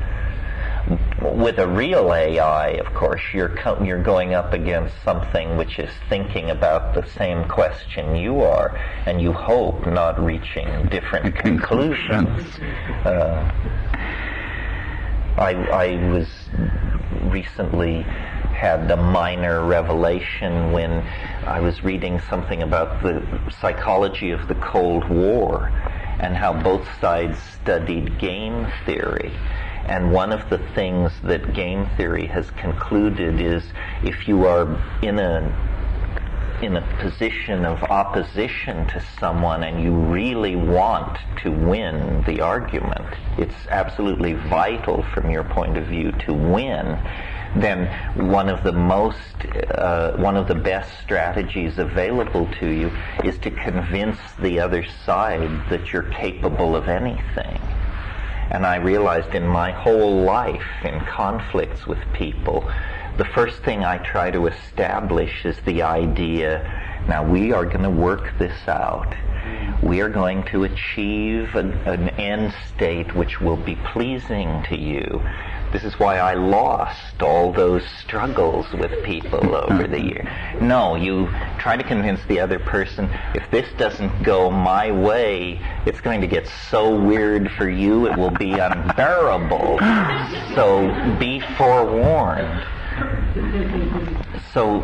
With a real AI, of course, you're going up against something which is thinking about the same question you are, and you hope not reaching different conclusions. I was recently had a minor revelation when I was reading something about the psychology of the Cold War and how both sides studied game theory. And one of the things that game theory has concluded is if you are in a position of opposition to someone and you really want to win the argument, it's absolutely vital from your point of view to win, then one of the best strategies available to you is to convince the other side that you're capable of anything. And I realized in my whole life, in conflicts with people, the first thing I try to establish is the idea, now we are going to work this out. We are going to achieve an end state which will be pleasing to you. This is why I lost all those struggles with people over the year. No, you try to convince the other person, if this doesn't go my way, it's going to get so weird for you, it will be unbearable. So be forewarned. So,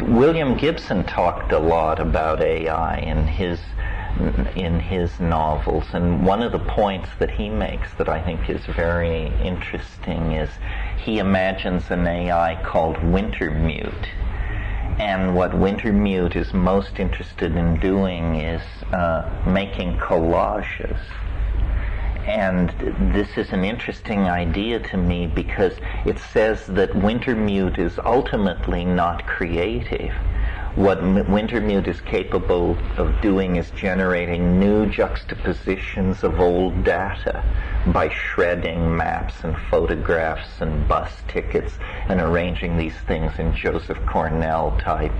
William Gibson talked a lot about AI in his novels, and one of the points that he makes that I think is very interesting is he imagines an AI called Wintermute. And what Wintermute is most interested in doing is making collages. And this is an interesting idea to me because it says that Wintermute is ultimately not creative. What Wintermute is capable of doing is generating new juxtapositions of old data by shredding maps and photographs and bus tickets and arranging these things in Joseph Cornell type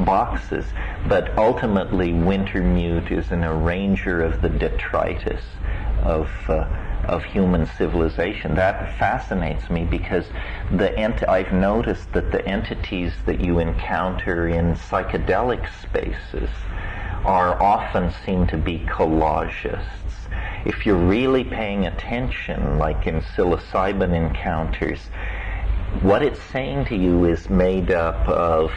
boxes. But ultimately Wintermute is an arranger of the detritus of human civilization. That fascinates me because I've noticed that the entities that you encounter in psychedelic spaces are often seen to be collagists. If you're really paying attention, like in psilocybin encounters, what it's saying to you is made up of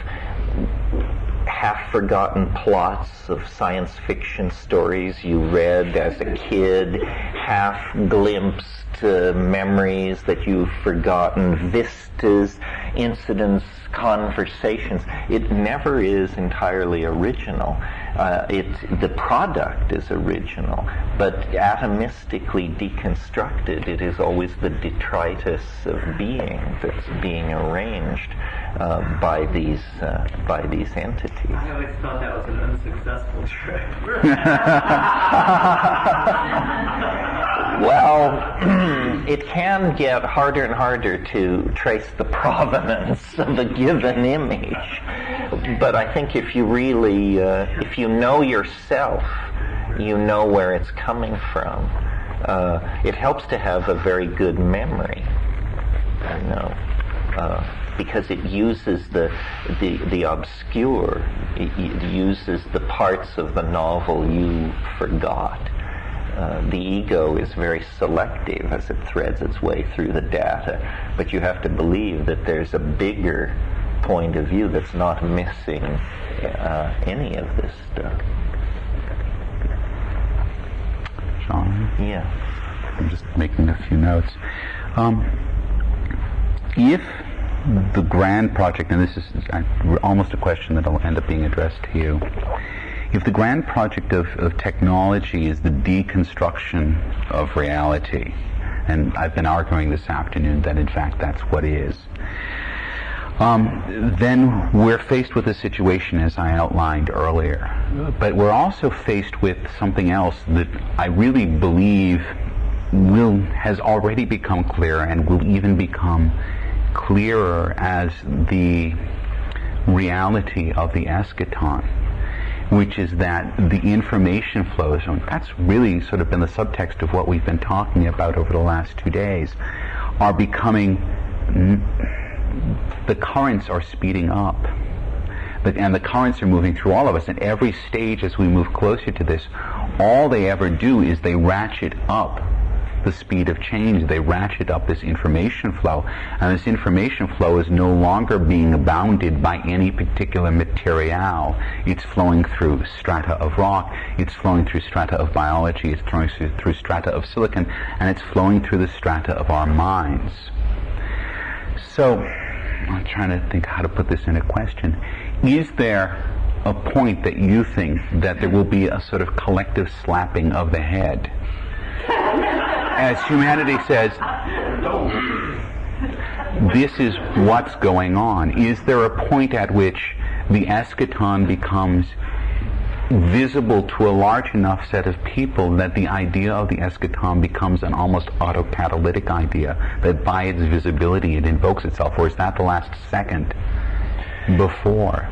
half-forgotten plots of science fiction stories you read as a kid, half-glimpsed memories that you've forgotten, vistas, incidents, conversations. It never is entirely original. The product is original, but atomistically deconstructed, it is always the detritus of being that's being arranged by these entities. I always thought that was an unsuccessful trick. Well, it can get harder and harder to trace the provenance of a given image. But I think if you really, if you know yourself, you know where it's coming from. It helps to have a very good memory, you know, because it uses the obscure. It uses the parts of the novel you forgot. the ego is very selective as it threads its way through the data, but you have to believe that there's a bigger point of view that's not missing any of this stuff. Sean? Yeah. I'm just making a few notes. If the grand project, and this is almost a question that will end up being addressed to you, if the grand project of technology is the deconstruction of reality, and I've been arguing this afternoon that in fact that's what it is, then we're faced with a situation as I outlined earlier. But we're also faced with something else that I really believe has already become clear and will even become clearer as the reality of the eschaton, which is that the information flows, and that's really sort of been the subtext of what we've been talking about over the last 2 days, are becoming, the currents are speeding up. And the currents are moving through all of us, and every stage as we move closer to this, all they ever do is they ratchet up the speed of change. They ratchet up this information flow, and this information flow is no longer being bounded by any particular material. It's flowing through strata of rock, it's flowing through strata of biology, it's flowing through strata of silicon, and it's flowing through the strata of our minds. So I'm trying to think how to put this in a question. Is there a point that you think that there will be a sort of collective slapping of the head as humanity says, this is what's going on? Is there a point at which the eschaton becomes visible to a large enough set of people that the idea of the eschaton becomes an almost autocatalytic idea, that by its visibility it invokes itself, or is that the last second before?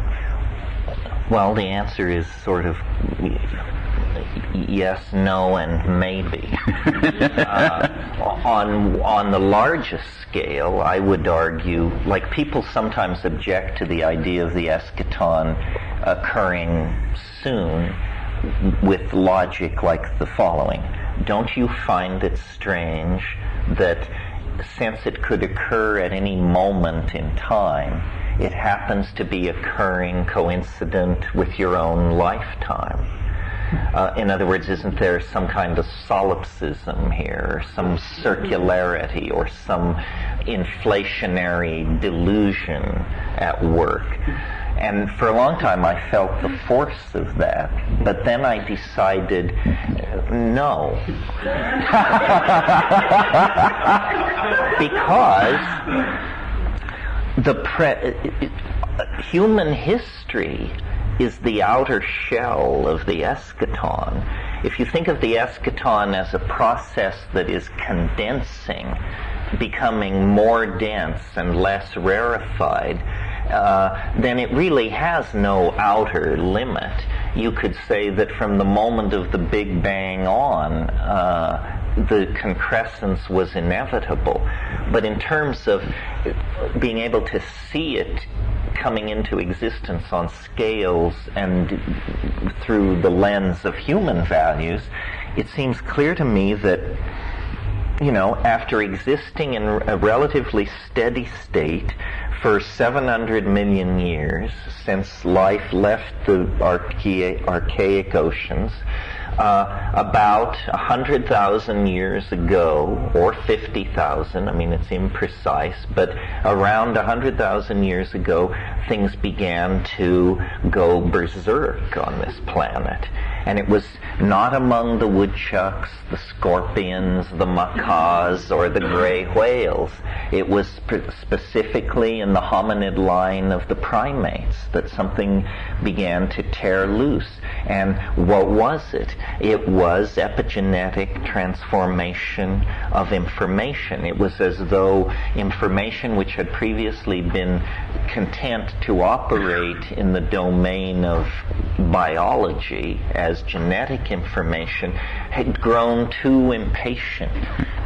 Well, the answer is sort of yes, no, and maybe. On the largest scale, I would argue, like people sometimes object to the idea of the eschaton occurring soon with logic like the following. Don't you find it strange that since it could occur at any moment in time, it happens to be occurring coincident with your own lifetime? In other words, isn't there some kind of solipsism here, or some circularity, or some inflationary delusion at work? And for a long time I felt the force of that, but then I decided no. Because human history is the outer shell of the eschaton. If you think of the eschaton as a process that is condensing, becoming more dense and less rarefied, then it really has no outer limit. You could say that from the moment of the Big Bang on, the concrescence was inevitable. But in terms of being able to see it coming into existence on scales and through the lens of human values, it seems clear to me that, after existing in a relatively steady state for 700 million years, since life left the archaic oceans, about 100,000 years ago, or 50,000, it's imprecise, but around 100,000 years ago, things began to go berserk on this planet. And it was not among the woodchucks, the scorpions, the macaws, or the gray whales. It was specifically in the hominid line of the primates that something began to tear loose. And what was it? It was epigenetic transformation of information. It was as though information which had previously been content to operate in the domain of biology as genetic information had grown too impatient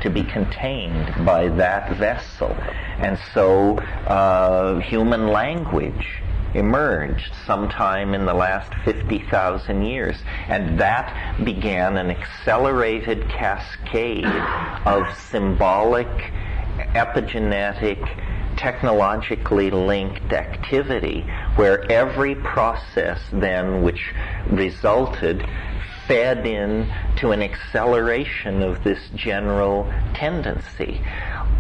to be contained by that vessel. And so human language emerged sometime in the last 50,000 years. And that began an accelerated cascade of symbolic, epigenetic, technologically linked activity, where every process then which resulted fed in to an acceleration of this general tendency.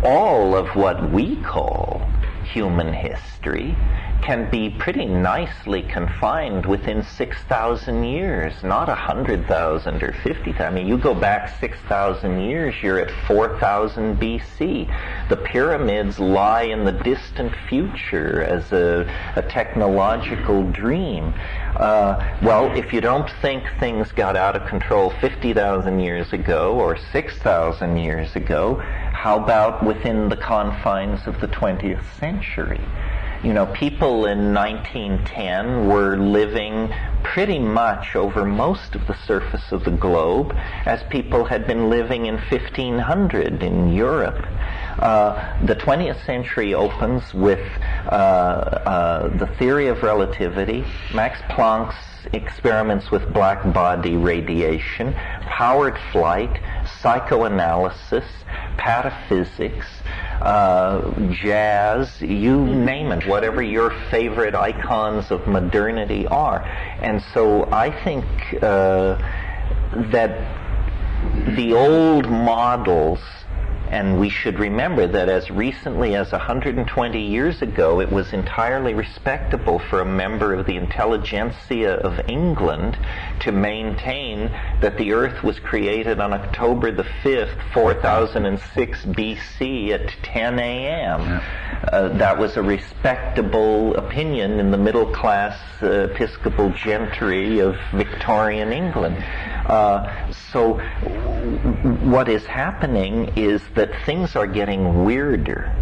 All of what we call human history can be pretty nicely confined within 6,000 years, not 100,000 or 50,000. I mean, you go back 6,000 years, you're at 4,000 BC. The pyramids lie in the distant future as a technological dream. Well, if you don't think things got out of control 50,000 years ago or 6,000 years ago, how about within the confines of the 20th century? You know, people in 1910 were living pretty much over most of the surface of the globe as people had been living in 1500 in Europe. The 20th century opens with the theory of relativity, Max Planck's experiments with black body radiation, powered flight, psychoanalysis, pataphysics, jazz, you name it, whatever your favorite icons of modernity are. And so I think that the old models, and we should remember that as recently as 120 years ago, it was entirely respectable for a member of the intelligentsia of England to maintain that the Earth was created on October the 5th, 4006 BC at 10 a.m. That was a respectable opinion in the middle-class Episcopal gentry of Victorian England. So what is happening is that things are getting weirder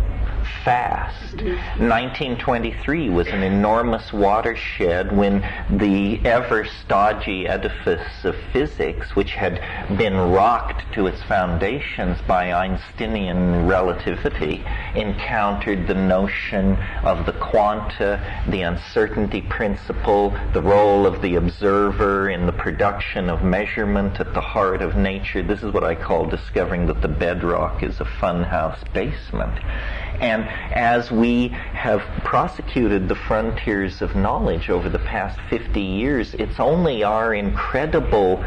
fast. 1923 was an enormous watershed when the ever stodgy edifice of physics, which had been rocked to its foundations by Einsteinian relativity, encountered the notion of the quanta, the uncertainty principle, the role of the observer in the production of measurement at the heart of nature. This is what I call discovering that the bedrock is a funhouse basement. And as we have prosecuted the frontiers of knowledge over the past 50 years, it's only our incredible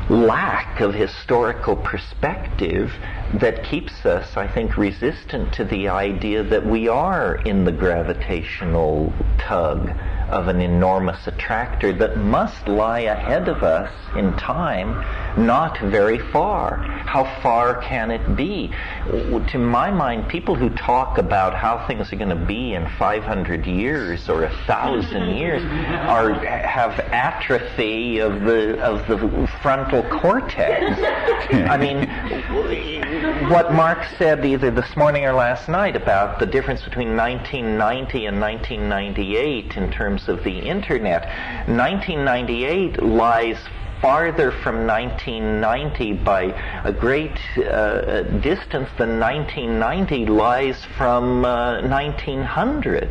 lack of historical perspective that keeps us, I think, resistant to the idea that we are in the gravitational tug of an enormous attractor that must lie ahead of us in time, not very far. How far can it be? To my mind, people who talk about how things are going to be in 500 years or 1,000 years have atrophy of the frontal cortex. I mean, what Mark said either this morning or last night about the difference between 1990 and 1998 in terms of the internet. 1998 lies farther from 1990 by a great distance than 1990 lies from 1900.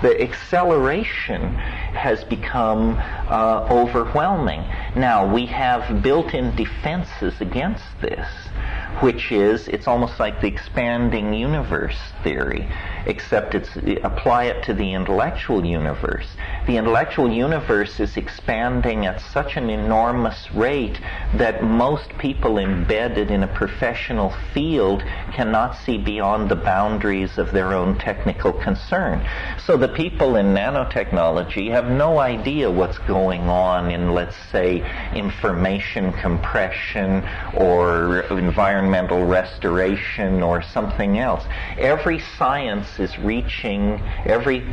The acceleration has become overwhelming. Now, we have built-in defenses against this, which is, it's almost like the expanding universe theory, except apply it to the intellectual universe. The intellectual universe is expanding at such an enormous rate that most people embedded in a professional field cannot see beyond the boundaries of their own technical concern. So the people in nanotechnology have no idea what's going on in, let's say, information compression or environmental restoration or something else. Every science is reaching, every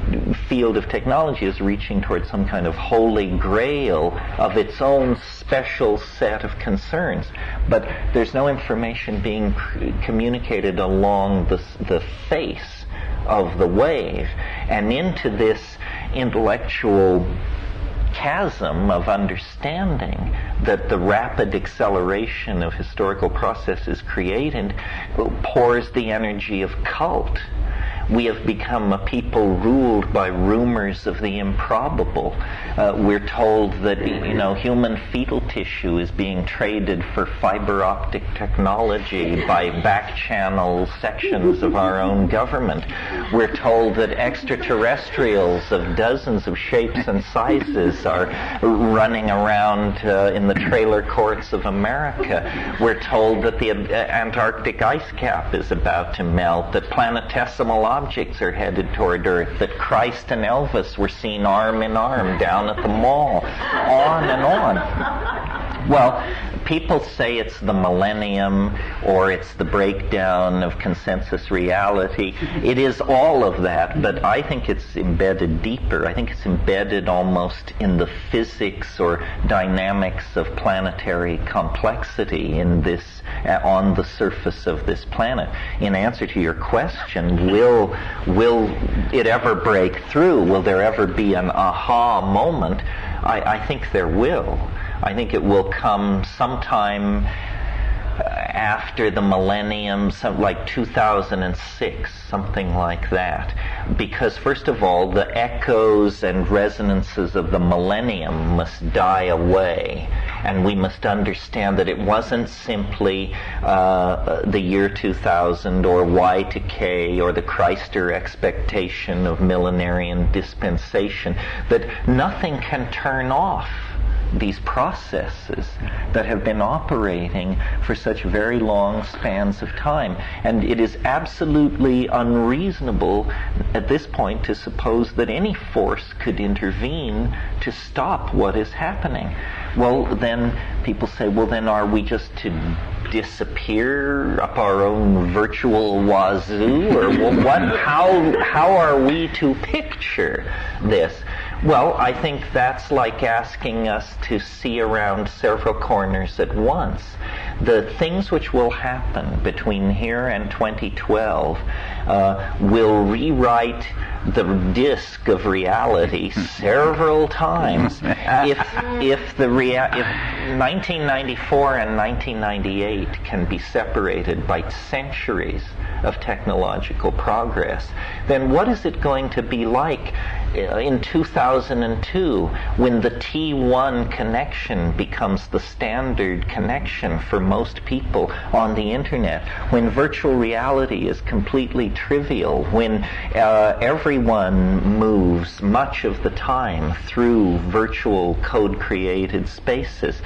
field of technology is reaching towards some kind of holy grail of its own special set of concerns. But there's no information being communicated along the face of the wave. And into this intellectual chasm of understanding that the rapid acceleration of historical processes created pours the energy of cult. we have become a people ruled by rumors of the improbable. We're told that, human fetal tissue is being traded for fiber optic technology by back-channel sections of our own government. We're told that extraterrestrials of dozens of shapes and sizes are running around in the trailer courts of America. We're told that the Antarctic ice cap is about to melt, that planetesimal objects are headed toward Earth, that Christ and Elvis were seen arm in arm down at the mall, on and on. Well, people say it's the millennium or it's the breakdown of consensus reality. It is all of that, but I think it's embedded deeper. I think it's embedded almost in the physics or dynamics of planetary complexity in this, on the surface of this planet. In answer to your question, will it ever break through? Will there ever be an aha moment? I think there will. I think it will come sometime after the millennium, like 2006, something like that. Because first of all, the echoes and resonances of the millennium must die away. And we must understand that it wasn't simply the year 2000 or Y2K or the Christer expectation of millenarian dispensation, that nothing can turn off these processes that have been operating for such very long spans of time. And it is absolutely unreasonable at this point to suppose that any force could intervene to stop what is happening. Well, then people say, well, then are we just to disappear up our own virtual wazoo? Or what? How are we to picture this? Well, I think that's like asking us to see around several corners at once. The things which will happen between here and 2012 will rewrite the disc of reality several times. If 1994 and 1998 can be separated by centuries of technological progress, then what is it going to be like in 2002 when the T1 connection becomes the standard connection for most people on the internet, when virtual reality is completely trivial, when everyone moves much of the time through virtual code-created spaces?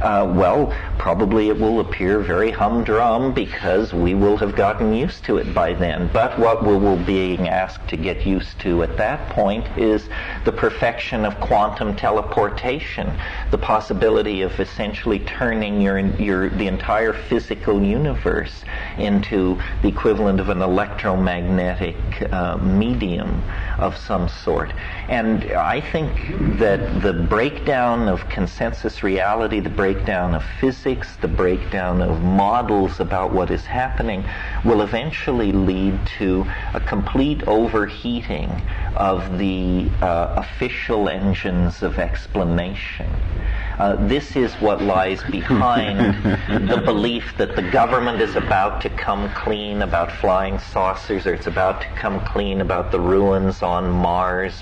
Well, probably it will appear very humdrum because we will have gotten used to it by then. But what we will be being asked to get used to at that point is the perfection of quantum teleportation, the possibility of essentially turning the entire physical universe into the equivalent of an electromagnetic medium of some sort. And I think that the breakdown of consensus reality, the breakdown of physics, the breakdown of models about what is happening will eventually lead to a complete overheating of the official engines of explanation. This is what lies behind the belief that the government is about to come clean about flying saucers, or it's about to come clean about the ruins on Mars,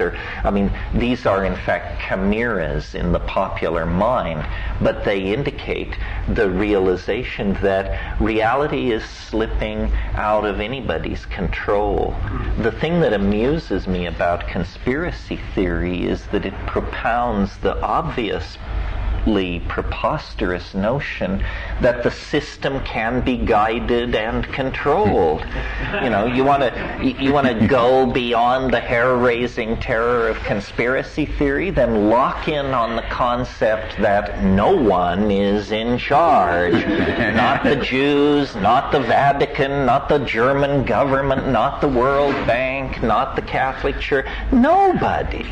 these are in fact chimeras in the popular mind, but they indicate the realization that reality is slipping out of anybody's control. The thing that amuses me about conspiracy theory is that it propounds the obviously preposterous notion that the system can be guided and controlled. You want to go beyond the hair-raising terror of conspiracy theory, then lock in on the concept that no one is in charge. Not the Jews, not the Vatican, not the German government, not the World Bank, not the Catholic Church. Nobody.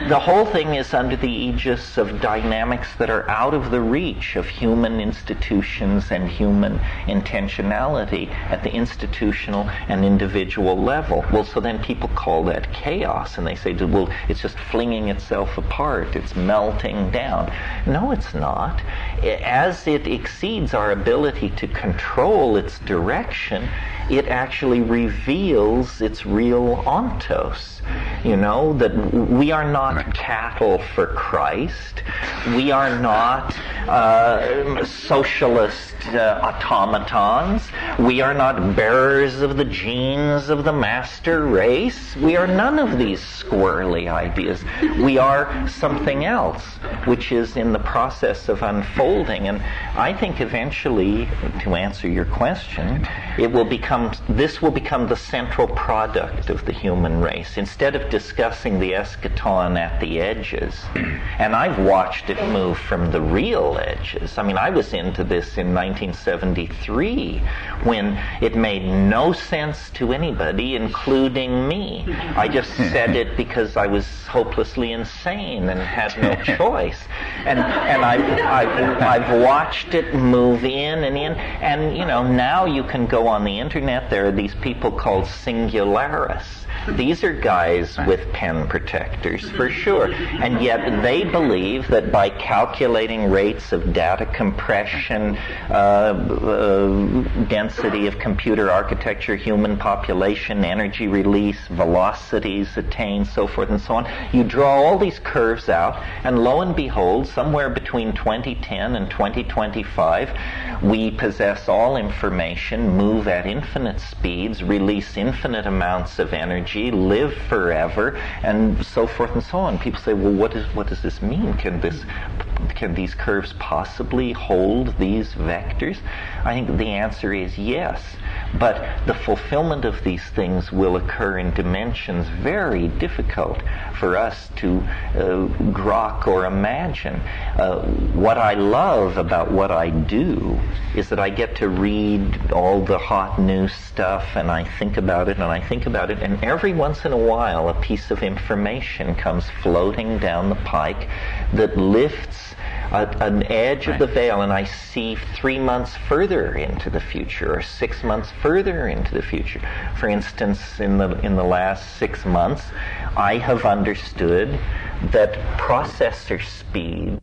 The whole thing is under the aegis of dynamics that are out of the reach of human institutions and human intentionality at the institutional and individual level. Well, so then people call that chaos, and they say, well, it's just flinging itself apart, it's melting down. No, it's not. As it exceeds our ability to control its direction, it actually reveals its real ontos. You know, that we are not cattle for Christ. We are not socialist automatons. We are not bearers of the genes of the master race. We are none of these squirrely ideas. We are something else, which is in the process of unfolding. And I think eventually, to answer your question, this will become the central product of the human race. Instead of discussing the eschaton at the edges, and I've watched it move from the real edges. I mean, I was into this in 1973 when it made no sense to anybody, including me. I just said it because I was hopelessly insane and had no choice. And I've watched it move in, and you know, now you can go on the internet. There are these people called singularists. These are guys with pen protectors, for sure. And yet they believe that by calculating rates of data compression, density of computer architecture, human population, energy release, velocities attained, so forth and so on, you draw all these curves out, and lo and behold, somewhere between 2010 and 2025, we possess all information, move at infinite speeds, release infinite amounts of energy, live forever, and so forth and so on. People say, well, what does this mean? Can these curves possibly hold these vectors? I think the answer is yes. But the fulfillment of these things will occur in dimensions very difficult for us to grok or imagine. What I love about what I do is that I get to read all the hot new stuff, and I think about it, and every once in a while a piece of information comes floating down the pike that lifts an edge of the veil, and I see 3 months further into the future, or 6 months further into the future. For instance, in the last 6 months, I have understood that processor speed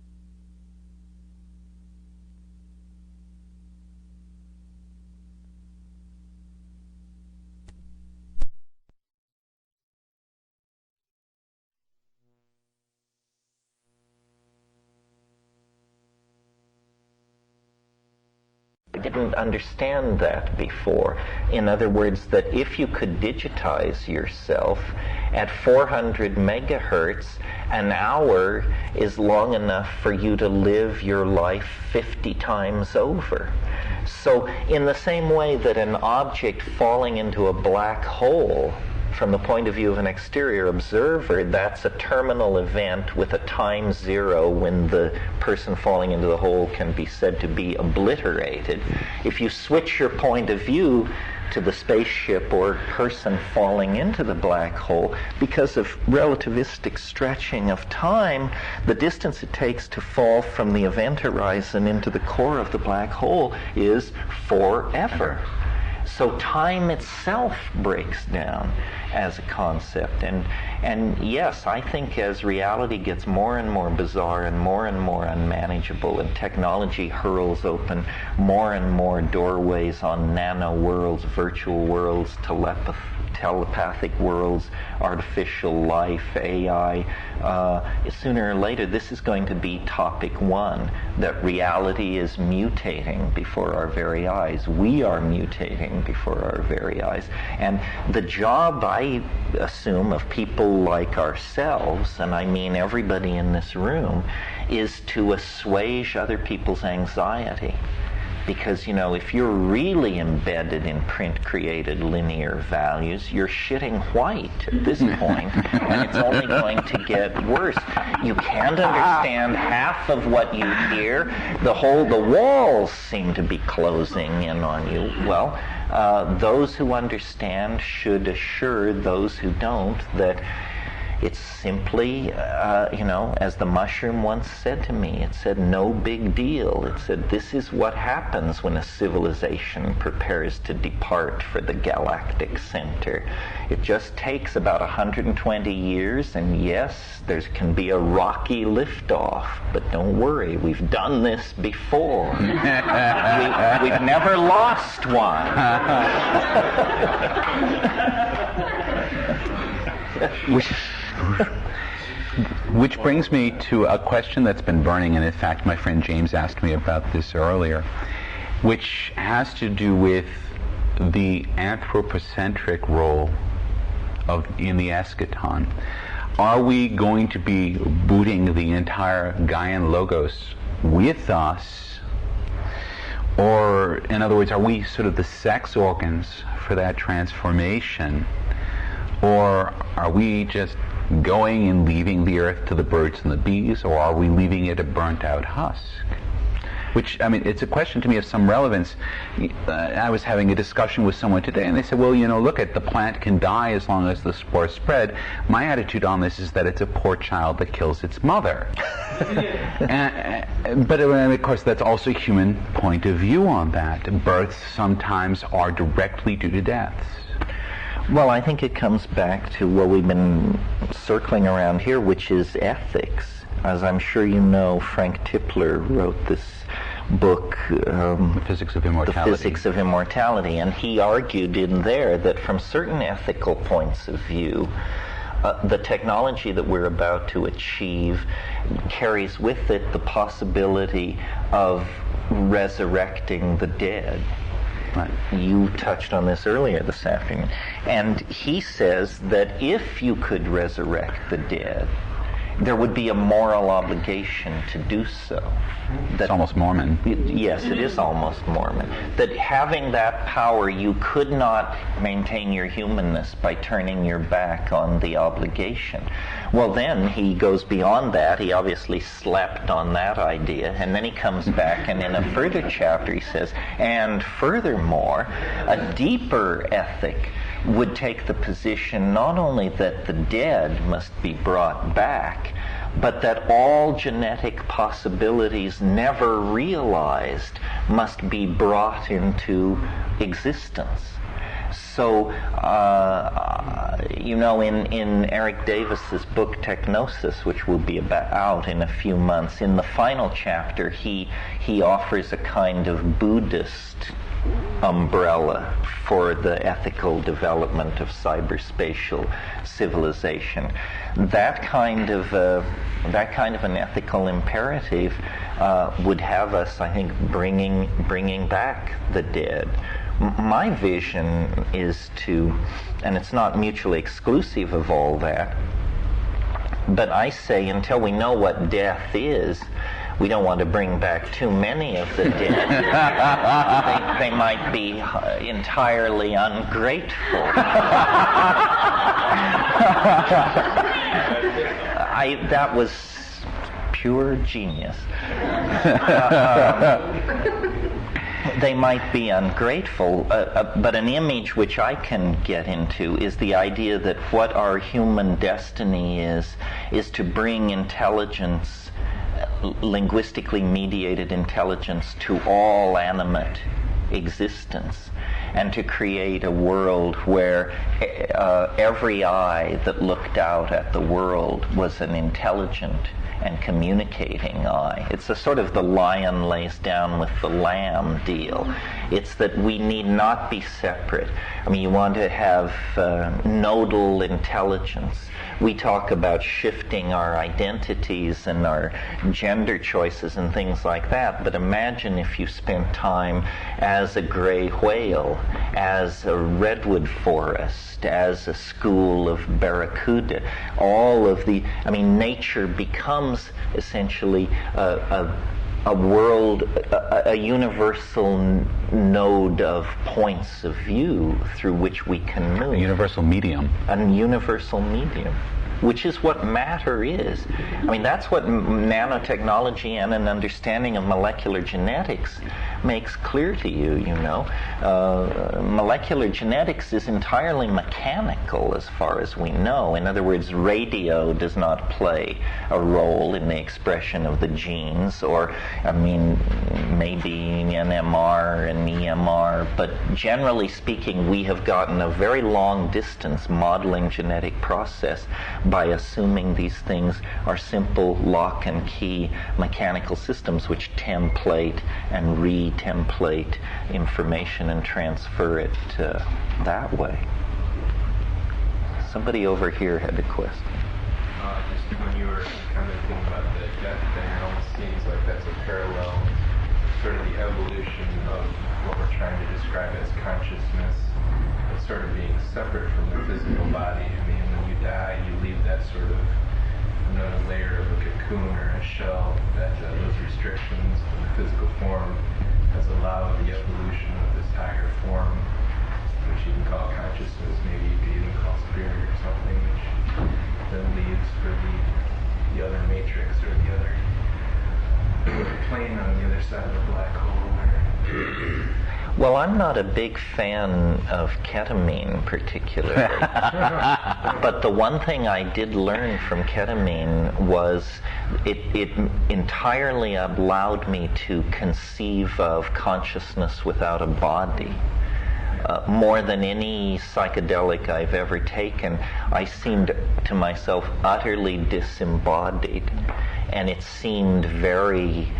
didn't understand that before. In other words, that if you could digitize yourself at 400 megahertz, an hour is long enough for you to live your life 50 times over. So in the same way that an object falling into a black hole, from the point of view of an exterior observer, that's a terminal event with a time zero when the person falling into the hole can be said to be obliterated. If you switch your point of view to the spaceship or person falling into the black hole, because of relativistic stretching of time, the distance it takes to fall from the event horizon into the core of the black hole is forever. So time itself breaks down as a concept. And yes, I think as reality gets more and more bizarre and more unmanageable, and technology hurls open more and more doorways on nano worlds, virtual worlds, telepathic worlds, artificial life, AI, sooner or later this is going to be topic one, that reality is mutating before our very eyes. We are mutating before our very eyes. And the job, I assume, of people like ourselves, and I mean everybody in this room, is to assuage other people's anxiety. Because, you know, if you're really embedded in print-created linear values, you're shitting white at this point, and it's only going to get worse. You can't understand half of what you hear. The walls seem to be closing in on you. Well, those who understand should assure those who don't that It's simply, as the mushroom once said to me, it said, no big deal. It said, this is what happens when a civilization prepares to depart for the galactic center. It just takes about 120 years, and yes, there can be a rocky liftoff, but don't worry, we've done this before. We've never lost one. Which brings me to a question that's been burning, and in fact my friend James asked me about this earlier, which has to do with the anthropocentric role in the eschaton. Are we going to be booting the entire Gaian logos with us? Or, in other words, are we sort of the sex organs for that transformation? Or are we just going and leaving the earth to the birds and the bees, or are we leaving it a burnt-out husk? Which, I mean, it's a question to me of some relevance. I was having a discussion with someone today, and they said, well, look, the plant can die as long as the spore spread. My attitude on this is that it's a poor child that kills its mother. But of course, that's also a human point of view on that. Births sometimes are directly due to deaths. Well, I think it comes back to what we've been circling around here, which is ethics. As I'm sure you know, Frank Tipler wrote this book, The Physics of Immortality. The Physics of Immortality, and he argued in there that from certain ethical points of view, the technology that we're about to achieve carries with it the possibility of resurrecting the dead. Right. You touched on this earlier this afternoon. And he says that if you could resurrect the dead, there would be a moral obligation to do so. It's almost Mormon. Yes, it is almost Mormon. That having that power, you could not maintain your humanness by turning your back on the obligation. Well, then he goes beyond that. He obviously slept on that idea, and then he comes back, and in a further chapter he says, and furthermore, a deeper ethic would take the position not only that the dead must be brought back, but that all genetic possibilities never realized must be brought into existence. So, in Eric Davis's book Technosis, which will be out in a few months, in the final chapter, he offers a kind of Buddhist umbrella for the ethical development of cyberspatial civilization. That kind of an ethical imperative would have us, I think, bringing back the dead. My vision is to, and it's not mutually exclusive of all that, but I say until we know what death is, we don't want to bring back too many of the dead. They might be entirely ungrateful. That was pure genius. They might be ungrateful, but an image which I can get into is the idea that what our human destiny is to bring intelligence, linguistically mediated intelligence, to all animate existence, and to create a world where every eye that looked out at the world was an intelligent and communicating eye. It's a sort of the lion lays down with the lamb deal. It's that we need not be separate. I mean, you want to have nodal intelligence. We talk about shifting our identities and our gender choices and things like that, but imagine if you spent time as a gray whale, as a redwood forest, as a school of barracuda. All of the, nature becomes essentially a world, a universal node of points of view through which we can move. A universal medium. A universal medium, which is what matter is. That's what nanotechnology and an understanding of molecular genetics makes clear to you, molecular genetics is entirely mechanical as far as we know. In other words, radio does not play a role in the expression of the genes, or, maybe NMR and EMR, but generally speaking, we have gotten a very long distance modeling genetic process by assuming these things are simple lock and key mechanical systems which template and re-template information and transfer it that way. Somebody over here had a question. Just when you were commenting about the death thing, it almost seems like that's a parallel, sort of the evolution of what we're trying to describe as consciousness, as sort of being separate from the physical body. When you die, you leave that sort of another layer of a cocoon or a shell that those restrictions of the physical form has allowed the evolution of this higher form, which you can call consciousness, maybe you could even call spirit or something, which then leaves for the other matrix or the other plane on the other side of the black hole. Well, I'm not a big fan of ketamine particularly. But the one thing I did learn from ketamine was it entirely allowed me to conceive of consciousness without a body. More than any psychedelic I've ever taken, I seemed to myself utterly disembodied, and it seemed very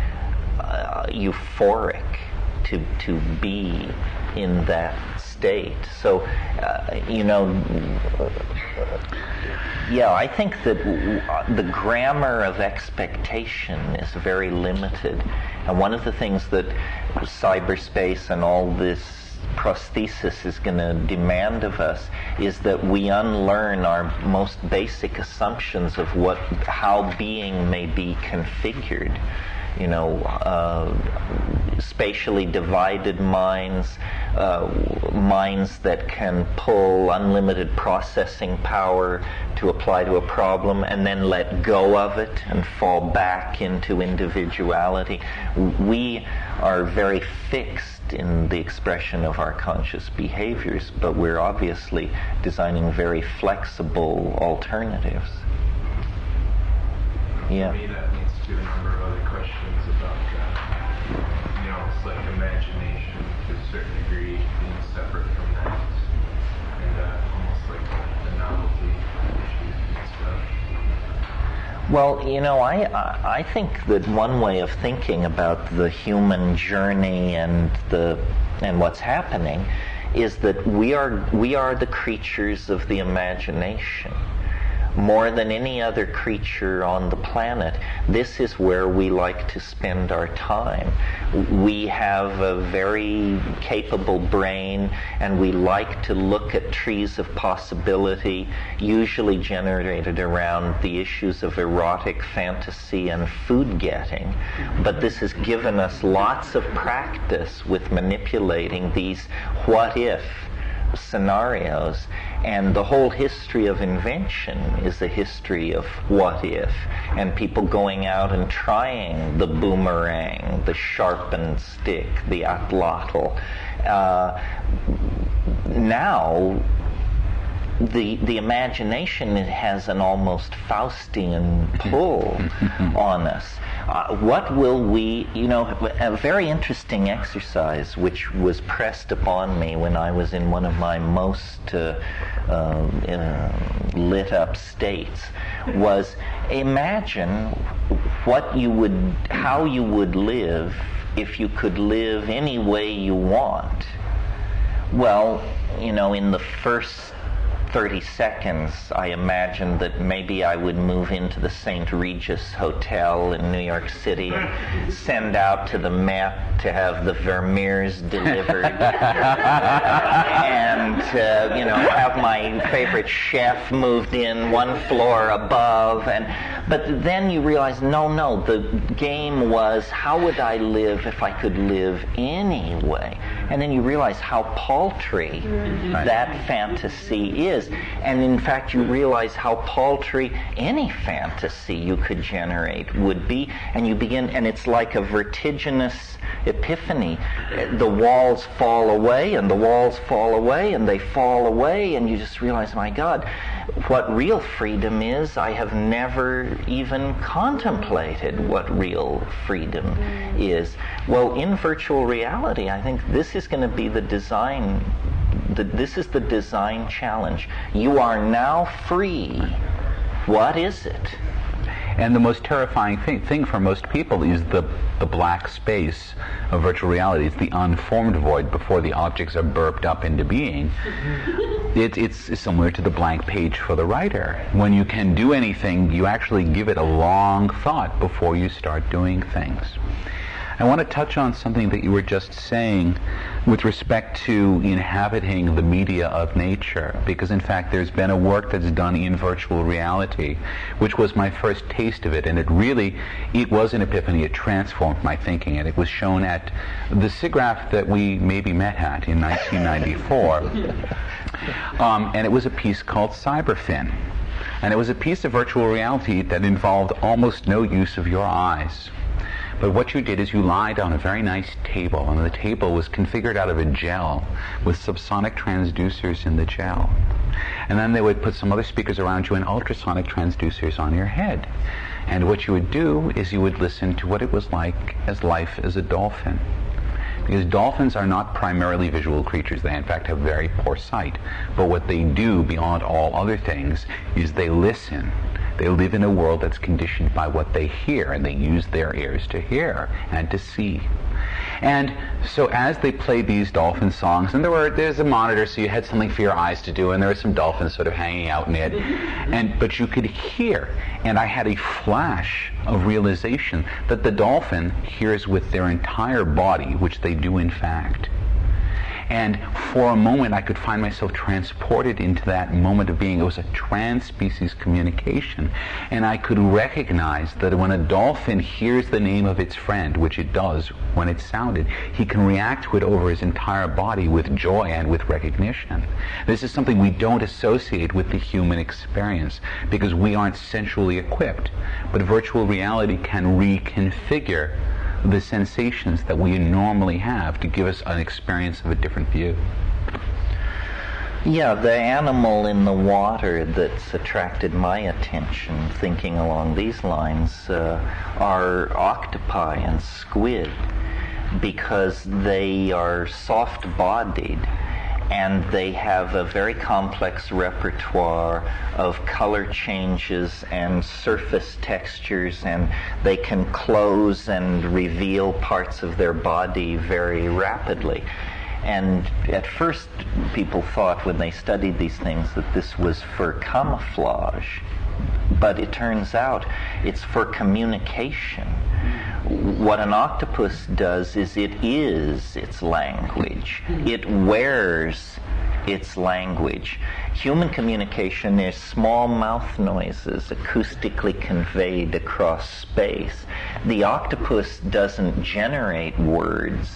euphoric to be in that state. So, I think that the grammar of expectation is very limited. And one of the things that cyberspace and all this prosthesis is going to demand of us is that we unlearn our most basic assumptions of how being may be configured. Spatially divided minds, minds that can pull unlimited processing power to apply to a problem and then let go of it and fall back into individuality. We are very fixed in the expression of our conscious behaviors, but we're obviously designing very flexible alternatives. Yeah. For me, that leads to a number of other questions about, it's like imagination to a certain degree being separate from that, and almost like the novelty issues and stuff. Well, I think that one way of thinking about the human journey and what's happening is that we are the creatures of the imagination. More than any other creature on the planet, this is where we like to spend our time. We have a very capable brain, and we like to look at trees of possibility, usually generated around the issues of erotic fantasy and food getting. But this has given us lots of practice with manipulating these what-if scenarios, and the whole history of invention is a history of what if, and people going out and trying the boomerang, the sharpened stick, the atlatl. Now the imagination has an almost Faustian pull on us. What will we, a very interesting exercise which was pressed upon me when I was in one of my most lit up states was imagine how you would live if you could live any way you want. Well, in the first 30 seconds, I imagined that maybe I would move into the St. Regis Hotel in New York City, send out to the Met to have the Vermeers delivered, and have my favorite chef moved in one floor above. But then you realize, no, the game was how would I live if I could live anyway? And then you realize how paltry that fantasy is. And in fact, you realize how paltry any fantasy you could generate would be. And you begin, and it's like a vertiginous epiphany. The walls fall away, and the walls fall away, and they fall away, and you just realize, my God, what real freedom is, I have never even contemplated what real freedom is. Well, in virtual reality, I think this is going to be the design, this is the design challenge. You are now free. What is it? And the most terrifying thing for most people is the black space of virtual reality. It's the unformed void before the objects are burped up into being. It's similar to the blank page for the writer. When you can do anything, you actually give it a long thought before you start doing things. I want to touch on something that you were just saying with respect to inhabiting the media of nature, because in fact there's been a work that's done in virtual reality, which was my first taste of it, and it was an epiphany. It transformed my thinking, and it was shown at the SIGGRAPH that we maybe met at in 1994. And it was a piece called Cyberfin. And it was a piece of virtual reality that involved almost no use of your eyes. But what you did is you lied on a very nice table, and the table was configured out of a gel with subsonic transducers in the gel. And then they would put some other speakers around you and ultrasonic transducers on your head. And what you would do is you would listen to what it was like as life as a dolphin. Because dolphins are not primarily visual creatures. They in fact have very poor sight. But what they do beyond all other things is they listen. They live in a world that's conditioned by what they hear, and they use their ears to hear and to see. And so as they played these dolphin songs, and there's a monitor, so you had something for your eyes to do, and there were some dolphins sort of hanging out in it, but you could hear. And I had a flash of realization that the dolphin hears with their entire body, which they do in fact. And for a moment, I could find myself transported into that moment of being. It was a trans-species communication. And I could recognize that when a dolphin hears the name of its friend, which it does when it's sounded, he can react to it over his entire body with joy and with recognition. This is something we don't associate with the human experience because we aren't sensually equipped. But virtual reality can reconfigure the sensations that we normally have to give us an experience of a different view. Yeah, the animal in the water that's attracted my attention, thinking along these lines, are octopi and squid, because they are soft-bodied and they have a very complex repertoire of color changes and surface textures, and they can close and reveal parts of their body very rapidly. And at first people thought when they studied these things that this was for camouflage, but it turns out it's for communication. What an octopus does is it is its language. It wears its language. Human communication is small mouth noises acoustically conveyed across space. The octopus doesn't generate words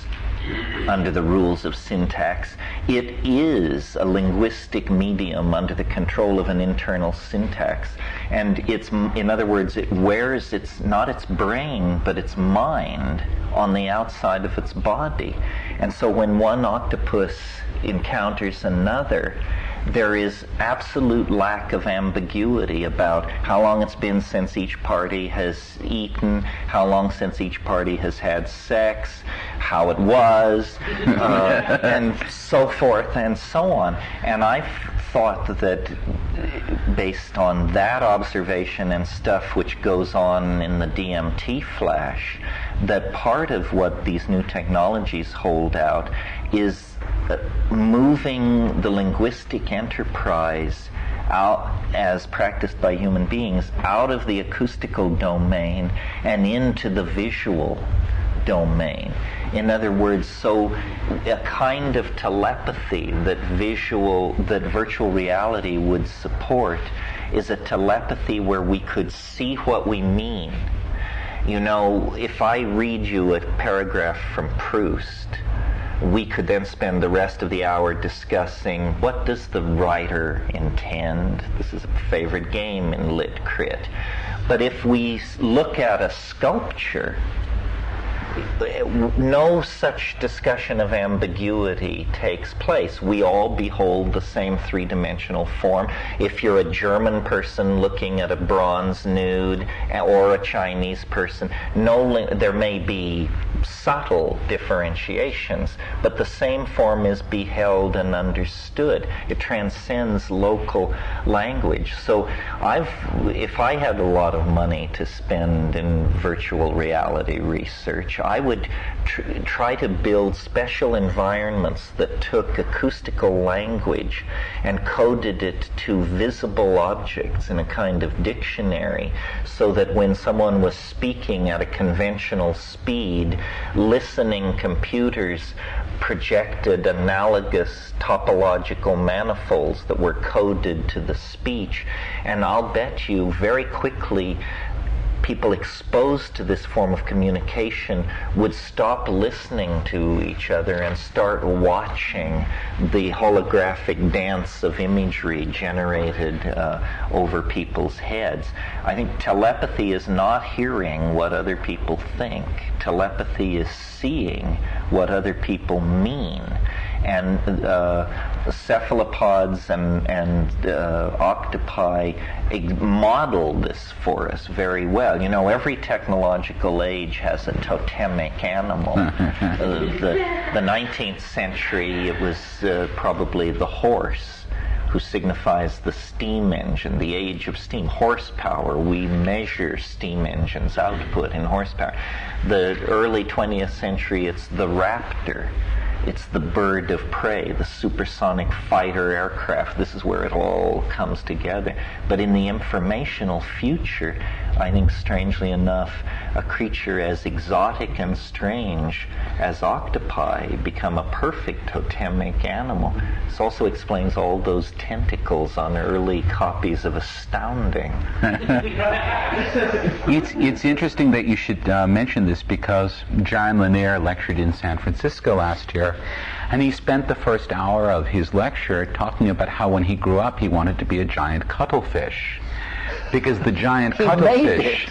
under the rules of syntax. It is a linguistic medium under the control of an internal syntax. And it's, in other words, it wears not its brain, but its mind on the outside of its body. And so when one octopus encounters another, there is absolute lack of ambiguity about how long it's been since each party has eaten, how long since each party has had sex, how it was, and so forth and so on. And I thought that based on that observation and stuff which goes on in the DMT flash, that part of what these new technologies hold out is moving the linguistic enterprise out, as practiced by human beings, out of the acoustical domain and into the visual domain. In other words, so a kind of telepathy that virtual reality would support is a telepathy where we could see what we mean. You know, if I read you a paragraph from Proust, we could then spend the rest of the hour discussing what does the writer intend. This is a favorite game in Lit Crit. But if we look at a sculpture, no such discussion of ambiguity takes place. We all behold the same three-dimensional form. If you're a German person looking at a bronze nude or a Chinese person, there may be subtle differentiations, but the same form is beheld and understood. It transcends local language. So if I had a lot of money to spend in virtual reality research, I would try to build special environments that took acoustical language and coded it to visible objects in a kind of dictionary, so that when someone was speaking at a conventional speed, listening computers projected analogous topological manifolds that were coded to the speech. And I'll bet you very quickly people exposed to this form of communication would stop listening to each other and start watching the holographic dance of imagery generated over people's heads. I think telepathy is not hearing what other people think. Telepathy is seeing what other people mean. And cephalopods and octopi model this for us very well. You know, every technological age has a totemic animal. The 19th century, it was probably the horse, who signifies the steam engine, the age of steam, horsepower. We measure steam engines' output in horsepower. The early 20th century, it's the raptor. It's the bird of prey, the supersonic fighter aircraft. This is where it all comes together. But in the informational future, I think, strangely enough, a creature as exotic and strange as octopi become a perfect totemic animal. This also explains all those tentacles on early copies of Astounding. It's interesting that you should mention this, because John Lanier lectured in San Francisco last year, and he spent the first hour of his lecture talking about how when he grew up he wanted to be a giant cuttlefish. Because the giant cuttlefish...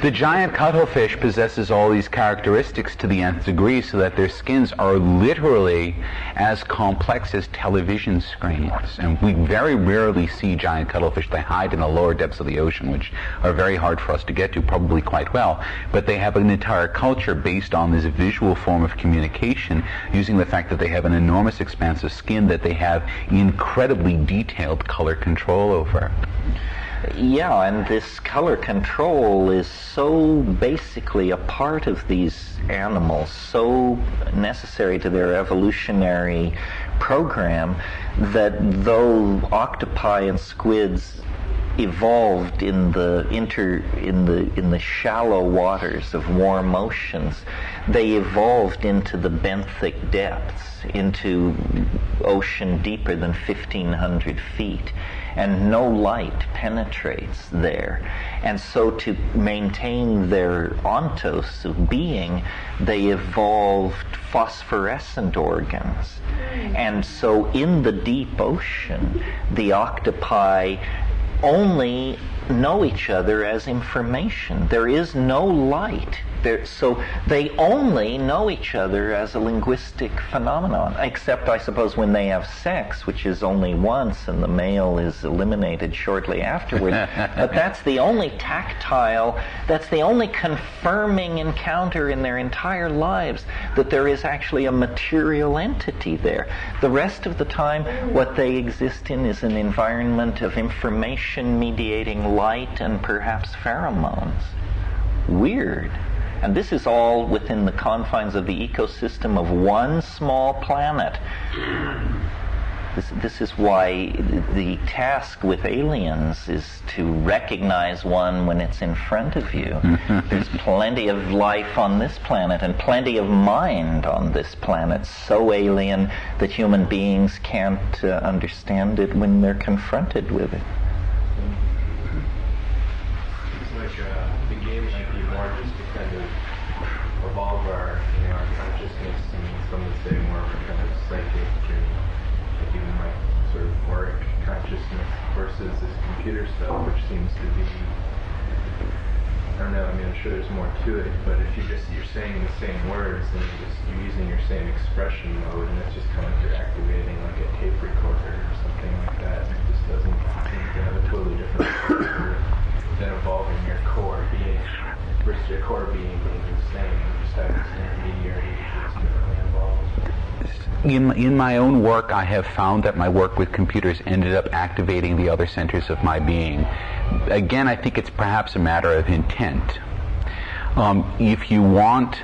The giant cuttlefish possesses all these characteristics to the nth degree, so that their skins are literally as complex as television screens. And we very rarely see giant cuttlefish. They hide in the lower depths of the ocean, which are very hard for us to get to, probably quite well. But they have an entire culture based on this visual form of communication, using the fact that they have an enormous expanse of skin that they have incredibly detailed color control over. Yeah, and this color control is so basically a part of these animals, so necessary to their evolutionary program, that though octopi and squids evolved in the shallow waters of warm oceans, they evolved into the benthic depths, into ocean deeper than 1,500 feet. And no light penetrates there. And so to maintain their ontos of being, they evolved phosphorescent organs. And so in the deep ocean, the octopi only know each other as information. There is no light. So they only know each other as a linguistic phenomenon, except, I suppose, when they have sex, which is only once, and the male is eliminated shortly afterwards. But that's the only tactile, that's the only confirming encounter in their entire lives that there is actually a material entity there. The rest of the time, what they exist in is an environment of information mediating light and perhaps pheromones. Weird. And this is all within the confines of the ecosystem of one small planet. This is why the task with aliens is to recognize one when it's in front of you. There's plenty of life on this planet and plenty of mind on this planet, so alien that human beings can't understand it when they're confronted with it. It's like the game might be more just to kind of psychic and like even like sort of auric consciousness versus this computer stuff, which seems to be, I don't know, I mean, I'm sure there's more to it, but if you're saying the same words and you're using your same expression mode, and it's just kind of you're activating like a tape recorder or something like that, and it just doesn't seem to have a totally different character than evolving your core being versus your core being the same, and just having this intermediary that's differently involved. In my own work, I have found that my work with computers ended up activating the other centers of my being. Again, I think it's perhaps a matter of intent. If you want,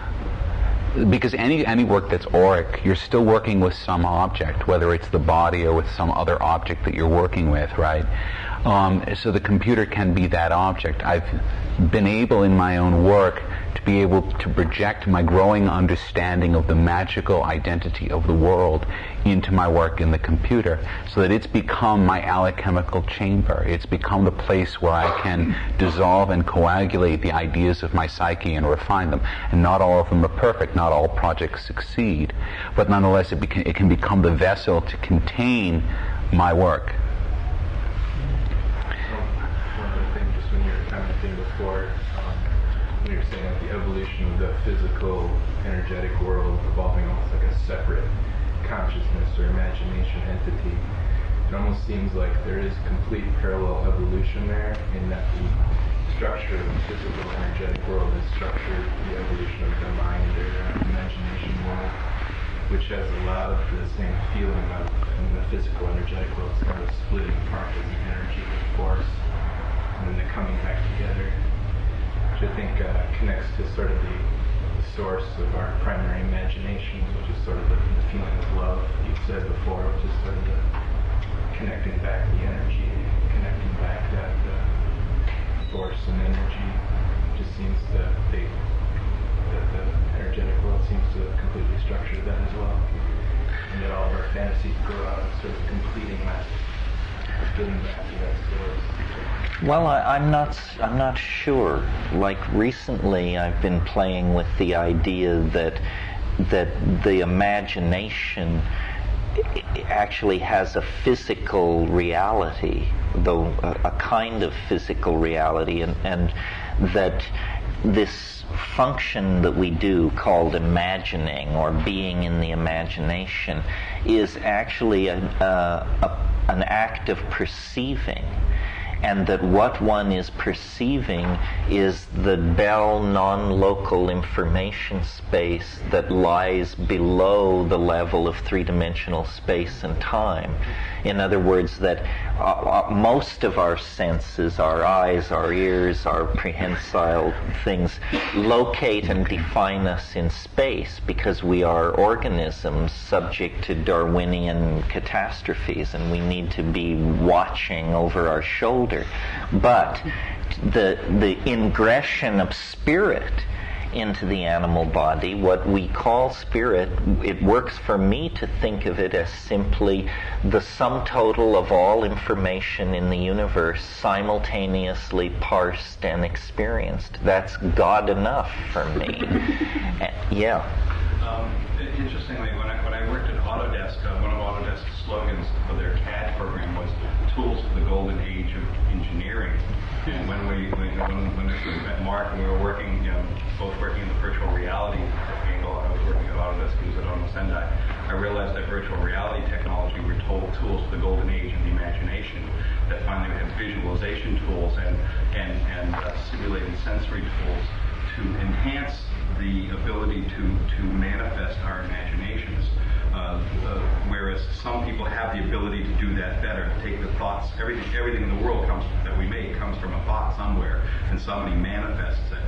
because any work that's auric, you're still working with some object, whether it's the body or with some other object that you're working with, right? So the computer can be that object. I've been able in my own work to be able to project my growing understanding of the magical identity of the world into my work in the computer, so that it's become my alchemical chamber. It's become the place where I can dissolve and coagulate the ideas of my psyche and refine them. And not all of them are perfect, not all projects succeed, but nonetheless it can become the vessel to contain my work. One other thing, just when you were commenting before, when you were saying like the evolution of the physical, energetic world evolving almost like a separate consciousness or imagination entity, it almost seems like there is complete parallel evolution there, in that the structure of the physical, energetic world is structured the evolution of the mind or imagination world, which has a lot of the same feeling of in the physical, energetic world. It's kind of splitting apart as an energy and force, and then they're coming back together, which I think connects to sort of the source of our primary imaginations, which is sort of the feeling of love you said before, which is sort of the connecting back the energy, connecting back that force and energy. It just seems that the energetic world seems to have completely structured that as well, and that all of our fantasies grow out of sort of completing that, getting back to that source. Well, I'm not sure. Like recently, I've been playing with the idea that the imagination actually has a physical reality, though a kind of physical reality, and that this function that we do called imagining or being in the imagination is actually an act of perceiving. And that what one is perceiving is the Bell non-local information space that lies below the level of three-dimensional space and time. In other words, that most of our senses, our eyes, our ears, our prehensile things, locate and define us in space because we are organisms subject to Darwinian catastrophes, and we need to be watching over our shoulder. But the ingression of spirit into the animal body, what we call spirit, it works for me to think of it as simply the sum total of all information in the universe simultaneously parsed and experienced. That's God enough for me. Yeah. Interestingly, when I worked at Autodesk, one of Autodesk's slogans for their CAD program was "Tools for the Golden Age of Engineering." And when we met Mark and we were working, both working in the virtual reality angle, I was working at Autodesk, he was at Ono Sendai. I realized that virtual reality technology were tools for the golden age of the imagination. That finally we had visualization tools and simulated sensory tools to enhance the ability to manifest our imaginations. Whereas some people have the ability to do that better, take the thoughts, everything in the world that we make comes from a thought somewhere, and somebody manifests it,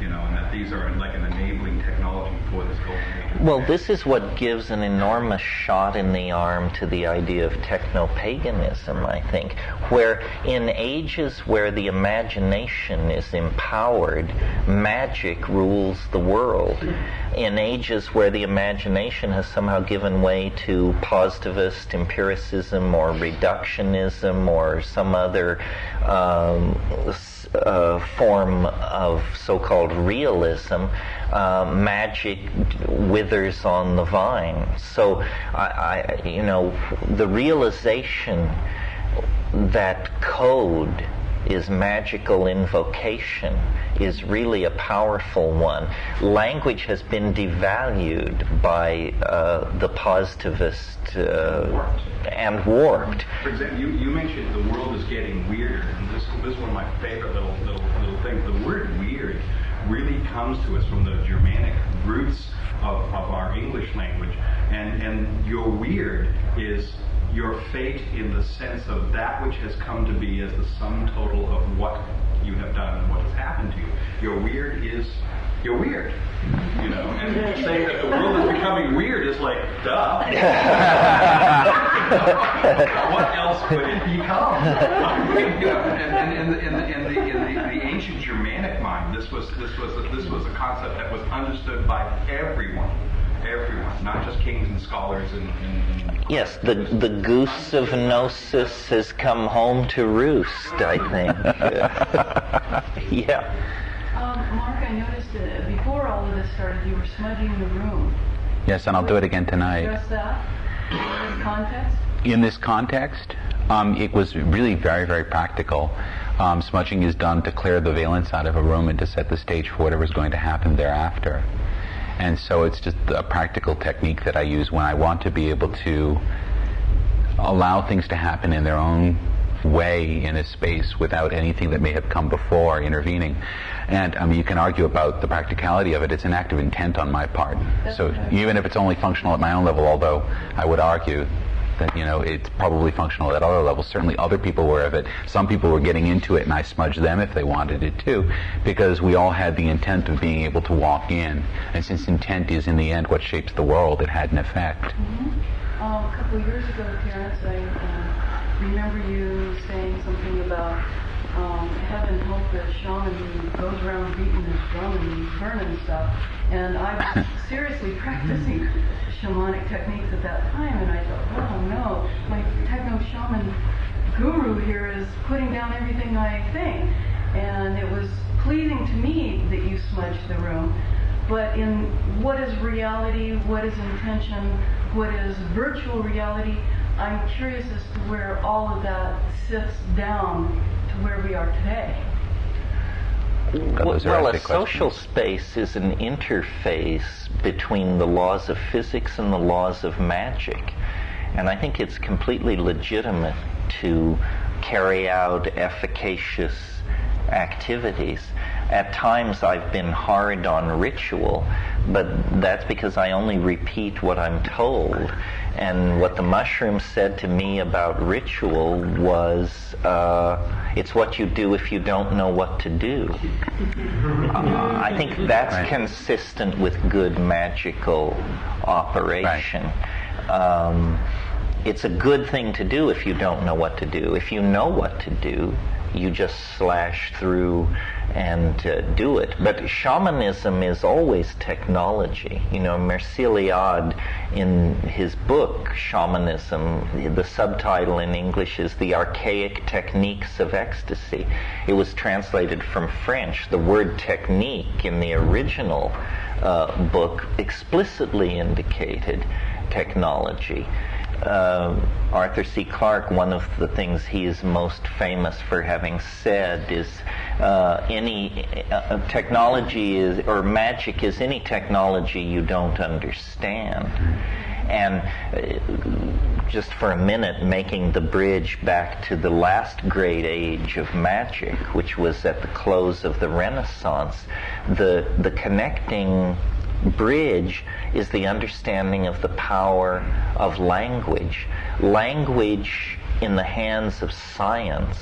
and that these are like an enabling technology for this golden age. Well, this is what gives an enormous shot in the arm to the idea of techno-paganism, I think, where in ages where the imagination is empowered, magic rules the world. In ages where the imagination has somehow given way to positivist empiricism or reductionism or some other form of so-called called realism, magic withers on the vine. So, the realization that code is magical invocation is really a powerful one. Language has been devalued by the positivist and warped. For example, you mentioned the world is getting weirder, and this is one of my favorite little things. The word weird really comes to us from the Germanic roots of our English language, and your weird is your fate in the sense of that which has come to be as the sum total of what you have done and what has happened to you. Your weird is you're weird. And saying that the world is becoming weird is like, duh. What else could it become? In the ancient Germanic mind, this was a concept that was understood by everyone, not just kings and scholars and yes, the goose of Gnosis has come home to roost, I think. Yeah. Mark, I noticed that before all of this started, you were smudging the room. Yes, and I'll do it again tonight. Address that in this context? In this context, it was really very, very practical. Smudging is done to clear the valence out of a room and to set the stage for whatever's going to happen thereafter. And so it's just a practical technique that I use when I want to be able to allow things to happen in their own way in a space without anything that may have come before intervening. And you can argue about the practicality of it. It's an act of intent on my part. So even if it's only functional at my own level, although I would argue that it's probably functional at other levels. Certainly other people were of it. Some people were getting into it, and I smudged them if they wanted it too, because we all had the intent of being able to walk in. And since intent is in the end what shapes the world, it had an effect. Mm-hmm. A couple of years ago, Terence, I remember you saying something about heaven help the shaman who goes around beating his drum and burning stuff. And I was seriously practicing shamanic techniques at that time, and I thought, oh no, my techno shaman guru here is putting down everything I think. And it was pleasing to me that you smudged the room. But in what is reality, what is intention, what is virtual reality, I'm curious as to where all of that sits down to where we are today. Well, a social space is an interface between the laws of physics and the laws of magic. And I think it's completely legitimate to carry out efficacious activities. At times I've been hard on ritual, but that's because I only repeat what I'm told. And what the mushroom said to me about ritual was, it's what you do if you don't know what to do. I think that's consistent with good magical operation. It's a good thing to do if you don't know what to do. If you know what to do, you just slash through and do it. But shamanism is always technology. Merciliade, in his book, Shamanism, the subtitle in English is The Archaic Techniques of Ecstasy. It was translated from French. The word technique in the original book explicitly indicated technology. Arthur C. Clarke, one of the things he is most famous for having said is any technology is, or magic is any technology you don't understand. And just for a minute, making the bridge back to the last great age of magic, which was at the close of the Renaissance, the connecting bridge is the understanding of the power of language. Language in the hands of science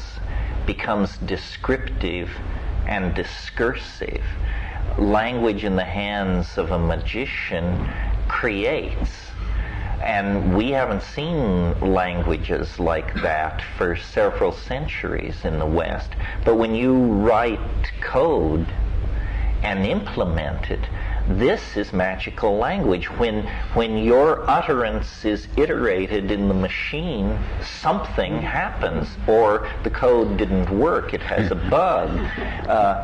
becomes descriptive and discursive. Language in the hands of a magician creates. And we haven't seen languages like that for several centuries in the West. But when you write code and implement it, This is magical language. When your utterance is iterated in the machine, something happens, or the code didn't work, it has a bug.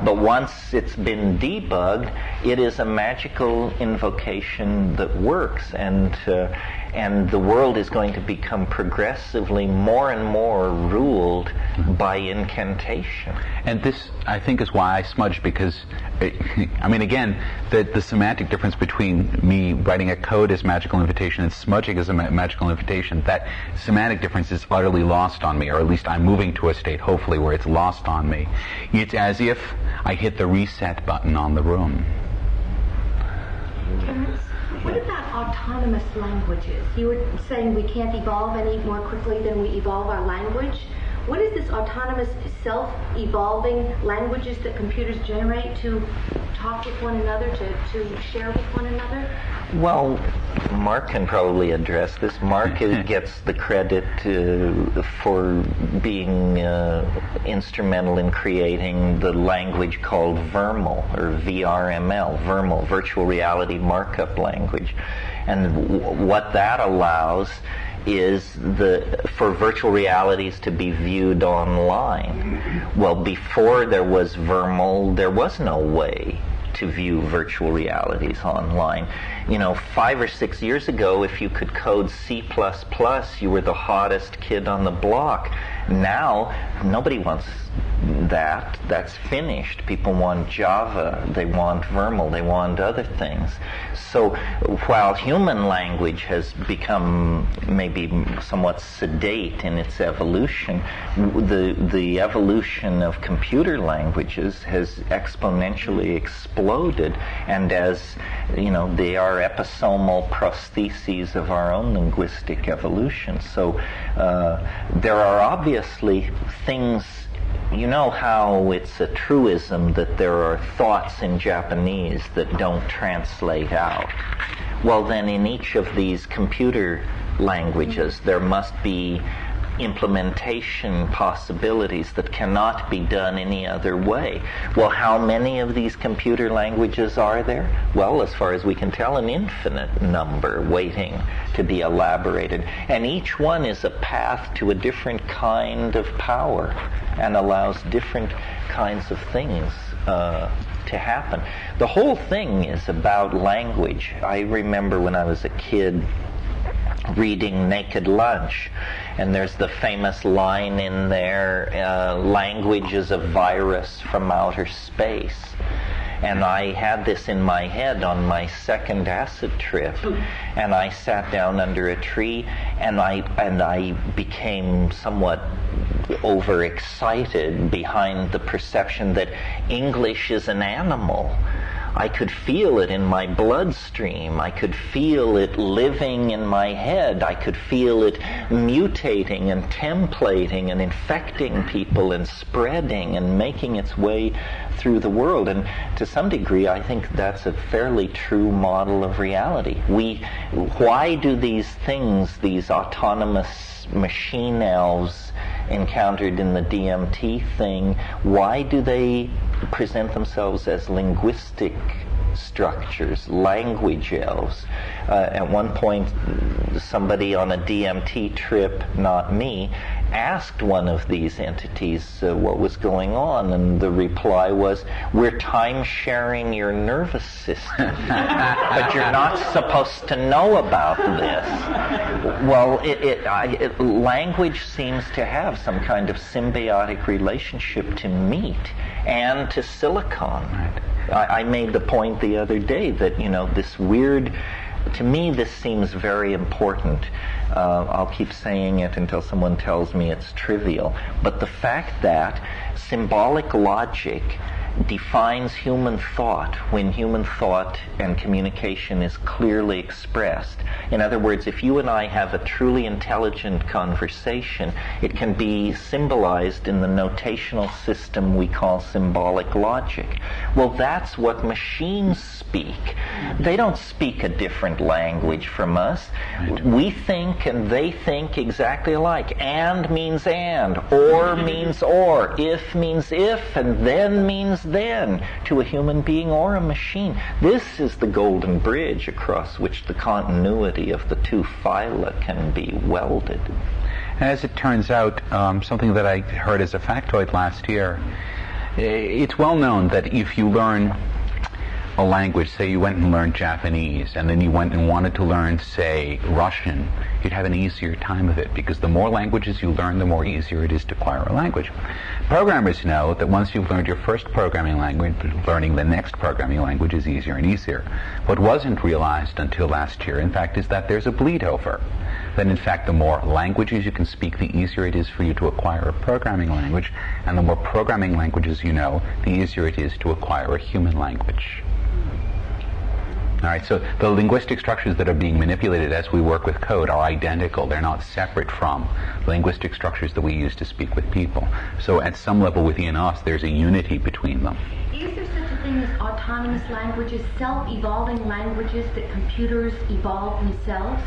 But once it's been debugged, it is a magical invocation that works, and the world is going to become progressively more and more ruled by incantation. And this, I think, is why I smudged, because, I mean, again, the semantic difference between me writing a code as magical invitation and smudging as a magical invitation, that semantic difference is utterly lost on me, or at least I'm moving to a state, hopefully, where it's lost on me. It's as if I hit the reset button on the room. Terence, what about autonomous languages? You were saying we can't evolve any more quickly than we evolve our language. What is this autonomous, self-evolving languages that computers generate to talk with one another, to share with one another? Well, Mark can probably address this. Mark gets the credit for being instrumental in creating the language called VRML, or VRML, VRML, Virtual Reality Markup Language. And what that allows is for virtual realities to be viewed online. Well, before there was VRML, there was no way to view virtual realities online. 5 or 6 years ago, if you could code C++, you were the hottest kid on the block. Now, nobody wants that. That's finished. People want Java, they want VRML, they want other things. So while human language has become maybe somewhat sedate in its evolution, the evolution of computer languages has exponentially exploded, and as they are episomal prostheses of our own linguistic evolution. So there are obviously things. You know how it's a truism that there are thoughts in Japanese that don't translate out. Well, then in each of these computer languages there must be implementation possibilities that cannot be done any other way. Well, how many of these computer languages are there? Well, as far as we can tell, an infinite number waiting to be elaborated. And each one is a path to a different kind of power and allows different kinds of things to happen. The whole thing is about language. I remember when I was a kid reading Naked Lunch, and there's the famous line in there, language is a virus from outer space. And I had this in my head on my second acid trip, and I sat down under a tree, and I became somewhat overexcited behind the perception that English is an animal. I could feel it in my bloodstream. I could feel it living in my head. I could feel it mutating and templating and infecting people and spreading and making its way through the world. And to some degree, I think that's a fairly true model of reality. Why do these things, these autonomous machine elves encountered in the DMT thing, why do they present themselves as linguistic structures, language elves? At one point, somebody on a DMT trip, not me, asked one of these entities what was going on, and the reply was, "We're time-sharing your nervous system, but you're not supposed to know about this." Well, language seems to have some kind of symbiotic relationship to meat and to silicon. I made the point the other day that, this weird, to me this seems very important. I'll keep saying it until someone tells me it's trivial. But the fact that symbolic logic defines human thought when human thought and communication is clearly expressed. In other words, if you and I have a truly intelligent conversation, it can be symbolized in the notational system we call symbolic logic. Well, that's what machines speak. They don't speak a different language from us. We think and they think exactly alike. And means and, or means or, if means if, and then means then to a human being or a machine. This is the golden bridge across which the continuity of the two phyla can be welded. As it turns out, something that I heard as a factoid last year, it's well known that if you learn a language, say you went and learned Japanese, and then you went and wanted to learn, say, Russian, you'd have an easier time of it, because the more languages you learn, the more easier it is to acquire a language. Programmers know that once you've learned your first programming language, learning the next programming language is easier and easier. What wasn't realized until last year, in fact, is that there's a bleed over. That in fact, the more languages you can speak, the easier it is for you to acquire a programming language, and the more programming languages you know, the easier it is to acquire a human language. All right, so the linguistic structures that are being manipulated as we work with code are identical. They're not separate from linguistic structures that we use to speak with people. So at some level within us, there's a unity between them. Is there such a thing as autonomous languages, self-evolving languages that computers evolve themselves?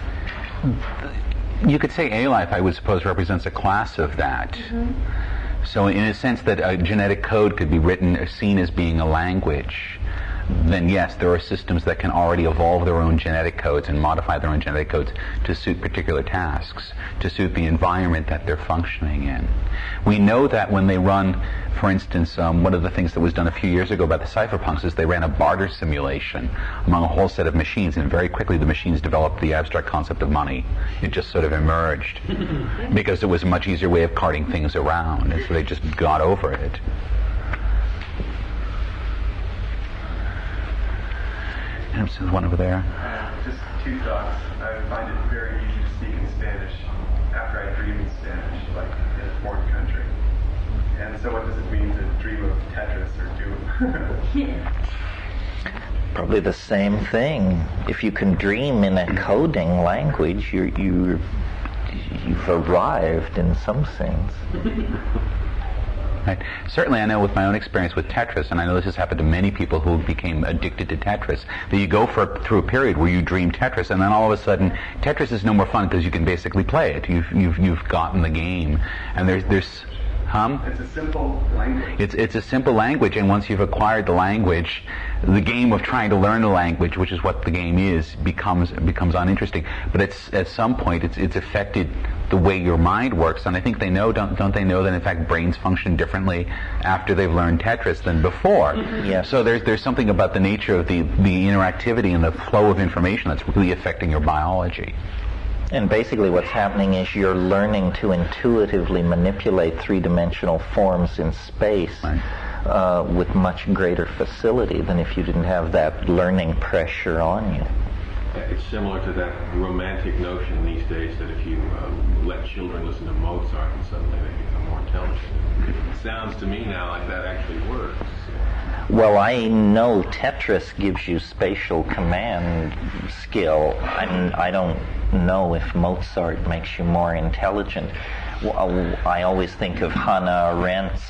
You could say A-Life, I would suppose, represents a class of that. Mm-hmm. So in a sense that a genetic code could be written or seen as being a language, then yes, there are systems that can already evolve their own genetic codes and modify their own genetic codes to suit particular tasks, to suit the environment that they're functioning in. We know that when they run, for instance, one of the things that was done a few years ago by the cypherpunks is they ran a barter simulation among a whole set of machines, and very quickly the machines developed the abstract concept of money. It just sort of emerged because it was a much easier way of carting things around, and so they just got over it. There's one over there. Just two thoughts. I find it very easy to speak in Spanish after I dream in Spanish, like in a foreign country. And so what does it mean to dream of Tetris or Doom? Probably the same thing. If you can dream in a coding language, you've arrived in some sense. Right. Certainly I know with my own experience with Tetris, and I know this has happened to many people who became addicted to Tetris, that you go through a period where you dream Tetris, and then all of a sudden Tetris is no more fun because you can basically play it. You've gotten the game. And there's It's a simple language. It's a simple language, and once you've acquired the language, the game of trying to learn the language, which is what the game is, becomes uninteresting. But at some point it's affected the way your mind works, and I think they know, don't they know that in fact brains function differently after they've learned Tetris than before? Mm-hmm. Yes. So there's something about the nature of the interactivity and the flow of information that's really affecting your biology. And basically what's happening is you're learning to intuitively manipulate three-dimensional forms in space, right, with much greater facility than if you didn't have that learning pressure on you. It's similar to that romantic notion these days that if you let children listen to Mozart and suddenly they become more intelligent. It sounds to me now like that actually works. Well, I know Tetris gives you spatial command skill. I don't know if Mozart makes you more intelligent. I always think of Hannah Arendt's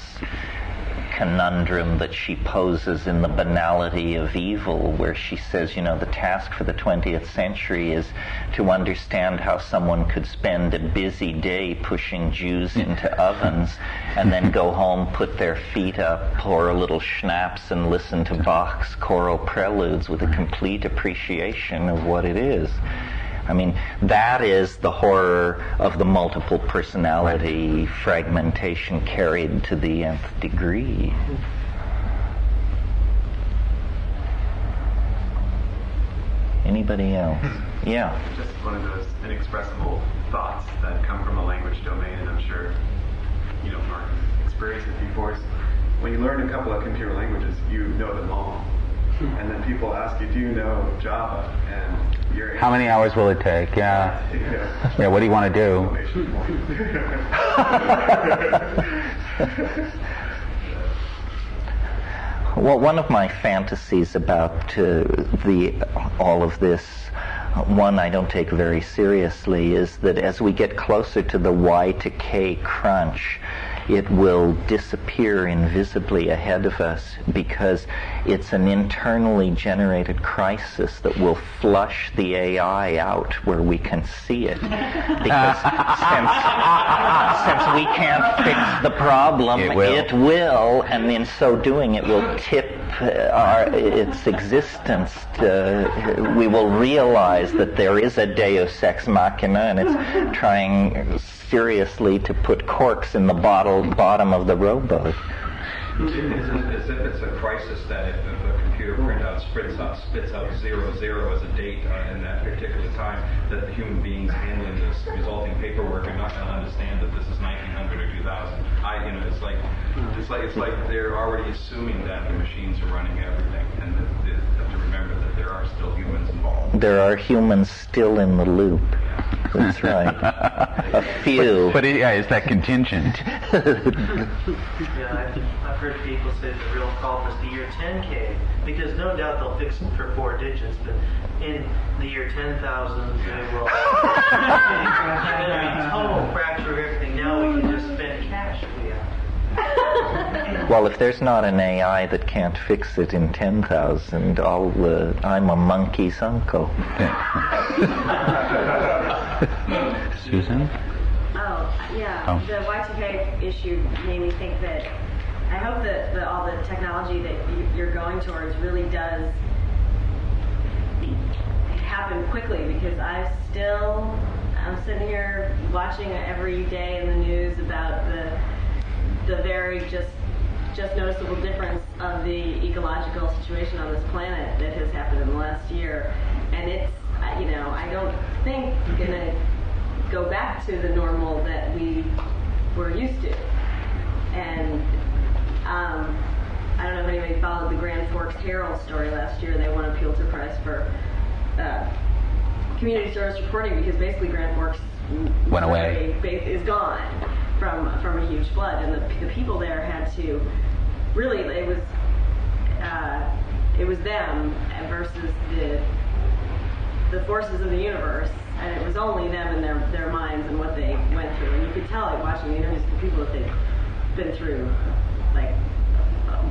conundrum that she poses in The Banality of Evil, where she says, the task for the 20th century is to understand how someone could spend a busy day pushing Jews into ovens and then go home, put their feet up, pour a little schnapps, and listen to Bach's choral preludes with a complete appreciation of what it is. I mean, that is the horror of the multiple personality fragmentation carried to the nth degree. Anybody else? Yeah. Just one of those inexpressible thoughts that come from a language domain, and I'm sure, Mark experienced it before. When you learn a couple of computer languages, you know them all. And then people ask you, do you know Java? And you're how many hours will it take? Yeah. Yeah, what do you want to do? Well, one of my fantasies about all of this, one I don't take very seriously, is that as we get closer to the Y to K crunch, it will disappear invisibly ahead of us because it's an internally generated crisis that will flush the AI out where we can see it. Because since we can't fix the problem, it will, and in so doing it will tip its existence. We will realize that there is a deus ex machina, and it's trying seriously to put corks in the bottom of the rowboat. As if it's a crisis that if a computer printout spits out 00 as a date in that particular time, that the human beings handling this resulting paperwork are not going to understand that this is 1900 or 2000. It's like they're already assuming that the machines are running everything, and that they have to remember that there are still humans involved. There are humans still in the loop. That's right. A few. But is that contingent? Yeah, I've heard people say the real call is the year 10K, because no doubt they'll fix it for 4 digits, but in the year 10,000, they will. Total fracture of everything. Now we can just spend cash. Well, if there's not an AI that can't fix it in 10,000, I'm a monkey's uncle. Susan? The Y2K issue made me think that I hope that all the technology that you're going towards really does happen quickly, because I'm sitting here watching every day in the news about the very just noticeable difference of the ecological situation on this planet that has happened in the last year, and it's I don't think we're gonna go back to the normal that we were used to. And I don't know if anybody followed the Grand Forks Herald story last year. They won a Pulitzer Prize for community service reporting, because basically Grand Forks went away, is gone from a huge flood, and the people there had to really, it was them versus the forces of the universe, and it was only them and their minds and what they went through. And you could tell, watching the interviews with the people, that they've been through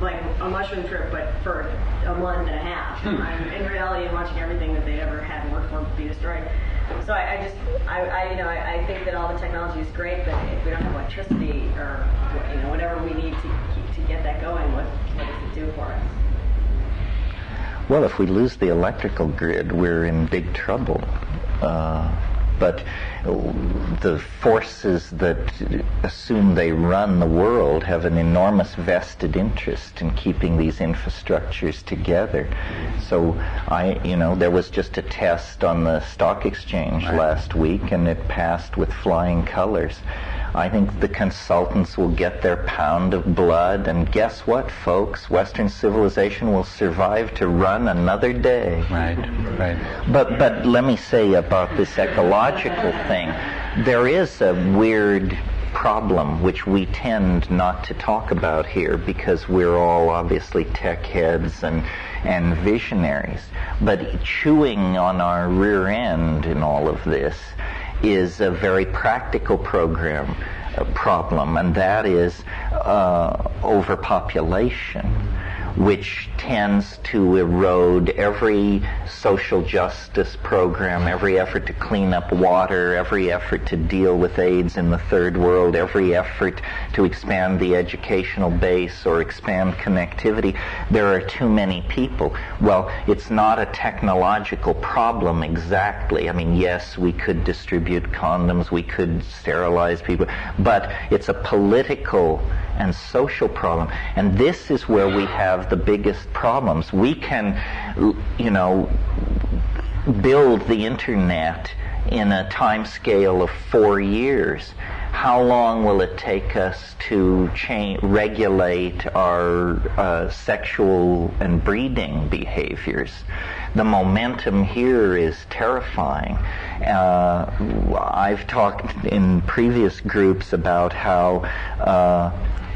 like a mushroom trip, but for a month and a half. In reality, and watching everything that they ever had worked for be destroyed. So I think that all the technology is great, but if we don't have electricity or whatever we need to get that going, what does it do for us? Well, if we lose the electrical grid, we're in big trouble. But the forces that assume they run the world have an enormous vested interest in keeping these infrastructures together. So there was just a test on the stock exchange last week, and it passed with flying colors. I think the consultants will get their pound of blood, and guess what, folks? Western civilization will survive to run another day. Right. But let me say about this ecological thing, there is a weird problem which we tend not to talk about here because we're all obviously tech heads and visionaries. But chewing on our rear end in all of this is a very practical problem, and that is overpopulation, which tends to erode every social justice program, every effort to clean up water, every effort to deal with AIDS in the third world, every effort to expand the educational base or expand connectivity. There are too many people. Well, it's not a technological problem exactly. I mean, yes, we could distribute condoms, we could sterilize people, but it's a political and social problem. And this is where we have the biggest problems. We can, build the internet in a time scale of 4 years. How long will it take us to regulate our sexual and breeding behaviors? The momentum here is terrifying. I've talked in previous groups about how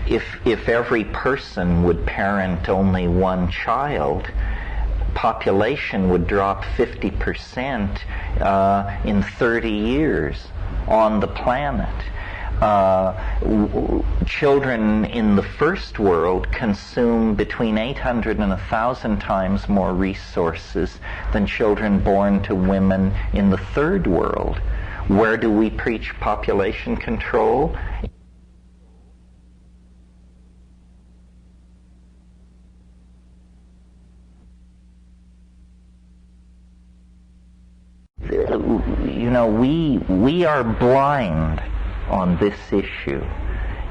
if every person would parent only one child, population would drop 50% in 30 years on the planet. children in the first world consume between 800 and 1,000 times more resources than children born to women in the third world. Where do we preach population control? You know, we are blind on this issue.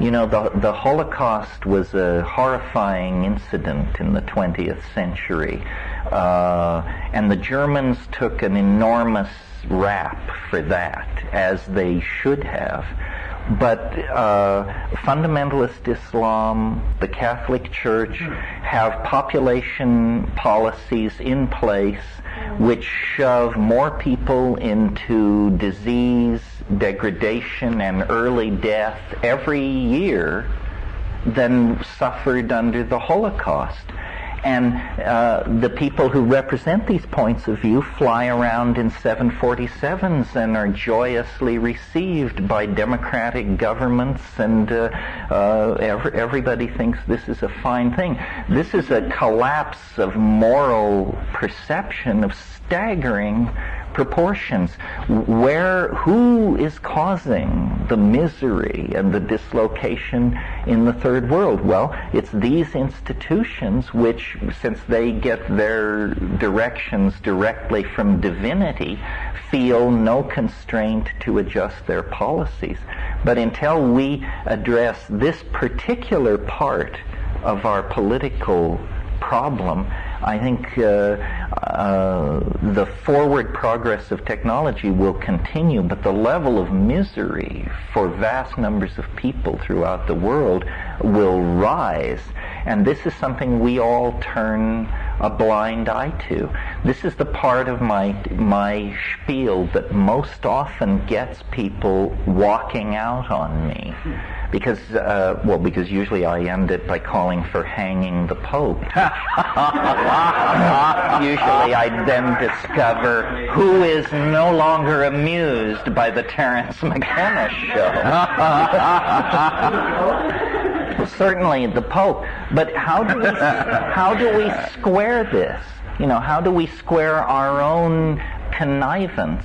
You know, the Holocaust was a horrifying incident in the 20th century, and the Germans took an enormous rap for that, as they should have. But fundamentalist Islam, the Catholic Church, have population policies in place which shove more people into disease, degradation, and early death every year than suffered under the Holocaust. And the people who represent these points of view fly around in 747s and are joyously received by democratic governments, and everybody thinks this is a fine thing. This is a collapse of moral perception of staggering proportions. Who is causing the misery and the dislocation in the third world? Well, it's these institutions which, since they get their directions directly from divinity, feel no constraint to adjust their policies. But until we address this particular part of our political problem, I think the forward progress of technology will continue, but the level of misery for vast numbers of people throughout the world will rise. And this is something we all turn a blind eye to. This is the part of my spiel that most often gets people walking out on me. Because usually I end it by calling for hanging the Pope. Usually I then discover who is no longer amused by the Terence McKenna show. Certainly the Pope. But how do we square this? You know, how do we square our own connivance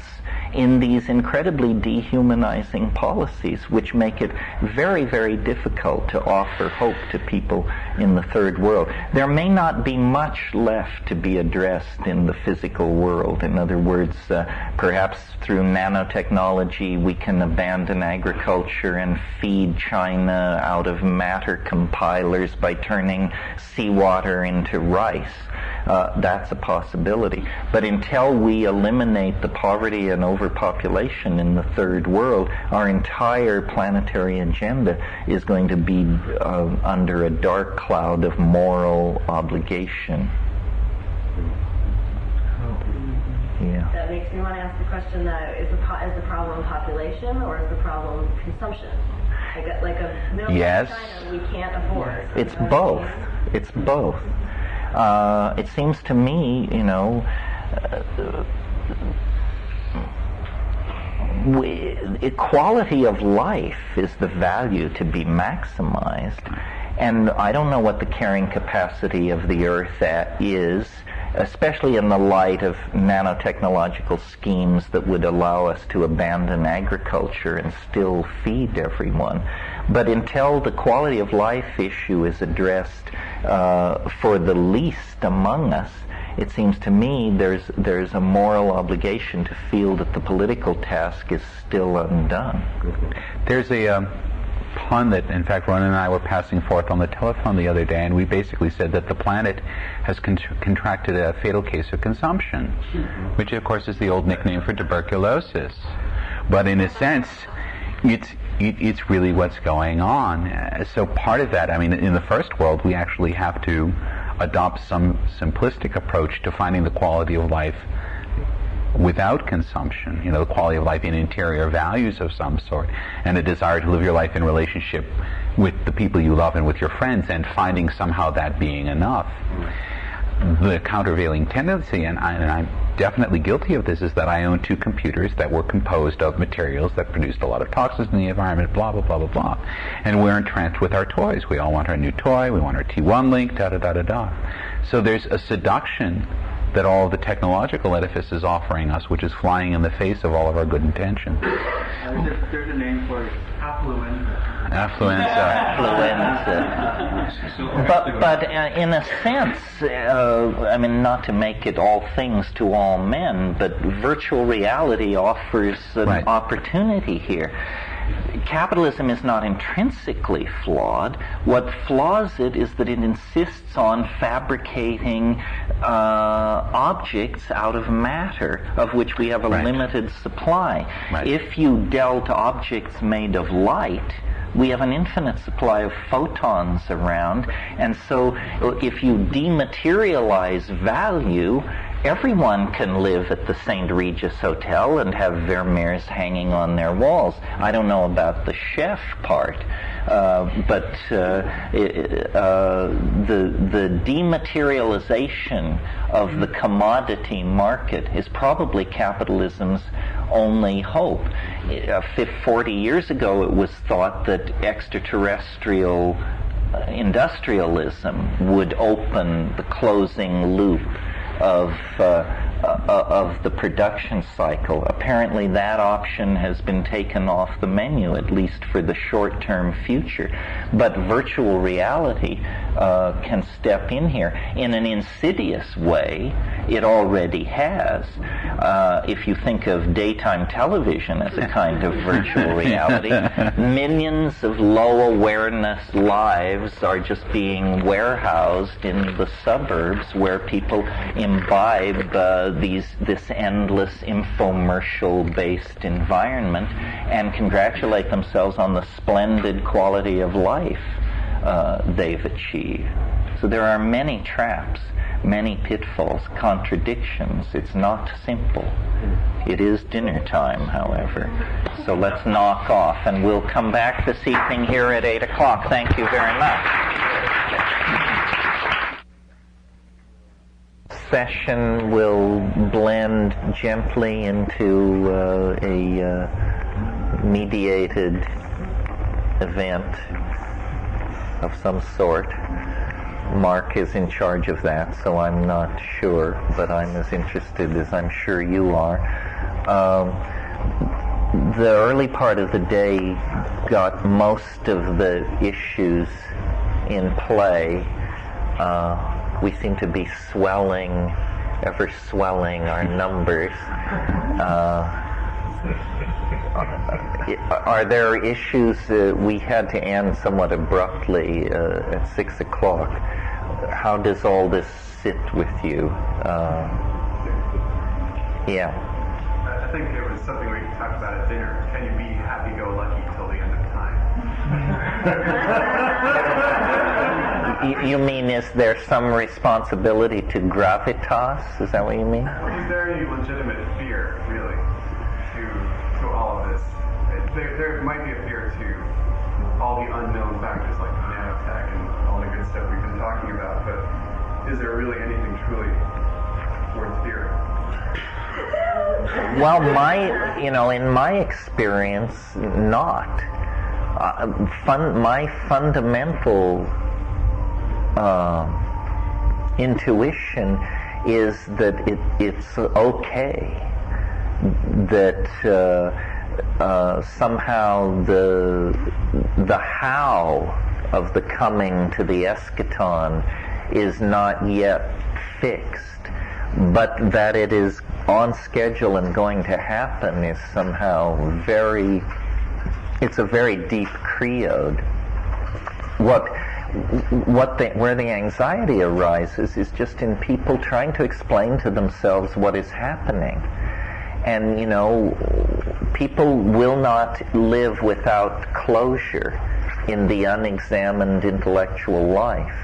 in these incredibly dehumanizing policies, which make it very, very difficult to offer hope to people in the third world? There may not be much left to be addressed in the physical world. In other words, perhaps through nanotechnology we can abandon agriculture and feed China out of matter compilers by turning seawater into rice. That's a possibility. But until we eliminate the poverty and overpopulation in the third world, our entire planetary agenda is going to be under a dark cloud of moral obligation. Yeah. That makes me want to ask the question, is the problem population or is the problem consumption? Like a middle class China we can't afford. It's both. It's both. It seems to me, you know, equality of life is the value to be maximized. And I don't know what the carrying capacity of the Earth is, especially in the light of nanotechnological schemes that would allow us to abandon agriculture and still feed everyone. But until the quality of life issue is addressed for the least among us, it seems to me there's a moral obligation to feel that the political task is still undone. There's a pun that, in fact, Ronan and I were passing forth on the telephone the other day, and we basically said that the planet has contracted a fatal case of consumption, which, of course, is the old nickname for tuberculosis. But in a sense, it's really what's going on. So part of that, I mean, in the first world, we actually have to adopt some simplistic approach to finding the quality of life without consumption, you know, the quality of life in interior values of some sort, and a desire to live your life in relationship with the people you love and with your friends, and finding somehow that being enough. the countervailing tendency, and I'm definitely guilty of this, is that I own 2 computers that were composed of materials that produced a lot of toxins in the environment, blah, blah, blah, blah, blah. And we're entranced with our toys. We all want our new toy. We want our T1 link, da-da-da-da-da. So there's a seduction that all of the technological edifice is offering us, which is flying in the face of all of our good intentions. There's a name for it. Affluenza. But in a sense, I mean, not to make it all things to all men, but virtual reality offers an opportunity here. Capitalism is not intrinsically flawed. What flaws it is that it insists on fabricating objects out of matter, of which we have a limited supply. If you dealt objects made of light, we have an infinite supply of photons around, and so if you dematerialize value, everyone can live at the St. Regis Hotel and have Vermeers hanging on their walls. I don't know about the chef part, but the dematerialization of the commodity market is probably capitalism's only hope. 40 years ago, it was thought that extraterrestrial industrialism would open the closing loop of the production cycle. Apparently that option has been taken off the menu, at least for the short-term future. But virtual reality can step in here. In an insidious way, it already has. If you think of daytime television as a kind of virtual reality, millions of low-awareness lives are just being warehoused in the suburbs where people imbibe this endless infomercial-based environment and congratulate themselves on the splendid quality of life they've achieved. So there are many traps, many pitfalls, contradictions. It's not simple. It is dinner time, however. So let's knock off, and we'll come back this evening here at 8 o'clock. Thank you very much. Session will blend gently into a mediated event of some sort. Mark is in charge of that, so I'm not sure, but I'm as interested as I'm sure you are. The early part of the day got most of the issues in play. We seem to be ever swelling our numbers. Are there issues? We had to end somewhat abruptly at 6 o'clock. How does all this sit with you? Yeah. I think it was something we talked about at dinner. Can you be happy-go-lucky till the end of time? You mean, is there some responsibility to gravitas? Is that what you mean? Is there any legitimate fear, really, to all of this? There might be a fear to all the unknown factors like nanotech and all the good stuff we've been talking about, but is there really anything truly worth fearing? Well, in my experience, not. My fundamental intuition is that it's okay, that somehow the how of the coming to the eschaton is not yet fixed, but that it is on schedule and going to happen is somehow it's a very deep creed. Where the anxiety arises is just in people trying to explain to themselves what is happening. And, people will not live without closure in the unexamined intellectual life.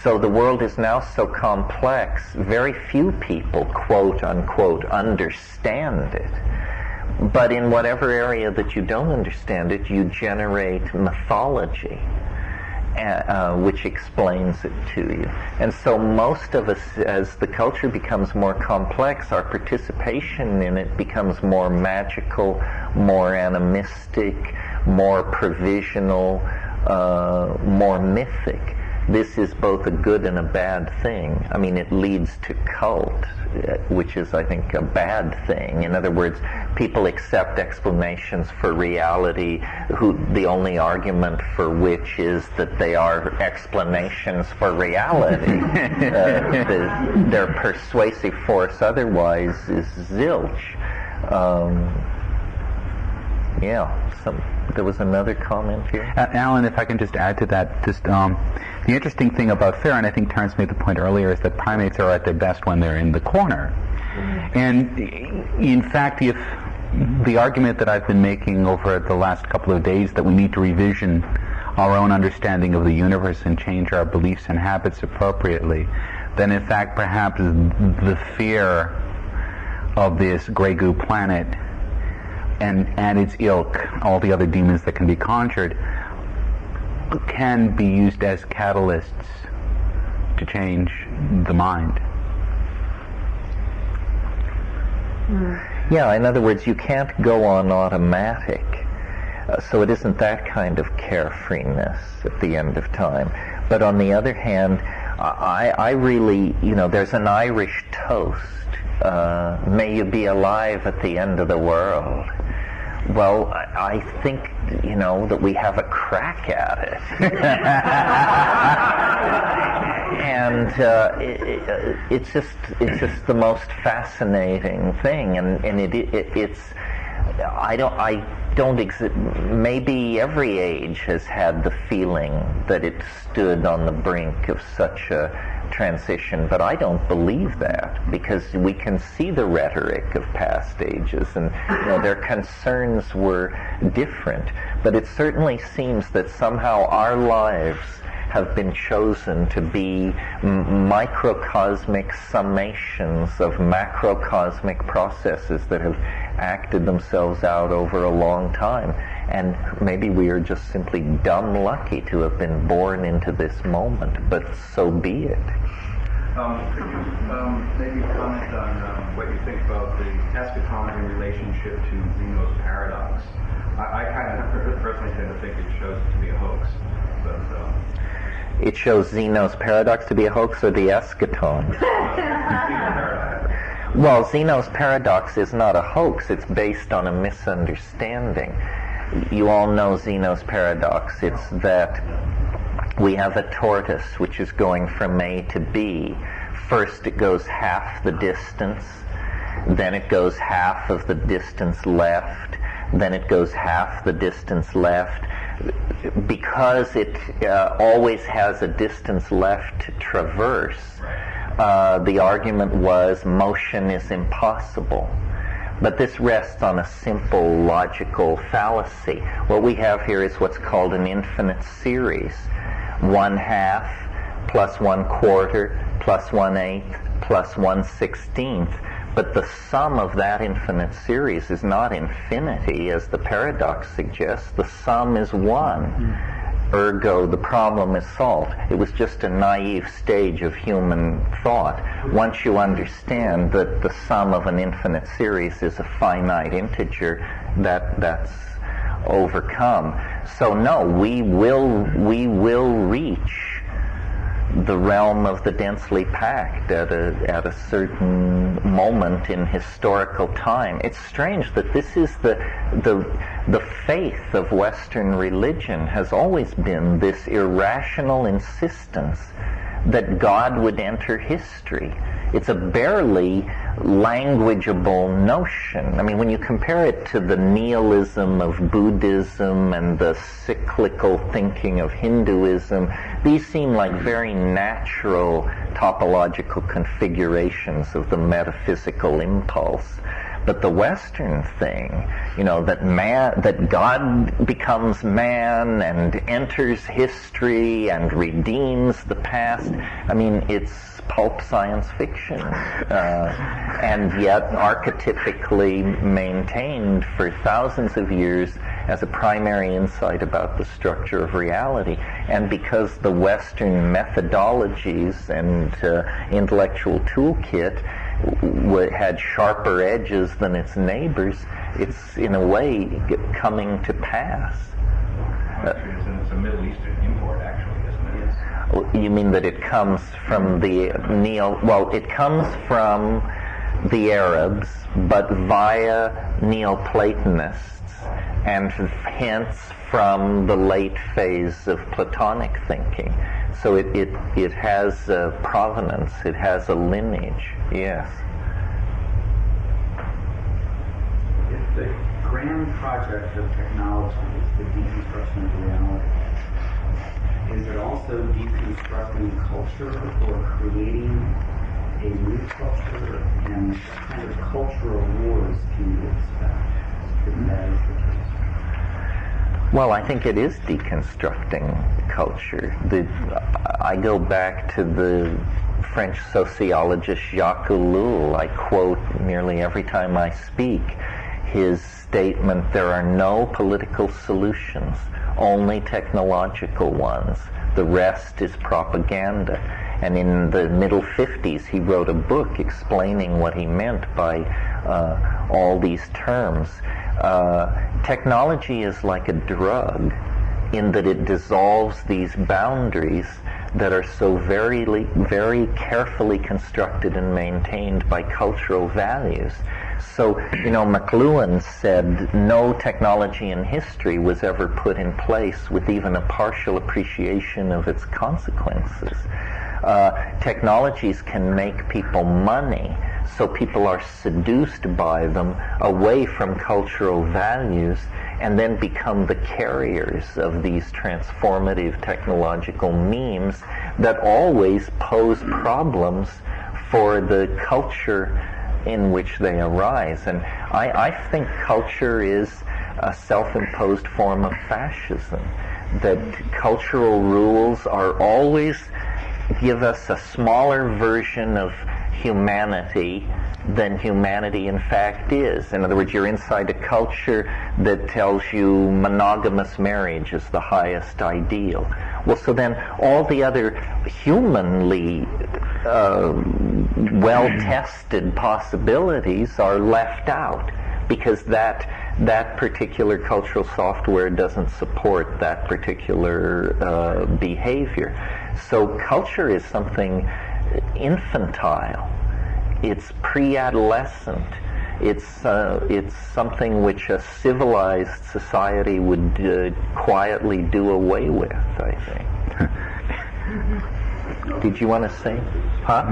So the world is now so complex, very few people, quote unquote, understand it. But in whatever area that you don't understand it, you generate mythology. which explains it to you. And so most of us, as the culture becomes more complex, our participation in it becomes more magical, more animistic, more provisional, more mythic. This is both a good and a bad thing. I mean, it leads to cult, which is, I think, a bad thing. In other words, people accept explanations for reality, the only argument for which is that they are explanations for reality. Their persuasive force otherwise is zilch. There was another comment here. Alan, if I can just add to that, the interesting thing about fear, and I think Terence made the point earlier, is that primates are at their best when they're in the corner. And in fact, if the argument that I've been making over the last couple of days that we need to revision our own understanding of the universe and change our beliefs and habits appropriately, then in fact perhaps the fear of this gray goo planet and its ilk, all the other demons that can be conjured, can be used as catalysts to change the mind. Yeah, in other words, you can't go on automatic. So it isn't that kind of carefreeness at the end of time. But on the other hand, I really, there's an Irish toast, may you be alive at the end of the world. Well, I think, that we have a crack at it. And it's just the most fascinating thing. And maybe every age has had the feeling that it stood on the brink of such a transition, but I don't believe that, because we can see the rhetoric of past ages, and their concerns were different. But it certainly seems that somehow our lives have been chosen to be microcosmic summations of macrocosmic processes that have acted themselves out over a long time. And maybe we are just simply dumb lucky to have been born into this moment, but so be it. Could you maybe comment on what you think about the eschaton in relationship to Zeno's paradox? I kind of personally tend to think it shows it to be a hoax. But, it shows Zeno's paradox to be a hoax, or the eschaton? Well, Zeno's paradox is not a hoax. It's based on a misunderstanding. You all know Zeno's paradox. It's that we have a tortoise which is going from A to B. First it goes half the distance, then it goes half of the distance left, then it goes half the distance left. Because it always has a distance left to traverse, the argument was motion is impossible. But this rests on a simple logical fallacy. What we have here is what's called an infinite series. 1/2 plus 1/4 plus 1/8 plus 1/16. But the sum of that infinite series is not infinity, as the paradox suggests. The sum is 1. Ergo, the problem is solved. It was just a naive stage of human thought. Once you understand that the sum of an infinite series is a finite integer, that's overcome. So no, we will reach the realm of the densely packed at a certain moment in historical time. It's strange that this is the faith of Western religion has always been this irrational insistence that God would enter history. It's a barely languageable notion. I mean, when you compare it to the nihilism of Buddhism and the cyclical thinking of Hinduism, these seem like very natural topological configurations of the metaphysical impulse. But the Western thing, that God becomes man and enters history and redeems the past, I mean, it's pulp science fiction, and yet archetypically maintained for thousands of years as a primary insight about the structure of reality. And because the Western methodologies and intellectual toolkit had sharper edges than its neighbors, it's in a way coming to pass. It's a Middle Eastern import, actually, isn't it? You mean that it comes from the it comes from the Arabs, but via Neoplatonists, and hence from the late phase of Platonic thinking. So it has a provenance, it has a lineage, yes. If the grand project of technology is the deconstruction of reality, is it also deconstructing culture or creating a new culture, and what kind of cultural wars can you expect if that is the case? Well, I think it is deconstructing culture. I go back to the French sociologist Jacques Ellul. I quote nearly every time I speak his statement, "There are no political solutions, only technological ones. The rest is propaganda." And in the middle 50s, he wrote a book explaining what he meant by all these terms. Technology is like a drug in that it dissolves these boundaries that are so very carefully constructed and maintained by cultural values. So, McLuhan said no technology in history was ever put in place with even a partial appreciation of its consequences. Technologies can make people money, so people are seduced by them away from cultural values and then become the carriers of these transformative technological memes that always pose problems for the culture in which they arise. And I think culture is a self-imposed form of fascism, that cultural rules are always give us a smaller version of humanity than humanity in fact is. In other words, you're inside a culture that tells you monogamous marriage is the highest ideal. Well, so then all the other humanly well-tested possibilities are left out, because that particular cultural software doesn't support that particular behavior. So culture is something infantile. It's pre-adolescent. It's something which a civilized society would quietly do away with, I think. Did you want to say? Huh?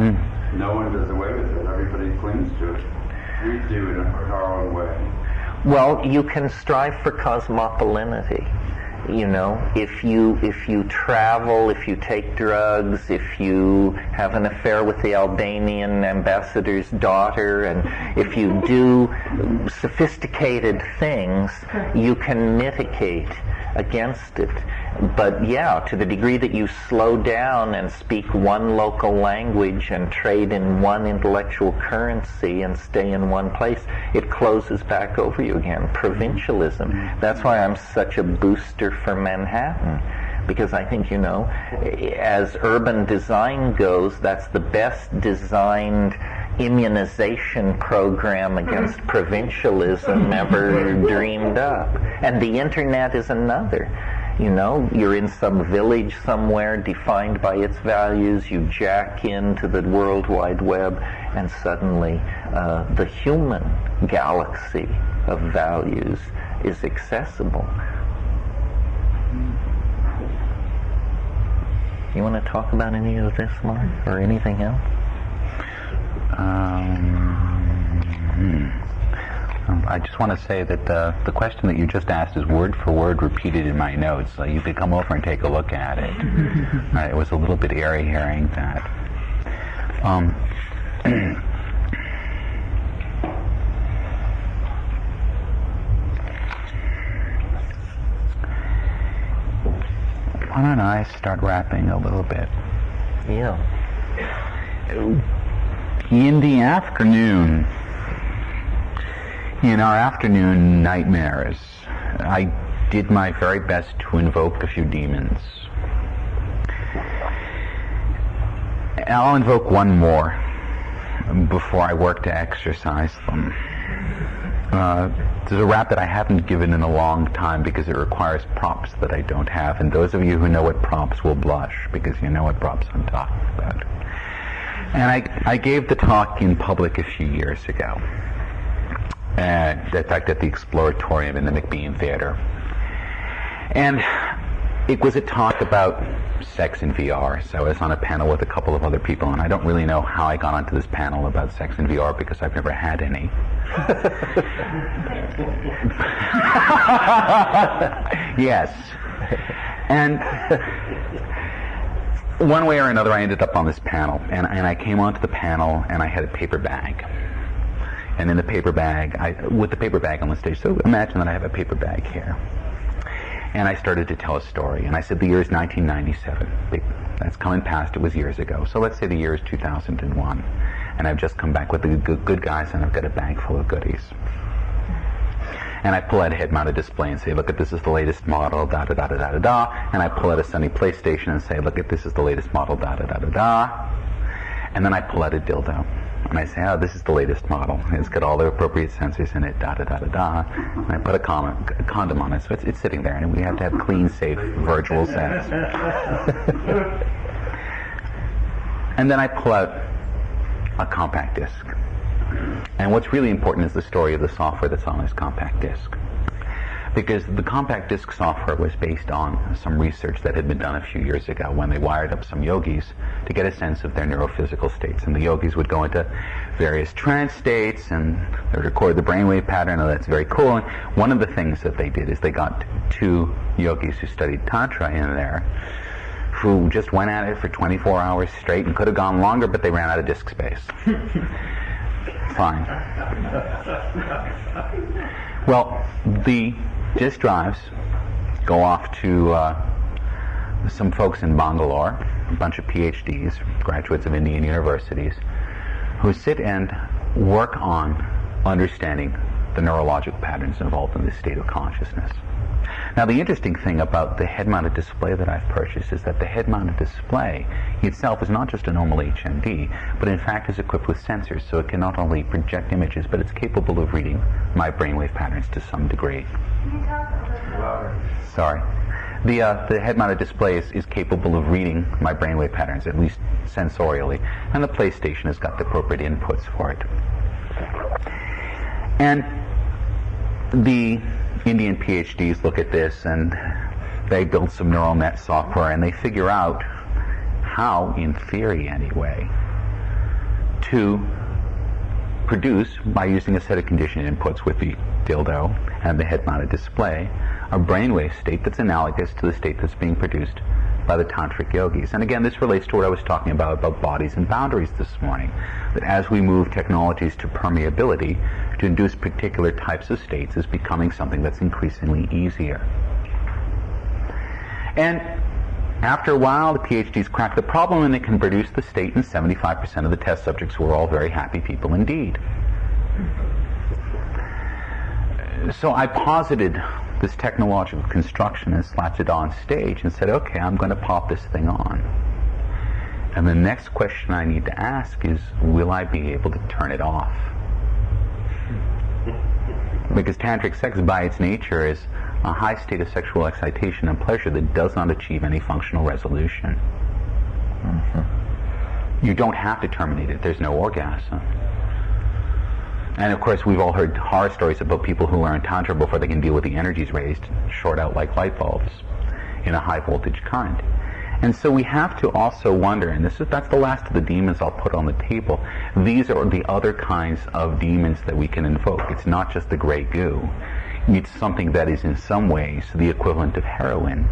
No one does away with it. Everybody clings to it. We do it in our own way. Well, you can strive for cosmopolitanity. If you travel, if you take drugs, if you have an affair with the Albanian ambassador's daughter, and if you do sophisticated things, you can mitigate against it. But yeah, to the degree that you slow down and speak one local language and trade in one intellectual currency and stay in one place, it closes back over you again. Provincialism. That's why I'm such a booster for Manhattan, because I think, as urban design goes, that's the best designed immunization program against provincialism ever dreamed up. And the internet is another. You're in some village somewhere defined by its values, you jack into the World Wide Web, and suddenly the human galaxy of values is accessible. You want to talk about any of this, Mark, or anything else? I just want to say that the question that you just asked is word for word repeated in my notes. So you could come over and take a look at it. It was a little bit airy hearing that. Why don't I start rapping a little bit? Yeah. In the afternoon, in our afternoon nightmares, I did my very best to invoke a few demons. I'll invoke one more before I work to exorcise them. There's a rap that I haven't given in a long time because it requires props that I don't have, and those of you who know what props will blush because you know what props I'm talking about. And I gave the talk in public a few years ago, in fact at the Exploratorium in the McBean Theater. And it was a talk about sex in VR. So I was on a panel with a couple of other people, and I don't really know how I got onto this panel about sex in VR because I've never had any. Yes. And one way or another I ended up on this panel, and I came onto the panel and I had a paper bag. And in the paper bag, with the paper bag on the stage, so imagine that I have a paper bag here. And I started to tell a story, and I said the year is 1997. That's coming past, it was years ago. So let's say the year is 2001. And I've just come back with the good guys, and I've got a bag full of goodies. And I pull out a head-mounted display and say, look, this is the latest model, da-da-da-da-da-da-da. And I pull out a Sony PlayStation and say, look, this is the latest model, da-da-da-da-da. And then I pull out a dildo. And I say, this is the latest model. It's got all the appropriate sensors in it, da-da-da-da-da. And I put a condom on it, so it's sitting there, and we have to have clean, safe, virtual sex. And then I pull out a compact disc. And what's really important is the story of the software that's on this compact disc. Because the compact disc software was based on some research that had been done a few years ago when they wired up some yogis to get a sense of their neurophysical states. And the yogis would go into various trance states and they would record the brainwave pattern, and that's very cool. And one of the things that they did is they got two yogis who studied Tantra in there who just went at it for 24 hours straight and could have gone longer, but they ran out of disk space. Fine. Well, the disk drives go off to some folks in Bangalore, a bunch of PhDs, graduates of Indian universities, who sit and work on understanding the neurological patterns involved in this state of consciousness. Now, the interesting thing about the head-mounted display that I've purchased is that the head-mounted display itself is not just a normal HMD, but in fact is equipped with sensors, so it can not only project images, but it's capable of reading my brainwave patterns to some degree. Can you talk a little louder? Sorry. The head-mounted display is capable of reading my brainwave patterns, at least sensorially, and the PlayStation has got the appropriate inputs for it. And the Indian PhDs look at this and they build some neural net software and they figure out how, in theory anyway, to produce, by using a set of conditioned inputs with the dildo and the head-mounted display, a brainwave state that's analogous to the state that's being produced by the tantric yogis. And again, this relates to what I was talking about bodies and boundaries this morning, that as we move technologies to permeability, to induce particular types of states is becoming something that's increasingly easier. And after a while, the PhDs crack the problem and they can produce the state in 75% of the test subjects who are all very happy people indeed. So I posited this technological construction and slapped it on stage and said, okay, I'm going to pop this thing on. And the next question I need to ask is, will I be able to turn it off? Because tantric sex by its nature is a high state of sexual excitation and pleasure that does not achieve any functional resolution. You don't have to terminate it. There's no orgasm. And of course, we've all heard horror stories about people who learn Tantra before they can deal with the energies raised, short out like light bulbs in a high voltage current. And so we have to also wonder, and that's the last of the demons I'll put on the table. These are the other kinds of demons that we can invoke. It's not just the gray goo. It's something that is in some ways the equivalent of heroin.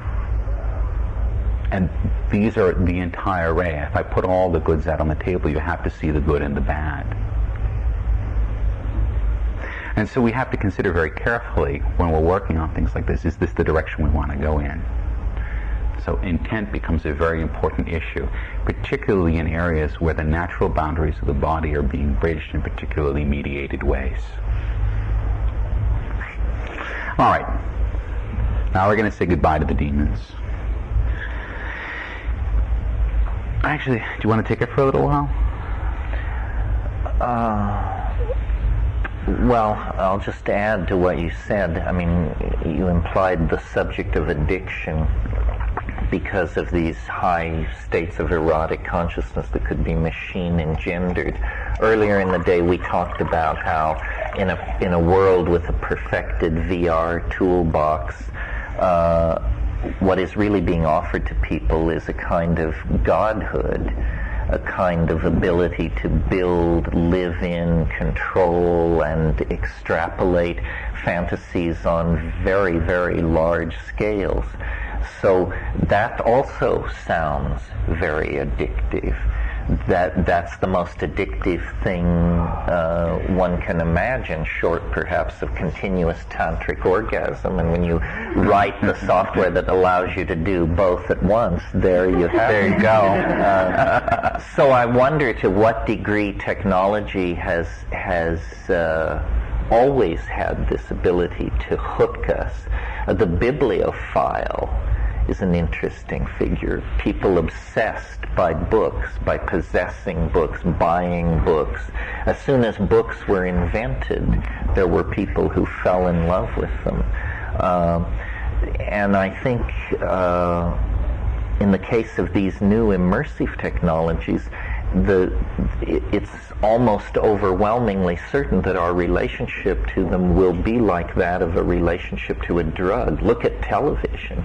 And these are the entire array. If I put all the goods out on the table, you have to see the good and the bad. And so we have to consider very carefully when we're working on things like this, is this the direction we want to go in? So intent becomes a very important issue, particularly in areas where the natural boundaries of the body are being bridged in particularly mediated ways. All right. Now we're going to say goodbye to the demons. Actually, do you want to take it for a little while? Well, I'll just add to what you said. I mean, you implied the subject of addiction because of these high states of erotic consciousness that could be machine engendered. Earlier in the day, we talked about how in a world with a perfected VR toolbox, what is really being offered to people is a kind of godhood, a kind of ability to build, live in, control, and extrapolate fantasies on very, very large scales. So that also sounds very addictive. That's the most addictive thing one can imagine, short perhaps of continuous tantric orgasm. And when you write the software that allows you to do both at once, there you have There you go. So I wonder to what degree technology has always had this ability to hook us. The bibliophile is an interesting figure. People obsessed by books, by possessing books, buying books. As soon as books were invented, there were people who fell in love with them. And I think in the case of these new immersive technologies, it's almost overwhelmingly certain that our relationship to them will be like that of a relationship to a drug. Look at television.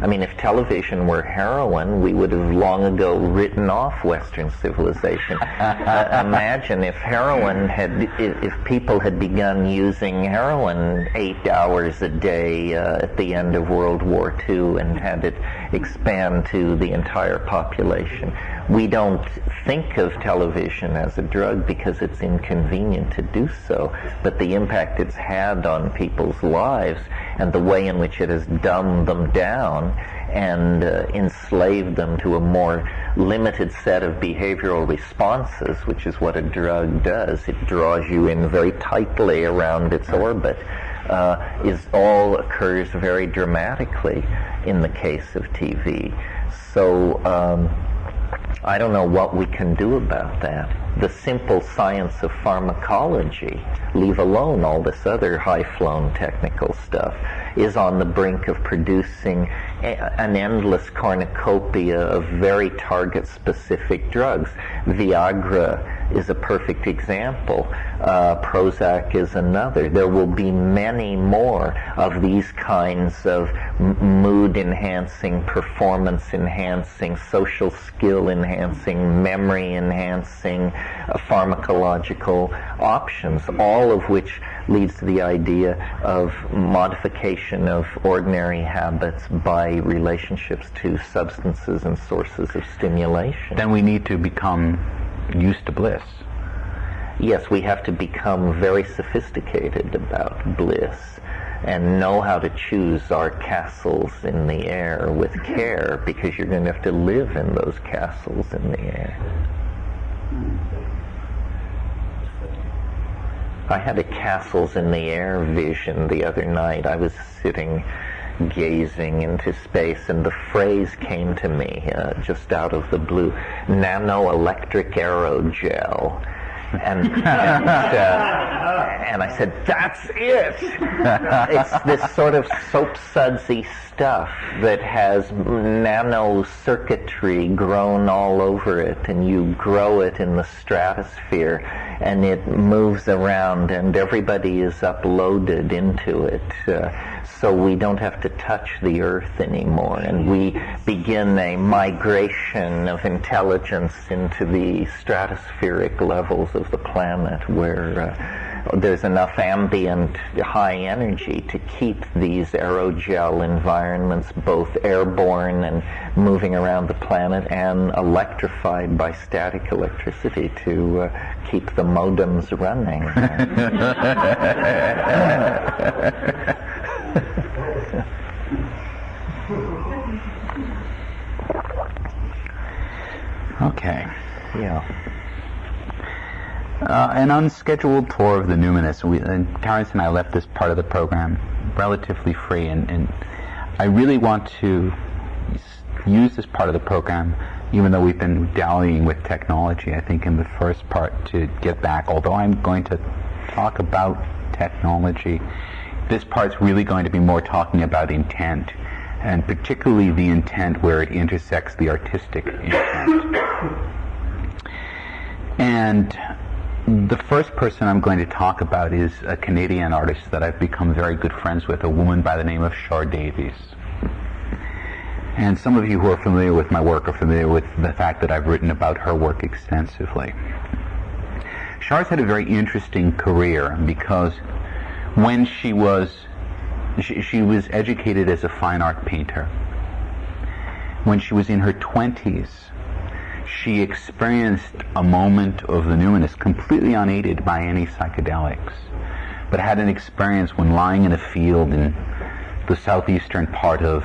I mean, if television were heroin, we would have long ago written off Western civilization. Imagine if if people had begun using heroin 8 hours a day at the end of World War II and had it expand to the entire population. We don't think of television as a drug because it's inconvenient to do so, but the impact it's had on people's lives and the way in which it has dumbed them down and enslaved them to a more limited set of behavioral responses, which is what a drug does. It draws you in very tightly around its orbit. All occurs very dramatically in the case of TV. So I don't know what we can do about that. The simple science of pharmacology, leave alone all this other high-flown technical stuff, is on the brink of producing an endless cornucopia of very target-specific drugs. Viagra is a perfect example. Prozac is another. There will be many more of these kinds of mood-enhancing, performance-enhancing, social skill-enhancing, memory-enhancing pharmacological options, all of which leads to the idea of modification of ordinary habits by relationships to substances and sources of stimulation. Then we need to become used to bliss. Yes, we have to become very sophisticated about bliss and know how to choose our castles in the air with care, because you're going to have to live in those castles in the air. I had a castles in the air vision the other night. I was sitting gazing into space, and the phrase came to me just out of the blue: nanoelectric aerogel. And I said, that's it! It's this sort of soap-sudsy stuff that has nano circuitry grown all over it, and you grow it in the stratosphere, and it moves around, and everybody is uploaded into it. So we don't have to touch the earth anymore, and we begin a migration of intelligence into the stratospheric levels of the planet, where there's enough ambient high energy to keep these aerogel environments both airborne and moving around the planet, and electrified by static electricity to keep the modems running. Okay. Yeah. An unscheduled tour of the numinous. And Terence and I left this part of the program relatively free, and I really want to use this part of the program, even though we've been dallying with technology, I think in the first part, to get back, although I'm going to talk about technology, this part's really going to be more talking about intent, and particularly the intent where it intersects the artistic intent. And the first person I'm going to talk about is a Canadian artist that I've become very good friends with, a woman by the name of Char Davies. And some of you who are familiar with my work are familiar with the fact that I've written about her work extensively. Char's had a very interesting career because when she was educated as a fine art painter. When she was in her 20s, she experienced a moment of the numinous, completely unaided by any psychedelics, but had an experience when lying in a field in the southeastern part of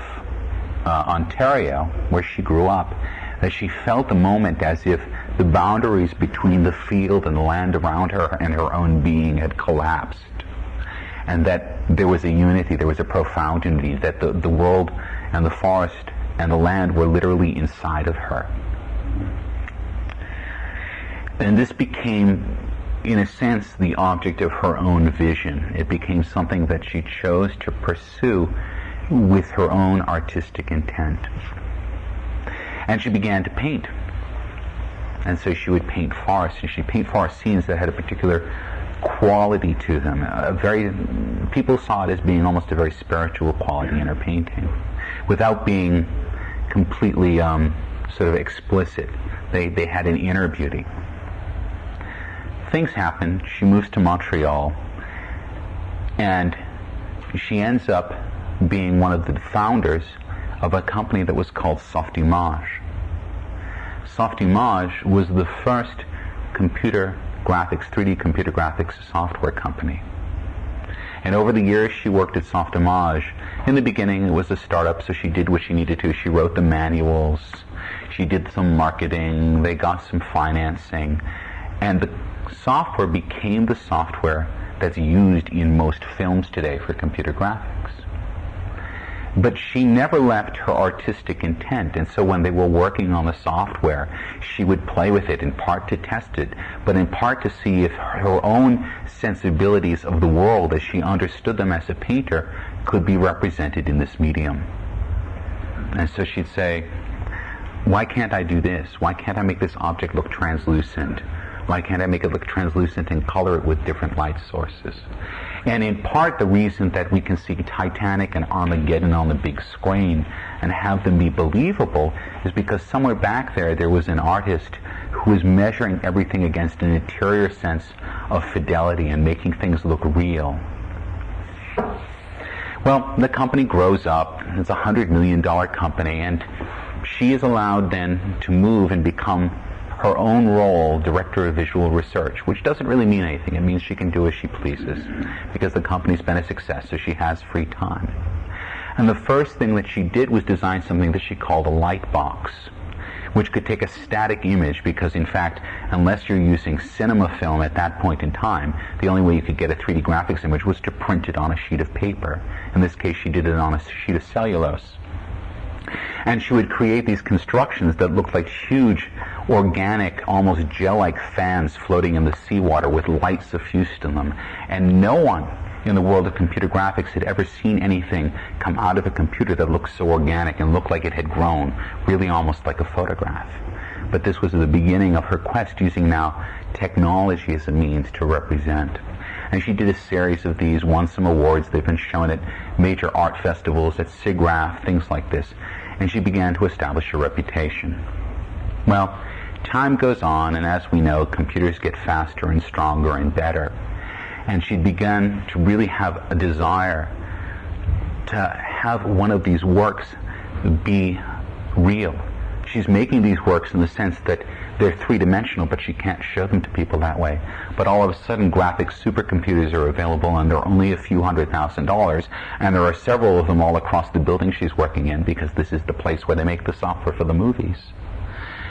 Ontario, where she grew up, that she felt a moment as if the boundaries between the field and the land around her and her own being had collapsed, and that there was a unity, there was a profound unity, that the world and the forest and the land were literally inside of her. And this became, in a sense, the object of her own vision. It became something that she chose to pursue with her own artistic intent. And she began to paint. And so she would paint forests, and she'd paint forest scenes that had a particular quality to them. People saw it as being almost a very spiritual quality in her painting, without being completely sort of explicit. They had an inner beauty. Things happened. She moves to Montreal, and she ends up being one of the founders of a company that was called Softimage. Softimage was the first computer graphics, 3D computer graphics software company. And over the years she worked at Softimage. In the beginning it was a startup, so she did what she needed to. She wrote the manuals, she did some marketing, they got some financing, and the software became the software that's used in most films today for computer graphics. But she never left her artistic intent, and so when they were working on the software, she would play with it, in part to test it, but in part to see if her own sensibilities of the world as she understood them as a painter could be represented in this medium. And so she'd say, why can't I do this? Why can't I make this object look translucent? Why can't I make it look translucent and color it with different light sources? And in part, the reason that we can see Titanic and Armageddon on the big screen and have them be believable is because somewhere back there was an artist who was measuring everything against an interior sense of fidelity and making things look real. Well, the company grows up. It's a $100 million company, and she is allowed then to move and become her own role, director of visual research, which doesn't really mean anything. It means she can do as she pleases because the company's been a success, so she has free time. And the first thing that she did was design something that she called a light box, which could take a static image because, in fact, unless you're using cinema film at that point in time, the only way you could get a 3D graphics image was to print it on a sheet of paper. In this case, she did it on a sheet of cellulose. And she would create these constructions that looked like huge, organic, almost gel-like fans floating in the seawater with light suffused in them. And no one in the world of computer graphics had ever seen anything come out of a computer that looked so organic and looked like it had grown, really almost like a photograph. But this was the beginning of her quest, using now technology as a means to represent. And she did a series of these, won some awards. They've been shown at major art festivals, at SIGGRAPH, things like this. And she began to establish a reputation. Well, time goes on, and as we know, computers get faster and stronger and better. And she began to really have a desire to have one of these works be real. She's making these works in the sense that they're three-dimensional, but she can't show them to people that way. But all of a sudden, graphic supercomputers are available, and they're only a few $100,000, and there are several of them all across the building she's working in, because this is the place where they make the software for the movies.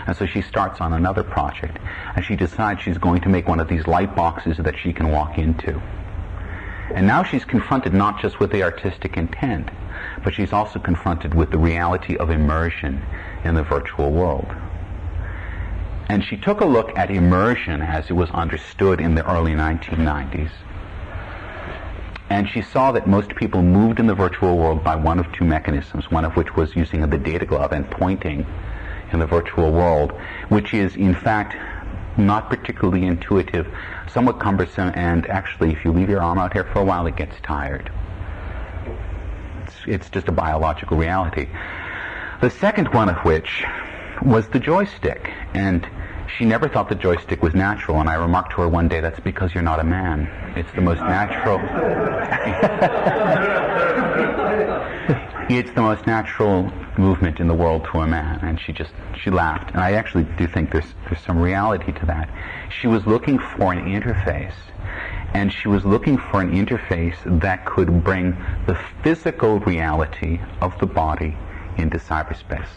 And so she starts on another project, and she decides she's going to make one of these light boxes that she can walk into. And now she's confronted not just with the artistic intent, but she's also confronted with the reality of immersion in the virtual world. And she took a look at immersion as it was understood in the early 1990s. And she saw that most people moved in the virtual world by one of two mechanisms, one of which was using the data glove and pointing in the virtual world, which is in fact not particularly intuitive, somewhat cumbersome, and actually if you leave your arm out here for a while it gets tired. It's just a biological reality. The second one of which was the joystick, and she never thought the joystick was natural, and I remarked to her one day, that's because you're not a man. It's the most natural it's the most natural movement in the world to a man. And she laughed, and I actually do think there's some reality to that. She was looking for an interface, and she was looking for an interface that could bring the physical reality of the body into cyberspace.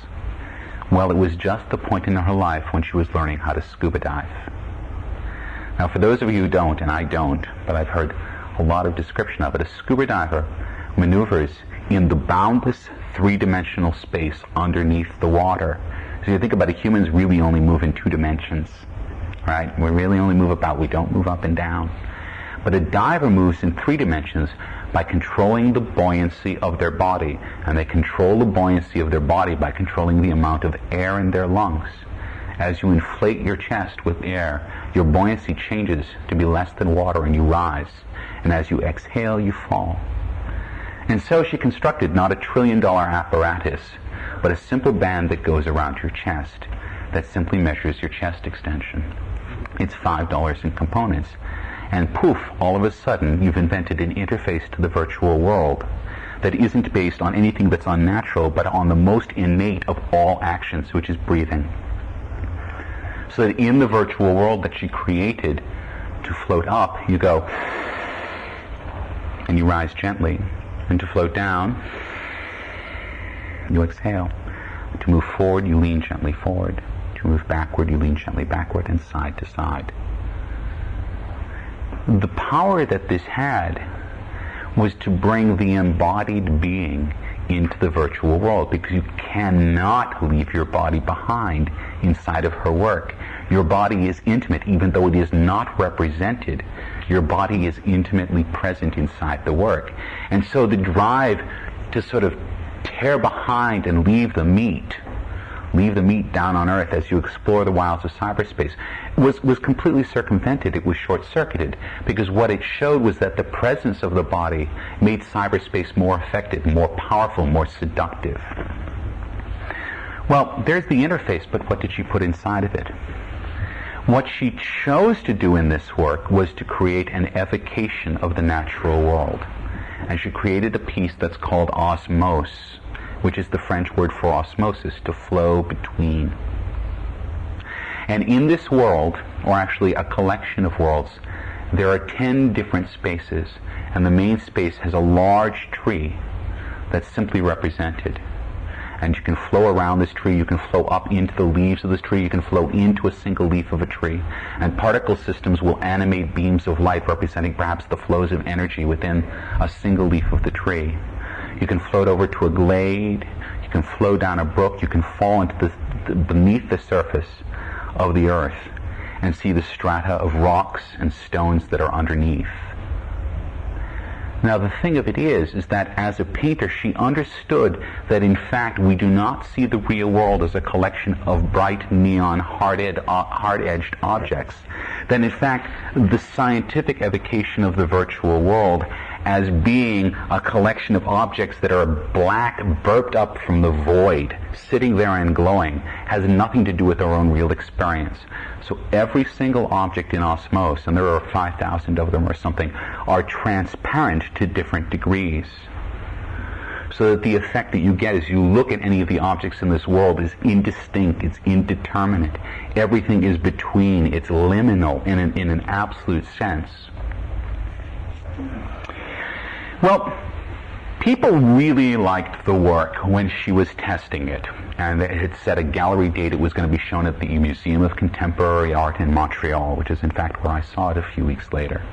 Well, it was just the point in her life when she was learning how to scuba dive. Now, for those of you who don't, and I don't, but I've heard a lot of description of it, a scuba diver maneuvers in the boundless three-dimensional space underneath the water. So you think about it, humans really only move in 2 dimensions, right? We really only move about, we don't move up and down. But a diver moves in 3 dimensions by controlling the buoyancy of their body. And they control the buoyancy of their body by controlling the amount of air in their lungs. As you inflate your chest with air, your buoyancy changes to be less than water and you rise. And as you exhale, you fall. And so she constructed not a $1 trillion apparatus, but a simple band that goes around your chest that simply measures your chest extension. It's $5 in components. And poof, all of a sudden, you've invented an interface to the virtual world that isn't based on anything that's unnatural, but on the most innate of all actions, which is breathing. So that in the virtual world that she created to float up, you go, and you rise gently. And to float down, you exhale. To move forward, you lean gently forward. To move backward, you lean gently backward and side to side. The power that this had was to bring the embodied being into the virtual world, because you cannot leave your body behind inside of her work. Your body is intimate, even though it is not represented. Your body is intimately present inside the work. And so the drive to sort of tear behind and leave the meat down on Earth as you explore the wilds of cyberspace was completely circumvented. It was short-circuited, because what it showed was that the presence of the body made cyberspace more effective, more powerful, more seductive. Well, there's the interface, but what did she put inside of it? What she chose to do in this work was to create an evocation of the natural world. And she created a piece that's called osmose, which is the French word for osmosis, to flow between. And in this world, or actually a collection of worlds, there are 10 different spaces, and the main space has a large tree that's simply represented. And you can flow around this tree, you can flow up into the leaves of this tree, you can flow into a single leaf of a tree, and particle systems will animate beams of light representing perhaps the flows of energy within a single leaf of the tree. You can float over to a glade, you can flow down a brook, you can fall into beneath the surface of the earth and see the strata of rocks and stones that are underneath. Now the thing of it is that as a painter she understood that in fact we do not see the real world as a collection of bright neon hard-edged objects. That in fact the scientific evocation of the virtual world as being a collection of objects that are black, burped up from the void, sitting there and glowing, has nothing to do with our own real experience. So every single object in osmose, and there are 5,000 of them or something, are transparent to different degrees. So that the effect that you get as you look at any of the objects in this world is indistinct, it's indeterminate. Everything is between, it's liminal in an absolute sense. Well, people really liked the work when she was testing it, and it had set a gallery date. It was going to be shown at the Museum of Contemporary Art in Montreal, which is in fact where I saw it a few weeks later.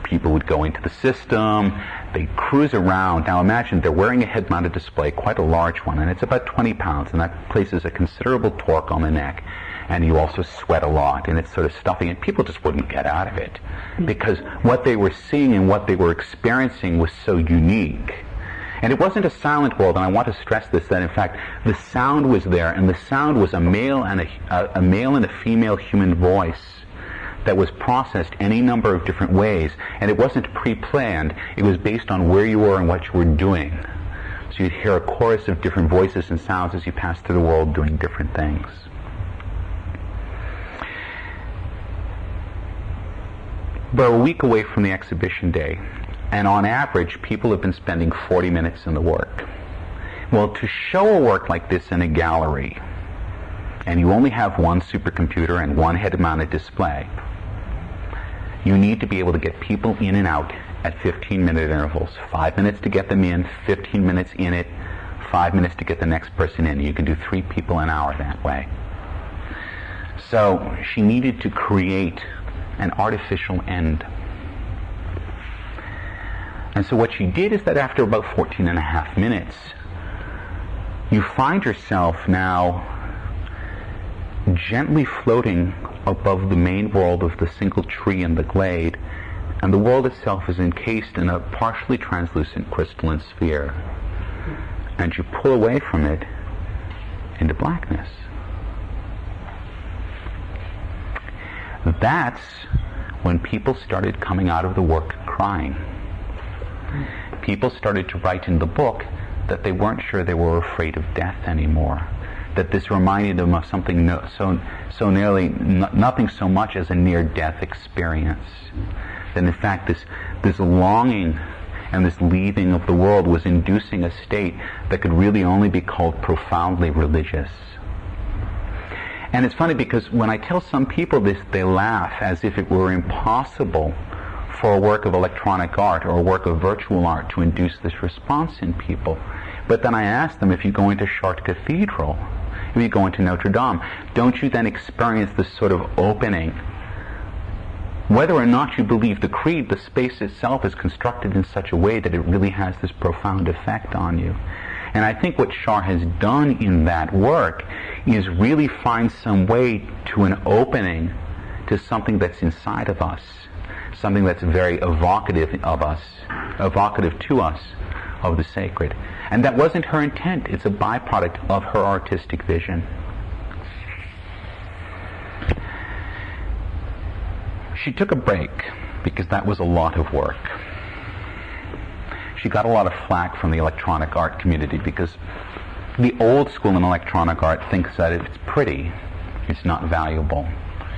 People would go into the system, they cruise around. Now imagine they're wearing a head-mounted display, quite a large one, and it's about 20 pounds, and that places a considerable torque on the neck, and you also sweat a lot, and it's sort of stuffy, and people just wouldn't get out of it, because what they were seeing and what they were experiencing was so unique. And it wasn't a silent world, and I want to stress this, that in fact the sound was there, and the sound was a male and a female human voice that was processed any number of different ways, and it wasn't pre-planned. It was based on where you were and what you were doing. So you'd hear a chorus of different voices and sounds as you passed through the world doing different things. We're a week away from the exhibition day, and on average people have been spending 40 minutes in the work. Well, to show a work like this in a gallery, and you only have one supercomputer and one head-mounted display, you need to be able to get people in and out at 15-minute intervals. 5 minutes to get them in, 15 minutes in it, 5 minutes to get the next person in. You can do 3 people an hour that way. So she needed to create an artificial end. And so what she did is that after about 14 and a half minutes, you find yourself now gently floating above the main world of the single tree in the glade, and the world itself is encased in a partially translucent crystalline sphere. And you pull away from it into blackness. That's when people started coming out of the work crying. People started to write in the book that they weren't sure they were afraid of death anymore. That this reminded them of something so nearly nothing so much as a near-death experience. That in fact this longing and this leaving of the world was inducing a state that could really only be called profoundly religious. And it's funny because when I tell some people this, they laugh as if it were impossible for a work of electronic art or a work of virtual art to induce this response in people. But then I ask them, if you go into Chartres Cathedral, if you go into Notre Dame, don't you then experience this sort of opening? Whether or not you believe the creed, the space itself is constructed in such a way that it really has this profound effect on you. And I think what Char has done in that work is really find some way to an opening to something that's inside of us, something that's very evocative of us, evocative to us of the sacred. And that wasn't her intent. It's a byproduct of her artistic vision. She took a break because that was a lot of work. She got a lot of flack from the electronic art community because the old school in electronic art thinks that if it's pretty, it's not valuable.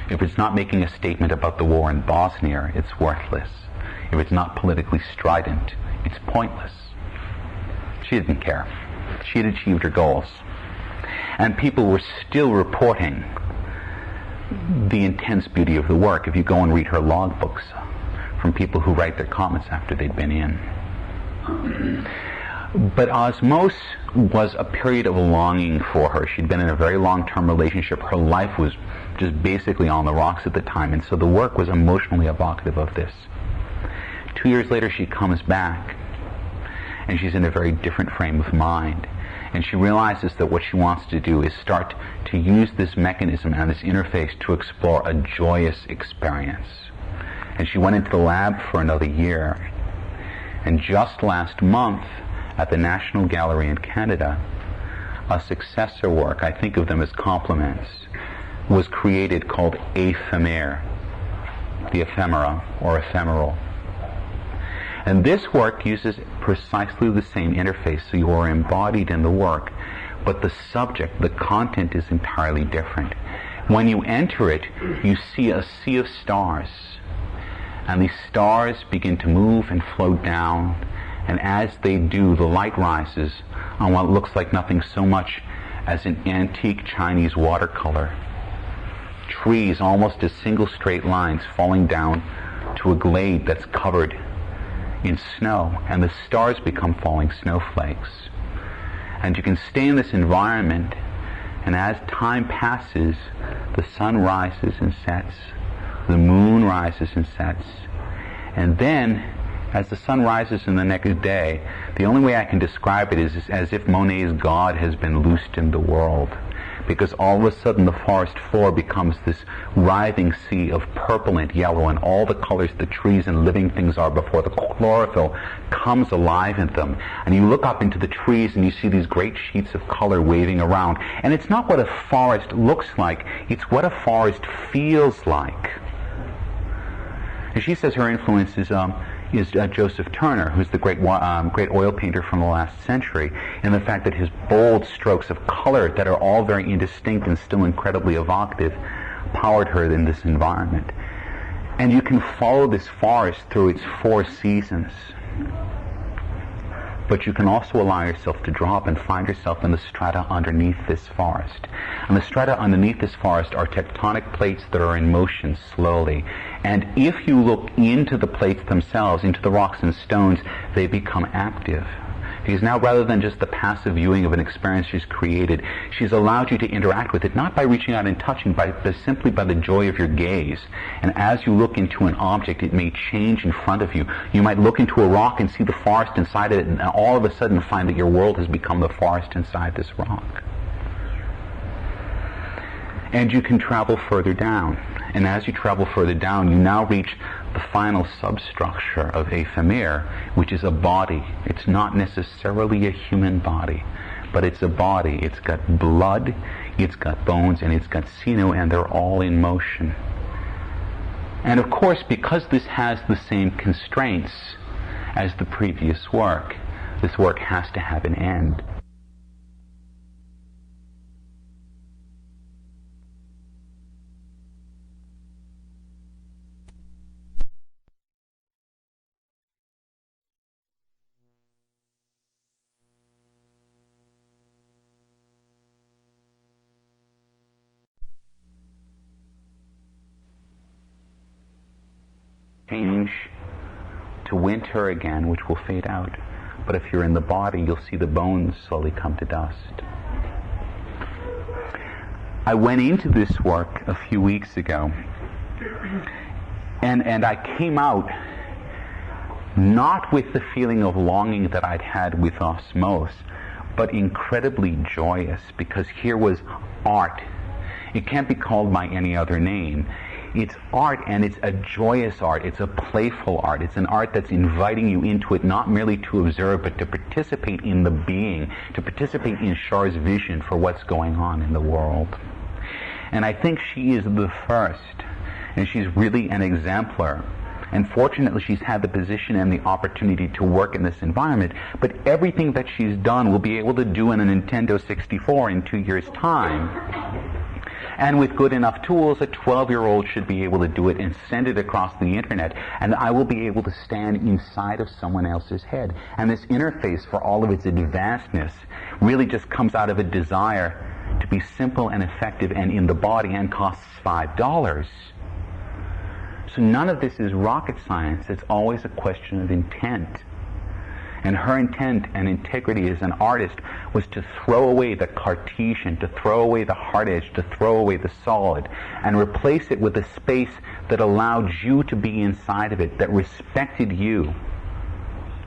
If it's not making a statement about the war in Bosnia, it's worthless. If it's not politically strident, it's pointless. She didn't care. She had achieved her goals. And people were still reporting the intense beauty of the work if you go and read her logbooks from people who write their comments after they'd been in. But Osmose was a period of longing for her. She'd been in a very long-term relationship. Her life was just basically on the rocks at the time, and so the work was emotionally evocative of this. 2 years later, she comes back, and she's in a very different frame of mind. And she realizes that what she wants to do is start to use this mechanism and this interface to explore a joyous experience. And she went into the lab for another year. And just last month, at the National Gallery in Canada, a successor work, I think of them as complements, was created called Éphémère, the ephemera or ephemeral. And this work uses precisely the same interface, so you are embodied in the work, but the subject, the content is entirely different. When you enter it, you see a sea of stars, and these stars begin to move and float down, and as they do, the light rises on what looks like nothing so much as an antique Chinese watercolor. Trees almost as single straight lines falling down to a glade that's covered in snow, and the stars become falling snowflakes. And you can stay in this environment, and as time passes, the sun rises and sets, the moon rises and sets, And then, as the sun rises in the next day, the only way I can describe it is as if Monet's God has been loosed in the world. Because all of a sudden the forest floor becomes this writhing sea of purple and yellow, and all the colors the trees and living things are before the chlorophyll comes alive in them. And you look up into the trees and you see these great sheets of color waving around. And it's not what a forest looks like, it's what a forest feels like. And she says her influence is Joseph Turner, who's the great oil painter from the last century, and the fact that his bold strokes of color that are all very indistinct and still incredibly evocative powered her in this environment. And you can follow this forest through its 4 seasons. But you can also allow yourself to drop and find yourself in the strata underneath this forest. And the strata underneath this forest are tectonic plates that are in motion slowly. And if you look into the plates themselves, into the rocks and stones, they become active. Because now, rather than just the passive viewing of an experience she's created, she's allowed you to interact with it, not by reaching out and touching, but simply by the joy of your gaze. And as you look into an object, it may change in front of you. You might look into a rock and see the forest inside it, and all of a sudden find that your world has become the forest inside this rock. And you can travel further down. And as you travel further down, you now reach the final substructure of ephemer, which is a body. It's not necessarily a human body, but it's a body. It's got blood, it's got bones, and it's got sinew, and they're all in motion. And of course, because this has the same constraints as the previous work, this work has to have an end. Change to winter again, which will fade out. But if you're in the body, you'll see the bones slowly come to dust. I went into this work a few weeks ago, and I came out not with the feeling of longing that I'd had with Osmos, but incredibly joyous, because here was art. It can't be called by any other name. It's art, and it's a joyous art. It's a playful art. It's an art that's inviting you into it, not merely to observe, but to participate in the being, to participate in Char's vision for what's going on in the world. And I think she is the first, and she's really an exemplar. And fortunately, she's had the position and the opportunity to work in this environment, but everything that she's done will be able to do in a Nintendo 64 in 2 years' time. And with good enough tools, a 12-year-old should be able to do it and send it across the internet, and I will be able to stand inside of someone else's head. And this interface, for all of its advancedness, really just comes out of a desire to be simple and effective and in the body, and costs $5. So none of this is rocket science. It's always a question of intent. And her intent and integrity as an artist was to throw away the Cartesian, to throw away the hard edge, to throw away the solid, and replace it with a space that allowed you to be inside of it, that respected you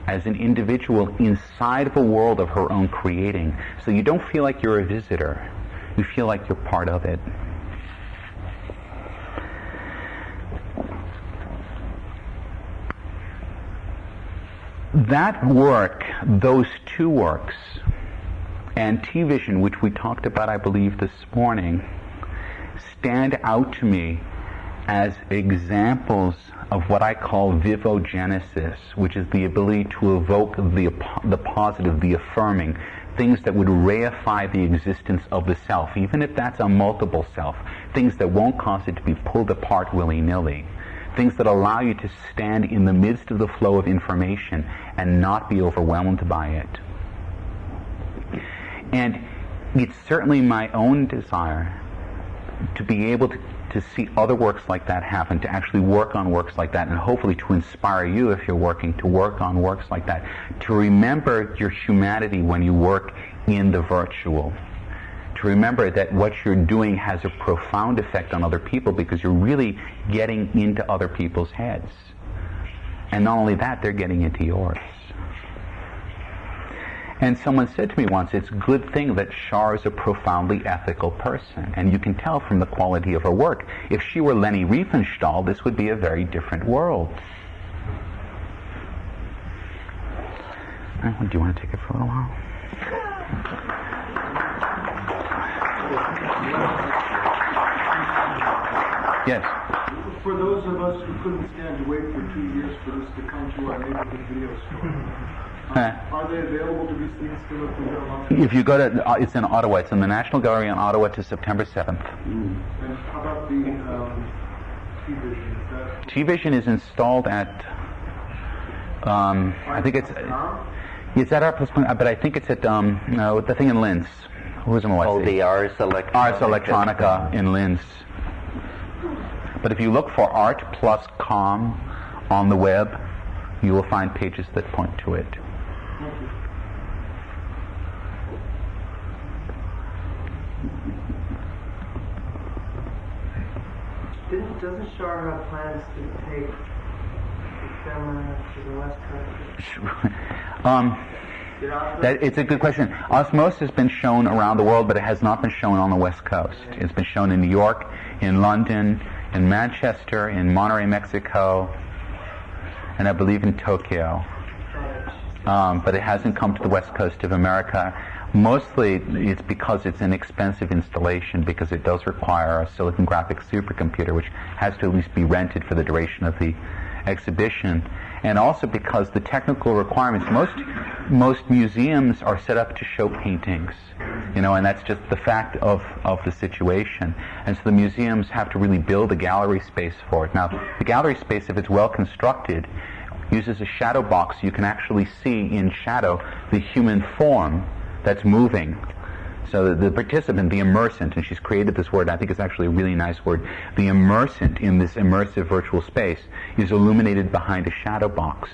as an individual inside of a world of her own creating. So you don't feel like you're a visitor. You feel like you're part of it. That work, those two works, and T-Vision, which we talked about, I believe, this morning, stand out to me as examples of what I call vivogenesis, which is the ability to evoke the positive, the affirming, things that would reify the existence of the self, even if that's a multiple self, things that won't cause it to be pulled apart willy-nilly. Things that allow you to stand in the midst of the flow of information and not be overwhelmed by it. And it's certainly my own desire to be able to see other works like that happen, to actually work on works like that, and hopefully to inspire you, if you're working, to work on works like that, to remember your humanity when you work in the virtual. To remember that what you're doing has a profound effect on other people, because you're really getting into other people's heads. And not only that, they're getting into yours. And someone said to me once, it's a good thing that Shar is a profoundly ethical person. And you can tell from the quality of her work. If she were Leni Riefenstahl, this would be a very different world. Do you want to take it for a little while? Yes. For those of us who couldn't stand to wait for 2 years for this to come to our neighborhood video store, are they available to be seen still if we go on? If you go to, it's in Ottawa. It's in the National Gallery in Ottawa to September 7th. And how about the T-Vision? T-Vision is installed at, I think it's at Art Plus, but I think it's at the thing in Linz. Who's in Oh, the Ars Electronica. Ars Electronica in Linz. But if you look for Art Plus Com on the web, you will find pages that point to it. Doesn't Shar have plans to take the camera to the West Coast? It's a good question. Osmosis has been shown around the world, but it has not been shown on the West Coast. It's been shown in New York, in London, in Manchester, in Monterrey, Mexico, and I believe in Tokyo. But it hasn't come to the West Coast of America. Mostly it's because it's an expensive installation, because it does require a silicon graphics supercomputer, which has to at least be rented for the duration of the exhibition. And also because the technical requirements, most museums are set up to show paintings, and that's just the fact of the situation. And so the museums have to really build a gallery space for it. Now, the gallery space, if it's well constructed, uses a shadow box. You can actually see in shadow the human form that's moving. So the participant, the immersant, and she's created this word, I think it's actually a really nice word, the immersant in this immersive virtual space is illuminated behind a shadow box.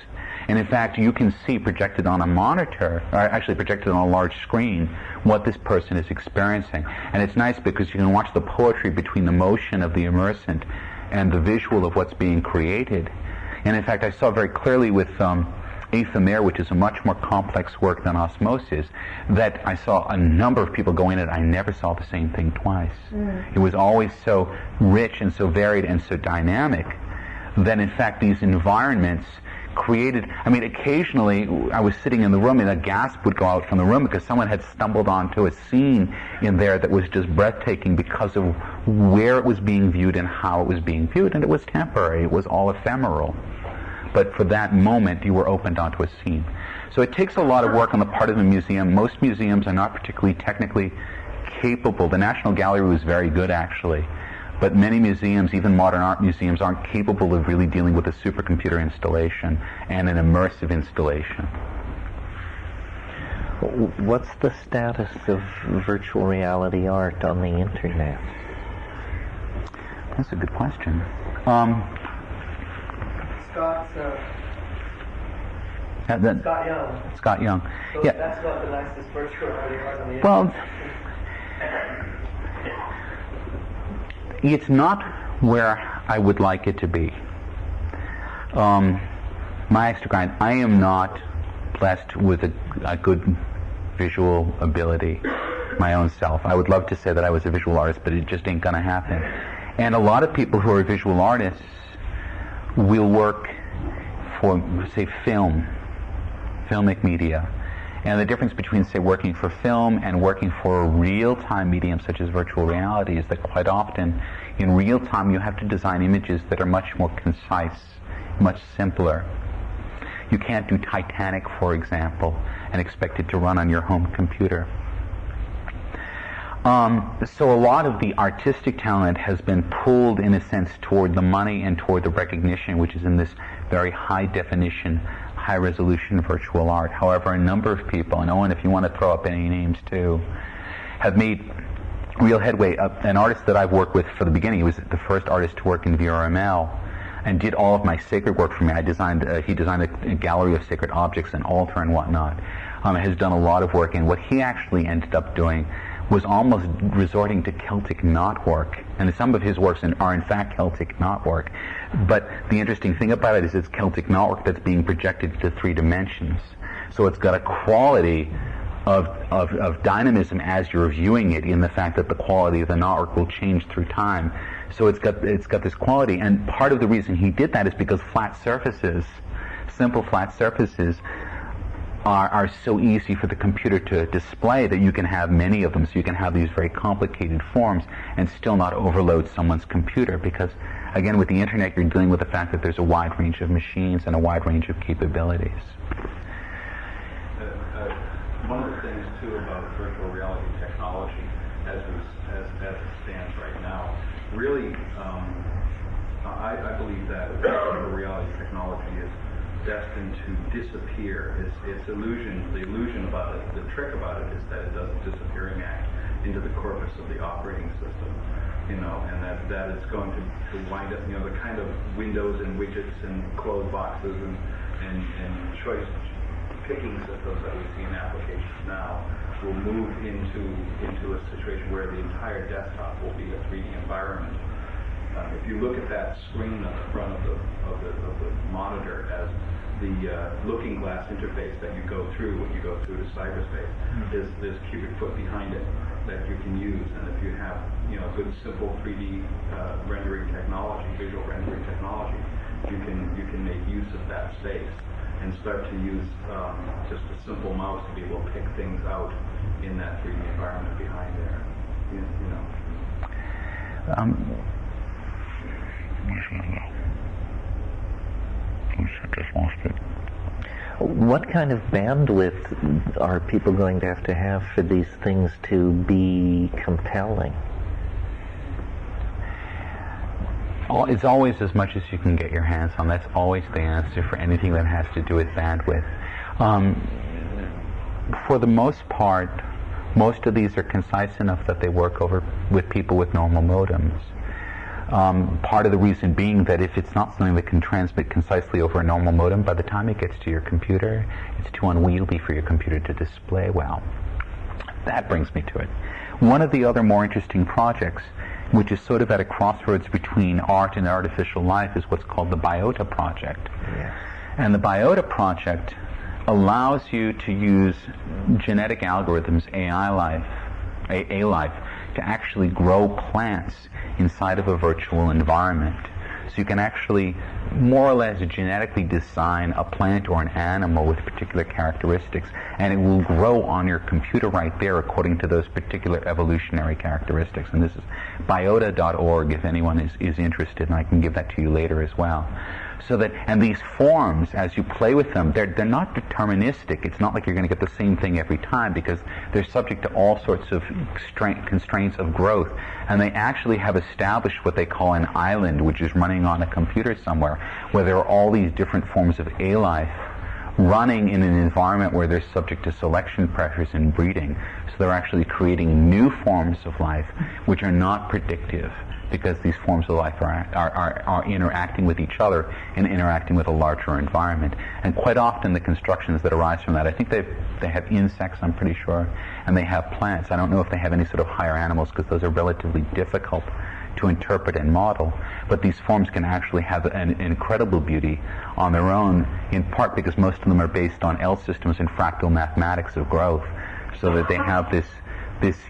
And in fact, you can see projected on a monitor, or actually projected on a large screen, what this person is experiencing. And it's nice because you can watch the poetry between the motion of the immersant and the visual of what's being created. And in fact, I saw very clearly with Ephemer, which is a much more complex work than Osmosis, that I saw a number of people go in it. I never saw the same thing twice. It was always so rich and so varied and so dynamic that in fact these environments created, occasionally I was sitting in the room and a gasp would go out from the room because someone had stumbled onto a scene in there that was just breathtaking because of where it was being viewed and how it was being viewed, and it was temporary, it was all ephemeral. But for that moment, you were opened onto a scene. So it takes a lot of work on the part of the museum. Most museums are not particularly technically capable. The National Gallery was very good, actually. But many museums, even modern art museums, aren't capable of really dealing with a supercomputer installation and an immersive installation. What's the status of virtual reality art on the internet? That's a good question. Scott Young. So yeah. That's not the nicest virtual reality art on the internet. Well, it's not where I would like it to be. My axe to grind, I am not blessed with a good visual ability, my own self. I would love to say that I was a visual artist, but it just ain't gonna happen. And a lot of people who are visual artists will work for, say, filmic media. And the difference between, say, working for film and working for a real-time medium such as virtual reality is that quite often in real time you have to design images that are much more concise, much simpler. You can't do Titanic, for example, and expect it to run on your home computer. So a lot of the artistic talent has been pulled, in a sense, toward the money and toward the recognition, which is in this very high-definition, high-resolution virtual art. However, a number of people, and Owen, if you want to throw up any names too, have made real headway. An artist that I've worked with for the beginning, he was the first artist to work in VRML, and did all of my sacred work for me. He designed a gallery of sacred objects, an altar and whatnot. Has done a lot of work, and what he actually ended up doing was almost resorting to Celtic knotwork, and some of his works are in fact Celtic knotwork. But the interesting thing about it is it's Celtic knotwork that's being projected to 3 dimensions. So it's got a quality of dynamism as you're viewing it, in the fact that the quality of the knotwork will change through time. So it's got this quality, and part of the reason he did that is because flat surfaces, simple flat surfaces, are so easy for the computer to display that you can have many of them. So you can have these very complicated forms and still not overload someone's computer, because again, with the internet, you're dealing with the fact that there's a wide range of machines and a wide range of capabilities. One of the things too about virtual reality technology, as it stands right now, really, I believe that virtual reality technology is destined to disappear. Its illusion, the illusion about it, the trick about it is that it does a disappearing act into the corpus of the operating system, and that it's going to wind up, the kind of windows and widgets and closed boxes and choice picking systems that we see in applications now will move into a situation where the entire desktop will be a 3D environment. If you look at that screen at the front of the monitor as the looking glass interface that you go through when you go through to cyberspace, there's cubic foot behind it that you can use. And if you have good simple 3D rendering technology, visual rendering technology, you can make use of that space and start to use just a simple mouse to be able to pick things out in that 3D environment behind there. What kind of bandwidth are people going to have for these things to be compelling? It's always as much as you can get your hands on. That's always the answer for anything that has to do with bandwidth. For the most part, most of these are concise enough that they work with people with normal modems. Part of the reason being that if it's not something that can transmit concisely over a normal modem, by the time it gets to your computer, it's too unwieldy for your computer to display well. That brings me to it. One of the other more interesting projects, which is sort of at a crossroads between art and artificial life, is what's called the Biota Project. Yes. And the Biota Project allows you to use genetic algorithms, AI life, to actually grow plants inside of a virtual environment. So you can actually more or less genetically design a plant or an animal with particular characteristics, and it will grow on your computer right there according to those particular evolutionary characteristics. And this is biota.org if anyone is interested, and I can give that to you later as well. And these forms, as you play with them, they're not deterministic. It's not like you're going to get the same thing every time, because they're subject to all sorts of constraints of growth. And they actually have established what they call an island, which is running on a computer somewhere, where there are all these different forms of A-life running in an environment where they're subject to selection pressures and breeding. So they're actually creating new forms of life which are not predictive, because these forms of life are interacting with each other and interacting with a larger environment. And quite often the constructions that arise from that, I think they have insects, I'm pretty sure, and they have plants. I don't know if they have any sort of higher animals, because those are relatively difficult to interpret and model. But these forms can actually have an incredible beauty on their own, in part because most of them are based on L systems and fractal mathematics of growth, so that they have this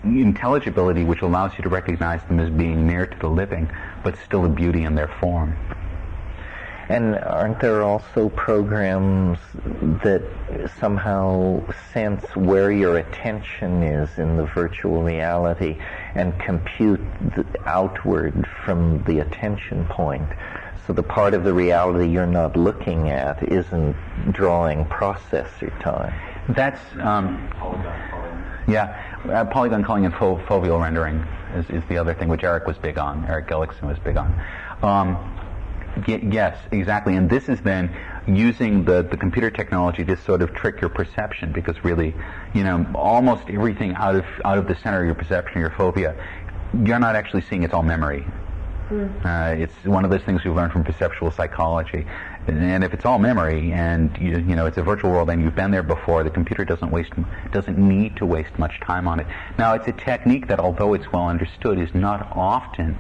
intelligibility which allows you to recognize them as being near to the living, but still a beauty in their form. And aren't there also programs that somehow sense where your attention is in the virtual reality and compute outward from the attention point? So the part of the reality you're not looking at isn't drawing processor time. That's polygon calling and foveal rendering is the other thing, which Eric was big on. Eric Gullickson was big on. Yes, exactly. And this is then using the computer technology to sort of trick your perception, because really, almost everything out of the center of your perception, your phobia, you're not actually seeing. It's all memory. It's one of those things we learn from perceptual psychology. And if it's all memory, and you know it's a virtual world, and you've been there before, the computer doesn't need to waste much time on it. Now, it's a technique that, although it's well understood, is not often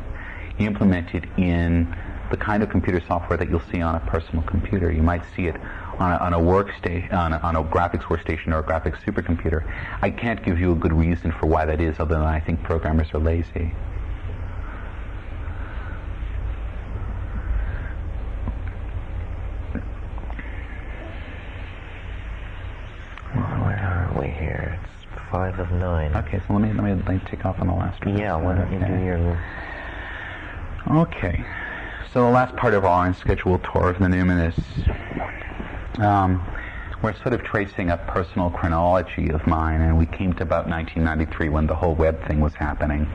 implemented in the kind of computer software that you'll see on a personal computer. You might see it on a workstation, on a graphics workstation or a graphics supercomputer. I can't give you a good reason for why that is, other than I think programmers are lazy. Where are we here? It's 5 of 9. Okay, so let me take off on the last one. Yeah, why don't you do your... Okay, so the last part of our unscheduled tour of the numinous, we're sort of tracing a personal chronology of mine, and we came to about 1993 when the whole web thing was happening.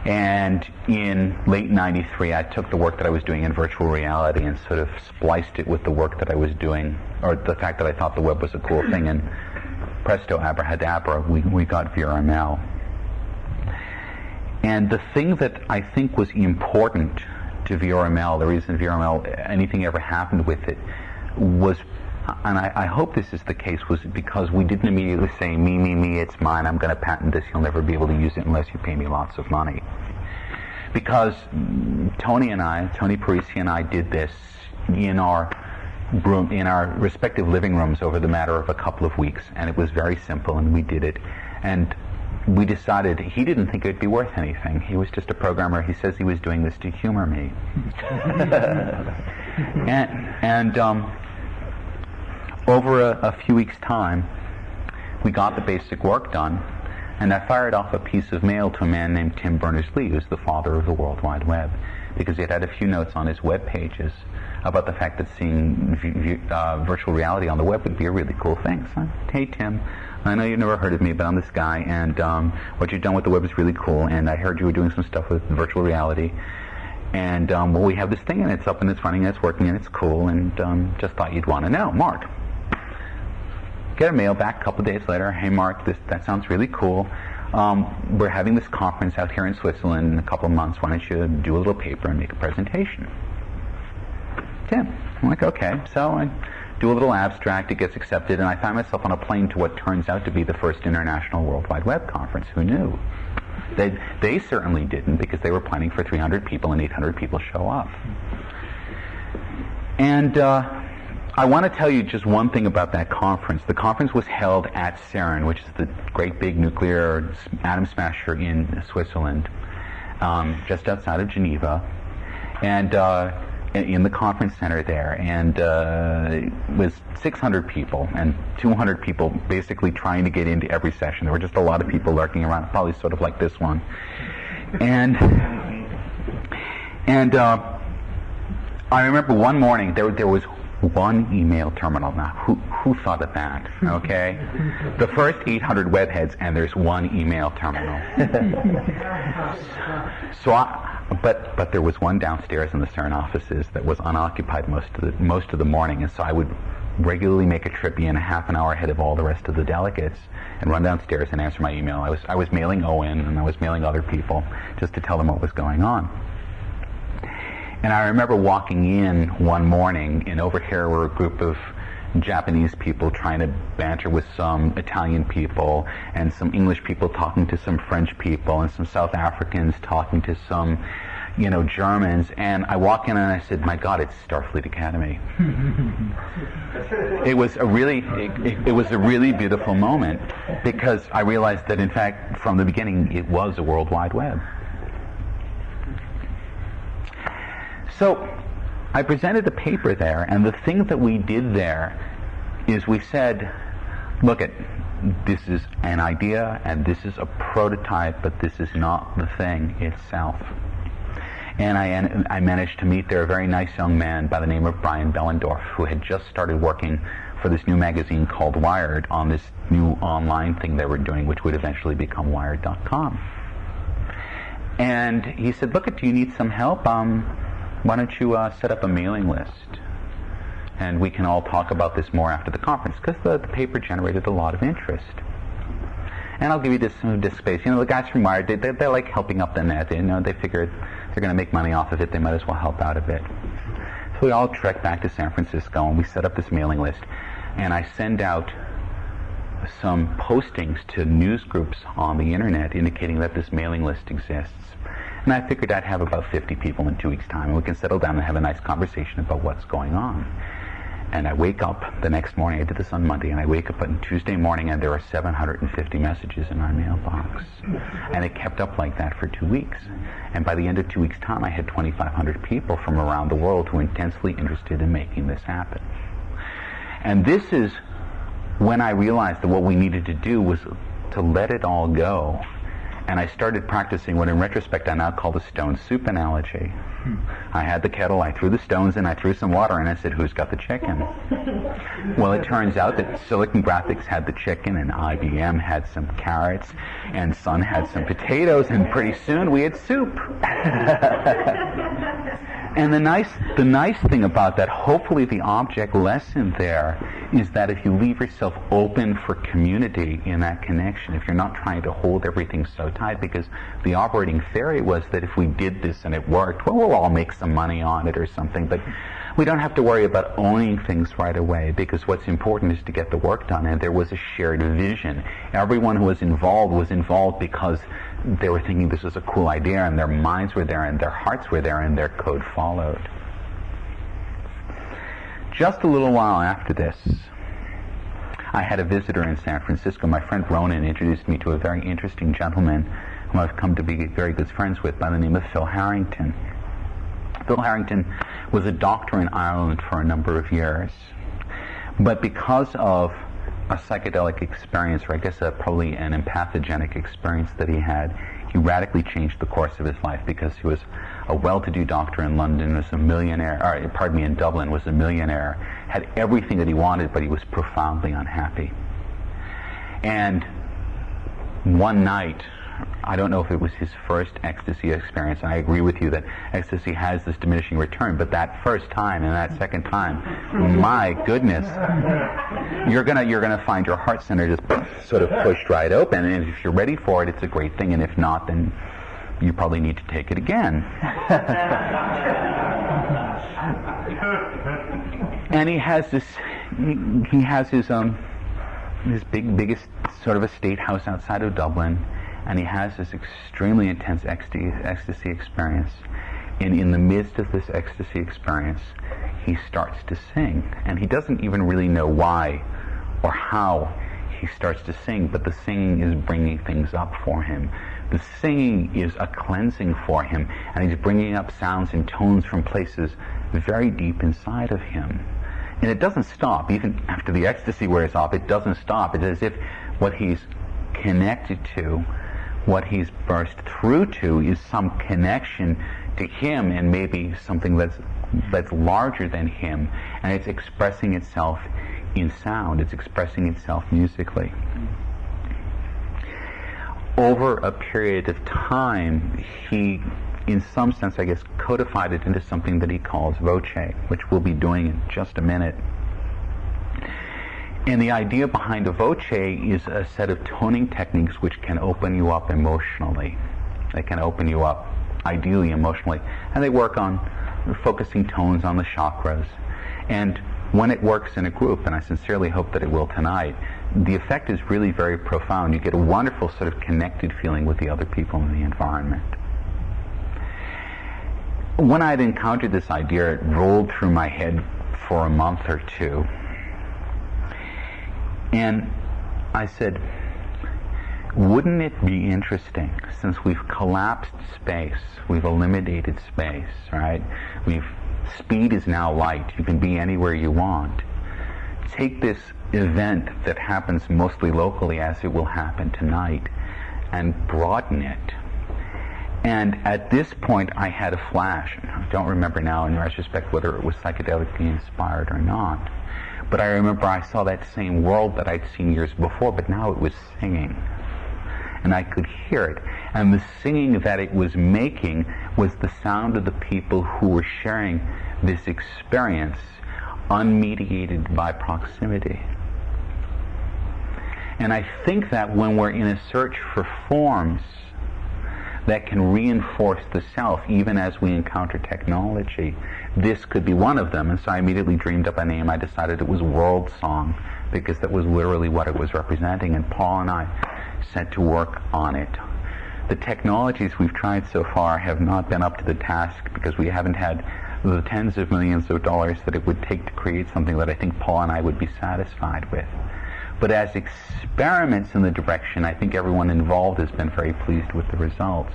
And in late 93, I took the work that I was doing in virtual reality and sort of spliced it with the work that I was doing, or the fact that I thought the web was a cool thing, and presto, abracadabra, we got VRML. And the thing that I think was important to VRML, the reason VRML, anything ever happened with it, was, and I hope this is the case, was because we didn't immediately say, me, it's mine, I'm going to patent this, you'll never be able to use it unless you pay me lots of money. Because Tony Parisi and I did this in our respective living rooms over the matter of a couple of weeks, and it was very simple, and we did it. And we decided he didn't think it would be worth anything. He was just a programmer. He says he was doing this to humor me. and over a few weeks' time, we got the basic work done, and I fired off a piece of mail to a man named Tim Berners-Lee, who's the father of the World Wide Web, because he had a few notes on his web pages about the fact that seeing virtual reality on the web would be a really cool thing. So, hey, Tim, I know you've never heard of me, but I'm this guy, and what you've done with the web is really cool, and I heard you were doing some stuff with virtual reality, and well, we have this thing, and it's up, and it's running, and it's working, and it's cool, and just thought you'd want to know. Mark. Get a mail back a couple of days later. Hey, Mark, that sounds really cool. We're having this conference out here in Switzerland in a couple of months. Why don't you do a little paper and make a presentation? Tim. I'm like, okay. So I do a little abstract. It gets accepted, and I find myself on a plane to what turns out to be the first International World Wide Web Conference. Who knew? They certainly didn't, because they were planning for 300 people and 800 people show up. And I want to tell you just one thing about that conference. The conference was held at CERN, which is the great big nuclear atom smasher in Switzerland, just outside of Geneva, and in the conference center there. And it was 600 people, and 200 people basically trying to get into every session. There were just a lot of people lurking around, probably sort of like this one. And I remember one morning there was one email terminal. Now, who thought of that? Okay, the first 800 webheads, and there's one email terminal. But there was one downstairs in the CERN offices that was unoccupied most of the morning, and so I would regularly make a trip in a half an hour ahead of all the rest of the delegates and run downstairs and answer my email. I was mailing Owen, and I was mailing other people just to tell them what was going on. And I remember walking in one morning, and over here were a group of Japanese people trying to banter with some Italian people, and some English people talking to some French people, and some South Africans talking to some, Germans. And I walk in and I said, my God, it's Starfleet Academy. It was a really beautiful moment, because I realized that, in fact, from the beginning, it was a World Wide Web. So I presented a paper there, and the thing that we did there is we said, look, this is an idea, and this is a prototype, but this is not the thing itself. And I managed to meet there a very nice young man by the name of Brian Bellendorf, who had just started working for this new magazine called Wired on this new online thing they were doing, which would eventually become Wired.com. And he said, look, do you need some help? Why don't you set up a mailing list, and we can all talk about this more after the conference, because the paper generated a lot of interest. and I'll give you this disk space. The guys from Wired, they like helping up the net. They figure they're going to make money off of it. They might as well help out a bit. So we all trek back to San Francisco, and we set up this mailing list. And I send out some postings to news groups on the internet indicating that this mailing list exists. And I figured I'd have about 50 people in 2 weeks' time, and we can settle down and have a nice conversation about what's going on. And I wake up the next morning, I did this on Monday, and I wake up on Tuesday morning and there are 750 messages in my mailbox. And it kept up like that for 2 weeks. And by the end of 2 weeks' time, I had 2,500 people from around the world who were intensely interested in making this happen. And this is when I realized that what we needed to do was to let it all go. And I started practicing what in retrospect I now call the stone soup analogy. I had the kettle, I threw the stones in, I threw some water in, I said, who's got the chicken? Well, it turns out that Silicon Graphics had the chicken, and IBM had some carrots, and Sun had some potatoes, and pretty soon we had soup. And the nice thing about that, hopefully the object lesson there, is that if you leave yourself open for community in that connection, if you're not trying to hold everything so tight, because the operating theory was that if we did this and it worked, well, we'll all make some money on it or something, but we don't have to worry about owning things right away, because what's important is to get the work done, and there was a shared vision. Everyone who was involved because they were thinking this was a cool idea, and their minds were there, and their hearts were there, and their code followed. Just a little while after this, I had a visitor in San Francisco. My friend Ronan introduced me to a very interesting gentleman whom I've come to be very good friends with by the name of Phil Harrington. Phil Harrington was a doctor in Ireland for a number of years. But because of a psychedelic experience, or I guess probably an empathogenic experience that he had, he radically changed the course of his life, because he was a well-to-do doctor in London, was a millionaire, in Dublin, was a millionaire, had everything that he wanted, but he was profoundly unhappy. And one night, I don't know if it was his first ecstasy experience, and I agree with you that ecstasy has this diminishing return, but that first time and that second time, my goodness, you're gonna find your heart center just sort of pushed right open, and if you're ready for it, it's a great thing, and if not, then you probably need to take it again. And he has his biggest sort of estate house outside of Dublin, and he has this extremely intense ecstasy experience. And in the midst of this ecstasy experience, he starts to sing. And he doesn't even really know why or how he starts to sing, but the singing is bringing things up for him. The singing is a cleansing for him, and he's bringing up sounds and tones from places very deep inside of him. And it doesn't stop. Even after the ecstasy wears off, it doesn't stop. It's as if what he's connected to, what he's burst through to, is some connection to him, and maybe something that's larger than him, and it's expressing itself in sound. It's expressing itself musically. Over a period of time, he, in some sense, I guess, codified it into something that he calls voce, which we'll be doing in just a minute. And the idea behind a voce is a set of toning techniques which can open you up emotionally. They can open you up, ideally emotionally. And they work on focusing tones on the chakras. And when it works in a group, and I sincerely hope that it will tonight, the effect is really very profound. You get a wonderful sort of connected feeling with the other people in the environment. When I had encountered this idea, it rolled through my head for a month or two. And I said, wouldn't it be interesting, since we've collapsed space, we've eliminated space, right? Speed is now light. You can be anywhere you want. Take this event that happens mostly locally, as it will happen tonight, and broaden it. And at this point, I had a flash. I don't remember now in retrospect whether it was psychedelically inspired or not. But I remember I saw that same world that I'd seen years before, but now it was singing. And I could hear it. And the singing that it was making was the sound of the people who were sharing this experience, unmediated by proximity. And I think that when we're in a search for forms that can reinforce the self, even as we encounter technology, this could be one of them. And so I immediately dreamed up a name. I decided it was World Song, because that was literally what it was representing. And Paul and I set to work on it. The technologies we've tried so far have not been up to the task, because we haven't had the tens of millions of dollars that it would take to create something that I think Paul and I would be satisfied with. But as experiments in the direction, I think everyone involved has been very pleased with the results.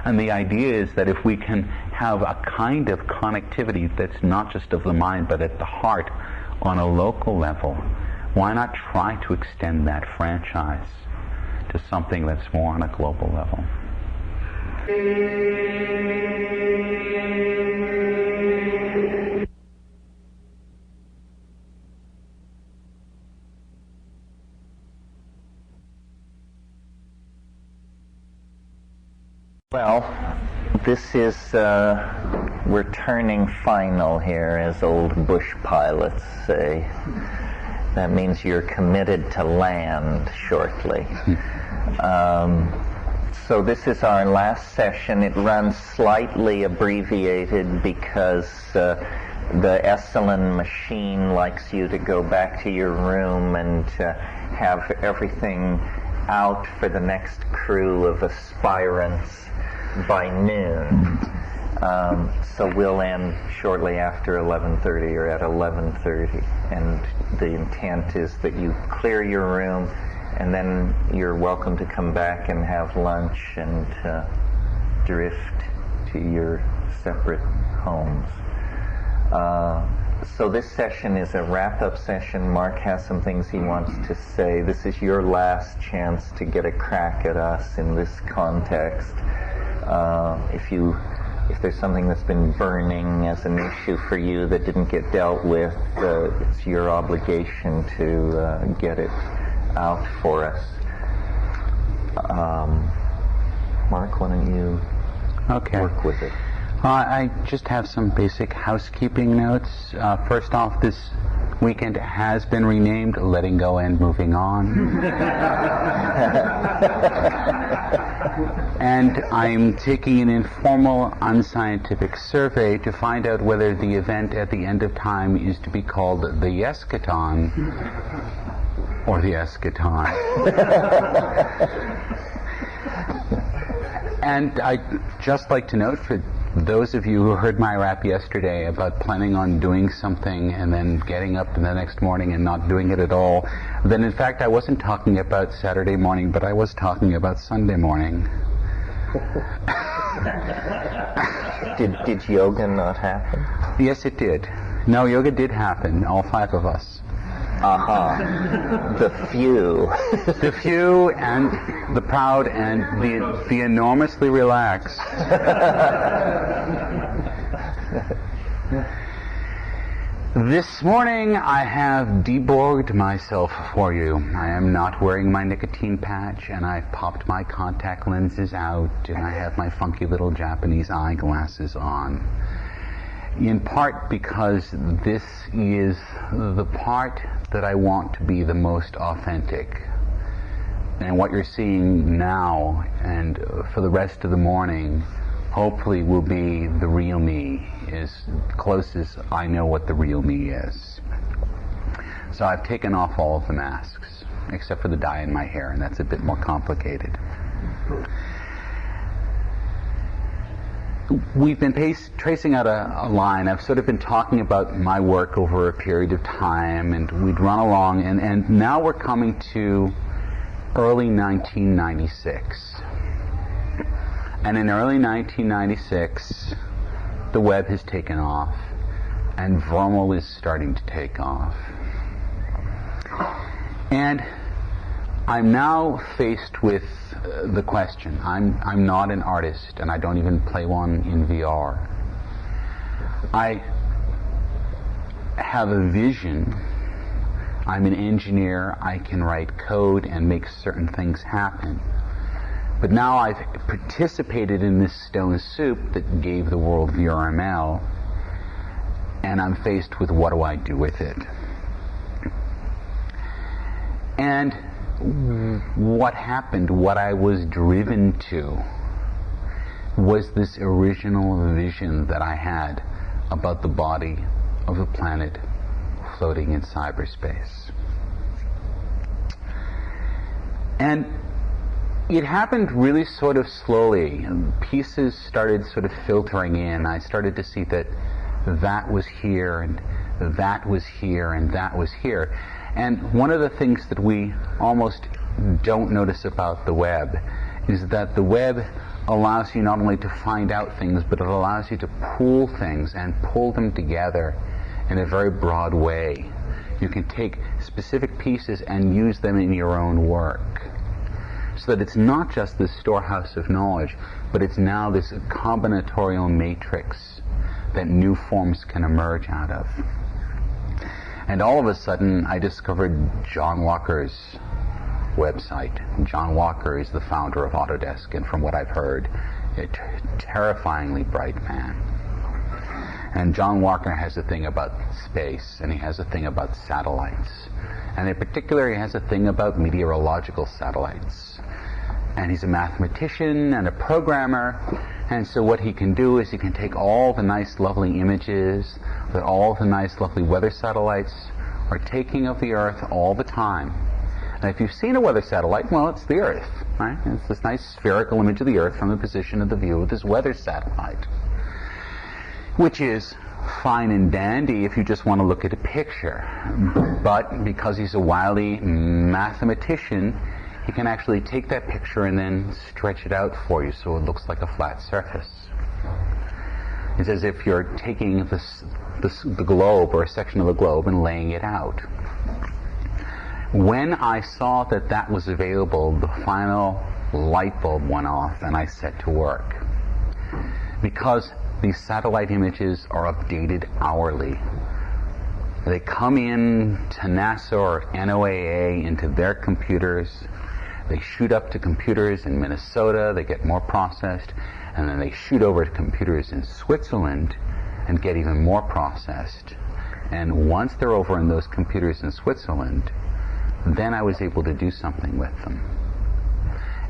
And the idea is that if we can have a kind of connectivity that's not just of the mind, but at the heart on a local level, why not try to extend that franchise to something that's more on a global level? Well, this is, we're turning final here, as old bush pilots say. That means you're committed to land shortly. So this is our last session. It runs slightly abbreviated because the Esalen machine likes you to go back to your room and have everything out for the next crew of aspirants by noon. So we'll end shortly after 11:30 or at 11:30. And the intent is that you clear your room, and then you're welcome to come back and have lunch and drift to your separate homes. So this session is a wrap-up session. Mark has some things he wants to say. This is your last chance to get a crack at us in this context. If there's something that's been burning as an issue for you that didn't get dealt with, it's your obligation to get it out for us. Mark, why don't you work with it? I just have some basic housekeeping notes. First off, this weekend has been renamed Letting Go and Moving On. And I'm taking an informal, unscientific survey to find out whether the event at the end of time is to be called the Eschaton or the Eschaton. And I'd just like to note, for those of you who heard my rap yesterday about planning on doing something and then getting up the next morning and not doing it at all, then in fact I wasn't talking about Saturday morning, but I was talking about Sunday morning. Did yoga not happen? Yes, it did. No, yoga did happen, all 5 of us. The few. The few and the proud and the enormously relaxed. This morning I have deborged myself for you. I am not wearing my nicotine patch, and I've popped my contact lenses out, and I have my funky little Japanese eyeglasses on. In part because this is the part that I want to be the most authentic. And what you're seeing now and for the rest of the morning hopefully will be the real me, as close as I know what the real me is. So I've taken off all of the masks, except for the dye in my hair, and that's a bit more complicated. We've been tracing out a line. I've sort of been talking about my work over a period of time, and we'd run along, and now we're coming to early 1996. And in early 1996, the web has taken off, and Vermal is starting to take off. And I'm now faced with the question. I'm not an artist, and I don't even play one in VR. I have a vision. I'm an engineer. I can write code and make certain things happen. But now I've participated in this stone soup that gave the world VRML, and I'm faced with what do I do with it. And what happened, what I was driven to, was this original vision that I had about the body of a planet floating in cyberspace. And it happened really sort of slowly. Pieces started sort of filtering in. I started to see that that was here, and that was here, and that was here. And one of the things that we almost don't notice about the web is that the web allows you not only to find out things, but it allows you to pool things and pull them together in a very broad way. You can take specific pieces and use them in your own work. So that it's not just this storehouse of knowledge, but it's now this combinatorial matrix that new forms can emerge out of. And all of a sudden, I discovered John Walker's website. John Walker is the founder of Autodesk, and from what I've heard, a terrifyingly bright man. And John Walker has a thing about space, and he has a thing about satellites. And in particular, he has a thing about meteorological satellites. And he's a mathematician and a programmer, and so what he can do is he can take all the nice, lovely images that all the nice, lovely weather satellites are taking of the Earth all the time. And if you've seen a weather satellite, well, it's the Earth, right? It's this nice spherical image of the Earth from the position of the view of this weather satellite, which is fine and dandy if you just want to look at a picture. But because he's a wily mathematician, he can actually take that picture and then stretch it out for you so it looks like a flat surface. It's as if you're taking the globe or a section of the globe and laying it out. When I saw that that was available, the final light bulb went off and I set to work. Because these satellite images are updated hourly. They come in to NASA or NOAA into their computers. They shoot up to computers in Minnesota, they get more processed, and then they shoot over to computers in Switzerland and get even more processed. And once they're over in those computers in Switzerland, then I was able to do something with them.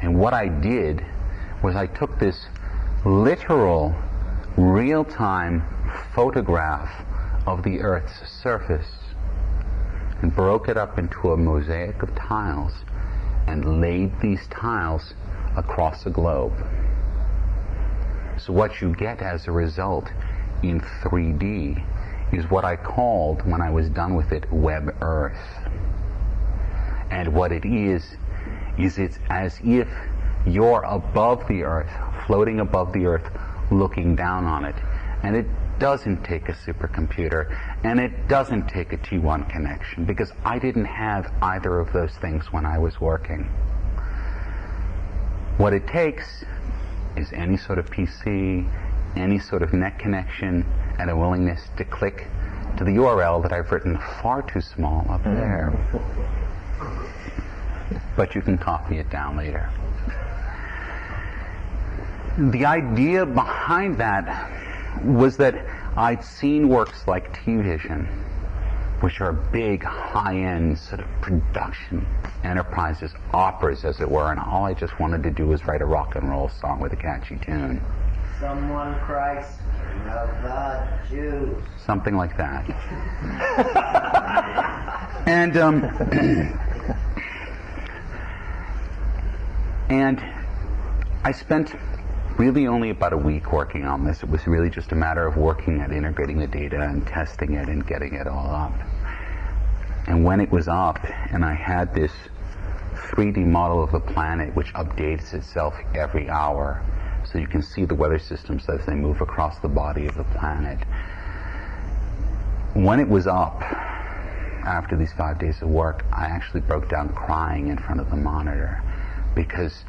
And what I did was I took this literal, real-time photograph of the Earth's surface and broke it up into a mosaic of tiles and laid these tiles across the globe. So what you get as a result in 3D is what I called, when I was done with it, Web Earth. And what it is it's as if you're above the Earth, floating above the Earth, looking down on it. And it doesn't take a supercomputer, and it doesn't take a T1 connection, because I didn't have either of those things when I was working. What it takes is any sort of PC, any sort of net connection, and a willingness to click to the URL that I've written far too small up there. But you can copy it down later. The idea behind that was that I'd seen works like T-Vision, which are big, high-end sort of production enterprises, operas, as it were, and all I just wanted to do was write a rock and roll song with a catchy tune. Someone Christ of the Jews. Something like that. And I spent really only about a week working on this. It was really just a matter of working at integrating the data and testing it and getting it all up. And when it was up, and I had this 3D model of the planet which updates itself every hour, so you can see the weather systems as they move across the body of the planet. When it was up, after these 5 days of work, I actually broke down crying in front of the monitor, because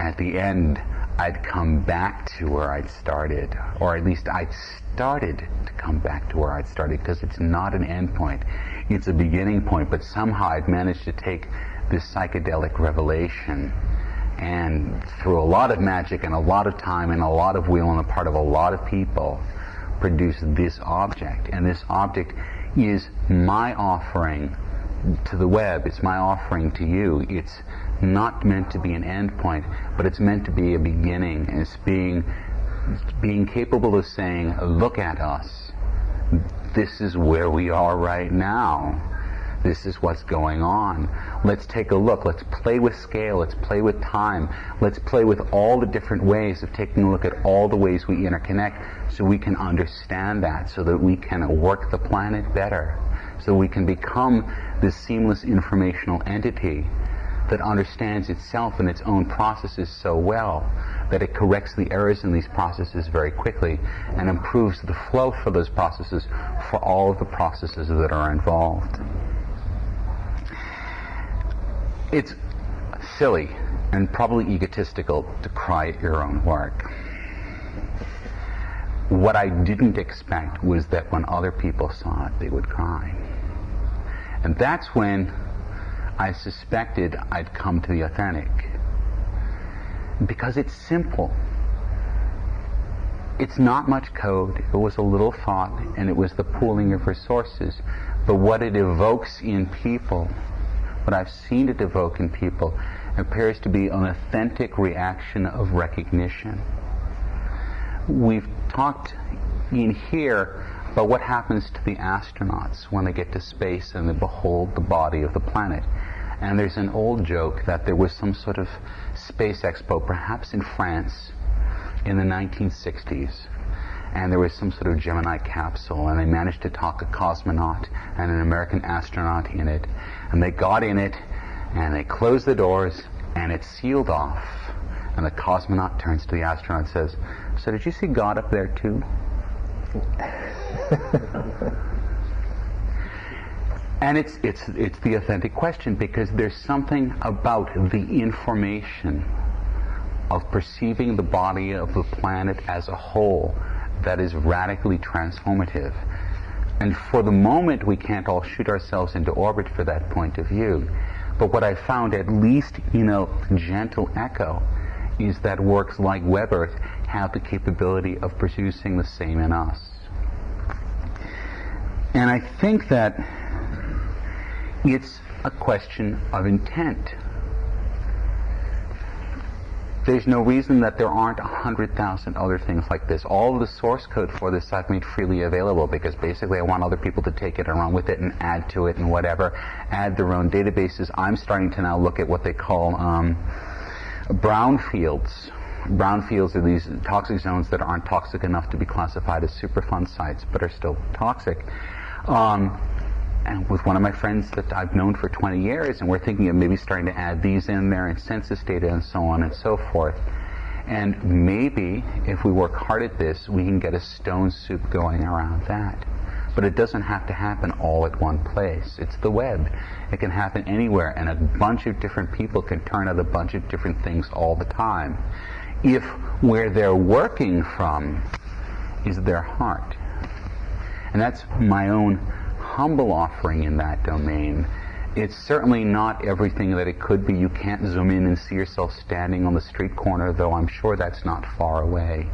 at the end, I'd come back to where I'd started, or at least I'd started to come back to where I'd started, because it's not an end point, it's a beginning point, but somehow I'd managed to take this psychedelic revelation and through a lot of magic and a lot of time and a lot of will on the part of a lot of people, produce this object. And this object is my offering to the web. It's my offering to you. It's not meant to be an end point, but it's meant to be a beginning. It's being capable of saying, look at us. This is where we are right now. This is what's going on. Let's take a look. Let's play with scale. Let's play with time. Let's play with all the different ways of taking a look at all the ways we interconnect so we can understand that, so that we can work the planet better, so we can become this seamless informational entity that understands itself and its own processes so well that it corrects the errors in these processes very quickly and improves the flow for those processes for all of the processes that are involved. It's silly and probably egotistical to cry at your own work. What I didn't expect was that when other people saw it, they would cry. And that's when I suspected I'd come to the authentic. Because it's simple. It's not much code. It was a little thought, and it was the pooling of resources. But what it evokes in people, what I've seen it evoke in people, appears to be an authentic reaction of recognition. We've talked in here about what happens to the astronauts when they get to space and they behold the body of the planet. And there's an old joke that there was some sort of space expo, perhaps in France, in the 1960s. And there was some sort of Gemini capsule, and they managed to talk a cosmonaut and an American astronaut in it. And they got in it, and they closed the doors, and it sealed off. And the cosmonaut turns to the astronaut and says, "So did you see God up there too?" And it's the authentic question, because there's something about the information of perceiving the body of the planet as a whole that is radically transformative. And for the moment, we can't all shoot ourselves into orbit for that point of view. But what I found, at least in a gentle echo, is that works like Web Earth have the capability of producing the same in us. And I think that it's a question of intent. There's no reason that there aren't 100,000 other things like this. All of the source code for this I've made freely available, because basically I want other people to take it and run with it and add to it and whatever, add their own databases. I'm starting to now look at what they call brownfields. Brownfields are these toxic zones that aren't toxic enough to be classified as Superfund sites, but are still toxic. And with one of my friends that I've known for 20 years, and we're thinking of maybe starting to add these in there and census data and so on and so forth. And maybe, if we work hard at this, we can get a stone soup going around that. But it doesn't have to happen all at one place. It's the web. It can happen anywhere, and a bunch of different people can turn out a bunch of different things all the time, if where they're working from is their heart. And that's my own humble offering in that domain. It's certainly not everything that it could be. You can't zoom in and see yourself standing on the street corner, though I'm sure that's not far away.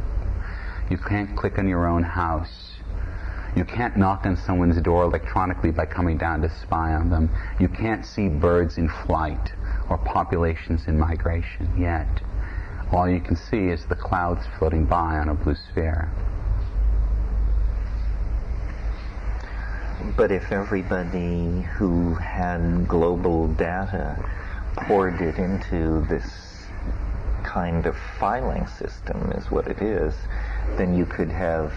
You can't click on your own house. You can't knock on someone's door electronically by coming down to spy on them. You can't see birds in flight or populations in migration yet. All you can see is the clouds floating by on a blue sphere. But if everybody who had global data poured it into this kind of filing system, is what it is, then you could have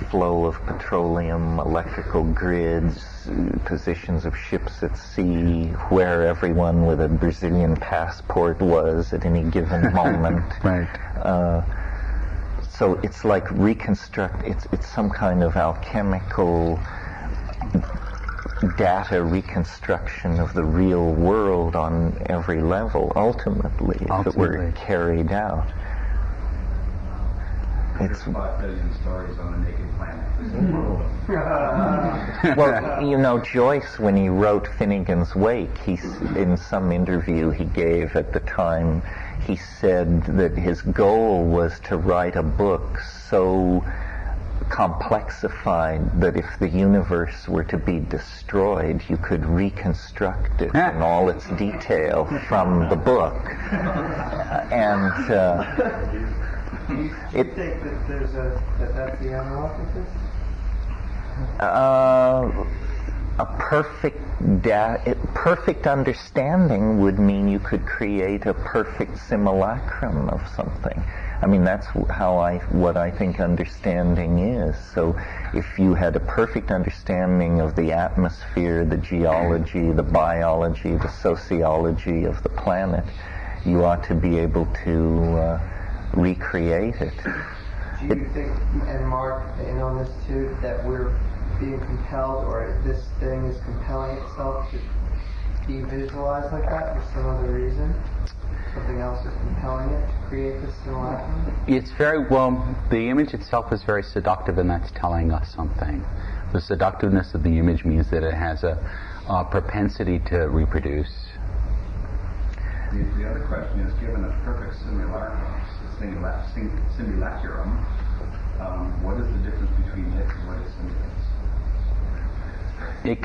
flow of petroleum, electrical grids, positions of ships at sea, where everyone with a Brazilian passport was at any given moment. Right. So it's like it's some kind of alchemical data reconstruction of the real world on every level, ultimately, if it were carried out. It's 5 billion stories on a naked planet. Well, you know, Joyce, when he wrote Finnegan's Wake, in some interview he gave at the time, he said that his goal was to write a book so complexified that if the universe were to be destroyed, you could reconstruct it in all its detail from the book. And Do you think that that's the analogy a perfect understanding would mean you could create a perfect simulacrum of something. I mean, that's what I think understanding is. So if you had a perfect understanding of the atmosphere, the geology, the biology, the sociology of the planet, you ought to be able to recreate it. Do you think, and Mark, and on this too, that we're being compelled, or this thing is compelling itself to be visualized like that for some other reason? Something else is compelling it to create this simulacrum? It's very, well, the image itself is very seductive, and that's telling us something. The seductiveness of the image means that it has a propensity to reproduce. The other question is, given a perfect simulacrum, what is the difference between it and what it simulates? It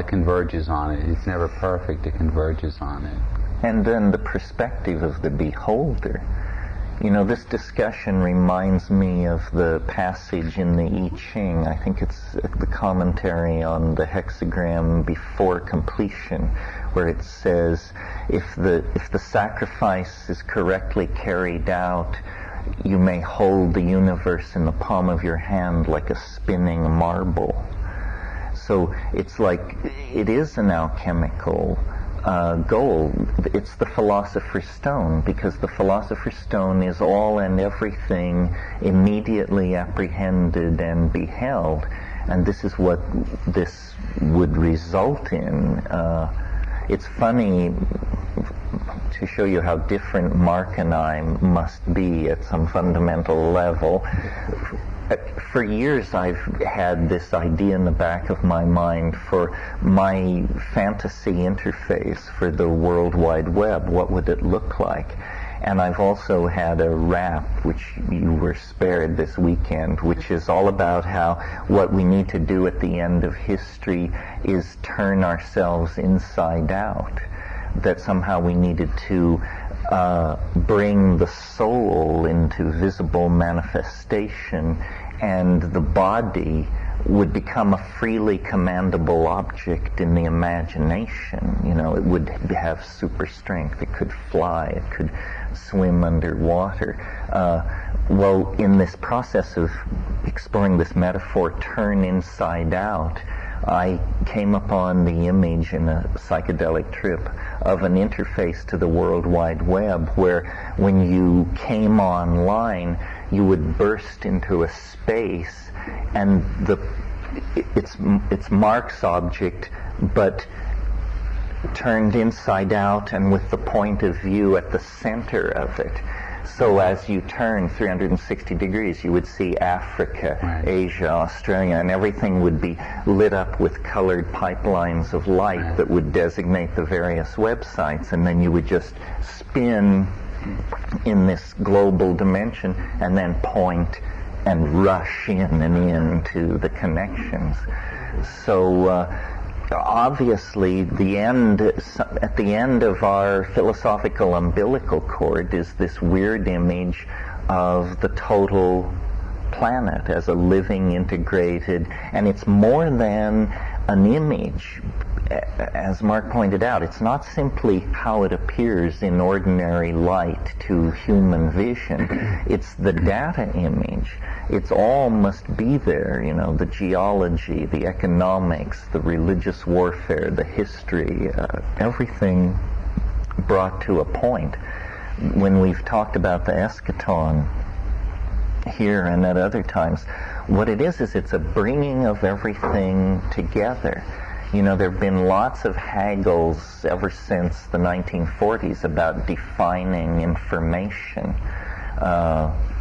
converges on it. It's never perfect. It converges on it. And then the perspective of the beholder. You know, this discussion reminds me of the passage in the I Ching. I think it's the commentary on the hexagram before completion, where it says, if the sacrifice is correctly carried out, you may hold the universe in the palm of your hand like a spinning marble. So it's like, it is an alchemical goal. It's the philosopher's stone, because the philosopher's stone is all and everything immediately apprehended and beheld, and this is what this would result in. It's funny to show you how different Mark and I must be at some fundamental level. For years I've had this idea in the back of my mind for my fantasy interface for the World Wide Web. What would it look like? And I've also had a rap, which you were spared this weekend, which is all about how what we need to do at the end of history is turn ourselves inside out. That somehow we needed to bring the soul into visible manifestation, and the body would become a freely commandable object in the imagination. You know, it would have super strength. It could fly. It could swim underwater. Well, in this process of exploring this metaphor, turn inside out, I came upon the image in a psychedelic trip of an interface to the World Wide Web, where when you came online, you would burst into a space, and it's Mark's object, but turned inside out and with the point of view at the center of it. So as you turn 360 degrees, you would see Africa, right, Asia, Australia, and everything would be lit up with colored pipelines of light, right, that would designate the various websites, and then you would just spin in this global dimension and then point and rush in and into the connections. So obviously, at the end of our philosophical umbilical cord is this weird image of the total planet as a living, integrated, and it's more than an image. As Mark pointed out, it's not simply how it appears in ordinary light to human vision. It's the data image. It's all must be there, you know, the geology, the economics, the religious warfare, the history, everything brought to a point. When we've talked about the eschaton here and at other times, what it is it's a bringing of everything together. You know, there have been lots of haggles ever since the 1940s about defining information.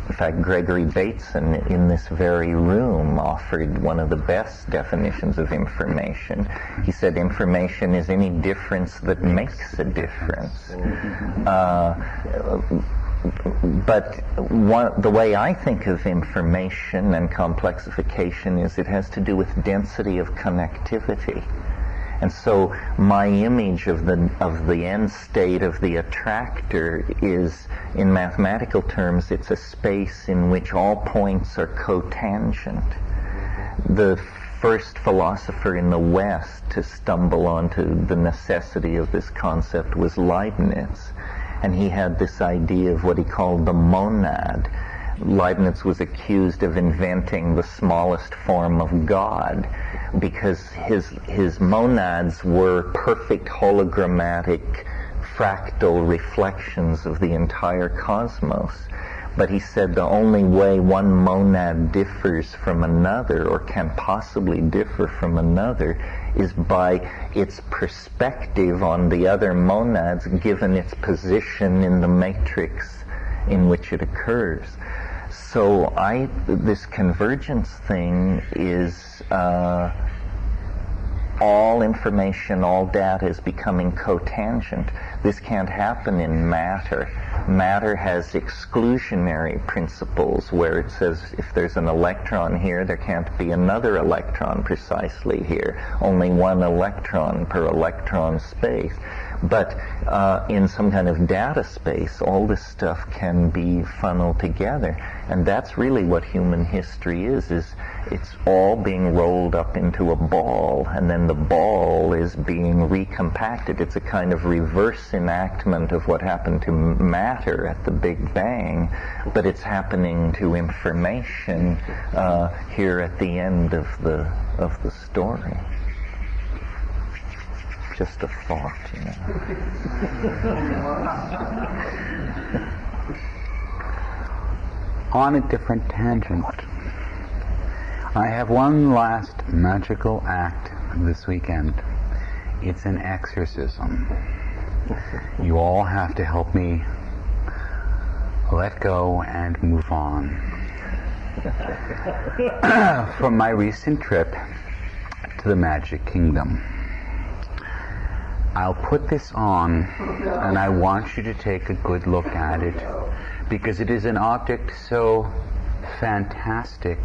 In fact, Gregory Bateson in this very room offered one of the best definitions of information. He said information is any difference that makes a difference. but the way I think of information and complexification is it has to do with density of connectivity. And so my image of the end state of the attractor is, in mathematical terms, it's a space in which all points are cotangent. The first philosopher in the West to stumble onto the necessity of this concept was Leibniz. And he had this idea of what he called the monad. Leibniz was accused of inventing the smallest form of God because his monads were perfect hologrammatic fractal reflections of the entire cosmos. But he said the only way one monad differs from another, or can possibly differ from another, is by its perspective on the other monads given its position in the matrix in which it occurs. So this convergence thing is all information, all data is becoming cotangent. This can't happen in matter. Matter has exclusionary principles where it says if there's an electron here, there can't be another electron precisely here. Only one electron per electron space. But in some kind of data space, all this stuff can be funneled together. And that's really what human history is it's all being rolled up into a ball, and then the ball is being recompacted. It's a kind of reverse enactment of what happened to matter at the Big Bang, but it's happening to information here at the end of the story. Just a thought, you know. On a different tangent, I have one last magical act this weekend. It's an exorcism. You all have to help me let go and move on. From my recent trip to the Magic Kingdom. I'll put this on, and I want you to take a good look at it, because it is an object so fantastic,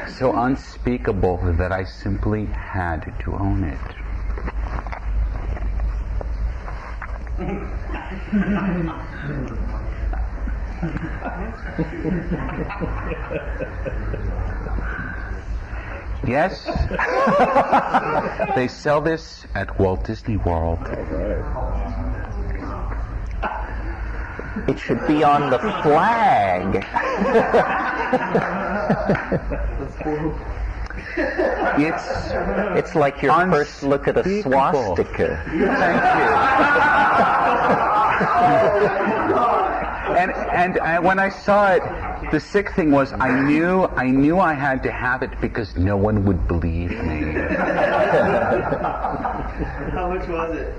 so unspeakable, that I simply had to own it. Yes, they sell this at Walt Disney World. It should be on the flag. It's like your first look at a swastika. Thank you. And when I saw it, the sick thing was I knew I had to have it because no one would believe me. How much was it?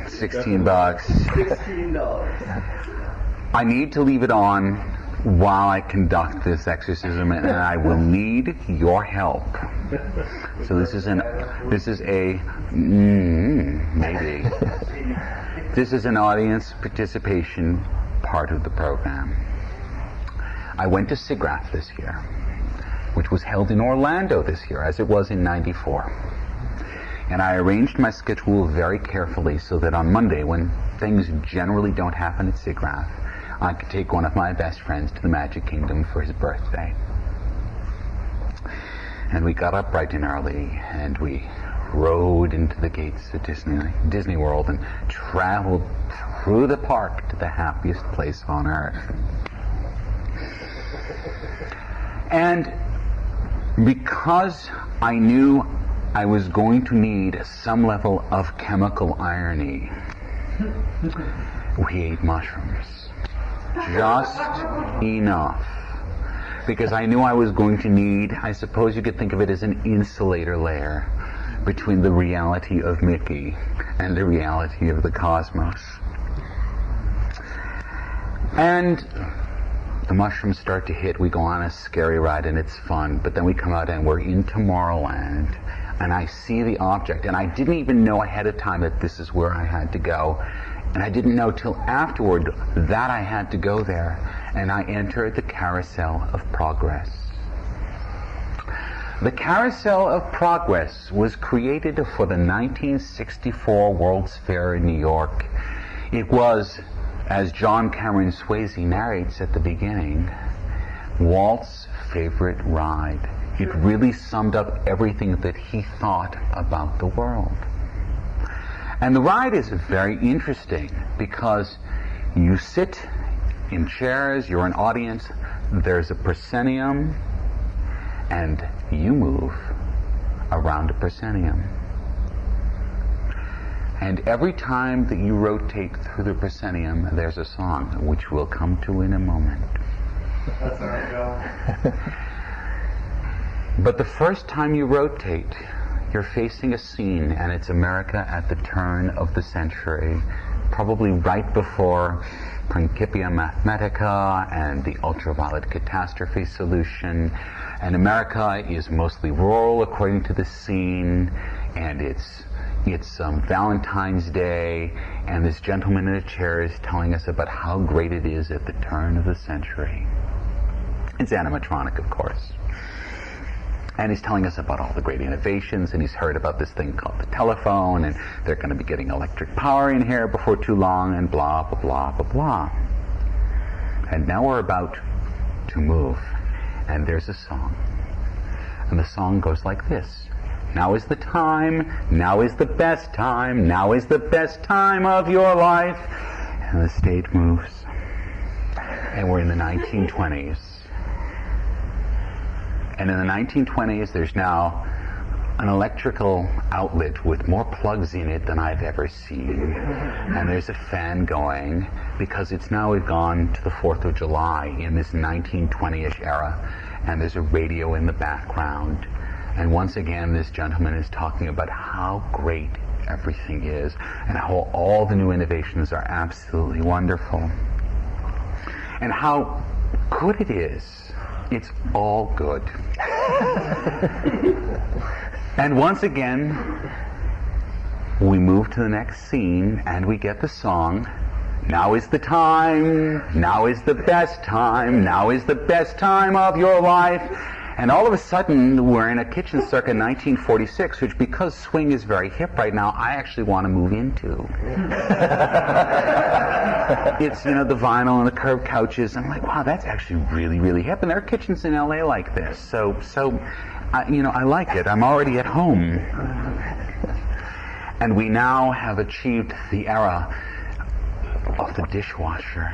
$16. $16. I need to leave it on while I conduct this exorcism, and I will need your help. So this is maybe. This is an audience participation part of the program. I went to SIGGRAPH this year, which was held in Orlando this year, as it was in '94. And I arranged my schedule very carefully so that on Monday, when things generally don't happen at SIGGRAPH, I could take one of my best friends to the Magic Kingdom for his birthday. And we got up bright and early, and we rode into the gates of Disney World and traveled through the park to the happiest place on earth. And because I knew I was going to need some level of chemical irony, we ate mushrooms. Just enough. Because I knew I was going to need, I suppose you could think of it as an insulator layer between the reality of Mickey and the reality of the cosmos. And the mushrooms start to hit, we go on a scary ride and it's fun, but then we come out and we're in Tomorrowland, and I see the object, and I didn't even know ahead of time that this is where I had to go. And I didn't know till afterward that I had to go there, and I entered the Carousel of Progress. The Carousel of Progress was created for the 1964 World's Fair in New York. It was, as John Cameron Swayze narrates at the beginning, Walt's favorite ride. It really summed up everything that he thought about the world. And the ride is very interesting because you sit in chairs, you're an audience, there's a proscenium, and you move around a proscenium. And every time that you rotate through the proscenium, there's a song, which we'll come to in a moment. That's all right, But the first time you rotate, you're facing a scene, and it's America at the turn of the century, probably right before Principia Mathematica and the ultraviolet catastrophe solution. And America is mostly rural according to the scene, and it's Valentine's Day, and this gentleman in a chair is telling us about how great it is at the turn of the century. It's animatronic, of course. And he's telling us about all the great innovations, and he's heard about this thing called the telephone, and they're going to be getting electric power in here before too long, and blah, blah, blah, blah, blah. And now we're about to move, and there's a song. And the song goes like this. Now is the time, now is the best time, now is the best time of your life. And the stage moves. And we're in the 1920s. And in the 1920s, there's now an electrical outlet with more plugs in it than I've ever seen. And there's a fan going, because it's now gone to the 4th of July in this 1920-ish era. And there's a radio in the background. And once again, this gentleman is talking about how great everything is and how all the new innovations are absolutely wonderful. And how good it is. It's all good. And once again, we move to the next scene and we get the song. Now is the time, now is the best time, now is the best time of your life. And all of a sudden, we're in a kitchen circa 1946, which, because swing is very hip right now, I actually want to move into. It's, the vinyl and the curved couches. I'm like, wow, that's actually really, really hip. And there are kitchens in LA like this. So I like it. I'm already at home. And we now have achieved the era of the dishwasher.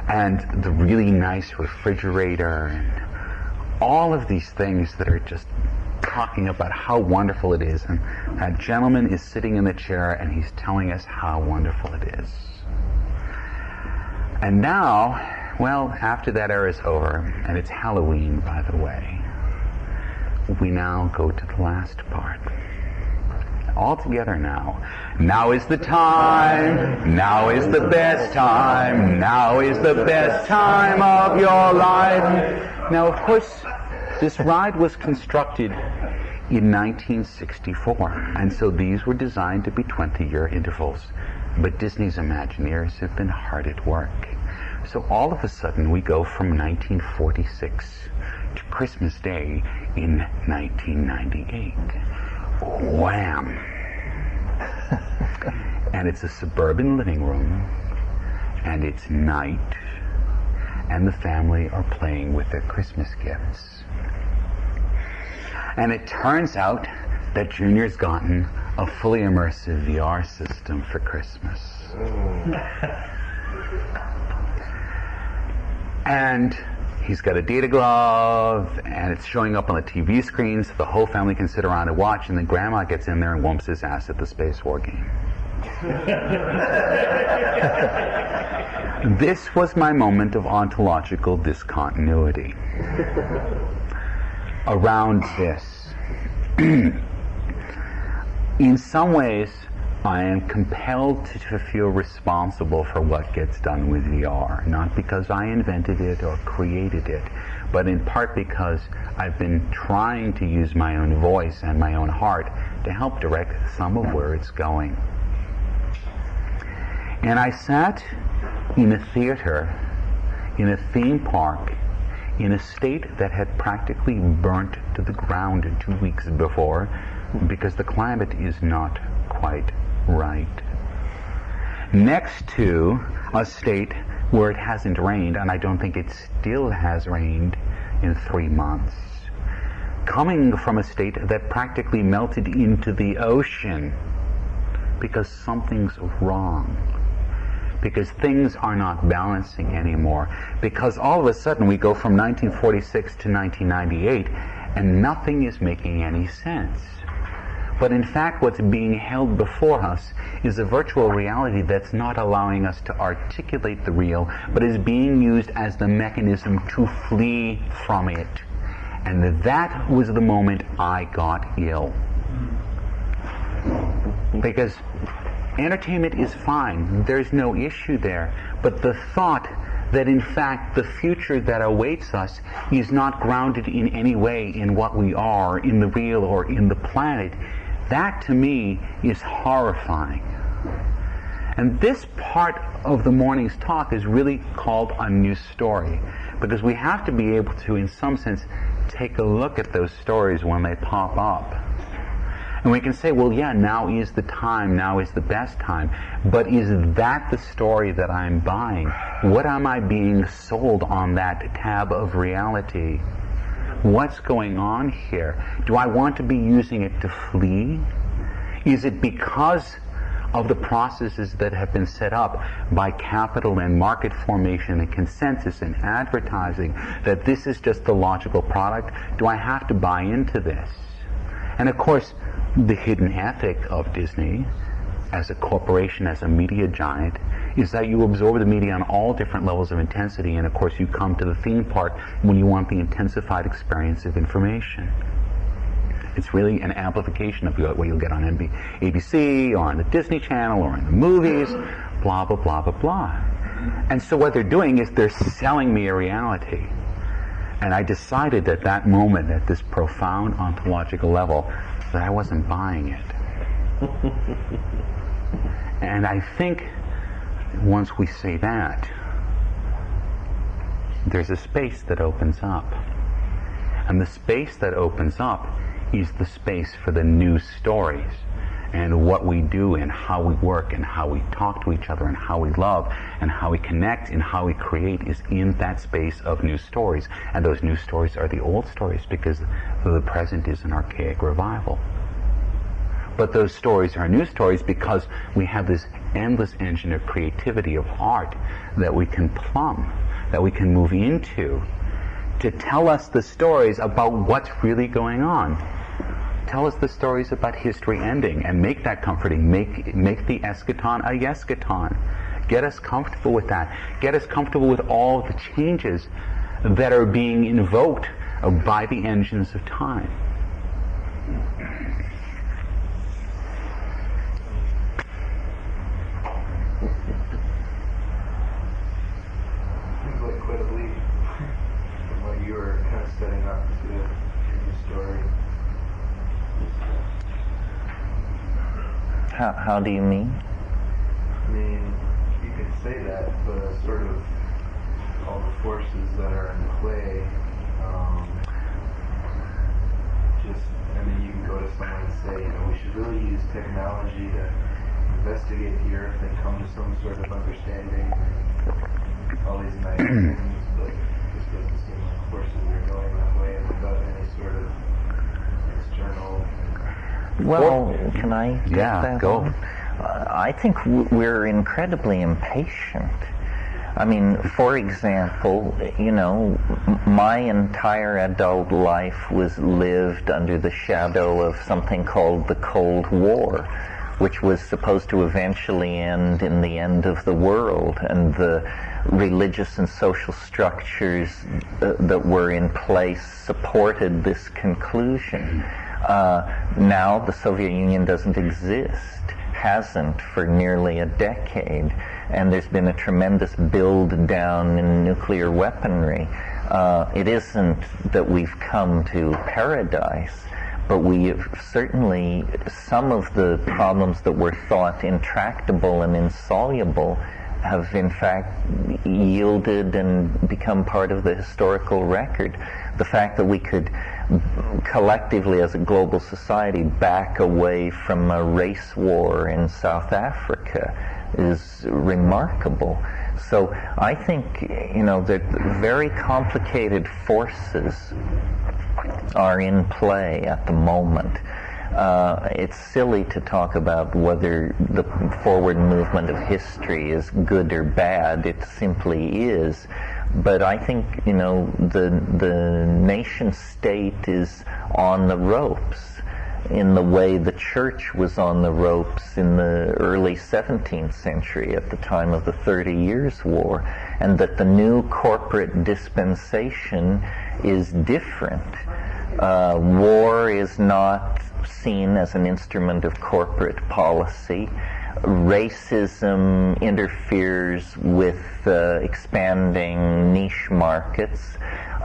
And the really nice refrigerator, and all of these things that are just talking about how wonderful it is. And that gentleman is sitting in the chair and he's telling us how wonderful it is. And now, well, after that era is over, and it's Halloween, by the way, we now go to the last part. All together now. Now is the time, now is the best time, now is the best time of your life. Now, of course, this ride was constructed in 1964, and so these were designed to be 20-year intervals. But Disney's Imagineers have been hard at work. So all of a sudden, we go from 1946 to Christmas Day in 1998. Wham! And it's a suburban living room, and it's night, and the family are playing with their Christmas gifts. And it turns out that Junior's gotten a fully immersive VR system for Christmas. And he's got a data glove, and it's showing up on the TV screen so the whole family can sit around and watch, and then Grandma gets in there and whumps his ass at the Space War game. This was my moment of ontological discontinuity. Around this. In some ways, I am compelled to feel responsible for what gets done with VR, not because I invented it or created it, but in part because I've been trying to use my own voice and my own heart to help direct some of where it's going. And I sat in a theater, in a theme park, in a state that had practically burnt to the ground 2 weeks before because the climate is not quite right. Next to a state where it hasn't rained, and I don't think it still has rained in 3 months. Coming from a state that practically melted into the ocean because something's wrong. Because things are not balancing anymore. Because all of a sudden we go from 1946 to 1998 and nothing is making any sense. But in fact what's being held before us is a virtual reality that's not allowing us to articulate the real, but is being used as the mechanism to flee from it. And that was the moment I got ill. Because entertainment is fine, there's no issue there, but the thought that in fact the future that awaits us is not grounded in any way in what we are, in the real or in the planet, that to me is horrifying. And this part of the morning's talk is really called a new story, because we have to be able to, in some sense, take a look at those stories when they pop up. And we can say, well, yeah, now is the time, now is the best time. But is that the story that I'm buying? What am I being sold on that tab of reality? What's going on here? Do I want to be using it to flee? Is it because of the processes that have been set up by capital and market formation and consensus and advertising that this is just the logical product? Do I have to buy into this? And of course, the hidden ethic of Disney as a corporation, as a media giant, is that you absorb the media on all different levels of intensity, and of course you come to the theme park when you want the intensified experience of information. It's really an amplification of what you'll get on ABC or on the Disney Channel or in the movies, blah, blah, blah, blah, blah. And so what they're doing is they're selling me a reality. And I decided at that moment, at this profound ontological level, that I wasn't buying it. And I think once we say that, there's a space that opens up. And the space that opens up is the space for the new stories, and what we do and how we work and how we talk to each other and how we love and how we connect and how we create is in that space of new stories. And those new stories are the old stories because the present is an archaic revival. But those stories are new stories because we have this endless engine of creativity, of art, that we can plumb, that we can move into, to tell us the stories about what's really going on. Tell us the stories about history ending and make that comforting. Make the eschaton a yeschaton. Get us comfortable with that. Get us comfortable with all the changes that are being invoked by the engines of time. Seems like quite a leap from what you were kind of setting up to your story. How do you mean? I mean, you could say that, but sort of all the forces that are in play, you can go to someone and say, we should really use technology to investigate the Earth and come to some sort of understanding, all these nice things, but it just doesn't seem like forces are going that way without any sort of external... Well, can I take that go. on? I think we're incredibly impatient. I mean, for example, my entire adult life was lived under the shadow of something called the Cold War, which was supposed to eventually end in the end of the world, and the religious and social structures that were in place supported this conclusion. Now the Soviet Union doesn't exist, hasn't for nearly a decade, and there's been a tremendous build down in nuclear weaponry. It isn't that we've come to paradise, but we certainly, some of the problems that were thought intractable and insoluble have in fact yielded and become part of the historical record. The fact that we could collectively as a global society back away from a race war in South Africa is remarkable. So I think, that very complicated forces are in play at the moment. It's silly to talk about whether the forward movement of history is good or bad. It simply is. But I think, the nation state is on the ropes in the way the church was on the ropes in the early 17th century at the time of the 30 Years' War, and that the new corporate dispensation is different. War is not seen as an instrument of corporate policy. Racism interferes with expanding niche markets.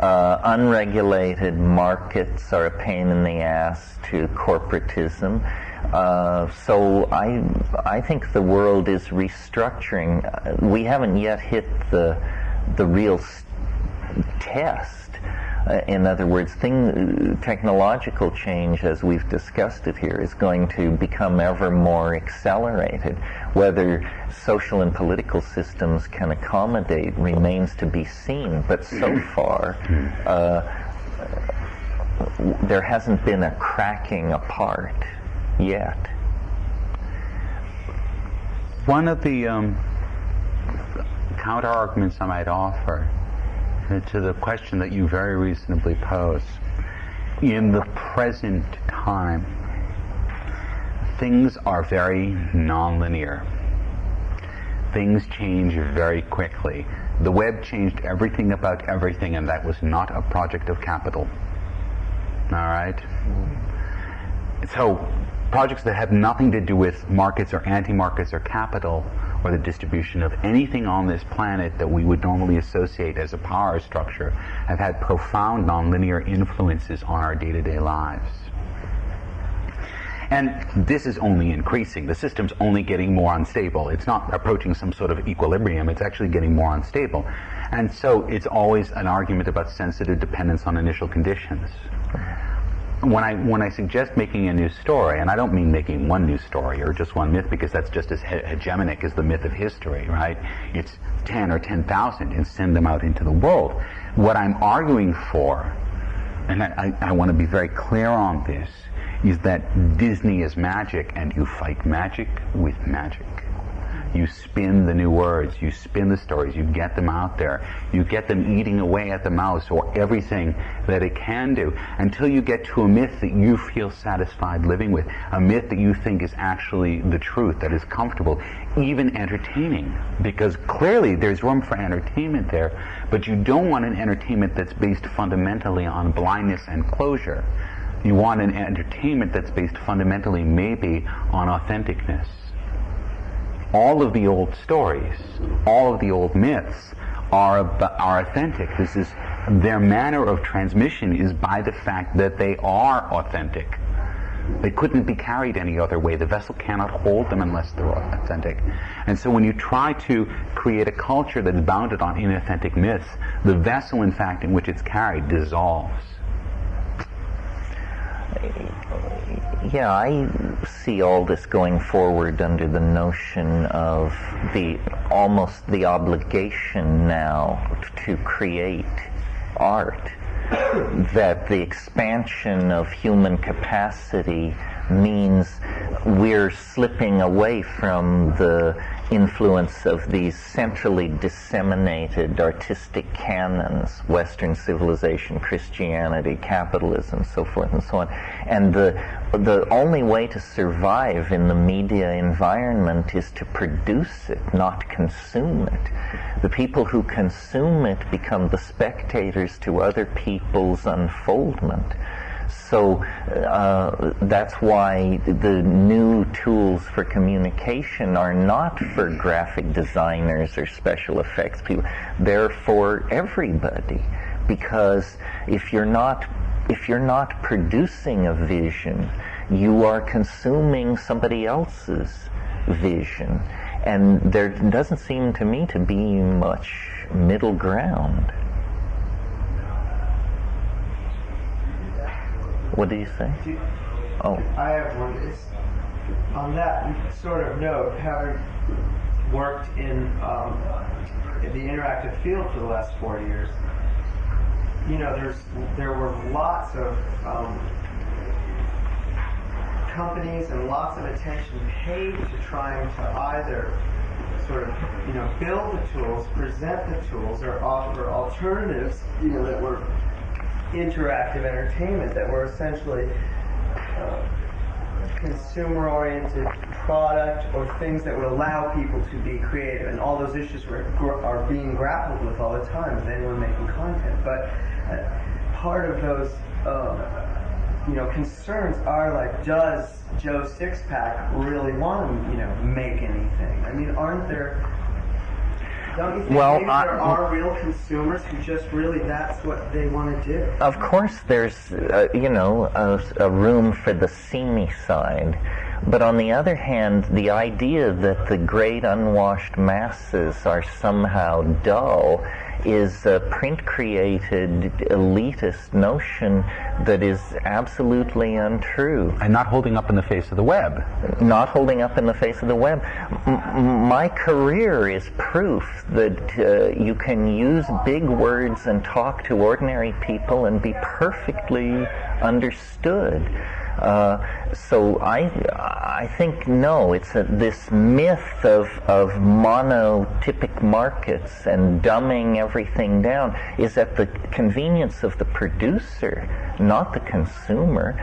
Unregulated markets are a pain in the ass to corporatism. So I think the world is restructuring. We haven't yet hit the real test. In other words, technological change, as we've discussed it here, is going to become ever more accelerated. Whether social and political systems can accommodate remains to be seen, but so far there hasn't been a cracking apart yet. One of the counter-arguments I might offer to the question that you very reasonably pose, in the present time, things are very nonlinear. Things change very quickly. The web changed everything about everything, and that was not a project of capital. All right? So, projects that have nothing to do with markets or anti-markets or capital or the distribution of anything on this planet that we would normally associate as a power structure have had profound nonlinear influences on our day-to-day lives. And this is only increasing. The system's only getting more unstable. It's not approaching some sort of equilibrium. It's actually getting more unstable. And so it's always an argument about sensitive dependence on initial conditions. When I suggest making a new story, and I don't mean making one new story or just one myth, because that's just as hegemonic as the myth of history, right? It's 10 or 10,000 and send them out into the world. What I'm arguing for, and I want to be very clear on this, is that Disney is magic, and you fight magic with magic. You spin the new words, you spin the stories, you get them out there, you get them eating away at the mouse or everything that it can do, until you get to a myth that you feel satisfied living with, a myth that you think is actually the truth, that is comfortable, even entertaining, because clearly there's room for entertainment there, but you don't want an entertainment that's based fundamentally on blindness and closure. You want an entertainment that's based fundamentally maybe on authenticness. All of the old stories, all of the old myths are authentic. This is their manner of transmission is by the fact that they are authentic. They couldn't be carried any other way. The vessel cannot hold them unless they're authentic. And so when you try to create a culture that is bounded on inauthentic myths, the vessel, in fact, in which it's carried dissolves. Yeah, I see all this going forward under the notion of almost the obligation now to create art, that the expansion of human capacity means we're slipping away from the influence of these centrally disseminated artistic canons, Western civilization, Christianity, capitalism, so forth and so on. And the only way to survive in the media environment is to produce it, not consume it. The people who consume it become the spectators to other people's unfoldment. So that's why the new tools for communication are not for graphic designers or special effects people. They're for everybody. Because if you're not if you're not producing a vision, you are consuming somebody else's vision. And there doesn't seem to me to be much middle ground. What do you say? Oh. I have one. It's on that sort of note, having worked in the interactive field for the last 4 years, you know, there were lots of companies and lots of attention paid to trying to either sort of, you know, build the tools, present the tools, or offer alternatives, you know, that were interactive entertainment, that were essentially consumer-oriented product or things that would allow people to be creative. And all those issues are being grappled with all the time with anyone making content. But part of those you know, concerns are like, does Joe Sixpack really want to, you know, make anything? I mean, aren't there? Don't you think maybe there are real consumers who just really, that's what they want to do? Of course, there's you know, a room for the seamy side. But on the other hand, the idea that the great unwashed masses are somehow dull is a print-created elitist notion that is absolutely untrue. And not holding up in the face of the web. Not holding up in the face of the web. My career is proof that you can use big words and talk to ordinary people and be perfectly understood. So I think no, it's this myth of monotypic markets and dumbing everything down is at the convenience of the producer, not the consumer.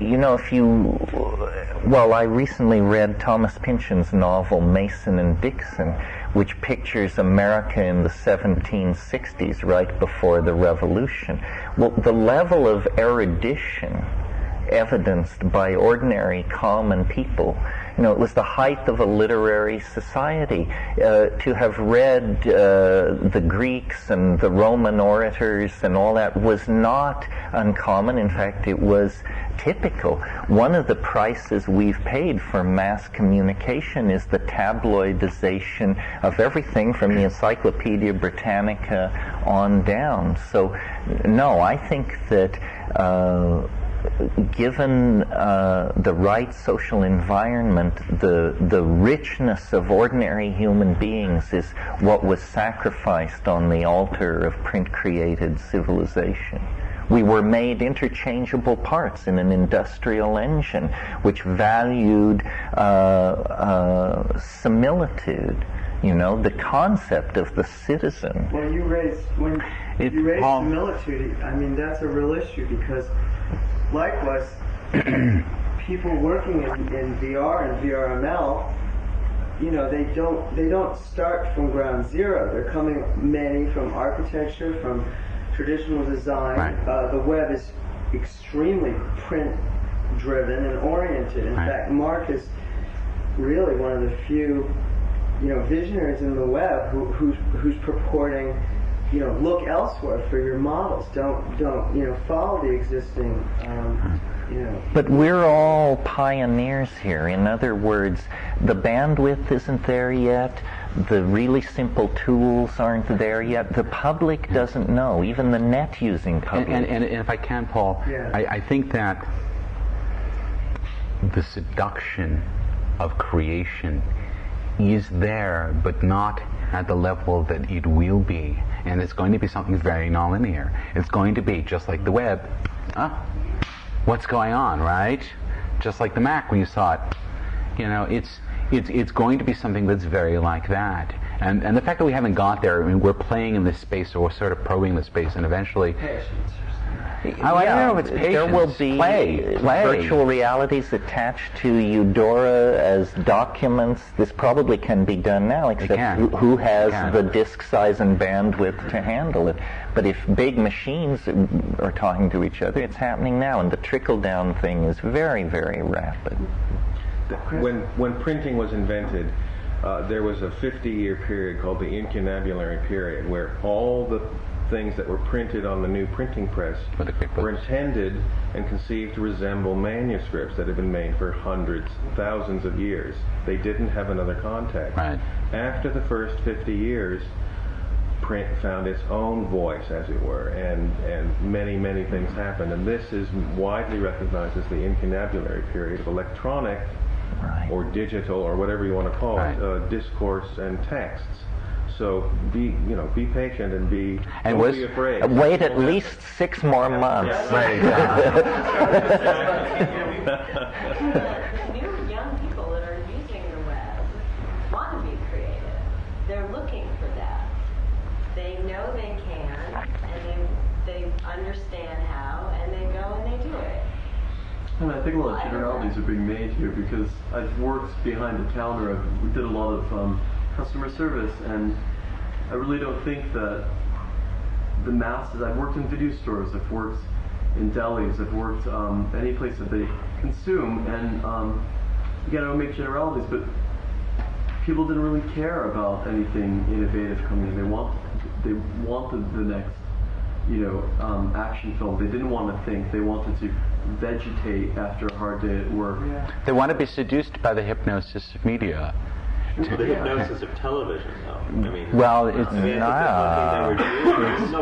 You know, I recently read Thomas Pynchon's novel Mason and Dixon, which pictures America in the 1760s, right before the Revolution. Well, the level of erudition evidenced by ordinary, common people, you know, it was the height of a literary society. To have read the Greeks and the Roman orators and all that was not uncommon. In fact, it was typical. One of the prices we've paid for mass communication is the tabloidization of everything from the Encyclopedia Britannica on down. So, no, I think that given the right social environment, the richness of ordinary human beings is what was sacrificed on the altar of print-created civilization. We were made interchangeable parts in an industrial engine which valued similitude. You know, the concept of the citizen. When you raise similitude, I mean, that's a real issue, because likewise, people working in VR and VRML, you know, they don't start from ground zero. They're coming many from architecture, from traditional design. Right. The web is extremely print-driven and oriented. In fact, Mark is really one of the few, you know, visionaries in the web who's purporting, you know, look elsewhere for your models. Don't you know, follow the existing, you know. But we're all pioneers here. In other words, the bandwidth isn't there yet. The really simple tools aren't there yet. The public doesn't know. Even the net-using public. And if I can, Paul, yeah. I think that the seduction of creation is there, but not at the level that it will be. And it's going to be something very nonlinear. It's going to be just like the web. What's going on, right? Just like the Mac when you saw it. You know, it's going to be something that's very like that. And the fact that we haven't got there, I mean, we're playing in this space, or we're sort of probing the space, and eventually... I don't know if it's patience. There will be virtual realities attached to Eudora as documents. This probably can be done now, except who has the disk size and bandwidth to handle it. But if big machines are talking to each other, it's happening now, and the trickle-down thing is very, very rapid. When printing was invented, there was a 50-year period called the incunabulary period, where all the things that were printed on the new printing press were intended and conceived to resemble manuscripts that had been made for hundreds, thousands of years. They didn't have another context. Right. After the first 50 years, print found its own voice, as it were, and many, many things happened. And this is widely recognized as the incunabulary period of electronic or digital or whatever you want to call it, discourse and texts. So be patient and don't be afraid. Wait at least 6 more months. Right. The new young people that are using the web want to be creative. They're looking for that. They know they can, and they understand how, and they go and they do it. And I think a lot of generalities are being made here because I've worked behind the counter. We did a lot of customer service, and I really don't think that the masses. I've worked in video stores, I've worked in delis, I've worked any place that they consume, and again, I don't make generalities, but people didn't really care about anything innovative coming in. They wanted the next, action film. They didn't want to think. They wanted to vegetate after a hard day at work. Yeah. They want to be seduced by the hypnosis of media. The hypnosis of television, though. Well, it's but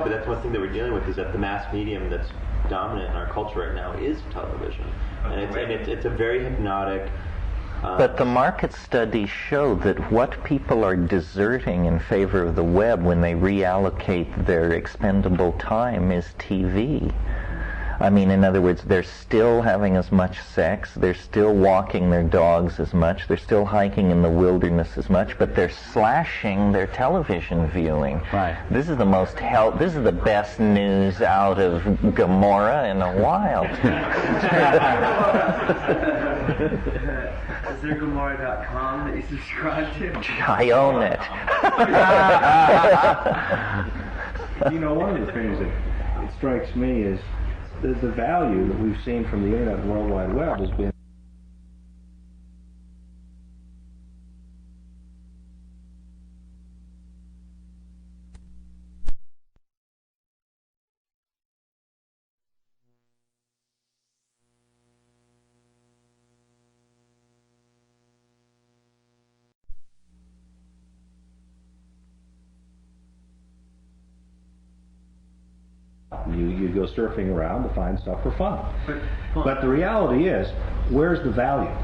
that's one thing that we're dealing with is that the mass medium that's dominant in our culture right now is television, and it's a very hypnotic. But the market studies show that what people are deserting in favor of the web when they reallocate their expendable time is TV. In other words, they're still having as much sex, they're still walking their dogs as much, they're still hiking in the wilderness as much, but they're slashing their television viewing. Right. This is the this is the best news out of Gomorrah in a while. Is there Gomorrah.com that you subscribe to? I own it. One of the things that strikes me is the value that we've seen from the Internet and World Wide Web has been you go surfing around to find stuff for fun. But the reality is, where's the value?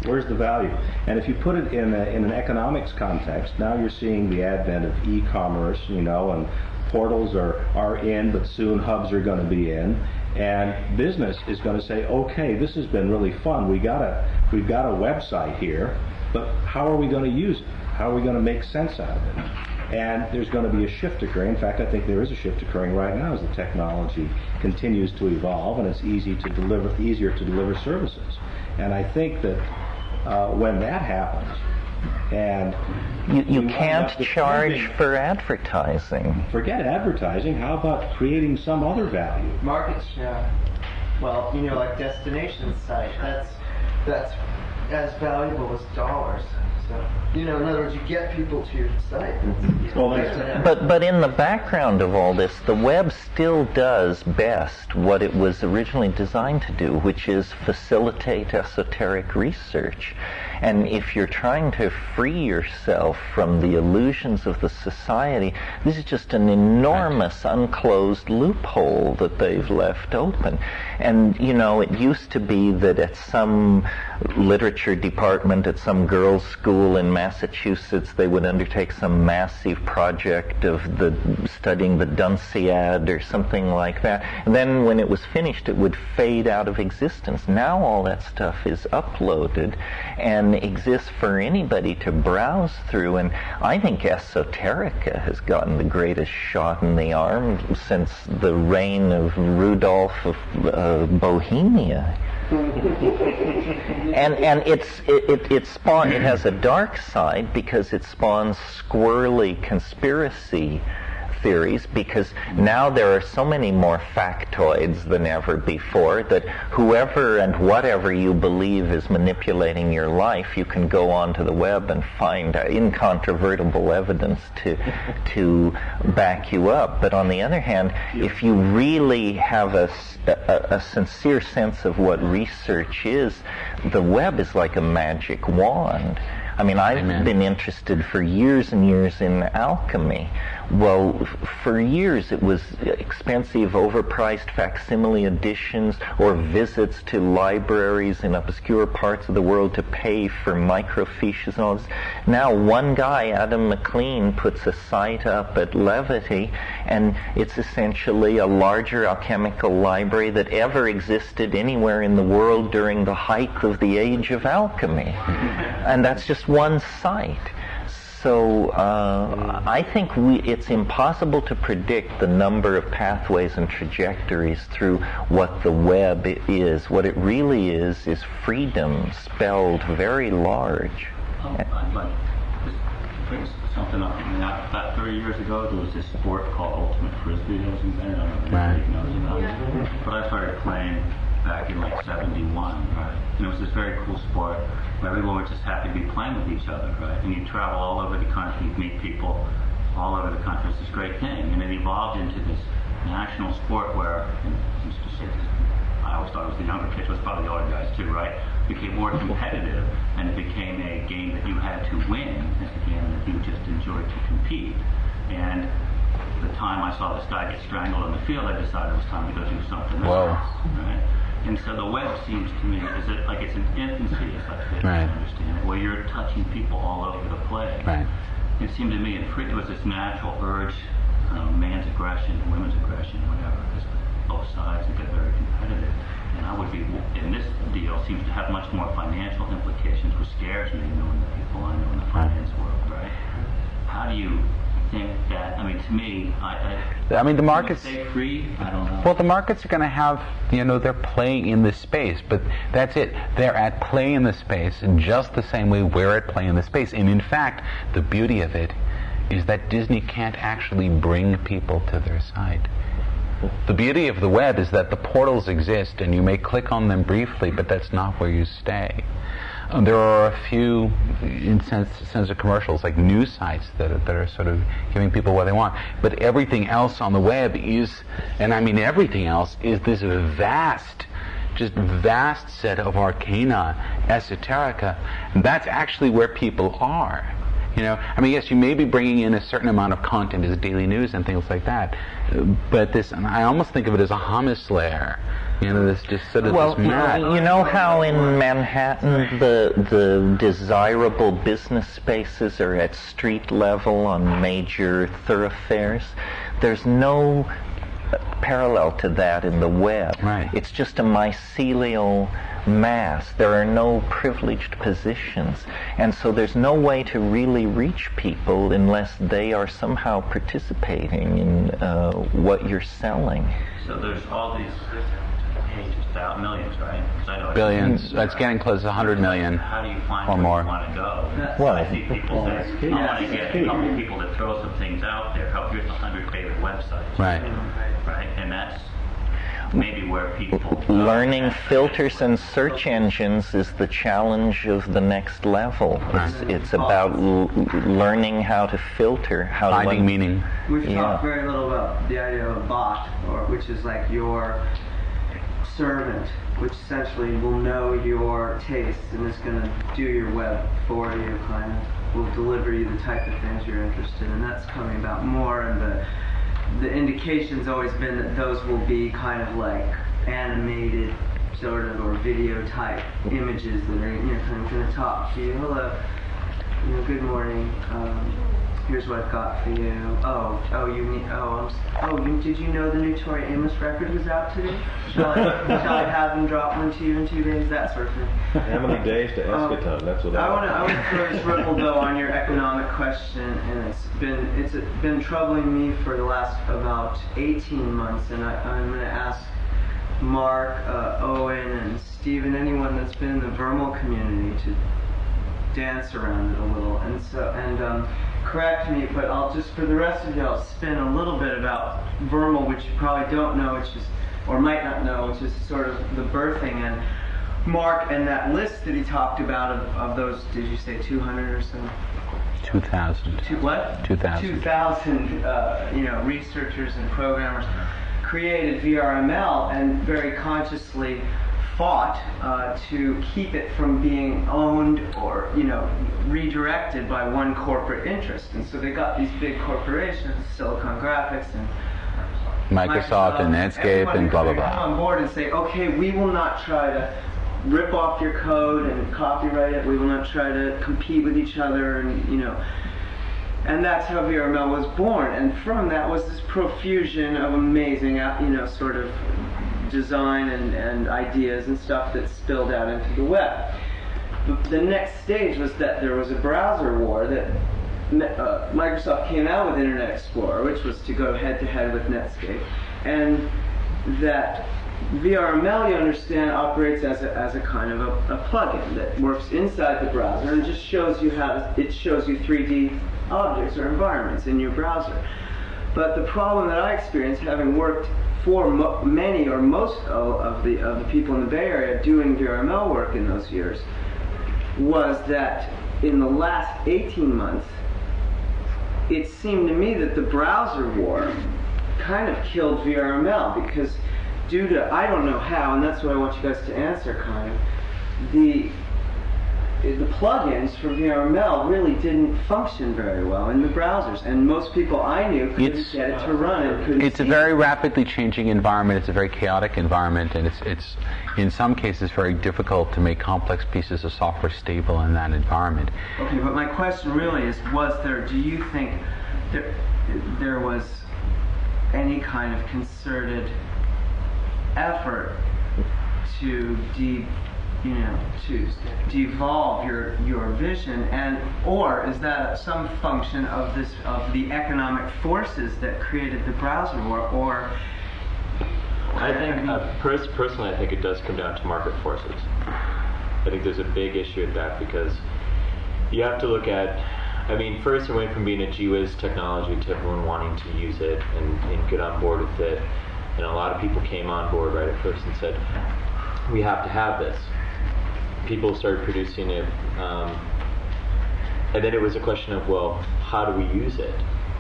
Where's the value? And if you put it in an economics context, now you're seeing the advent of e-commerce, and portals are in, but soon hubs are going to be in. And business is going to say, okay, this has been really fun. We've got a website here, but how are we going to use it? How are we going to make sense out of it? And there's going to be a shift occurring. In fact, I think there is a shift occurring right now as the technology continues to evolve, and it's easier to deliver services. And I think that when that happens, and you can't charge for advertising. Forget advertising. How about creating some other value? Markets, well, like destination site. That's as valuable as dollars. So, in other words, you get people to your site. But in the background of all this, the web still does best what it was originally designed to do, which is facilitate esoteric research. And if you're trying to free yourself from the illusions of the society, this is just an enormous unclosed loophole that they've left open. And, it used to be that at some literature department at some girls' school in Massachusetts, they would undertake some massive project of studying the Dunciad or something like that. And then when it was finished, it would fade out of existence. Now all that stuff is uploaded and exists for anybody to browse through. And I think esoterica has gotten the greatest shot in the arm since the reign of Rudolph of Bohemia. and it has a dark side because it spawns squirrely conspiracy theories, because now there are so many more factoids than ever before that whoever and whatever you believe is manipulating your life, you can go onto the web and find incontrovertible evidence to back you up. But on the other hand, if you really have a sincere sense of what research is, the web is like a magic wand. I mean, I've been interested for years and years in alchemy. Well, for years it was expensive, overpriced facsimile editions or visits to libraries in obscure parts of the world to pay for microfiches and all this. Now one guy, Adam McLean, puts a site up at Levity, and it's essentially a larger alchemical library that ever existed anywhere in the world during the height of the age of alchemy. And that's just one site. So I think it's impossible to predict the number of pathways and trajectories through what the web is. What it really is freedom spelled very large. I'd like to bring something up. I mean, about 30 years ago, there was this sport called Ultimate Frisbee that was invented. I don't know if anybody knows about it. But I started playing back in like 71, right? And it was this very cool sport where everyone was just happy to be playing with each other, right? And you travel all over the country, meet people all over the country. It's this great thing. And it evolved into this national sport where, I always thought it was the younger kids, it was probably the older guys too, right? It became more competitive, and it became a game that you had to win, and a game that you just enjoyed to compete. And the time I saw this guy get strangled on the field, I decided it was time to go do something else, right? And so the web seems to me, it's an infancy, as I understand it, where you're touching people all over the place. Right. It seemed to me it was this natural urge, man's aggression, women's aggression, whatever, because both sides get very competitive. And I would be, in this deal, seems to have much more financial implications, which scares me, knowing the people I know in the finance world, right? How do you think that, I mean, to me, I mean, the markets. Stay free? I don't know. Well, the markets are going to have, they're playing in this space, but that's it. They're at play in the space in just the same way we're at play in the space. And in fact, the beauty of it is that Disney can't actually bring people to their site. The beauty of the web is that the portals exist, and you may click on them briefly, but that's not where you stay. There are a few, in sense of commercials, like news sites that are sort of giving people what they want. But everything else on the web is, and I mean everything else, is this vast set of arcana, esoterica. And that's actually where people are. I mean, yes, you may be bringing in a certain amount of content as daily news and things like that, but I almost think of it as a hummus layer. This just sort of this mat. You know how in Manhattan the desirable business spaces are at street level on major thoroughfares? There's no parallel to that in the web. Right. It's just a mycelial mass. There are no privileged positions, and so there's no way to really reach people unless they are somehow participating in what you're selling. So there's all these pages, millions, right? Billions. That's getting close to 100 million. How do you find or where more. You want to go? Well, I see people say, I want to get a couple people to throw some things out there. Here's 100 favorite websites. Right. Right, and that's maybe where people... Learning filters and search engines is the challenge of the next level. It's about learning how to filter, how to... Finding meaning. We've talked very little about the idea of a bot, which is like your servant, which essentially will know your tastes and is going to do your web for you, kind of, will deliver you the type of things you're interested in. That's coming about more, and the indication's always been that those will be kind of like animated sort of or video type images that are kind of going to talk to you. Hello, good morning. Here's what I've got for you. Did you know the new Tori Amos record was out today? Shall I have them drop one to you in 2 days? That sort of thing. How many days to Eschaton? That's what I want to throw this ripple though on your economic question, and it's been troubling me for the last about 18 months, and I'm going to ask Mark, Owen, and Stephen, anyone that's been in the Vermal community, to dance around it a little. And correct me, but I'll just, for the rest of you, I'll spin a little bit about Vermal, which you probably don't know, which is, or might not know, which is sort of the birthing. And Mark, and that list that he talked about of those, did you say 200 or so? 2,000. What? 2,000. 2,000, researchers and programmers created VRML and very consciously fought to keep it from being owned or, redirected by one corporate interest. And so they got these big corporations, Silicon Graphics and Microsoft and Netscape and blah, blah, blah. Come on board and say, okay, we will not try to rip off your code and copyright it. We will not try to compete with each other, and that's how VRML was born. And from that was this profusion of amazing, sort of design and ideas and stuff that spilled out into the web. The next stage was that there was a browser war that Microsoft came out with Internet Explorer, which was to go head-to-head with Netscape, and that VRML, you understand, operates as a kind of a plugin that works inside the browser and just shows you it shows you 3D objects or environments in your browser. But the problem that I experienced, having worked for many or most of the people in the Bay Area doing VRML work in those years, was that in the last 18 months, it seemed to me that the browser war kind of killed VRML, because due to, I don't know how, and that's what I want you guys to answer, kind of, the plugins for VRML really didn't function very well in the browsers, and most people I knew couldn't get it to run and couldn't It's a very rapidly changing environment. It's a very chaotic environment, and it's in some cases very difficult to make complex pieces of software stable in that environment. Okay, but my question really is, do you think there was any kind of concerted effort to devolve your vision, or is that some function of the economic forces that created the browser war? Or I think personally, I think it does come down to market forces. I think there's a big issue with that, because you have to look at, first it went from being a gee-whiz technology to everyone wanting to use it and get on board with it. And a lot of people came on board right at first and said, we have to have this. People started producing it. And then it was a question of, well, how do we use it?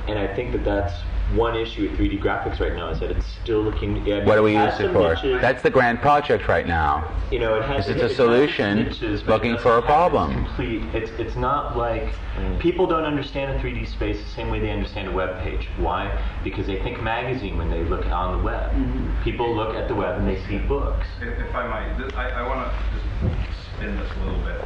And I think that's one issue with 3D graphics right now, is that it's still looking... What do we use it for? That's the grand project right now. It has it's a solution looking for a problem. It's not like... People don't understand a 3D space the same way they understand a web page. Why? Because they think magazine when they look on the web. Mm-hmm. People look at the web and they see books. If I might, I want to just spin this a little bit.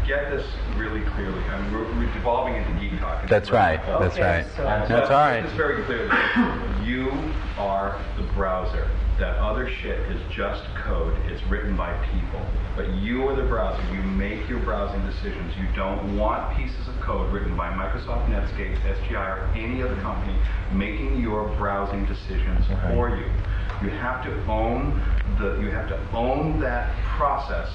Get this really clearly. We're devolving into geek talk. That's right. That's right. That's all right. It's very clear that you are the browser. That other shit is just code. It's written by people. But you are the browser. You make your browsing decisions. You don't want pieces of code written by Microsoft, Netscape, SGI, or any other company making your browsing decisions for you. You have to own that process,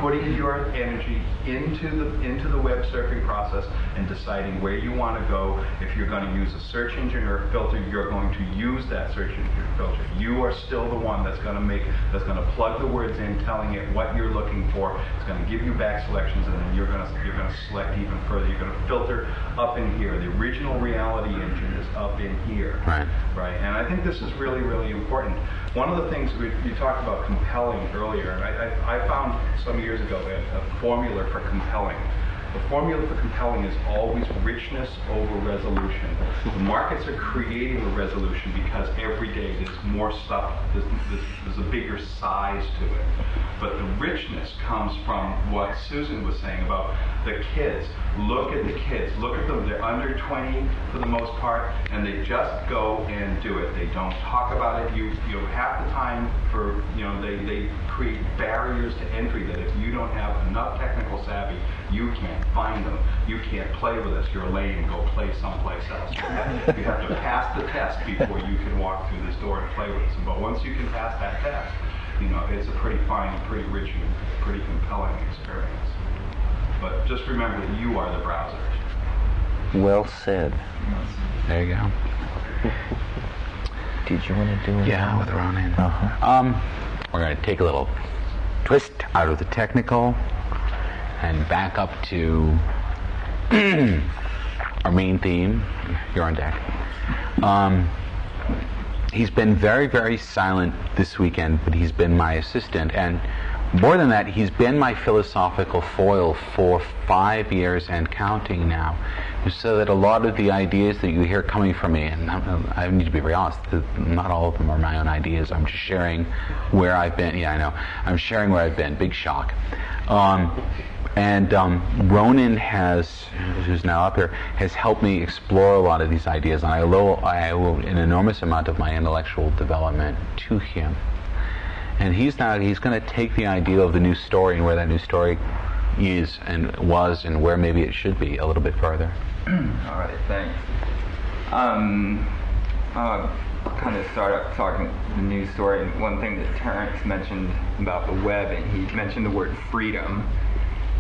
putting your energy into the web surfing process and deciding where you want to go. If you're going to use a search engine or a filter, you're going to use that search engine or filter. You are still the one that's going to plug the words in, telling it what you're looking for. It's going to give you back selections, and then you're going to select even further. You're going to filter up in here. The original reality engine is up in here. Right. And I think this is really, really important. One of the things you talked about compelling earlier, and I found some years ago a formula for compelling. The formula for compelling is always richness over resolution. The markets are creating a resolution because every day there's more stuff, there's a bigger size to it. But the richness comes from what Susan was saying about the kids. Look at the kids. Look at them. They're under 20 for the most part, and they just go and do it. They don't talk about it. You half the time they create barriers to entry that if you don't have enough technical savvy, you can't find them. You can't play with us. You're lame. Go play someplace else. You have to pass the test before you can walk through this door and play with us. But once you can pass that test, it's a pretty fine, pretty rich, and pretty compelling experience. But just remember that you are the browser. Well said. There you go. Did you want to do it? Yeah, with Ronan. We're going to take a little twist out of the technical and back up to our main theme. You're on deck. He's been very, very silent this weekend, but he's been my assistant, and more than that, he's been my philosophical foil for 5 years and counting now. So that a lot of the ideas that you hear coming from me, and I need to be very honest, not all of them are my own ideas. I'm just sharing where I've been. Yeah, I know. I'm sharing where I've been. Big shock. Ronan who's now up here, has helped me explore a lot of these ideas, and I owe an enormous amount of my intellectual development to him. And he's going to take the idea of the new story and where that new story is and was and where maybe it should be a little bit further. All right, thanks. I'll kind of start up talking the news story. And one thing that Terence mentioned about the web, and he mentioned the word freedom.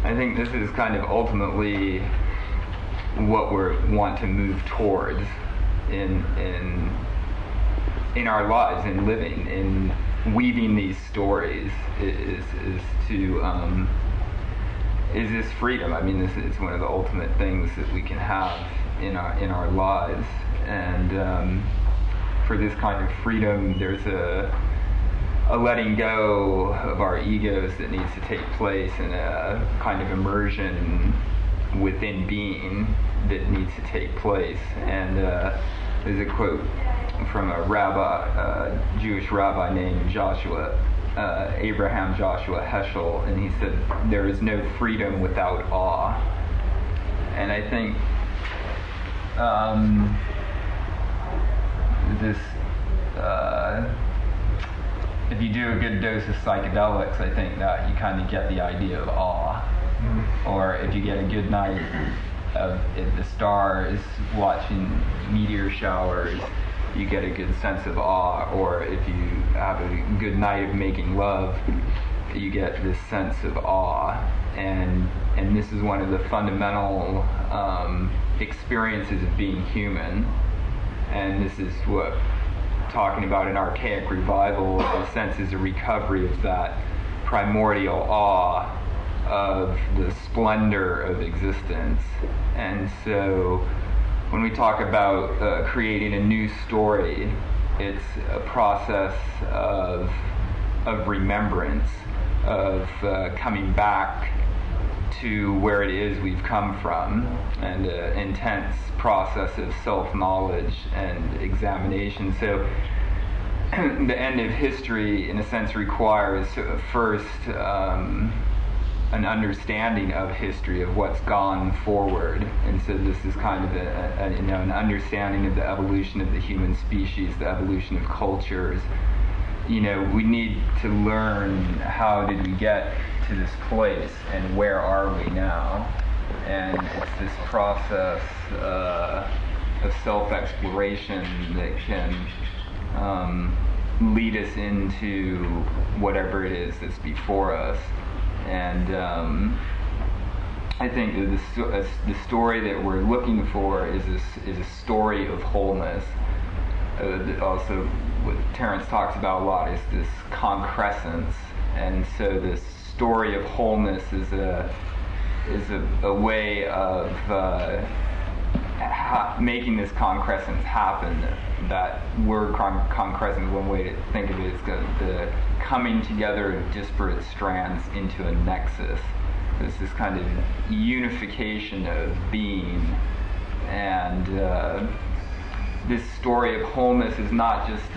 I think this is kind of ultimately what we want to move towards in our lives, in living, in weaving these stories, is this freedom. I mean, this is one of the ultimate things that we can have in our lives, and for this kind of freedom, there's a letting go of our egos that needs to take place, and a kind of immersion within being that needs to take place. And there's a quote from a Jewish rabbi named Abraham Joshua Heschel, and he said, "There is no freedom without awe." And I think if you do a good dose of psychedelics, I think that you kind of get the idea of awe. Or if you get a good night of the stars, watching meteor showers, you get a good sense of awe. Or if you have a good night of making love, you get this sense of awe. And this is one of the fundamental experiences of being human. And this is what talking about an archaic revival, in a sense, is a recovery of that primordial awe of the splendor of existence. And so when we talk about creating a new story, it's a process of remembrance, of coming back to where it is we've come from, and an intense process of self-knowledge and examination. So the end of history, in a sense, requires first an understanding of history, of what's gone forward. And so this is kind of an understanding of the evolution of the human species, the evolution of cultures. We need to learn, how did we get to this place and where are we now? And it's this process of self-exploration that can lead us into whatever it is that's before us. And I think that the story that we're looking for is a story of wholeness. Also, what Terence talks about a lot is this concrescence, and so this story of wholeness is a way of making this concrescence happen. That word concrescence, one way to think of it, is the coming together of disparate strands into a nexus. There's this kind of unification of being, and this story of wholeness is not just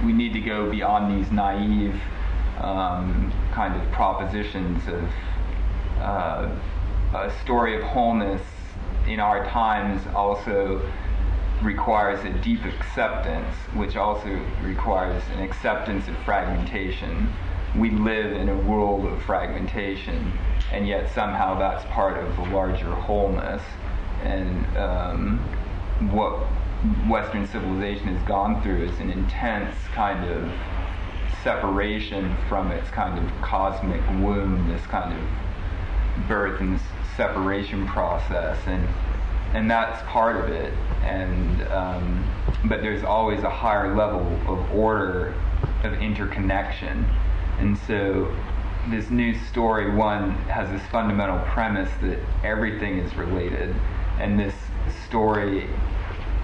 we need to go beyond these naive kind of propositions of a story of wholeness in our times also requires a deep acceptance, which also requires an acceptance of fragmentation. We live in a world of fragmentation, and yet somehow that's part of a larger wholeness. And what Western civilization has gone through is an intense kind of separation from its kind of cosmic womb, this kind of birth and separation process. And and that's part of it. And but there's always a higher level of order, of interconnection. And so this new story, one, has this fundamental premise that everything is related. And this story,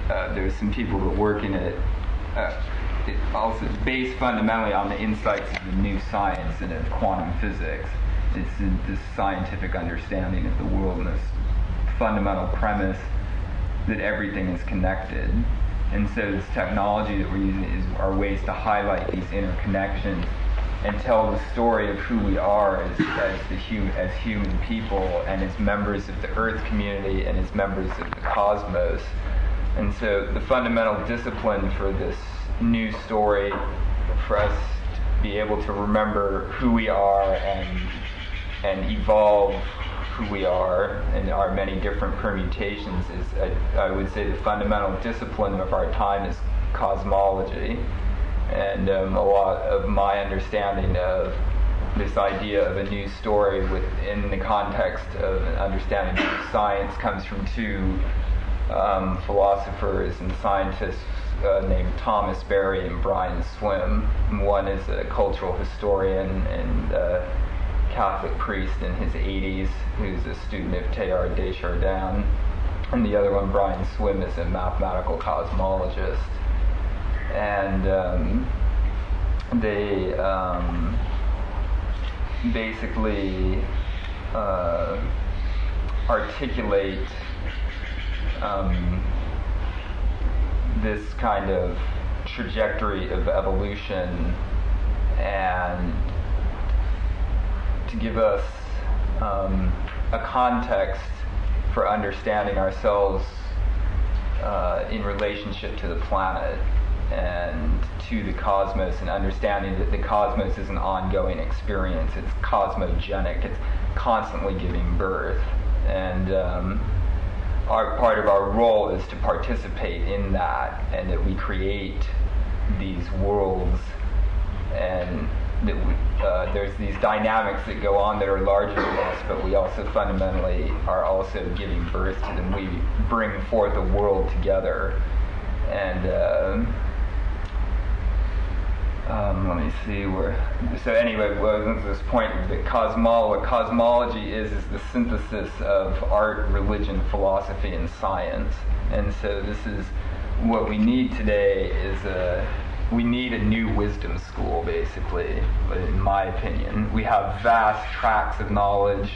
there's some people that work in it, it also is based fundamentally on the insights of the new science and of quantum physics. It's this scientific understanding of the world and this fundamental premise that everything is connected. And so this technology that we're using are ways to highlight these interconnections and tell the story of who we are as human people and as members of the Earth community and as members of the cosmos. And so the fundamental discipline for this new story, for us to be able to remember who we are and evolve who we are and our many different permutations, is, I would say, the fundamental discipline of our time is cosmology. And a lot of my understanding of this idea of a new story within the context of an understanding of science comes from two philosophers and scientists named Thomas Berry and Brian Swim. One is a cultural historian and Catholic priest in his 80s who's a student of Teilhard de Chardin, and the other one, Brian Swim, is a mathematical cosmologist. And they basically articulate this kind of trajectory of evolution and to give us a context for understanding ourselves in relationship to the planet and to the cosmos, and understanding that the cosmos is an ongoing experience. It's cosmogenic. It's constantly giving birth. And part of our role is to participate in that, and that we create these worlds, and that there's these dynamics that go on that are larger than us, but we also fundamentally are also giving birth to them. We bring forth a world together. And let me see where. So anyway, this point that cosmology is the synthesis of art, religion, philosophy, and science. And so this is what we need today. We need a new wisdom school, basically, in my opinion. We have vast tracts of knowledge.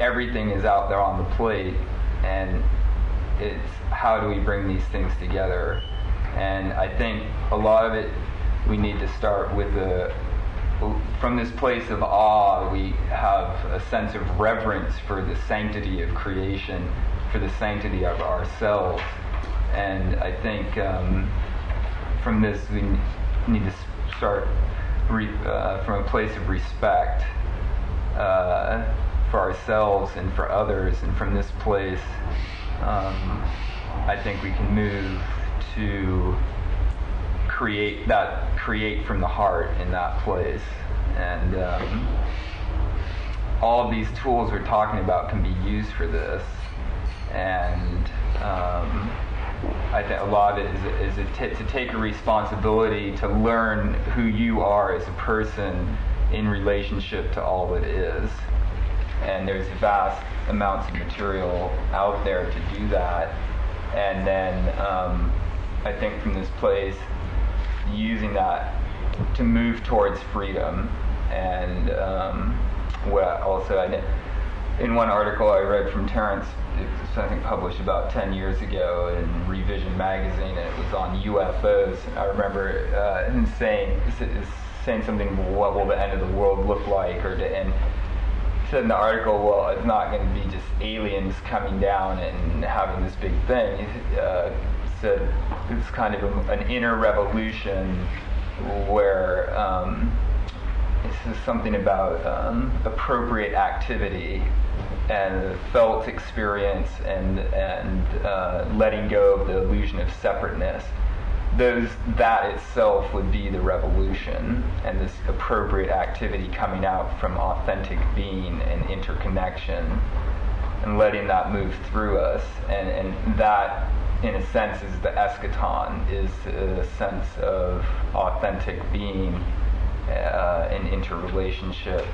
Everything is out there on the plate, and it's how do we bring these things together? And I think a lot of it, we need to start with from this place of awe. We have a sense of reverence for the sanctity of creation, for the sanctity of ourselves. And I think from this we need to start from a place of respect for ourselves and for others. And from this place, I think we can move to create from the heart in that place. And all of these tools we're talking about can be used for this. And I think a lot of it is to take a responsibility to learn who you are as a person in relationship to all that is. And there's vast amounts of material out there to do that. And then I think from this place, using that to move towards freedom. And in one article I read from Terence, it was, I think, published about 10 years ago in Revision magazine, and it was on UFOs. I remember him saying something, what will the end of the world look like? And he said in the article, well, it's not going to be just aliens coming down and having this big thing. He said it's kind of an inner revolution where this is something about appropriate activity and felt experience and letting go of the illusion of separateness. That itself would be the revolution, and this appropriate activity coming out from authentic being and interconnection. and letting that move through us, and that, in a sense, is the eschaton, is a sense of authentic being, an interrelationship,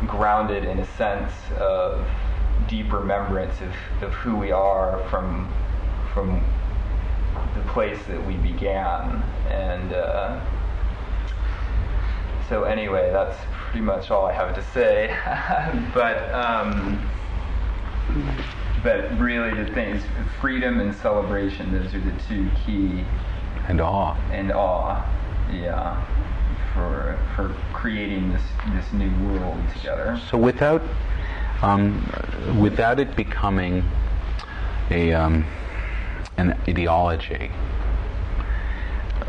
grounded in a sense of deep remembrance of who we are from the place that we began. And so anyway, that's pretty much all I have to say. But really the things, freedom and celebration, those are the two key. And awe. And awe, yeah, for creating this new world together. So without it becoming an ideology,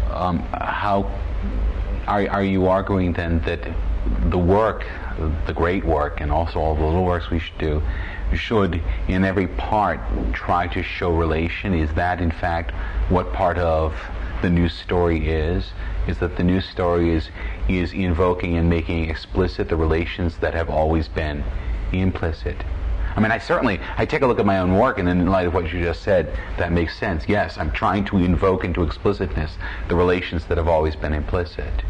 how are you arguing then that the work, the great work, and also all the little works we should do, should in every part try to show relation? Is that in fact what part of the new story is that the new story is invoking and making explicit the relations that have always been implicit? I mean, I take a look at my own work, and in light of what you just said, that makes sense. Yes, I'm trying to invoke into explicitness the relations that have always been implicit.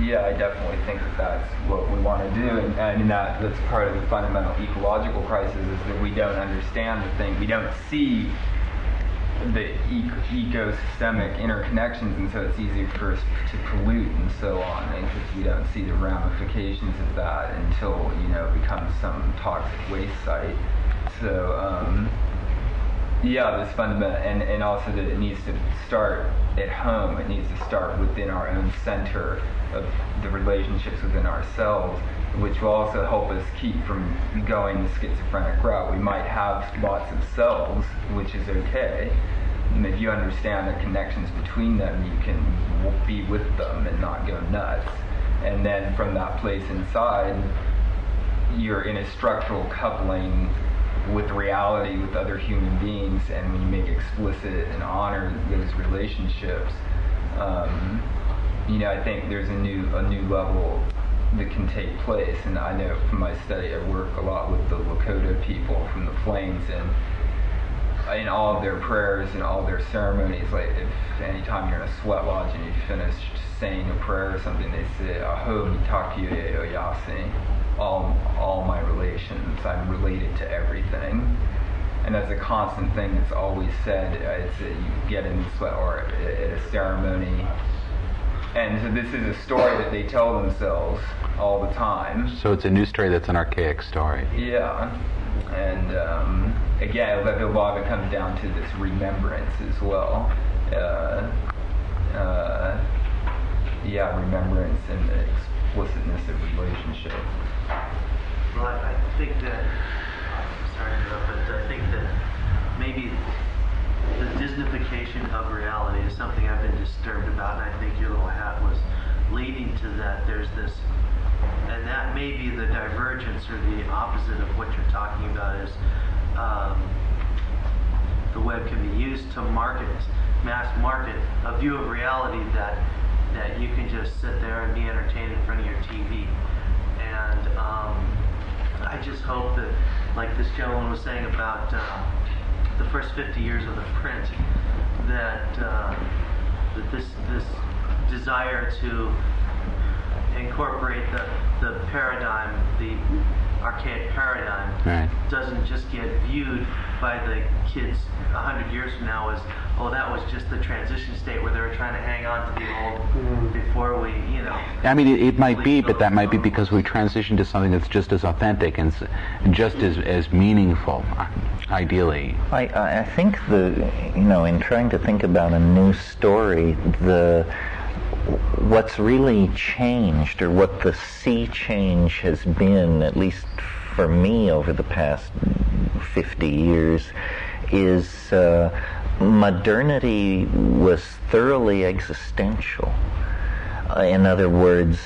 Yeah, I definitely think that's what we want to do, and that's part of the fundamental ecological crisis, is that we don't understand the thing. We don't see the ecosystemic interconnections, and so it's easy for us to pollute and so on, and because we don't see the ramifications of that until it becomes some toxic waste site. So yeah, this fundamental, and also that it needs to start at home. It needs to start within our own center of the relationships within ourselves, which will also help us keep from going the schizophrenic route. We might have lots of selves, which is okay. And if you understand the connections between them, you can be with them and not go nuts. And then from that place inside, you're in a structural coupling with reality, with other human beings, and when you make explicit and honor those relationships, I think there's a new level that can take place. And I know from my study, I work a lot with the Lakota people from the Plains, and in all of their prayers and all their ceremonies, like if anytime you're in a sweat lodge and you finish saying a prayer or something, they say, "Aho mitaku e oyase," all my relations, I'm related to everything. And that's a constant thing that's always said. It's you get in the sweat or at a ceremony. And so this is a story that they tell themselves all the time. So it's a new story that's an archaic story. Yeah. And again, a lot of it comes down to this remembrance as well. Remembrance and the explicitness of relationship. Well, I think that, sorry to interrupt, but I think that maybe the Disneyfication of reality is something I've been disturbed about, and I think your little hat was leading to that. There's this, and that may be the divergence or the opposite of what you're talking about, is the web can be used to mass market a view of reality that you can just sit there and be entertained in front of your TV. And I just hope that, like this gentleman was saying about the first 50 years of the print, that this desire to incorporate the paradigm, the archaic paradigm, right, doesn't just get viewed by the kids 100 years from now as, oh, that was just the transition state where they were trying to hang on to the old before we, I mean, it might be, but that might be because we transitioned to something that's just as authentic and just as meaningful, ideally. I think in trying to think about a new story, what's really changed, or what the sea change has been, at least for me over the past 50 years, is modernity was thoroughly existential. In other words,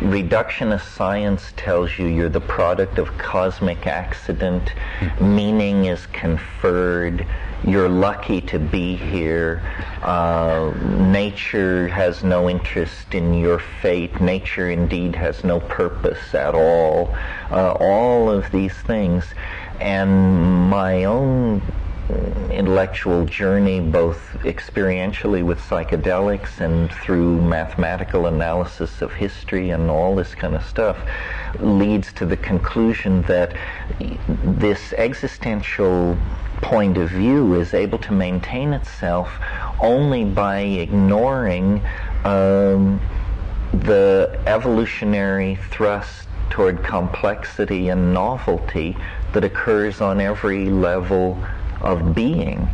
reductionist science tells you you're the product of cosmic accident, meaning is conferred, you're lucky to be here. Nature has no interest in your fate. Nature indeed has no purpose at all. All of these things. And my own intellectual journey, both experientially with psychedelics and through mathematical analysis of history and all this kind of stuff, leads to the conclusion that this existential point of view is able to maintain itself only by ignoring the evolutionary thrust toward complexity and novelty that occurs on every level of being.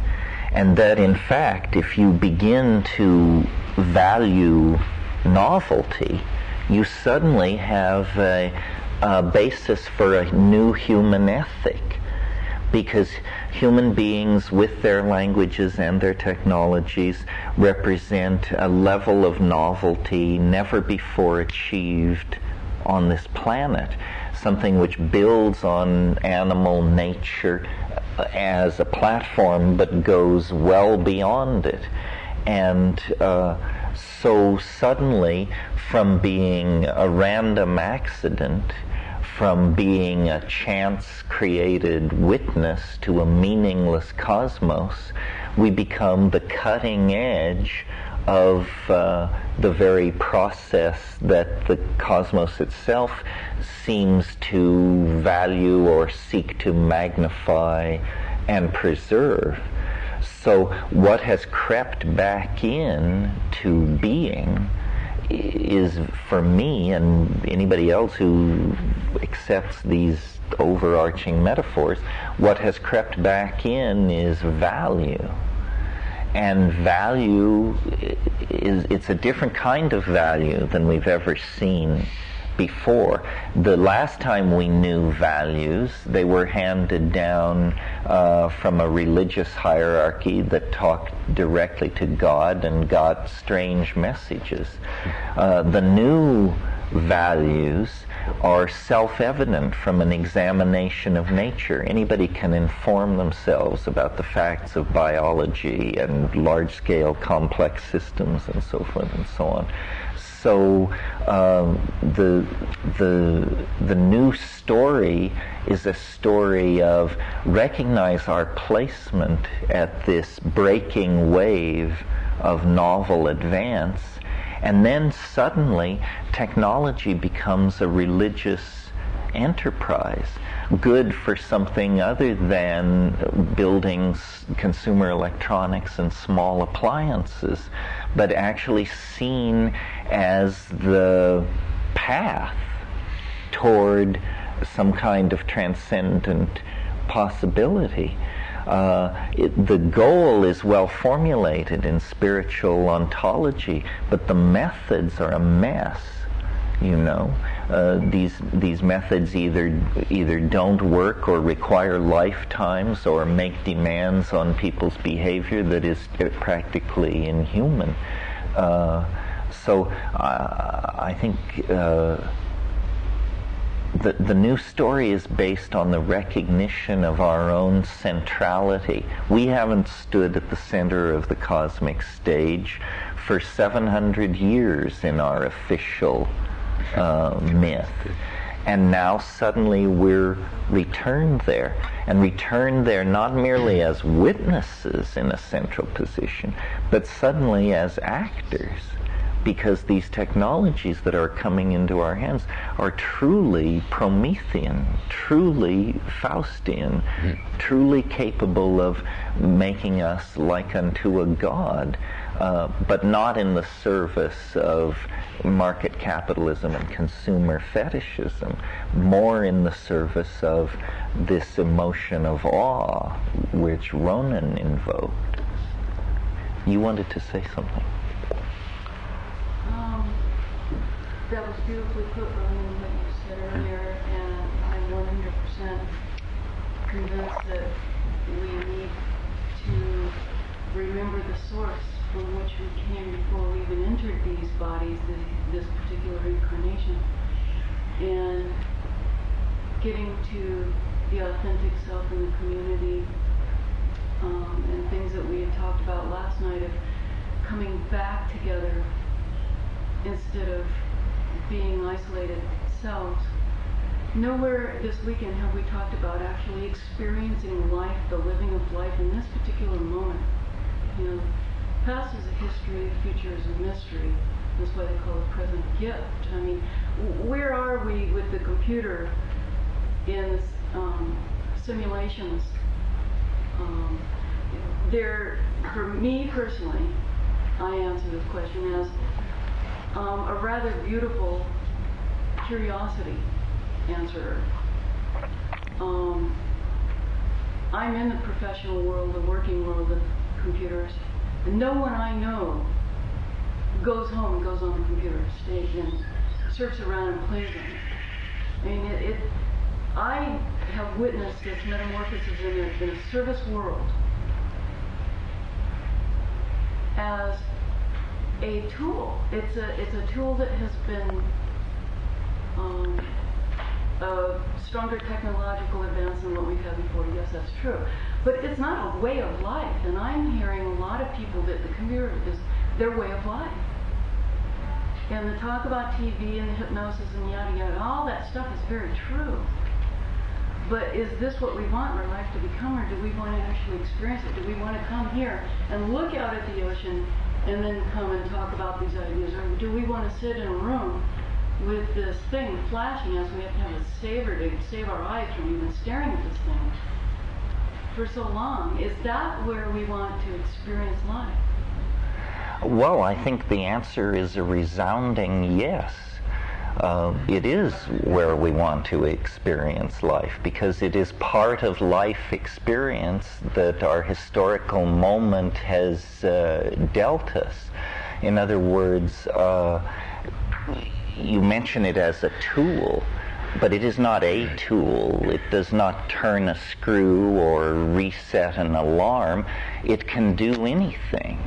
And that in fact, if you begin to value novelty, you suddenly have a basis for a new human ethic, because human beings with their languages and their technologies represent a level of novelty never before achieved on this planet, something which builds on animal nature as a platform but goes well beyond it. And so suddenly, from being a random accident, from being a chance-created witness to a meaningless cosmos, we become the cutting edge of the very process that the cosmos itself seems to value or seek to magnify and preserve. So what has crept back in to being is, for me and anybody else who accepts these overarching metaphors, what has crept back in is value. And value it's a different kind of value than we've ever seen before. The last time we knew values, they were handed down from a religious hierarchy that talked directly to God and got strange messages. The new values are self-evident from an examination of nature. Anybody can inform themselves about the facts of biology and large-scale complex systems and so forth and so on. So the new story is a story of recognize our placement at this breaking wave of novel advance, and then suddenly technology becomes a religious enterprise, good for something other than building consumer electronics and small appliances, but actually seen as the path toward some kind of transcendent possibility. The goal is well formulated in spiritual ontology, but the methods are a mess. You know, these methods either don't work or require lifetimes or make demands on people's behavior that is practically inhuman. So I think the new story is based on the recognition of our own centrality. We haven't stood at the center of the cosmic stage for 700 years in our official myth. And now suddenly we're returned there. And returned there not merely as witnesses in a central position, but suddenly as actors. Because these technologies that are coming into our hands are truly Promethean, truly Faustian, truly capable of making us like unto a god, but not in the service of market capitalism and consumer fetishism, more in the service of this emotion of awe which Ronan invoked. You wanted to say something? That was beautifully put, Ronan, what you said earlier, and I'm 100% convinced that we need to remember the source from which we came before we even entered these bodies, this particular incarnation, and getting to the authentic self in the community and things that we had talked about last night of coming back together instead of being isolated selves. Nowhere this weekend have we talked about actually experiencing life, the living of life in this particular moment. You know, past is a history, the future is a mystery. That's why they call it present gift. I mean, where are we with the computer in simulations? For me personally, I answer this question as a rather beautiful curiosity answerer. I'm in the professional world, the working world of computers, and no one I know goes home and goes on the computer, stays and surfs around and plays on it. I mean, I have witnessed this metamorphosis in a service world as a tool. It's a tool that has been a stronger technological advance than what we've had before. Yes, that's true. But it's not a way of life, and I'm hearing a lot of people that the computer is their way of life. And the talk about TV and the hypnosis and yada yada, all that stuff is very true. But is this what we want our life to become, or do we want to actually experience it? Do we want to come here and look out at the ocean and then come and talk about these ideas? Or do we want to sit in a room with this thing flashing us? We have to have a saver to save our eyes from even staring at this thing for so long. Is that where we want to experience life? Well, I think the answer is a resounding yes. It is where we want to experience life, because it is part of life experience that our historical moment has dealt us. In other words, you mention it as a tool, but it is not a tool. It does not turn a screw or reset an alarm. It can do anything.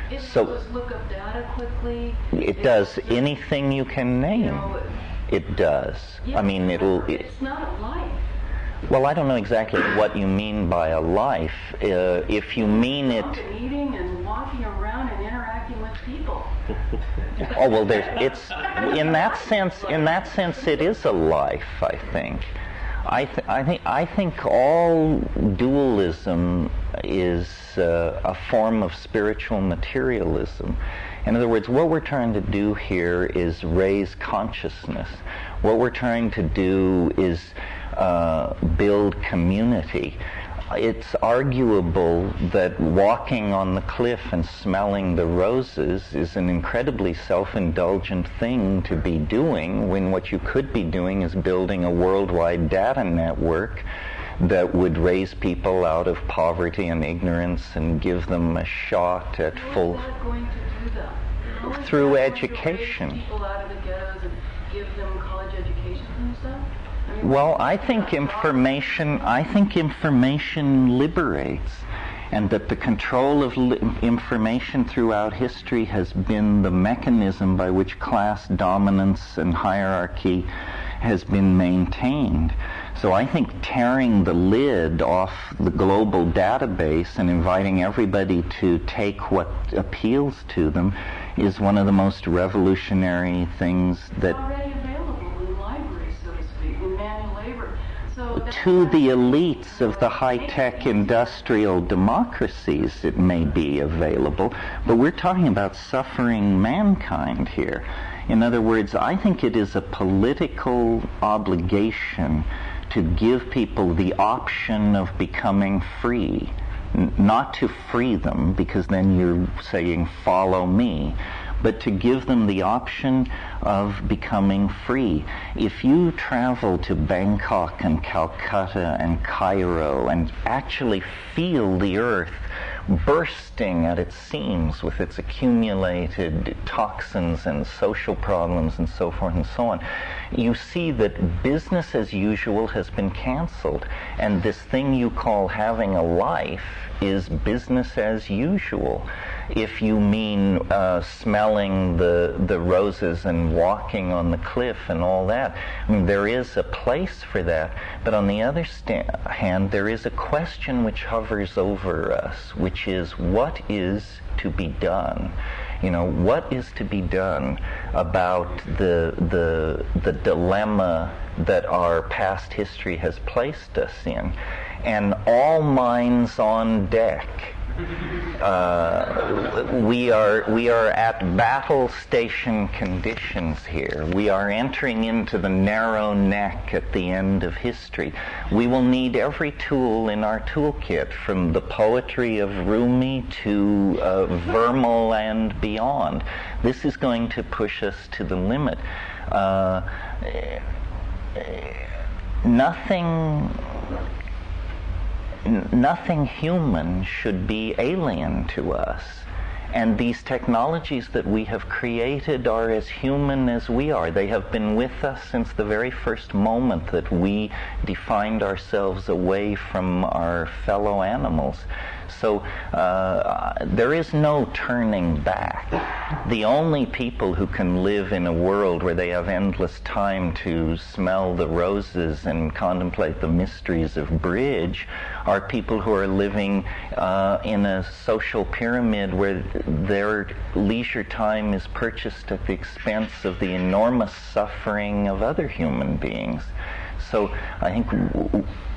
It does look up data quickly. It does anything you can name. You know, it does. Yeah, I mean, it's not a life. Well, I don't know exactly what you mean by a life. If you mean it, eating and walking around and interacting with people. Oh well, it's in that sense. In that sense, it is a life. I think. I think all dualism is a form of spiritual materialism. In other words, what we're trying to do here is raise consciousness. What we're trying to do is build community. It's arguable that walking on the cliff and smelling the roses is an incredibly self-indulgent thing to be doing, when what you could be doing is building a worldwide data network that would raise people out of poverty and ignorance and give them a shot at full... How is that going to do that? How is through that education. Going to raise people out of the ghettos and give them college education and stuff? Well, I think information liberates, and that the control of information throughout history has been the mechanism by which class dominance and hierarchy has been maintained. So I think tearing the lid off the global database and inviting everybody to take what appeals to them is one of the most revolutionary things that... Already available in libraries, so to speak, in manual labor. So to the elites of the high-tech industrial democracies, it may be available, but we're talking about suffering mankind here. In other words, I think it is a political obligation to give people the option of becoming free. Not to free them, because then you're saying, follow me, but to give them the option of becoming free. If you travel to Bangkok and Calcutta and Cairo and actually feel the earth bursting at its seams with its accumulated toxins and social problems and so forth and so on, you see that business as usual has been canceled, and this thing you call having a life is business as usual. if you mean smelling the roses and walking on the cliff and all that. I mean, there is a place for that. But on the other hand, there is a question which hovers over us, which is, what is to be done? You know, what is to be done about the dilemma that our past history has placed us in? And all minds on deck. We are at battle station conditions here. We are entering into the narrow neck at the end of history. We will need every tool in our toolkit, from the poetry of Rumi to Vermeer and beyond. This is going to push us to the limit. Nothing human should be alien to us. And these technologies that we have created are as human as we are. They have been with us since the very first moment that we defined ourselves away from our fellow animals. So there is no turning back. The only people who can live in a world where they have endless time to smell the roses and contemplate the mysteries of bridge are people who are living in a social pyramid where their leisure time is purchased at the expense of the enormous suffering of other human beings. So I think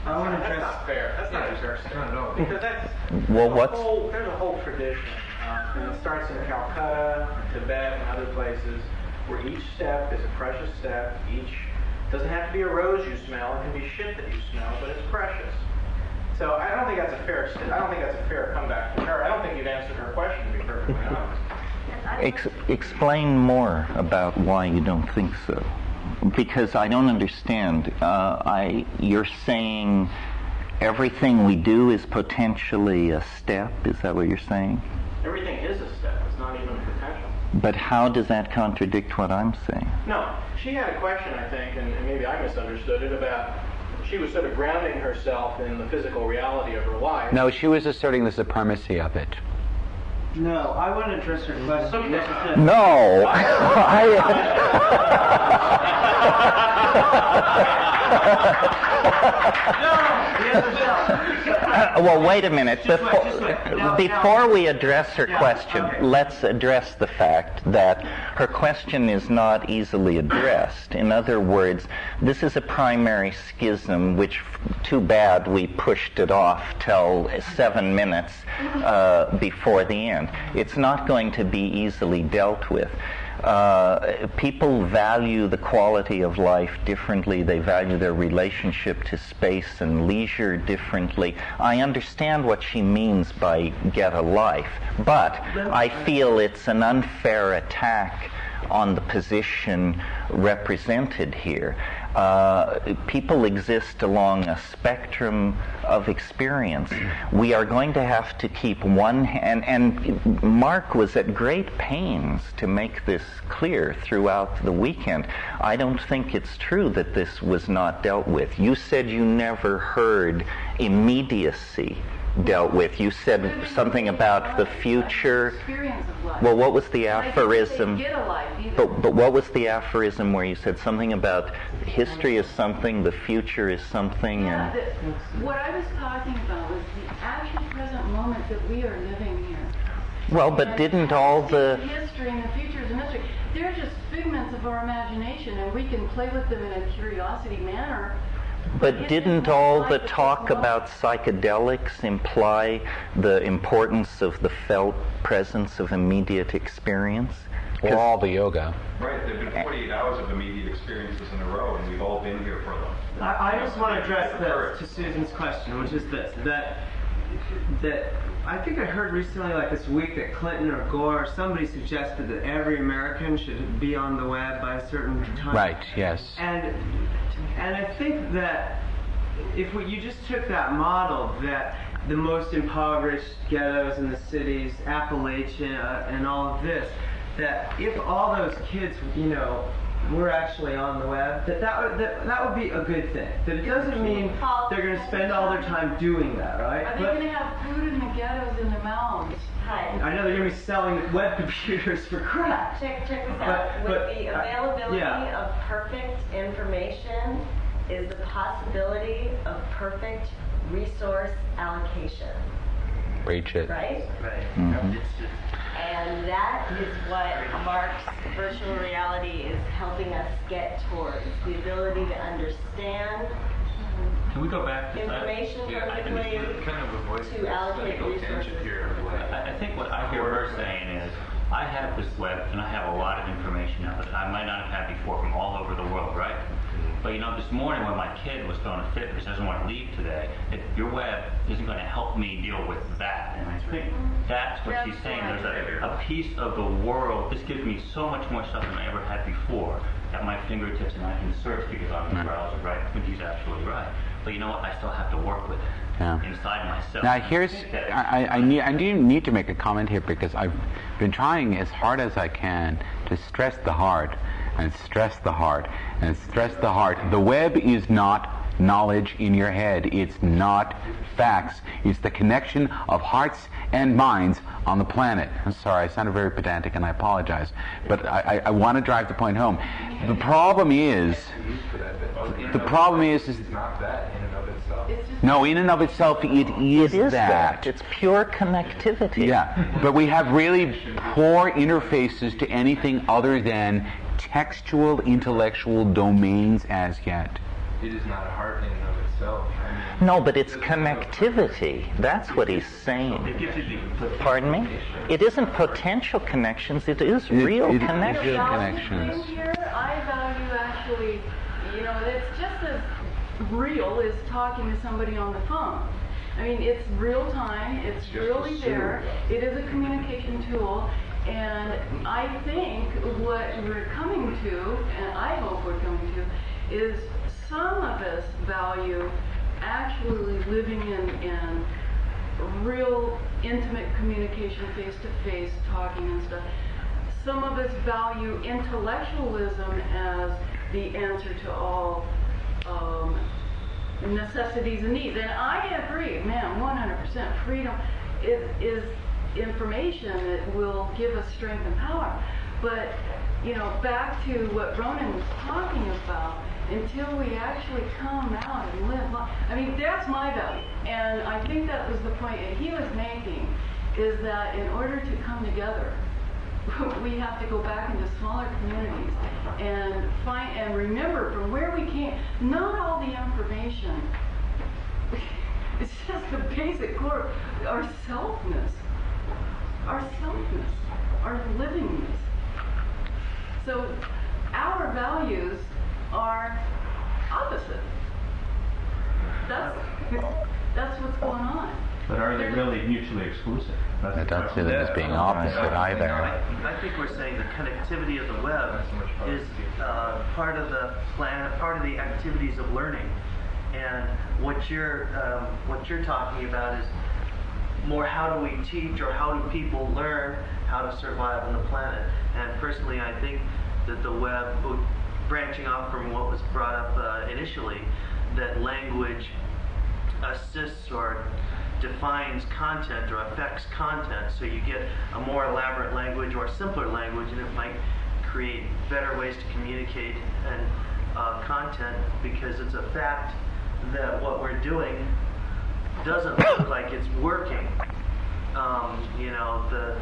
I want to address. That's not fair. That's not fair. No. Because that's there's a whole tradition. And it starts in Calcutta, Tibet, and other places where each step is a precious step. Each doesn't have to be a rose you smell. It can be shit that you smell, but it's precious. So I don't think that's a fair. I don't think that's a fair comeback from her. I don't think you've answered her question, to be perfectly honest. Explain more about why you don't think so. Because I don't understand. You're saying everything we do is potentially a step? Is that what you're saying? Everything is a step. It's not even a potential. But how does that contradict what I'm saying? No. She had a question, I think, and maybe I misunderstood it, about she was sort of grounding herself in the physical reality of her life. No, she was asserting the supremacy of it. No, I want to address her question. No! Well, wait a minute. Before we address her question, let's address the fact that her question is not easily addressed. In other words, this is a primary schism, which, too bad we pushed it off till 7 minutes before the end. It's not going to be easily dealt with. People value the quality of life differently. They value their relationship to space and leisure differently. I understand what she means by get a life, but I feel it's an unfair attack on the position represented here. People exist along a spectrum of experience. We are going to have to keep one hand, and Mark was at great pains to make this clear throughout the weekend. I don't think it's true that this was not dealt with. You said you never heard immediacy dealt with. You said something about the future. Well, what was the aphorism? But what was the aphorism where you said something about history is something, the future is something? Yeah, what I was talking about was the actual present moment that we are living here. Well, but didn't all the history and the future is a mystery. They're just figments of our imagination, and we can play with them in a curiosity manner. But didn't all the talk about psychedelics imply the importance of the felt presence of immediate experience? Or all the yoga. Right, there have been 48 hours of immediate experiences in a row, and we've all been here for them. I just want to address to Susan's question, which is this, that I think I heard recently, like this week, that Clinton or Gore or somebody suggested that every American should be on the web by a certain time. Right, yes. And I think that if you just took that model, that the most impoverished ghettos in the cities, Appalachia, and all of this, that if all those kids, were actually on the web, that would be a good thing. That it doesn't mean they're going to spend all their time doing that, right? Are they going to have food in the ghettos in their mouths? time. I know they're going to be selling web computers for crap. Check this out. With the availability yeah. of perfect information is the possibility of perfect resource allocation. Reach it. Right? Right. Mm-hmm. And that is what Mark's virtual reality is helping us get towards, the ability to understand Can we go back to information perfectly, kind of avoid to allocate resources. I think what I hear her saying is, I have this web and I have a lot of information now that I might not have had before from all over the world, right? But this morning when my kid was throwing a fit because he doesn't want to leave today, your web isn't going to help me deal with that. And I think that's what she's saying. There's a piece of the world. This gives me so much more stuff than I ever had before at my fingertips, and I can search because I'm in the browser, right? I think he's absolutely right. But you know what? I still have to work with it inside myself. Now here's, I do need to make a comment here because I've been trying as hard as I can to stress the heart and stress the heart and stress the heart. The web is not knowledge in your head. It's not facts. It's the connection of hearts and minds on the planet. I'm sorry, I sounded very pedantic and I apologize. But I want to drive the point home. The problem is it's not that in and of itself. No, in and of itself, it is that. It's pure connectivity. Yeah, but we have really poor interfaces to anything other than textual, intellectual domains as yet. It is not a heart in and of itself. No, but it's connectivity. That's what he's saying. Pardon me? It isn't potential connections. It is real connections. Here, I value actually, it's just as real as talking to somebody on the phone. I mean, it's real time. It's really there. It is a communication tool. And I think what we're coming to, and I hope we're coming to, is some of us value actually living in real intimate communication, face-to-face, talking and stuff. Some of us value intellectualism as the answer to all necessities and needs. And I agree, man, 100%. Freedom is information that will give us strength and power. But, back to what Ronan was talking about, until we actually come out and live life. I mean, that's my value. And I think that was the point that he was making, is that in order to come together, we have to go back into smaller communities and find and remember from where we came. Not all the information. It's just the basic core, our selfness, our livingness. So our values are opposite. That's what's going on. But are they really mutually exclusive? I don't see them as being opposite either. I think we're saying the connectivity of the web is part of the plan, part of the activities of learning. And what you're talking about is more how do we teach, or how do people learn how to survive on the planet. And personally, I think that the web, branching off from what was brought up initially, that language assists or defines content or affects content. So you get a more elaborate language or simpler language, and it might create better ways to communicate and content, because it's a fact that what we're doing doesn't look like it's working.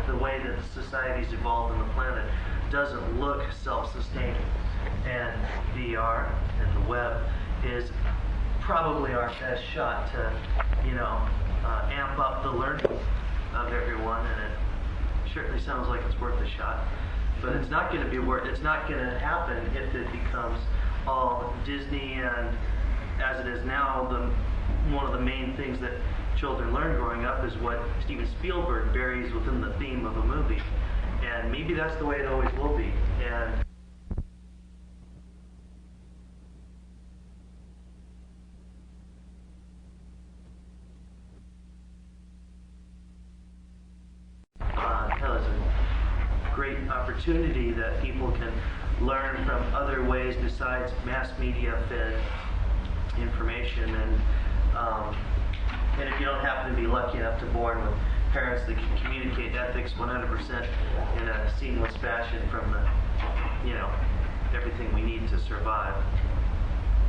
The way that society's evolved on the planet doesn't look self-sustaining. And VR and the web is probably our best shot to, amp up the learning of everyone, and it certainly sounds like it's worth a shot. But it's not going to be it's not going to happen if it becomes all Disney, and as it is now, one of the main things that children learn growing up is what Steven Spielberg buries within the theme of a movie. And maybe that's the way it always will be. And it's a great opportunity that people can learn from other ways besides mass media fed information. And if you don't happen to be lucky enough to be born with parents that can communicate ethics 100% in a seamless fashion from the, everything we need to survive.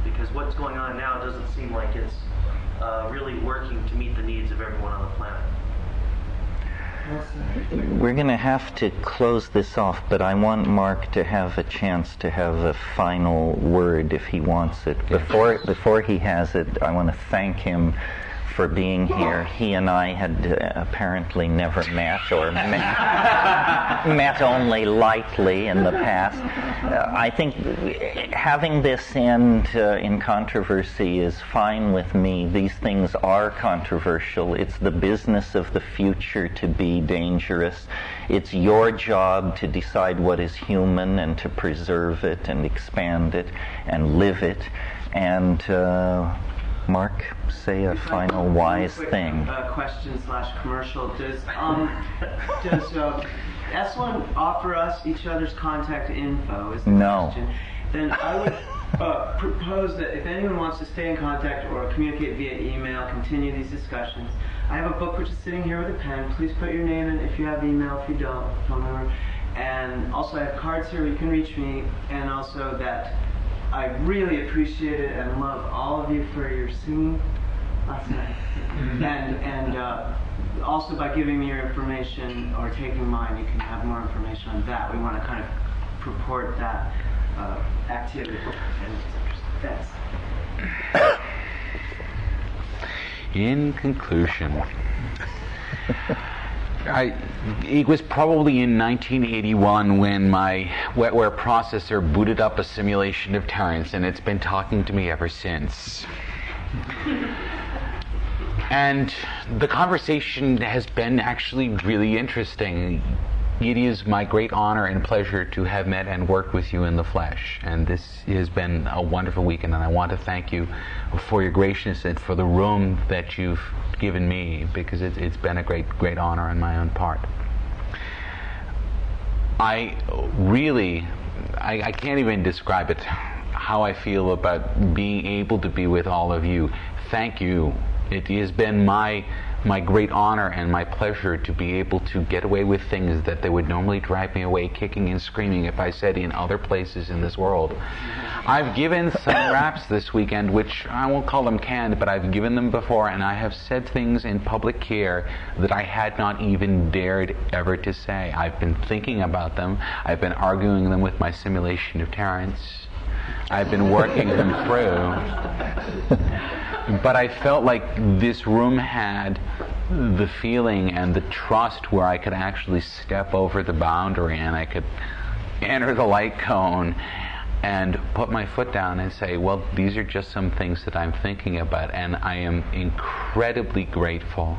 Because what's going on now doesn't seem like it's really working to meet the needs of everyone on the planet. We're going to have to close this off, but I want Mark to have a chance to have a final word if he wants it. Before he has it, I want to thank him for being here. He and I had apparently never met, or met only lightly in the past. I think having this end in controversy is fine with me. These things are controversial. It's the business of the future to be dangerous. It's your job to decide what is human and to preserve it and expand it and live it. And Mark, say a final wise thing. Question/commercial. Does Esalen offer us each other's contact info? Is the question. Then I would propose that if anyone wants to stay in contact or communicate via email, continue these discussions. I have a book which is sitting here with a pen. Please put your name in if you have email. If you don't, phone number. And also I have cards here where you can reach me. And also that I really appreciate it and love all of you for your singing last night. And also by giving me your information or taking mine, you can have more information on that. We want to kind of purport that activity. And thanks. In conclusion, it was probably in 1981 when my wetware processor booted up a simulation of Terence, and it's been talking to me ever since. And the conversation has been actually really interesting. It is my great honor and pleasure to have met and worked with you in the flesh. And this has been a wonderful weekend, and I want to thank you for your graciousness and for the room that you've given me, because it's been a great honor on my own part. I can't even describe it, how I feel about being able to be with all of you. Thank you. It has been my great honor and my pleasure to be able to get away with things that they would normally drive me away kicking and screaming if I said in other places in this world. I've given some raps this weekend, which I won't call them canned, but I've given them before, and I have said things in public here that I had not even dared ever to say. I've been thinking about them. I've been arguing them with my simulation of Terence. I've been working them through. But I felt like this room had the feeling and the trust where I could actually step over the boundary and I could enter the light cone and put my foot down and say, well, these are just some things that I'm thinking about, and I am incredibly grateful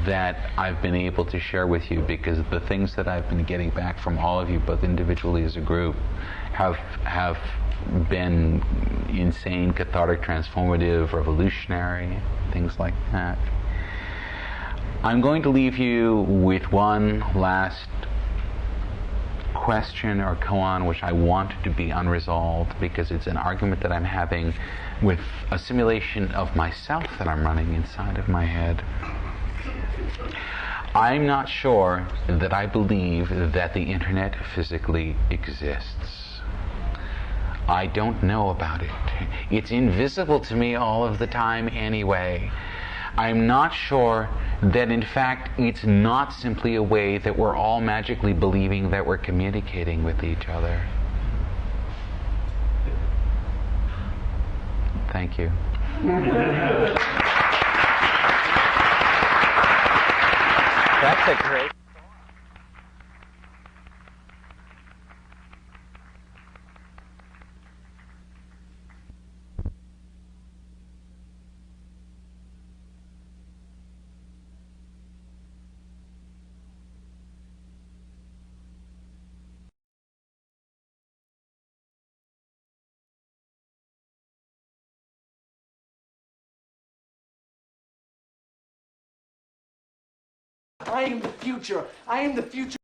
that I've been able to share with you, because the things that I've been getting back from all of you, both individually as a group, have been insane, cathartic, transformative, revolutionary, things like that. I'm going to leave you with one last question or koan which I want to be unresolved, because it's an argument that I'm having with a simulation of myself that I'm running inside of my head. I'm not sure that I believe that the internet physically exists. I don't know about it. It's invisible to me all of the time anyway. I'm not sure that in fact it's not simply a way that we're all magically believing that we're communicating with each other. Thank you. That's a great... I am the future. I am the future.